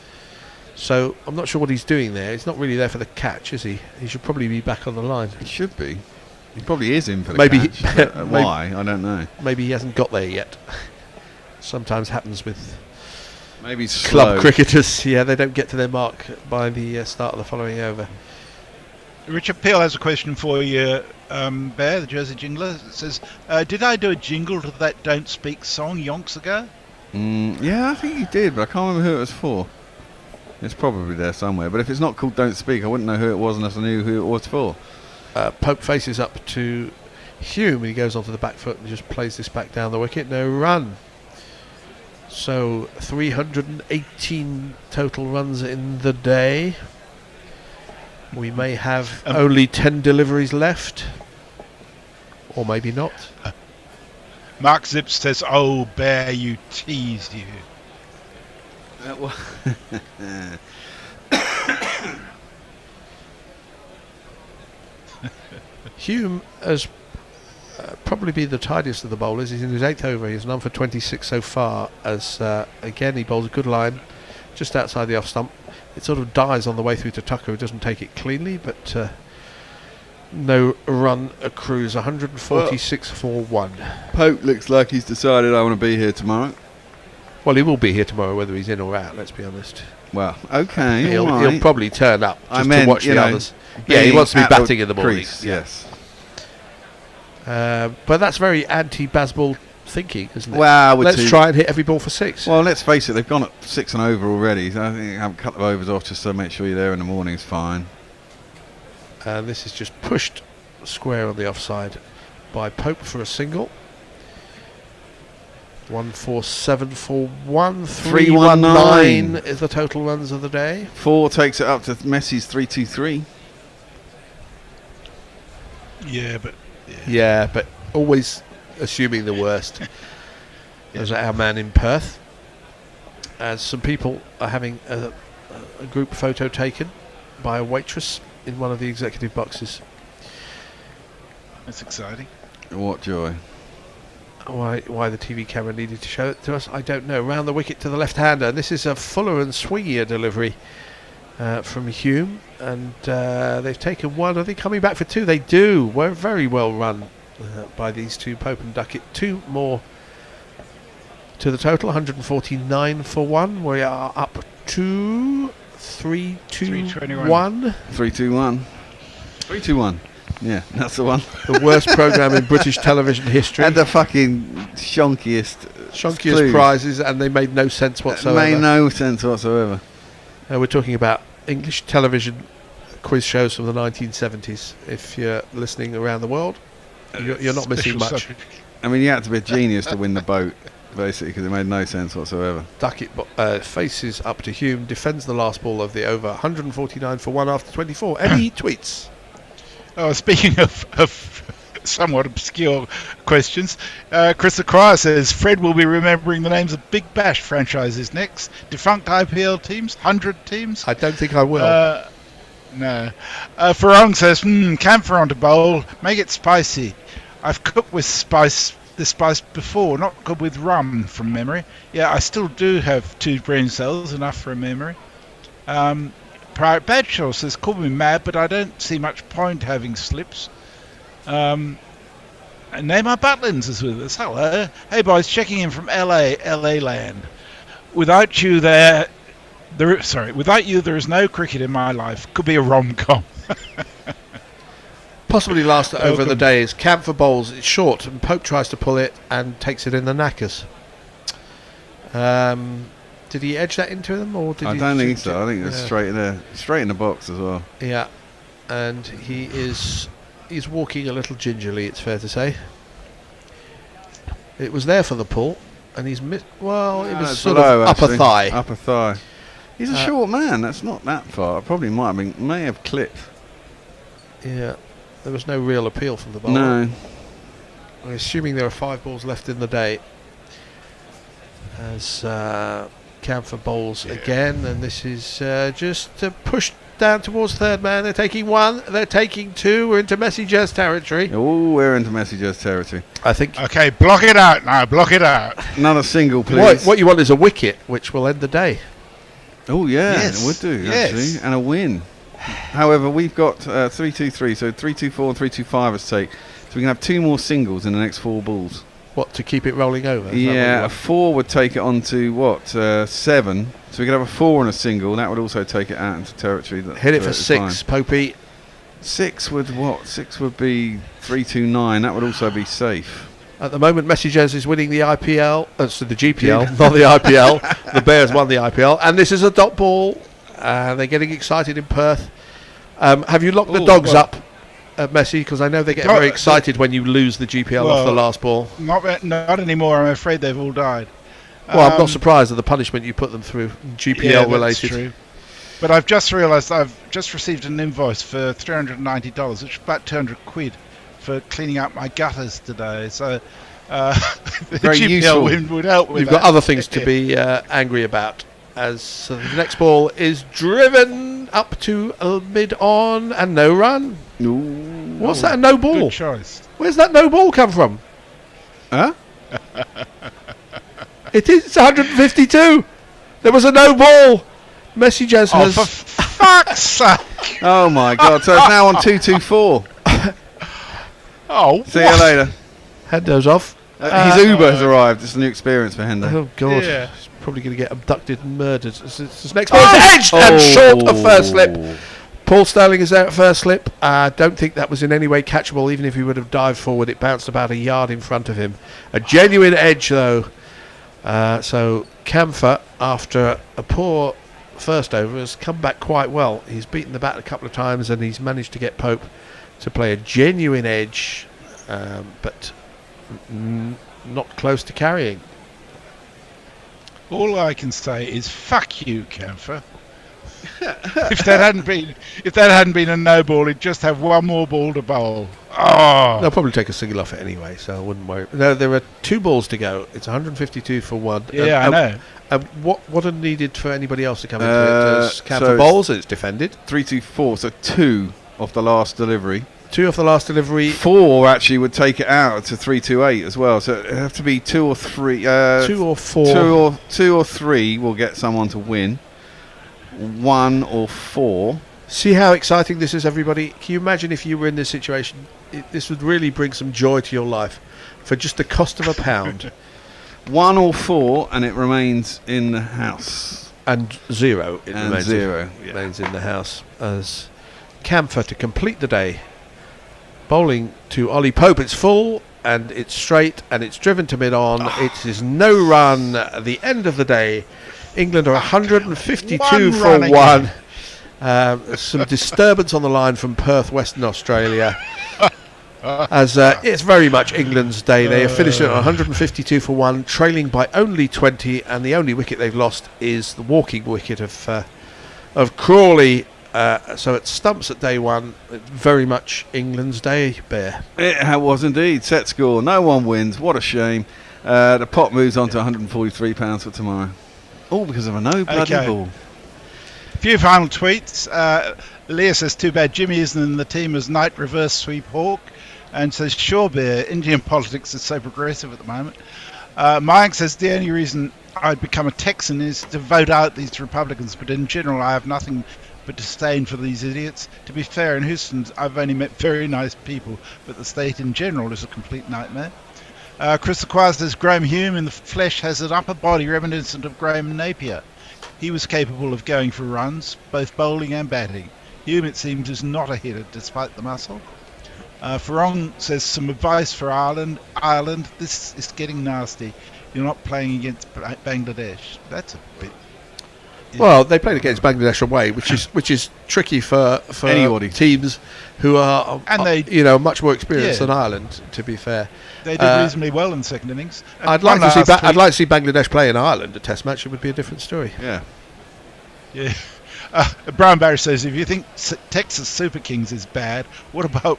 So I'm not sure what he's doing there. He's not really there for the catch, is he? He should probably be back on the line. He should be. He probably is in for the catch. Why? I don't know. Maybe he hasn't got there yet. Sometimes happens with maybe club cricketers. Yeah, they don't get to their mark by the start of the following over. Richard Peel has a question for you, Bear, the Jersey Jingler. It says, did I do a jingle to that Don't Speak song yonks ago? Yeah, I think you did, but I can't remember who it was for. It's probably there somewhere, but if it's not called Don't Speak, I wouldn't know who it was unless I knew who it was for. Pope faces up to Hume, and he goes onto the back foot and just plays this back down the wicket. No run. So 318 total runs in the day. We may have only 10 deliveries left, or maybe not. Mark Zips says, "Oh, Bear, you teased you." Hume has probably been the tidiest of the bowlers. He's in his 8th over. He's none for 26 so far. As again, he bowls a good line just outside the off stump. It sort of dies on the way through to Tucker, who doesn't take it cleanly, but no run accrues. 146 for 1. Pope looks like he's decided I want to be here tomorrow. Well, he will be here tomorrow, whether he's in or out, let's be honest. Well, okay. He'll probably turn up just to watch the others. Yeah, he wants to be batting in the morning. Yes. But that's very anti-Bazball thinking, isn't it? Well, let's try and hit every ball for 6. Well, let's face it, they've gone at 6 and over already. So I think have a couple of overs off just to make sure you're there in the morning is fine. And this is just pushed square on the offside by Pope for a single. 147 for 1. 319 is the total runs of the day. 4 takes it up to Messi's 323. Yeah, but always assuming the worst. As our man in Perth, as some people are having a group photo taken by a waitress in one of the executive boxes. That's exciting. What joy. Why the TV camera needed to show it to us, I don't know. Round the wicket to the left-hander. This is a fuller and swingier delivery from Hume, and they've taken 1. Are they coming back for 2? They do. We're very well run by these two, Pope and Duckett. 2 more to the total. 149 for 1. We are up to 321. 321. 321. Yeah, that's the one. The worst programme in British television history. And the fucking shonkiest prizes, and they made no sense whatsoever. Made no sense whatsoever. We're talking about English television quiz shows from the 1970s. If you're listening around the world, you're not missing much. I mean, you had to be a genius to win the boat, basically, because it made no sense whatsoever. Duckett faces up to Hume, defends the last ball of the over. 149 for 1 after 24. Any tweets? Oh, speaking of somewhat obscure questions, Chris the Crier says Fred will be remembering the names of Big Bash franchises next. Defunct IPL teams, 100 teams. I don't think I will. No. Farong says, camphor on to bowl, make it spicy. I've cooked with this spice before, not good with rum from memory. Yeah, I still do have 2 brain cells, enough for a memory. Pirate Badshaw says, call me mad, but I don't see much point having slips. And Neymar Butlins is with us. Hello. Hey boys, checking in from LA land. Without you without you there is no cricket in my life. Could be a rom-com. Possibly last over the days. Camphor bowls, it's short, and Pope tries to pull it and takes it in the knackers. Did he edge that into them, or did I don't think so. I think it's straight in the box as well. Yeah, and he's walking a little gingerly, it's fair to say. It was there for the pull, and he's it was sort of upper thigh. Upper thigh. He's a short man. That's not that far. It probably may have clipped. Yeah, there was no real appeal from the bowler. No. I'm assuming there are 5 balls left in the day. As Camphor bowls again, and this is just pushed down towards third man. They're taking 1, they're taking 2. We're into Messi Jazz territory. Oh, we're into Messi Jazz territory. I think. Okay, block it out now. Block it out. Another single, please. What you want is a wicket, which will end the day. Oh yeah, yes. it would do actually, and a win. However, we've got 3-2-3, so 3-2-4 and 3-2-5 at stake. So we can have 2 more singles in the next 4 balls. What, to keep it rolling over? Yeah, a 4 would take it on to 7. So we could have a 4 and a single. That would also take it out into territory. Hit it for 6, Popey. 6 would what? 6 would be 3-2-9. That would also be safe. At the moment, Messi Jazz is winning the IPL. So the GPL, not the IPL. The Bears won the IPL, and this is a dot ball. They're getting excited in Perth. Have you locked the dogs up at Messi? Because I know they get very excited when you lose the GPL off the last ball. Not anymore. I'm afraid they've all died. Well, I'm not surprised at the punishment you put them through, GPL related. True. But I've just realised I've just received an invoice for $390, which is about 200 quid, for cleaning up my gutters today. So the very GPL useful. win would help with You've that. got other things to be angry about. As the next ball is driven up to mid-on and no run. Ooh. What's that, a no ball? Good choice. Where's that no ball come from? Huh? It's 152. There was a no ball. Messi Jazz has... for fuck's sake. Oh my God, so it's now on 2-2-4. Oh, see you later. Head those off. His Uber has arrived. It's a new experience for Hendo. Oh God. Yeah. He's probably going to get abducted and murdered. This next ball is edged and short of first slip. Paul Sterling is there at first slip. I don't think that was in any way catchable. Even if he would have dived forward, it bounced about a yard in front of him. A genuine edge though. So Camphor, after a poor first over, has come back quite well. He's beaten the bat a couple of times and he's managed to get Pope to play a genuine edge, but not close to carrying. All I can say is fuck you, Camphor. if that hadn't been a no ball, he'd just have 1 more ball to bowl. Oh, They'll probably take a single off it anyway, so I wouldn't worry. No, there are 2 balls to go. It's 152 for 1. Yeah, I know. What are needed for anybody else to come into it? As Camphor so bowls, it's defended. 3-2-4, so 2 off the last delivery. 2 off the last delivery. 4 actually would take it out to 3-2-8 as well. So it'd have to be 2 or 3. 2 or 4. 2 or 3 will get someone to win. 1 or 4. See how exciting this is, everybody. Can you imagine if you were in this situation? This would really bring some joy to your life for just the cost of £1. 1 or 4, and it remains in the house. And 0. It and remains 0. Remains in the house as Camphor to complete the day. Bowling to Ollie Pope. It's full and it's straight and it's driven to mid-on. It is no run at the end of the day. England are 152 for 1. Some disturbance on the line from Perth, Western Australia. As it's very much England's day. They have finished at 152 for 1, trailing by only 20, and the only wicket they've lost is the walking wicket of Crawley. So it stumps at day one. Very much England's day, Bear. It was indeed. Set score. No one wins. What a shame. The pot moves on to £143 for tomorrow. All because of a no bloody ball. A few final tweets. Leah says, too bad Jimmy isn't in the team as Knight reverse sweep Hawk. And says, sure, Bear, Indian politics is so progressive at the moment. Mike says, the only reason I'd become a Texan is to vote out these Republicans, but in general I have nothing but disdain for these idiots. To be fair, in Houston I've only met very nice people, but the state in general is a complete nightmare. Chris Acquire says, Graham Hume in the flesh has an upper body reminiscent of Graham Napier. He was capable of going for runs, both bowling and batting. Hume, it seems, is not a hitter despite the muscle. Farong says, some advice for Ireland. Ireland, this is getting nasty. You're not playing against Bangladesh. That's a bit... Well, they played against Bangladesh away, which is tricky for anybody. Teams who are much more experienced than Ireland. To be fair, they did reasonably well in the second innings. I'd like to see Bangladesh play in Ireland a Test match. It would be a different story. Yeah. Brian Barry says, if you think Texas Super Kings is bad, what about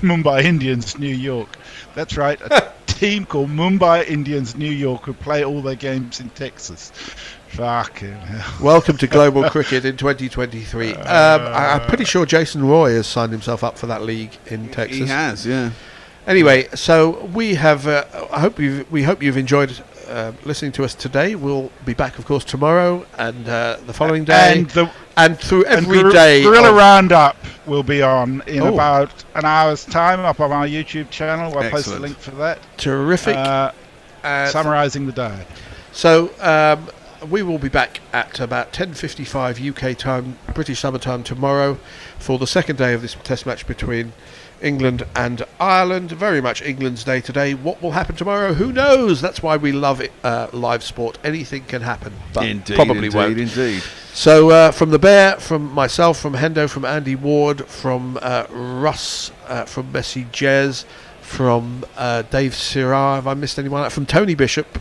Mumbai Indians New York? That's right, a team called Mumbai Indians New York who play all their games in Texas. Fucking hell. Welcome to global cricket in 2023. I'm pretty sure Jason Roy has signed himself up for that league in Texas. He has, yeah. Anyway, so we have. We hope you've enjoyed listening to us today. We'll be back, of course, tomorrow and the following day, and through every day. Gorilla Roundup will be on in about an hour's time up on our YouTube channel. I'll post a link for that. Terrific. Summarising the day. So we will be back at about 10:55 UK time, British summer time tomorrow, for the second day of this Test match between England and Ireland. Very much England's day today. What will happen tomorrow? Who knows? That's why we love it, live sport. Anything can happen, but probably won't. Indeed. So from the Bear, from myself, from Hendo, from Andy Ward, from Russ, from Messi Jez, from Dave Sirah, have I missed anyone? From Tony Bishop,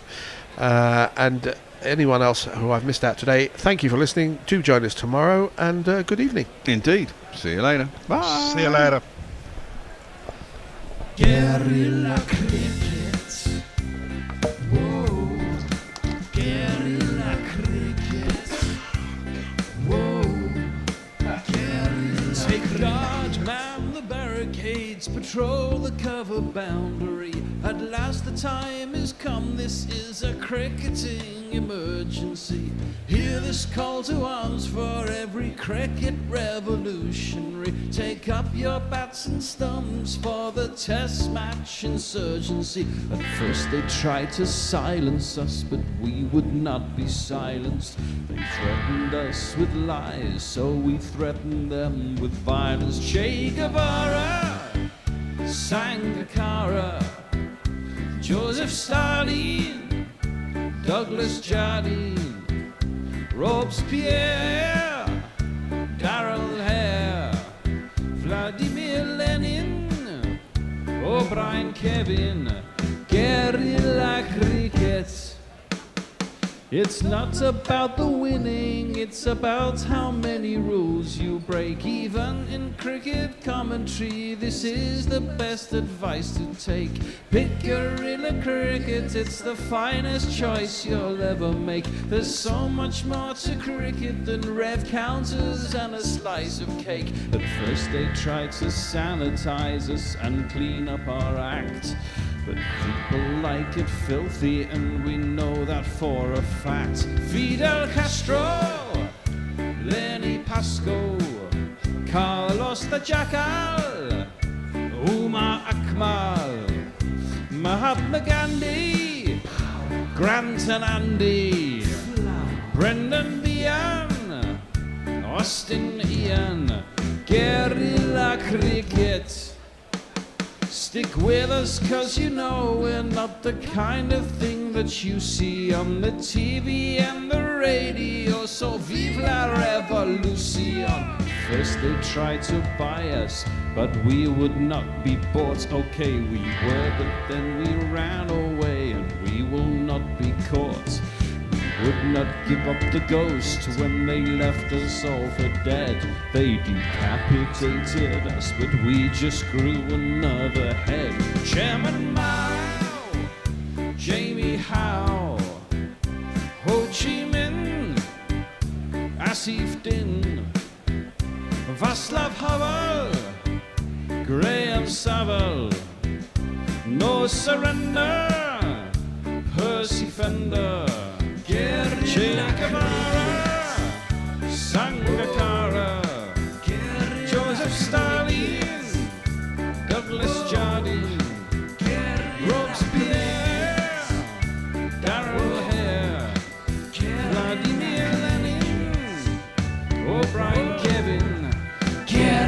and anyone else who I've missed out today, thank you for listening. Do join us tomorrow, and good evening. Indeed. See you later. Bye. See you later. Guerrilla cricket. Whoa. Guerrilla cricket. Whoa. Guerrilla. Take guard, man the barricades, patrol the cover boundary. At last the time is come, this is a cricketing emergency. Hear this call to arms for every cricket revolutionary. Take up your bats and stumps for the Test match insurgency. At first they tried to silence us, but we would not be silenced. They threatened us with lies, so we threatened them with violence. Che Guevara, Sangakkara, Joseph Stalin, Douglas Jardine, Robespierre, Darrell Hare, Vladimir Lenin, O'Brien Kevin, guerrilla cricket. It's not about the winning, it's about how many rules you break. Even in cricket commentary, this is the best advice to take. Pick guerrilla cricket, it's the finest choice you'll ever make. There's so much more to cricket than rev counters and a slice of cake. At first they tried to sanitize us and clean up our act, but people like it filthy, and we know that for a fact. Fidel Castro, Lenny Pascoe, Carlos the Jackal, Umar Akmal, Mahatma Gandhi, Grant and Andy, Brendan Behan, Austin Ian, guerrilla cricket. Stick with us, cause you know we're not the kind of thing that you see on the TV and the radio. So vive la revolution. First they tried to buy us, but we would not be bought. Okay, we were, but then we ran away, and we will not be caught. would not give up the ghost when they left us all for dead. They decapitated us, but we just grew another head. Chairman Mao, Jamie Howe, Ho Chi Minh, Asif Din, Václav Havel, Graham Saville, No Surrender, Percy Fender, Che Guevara.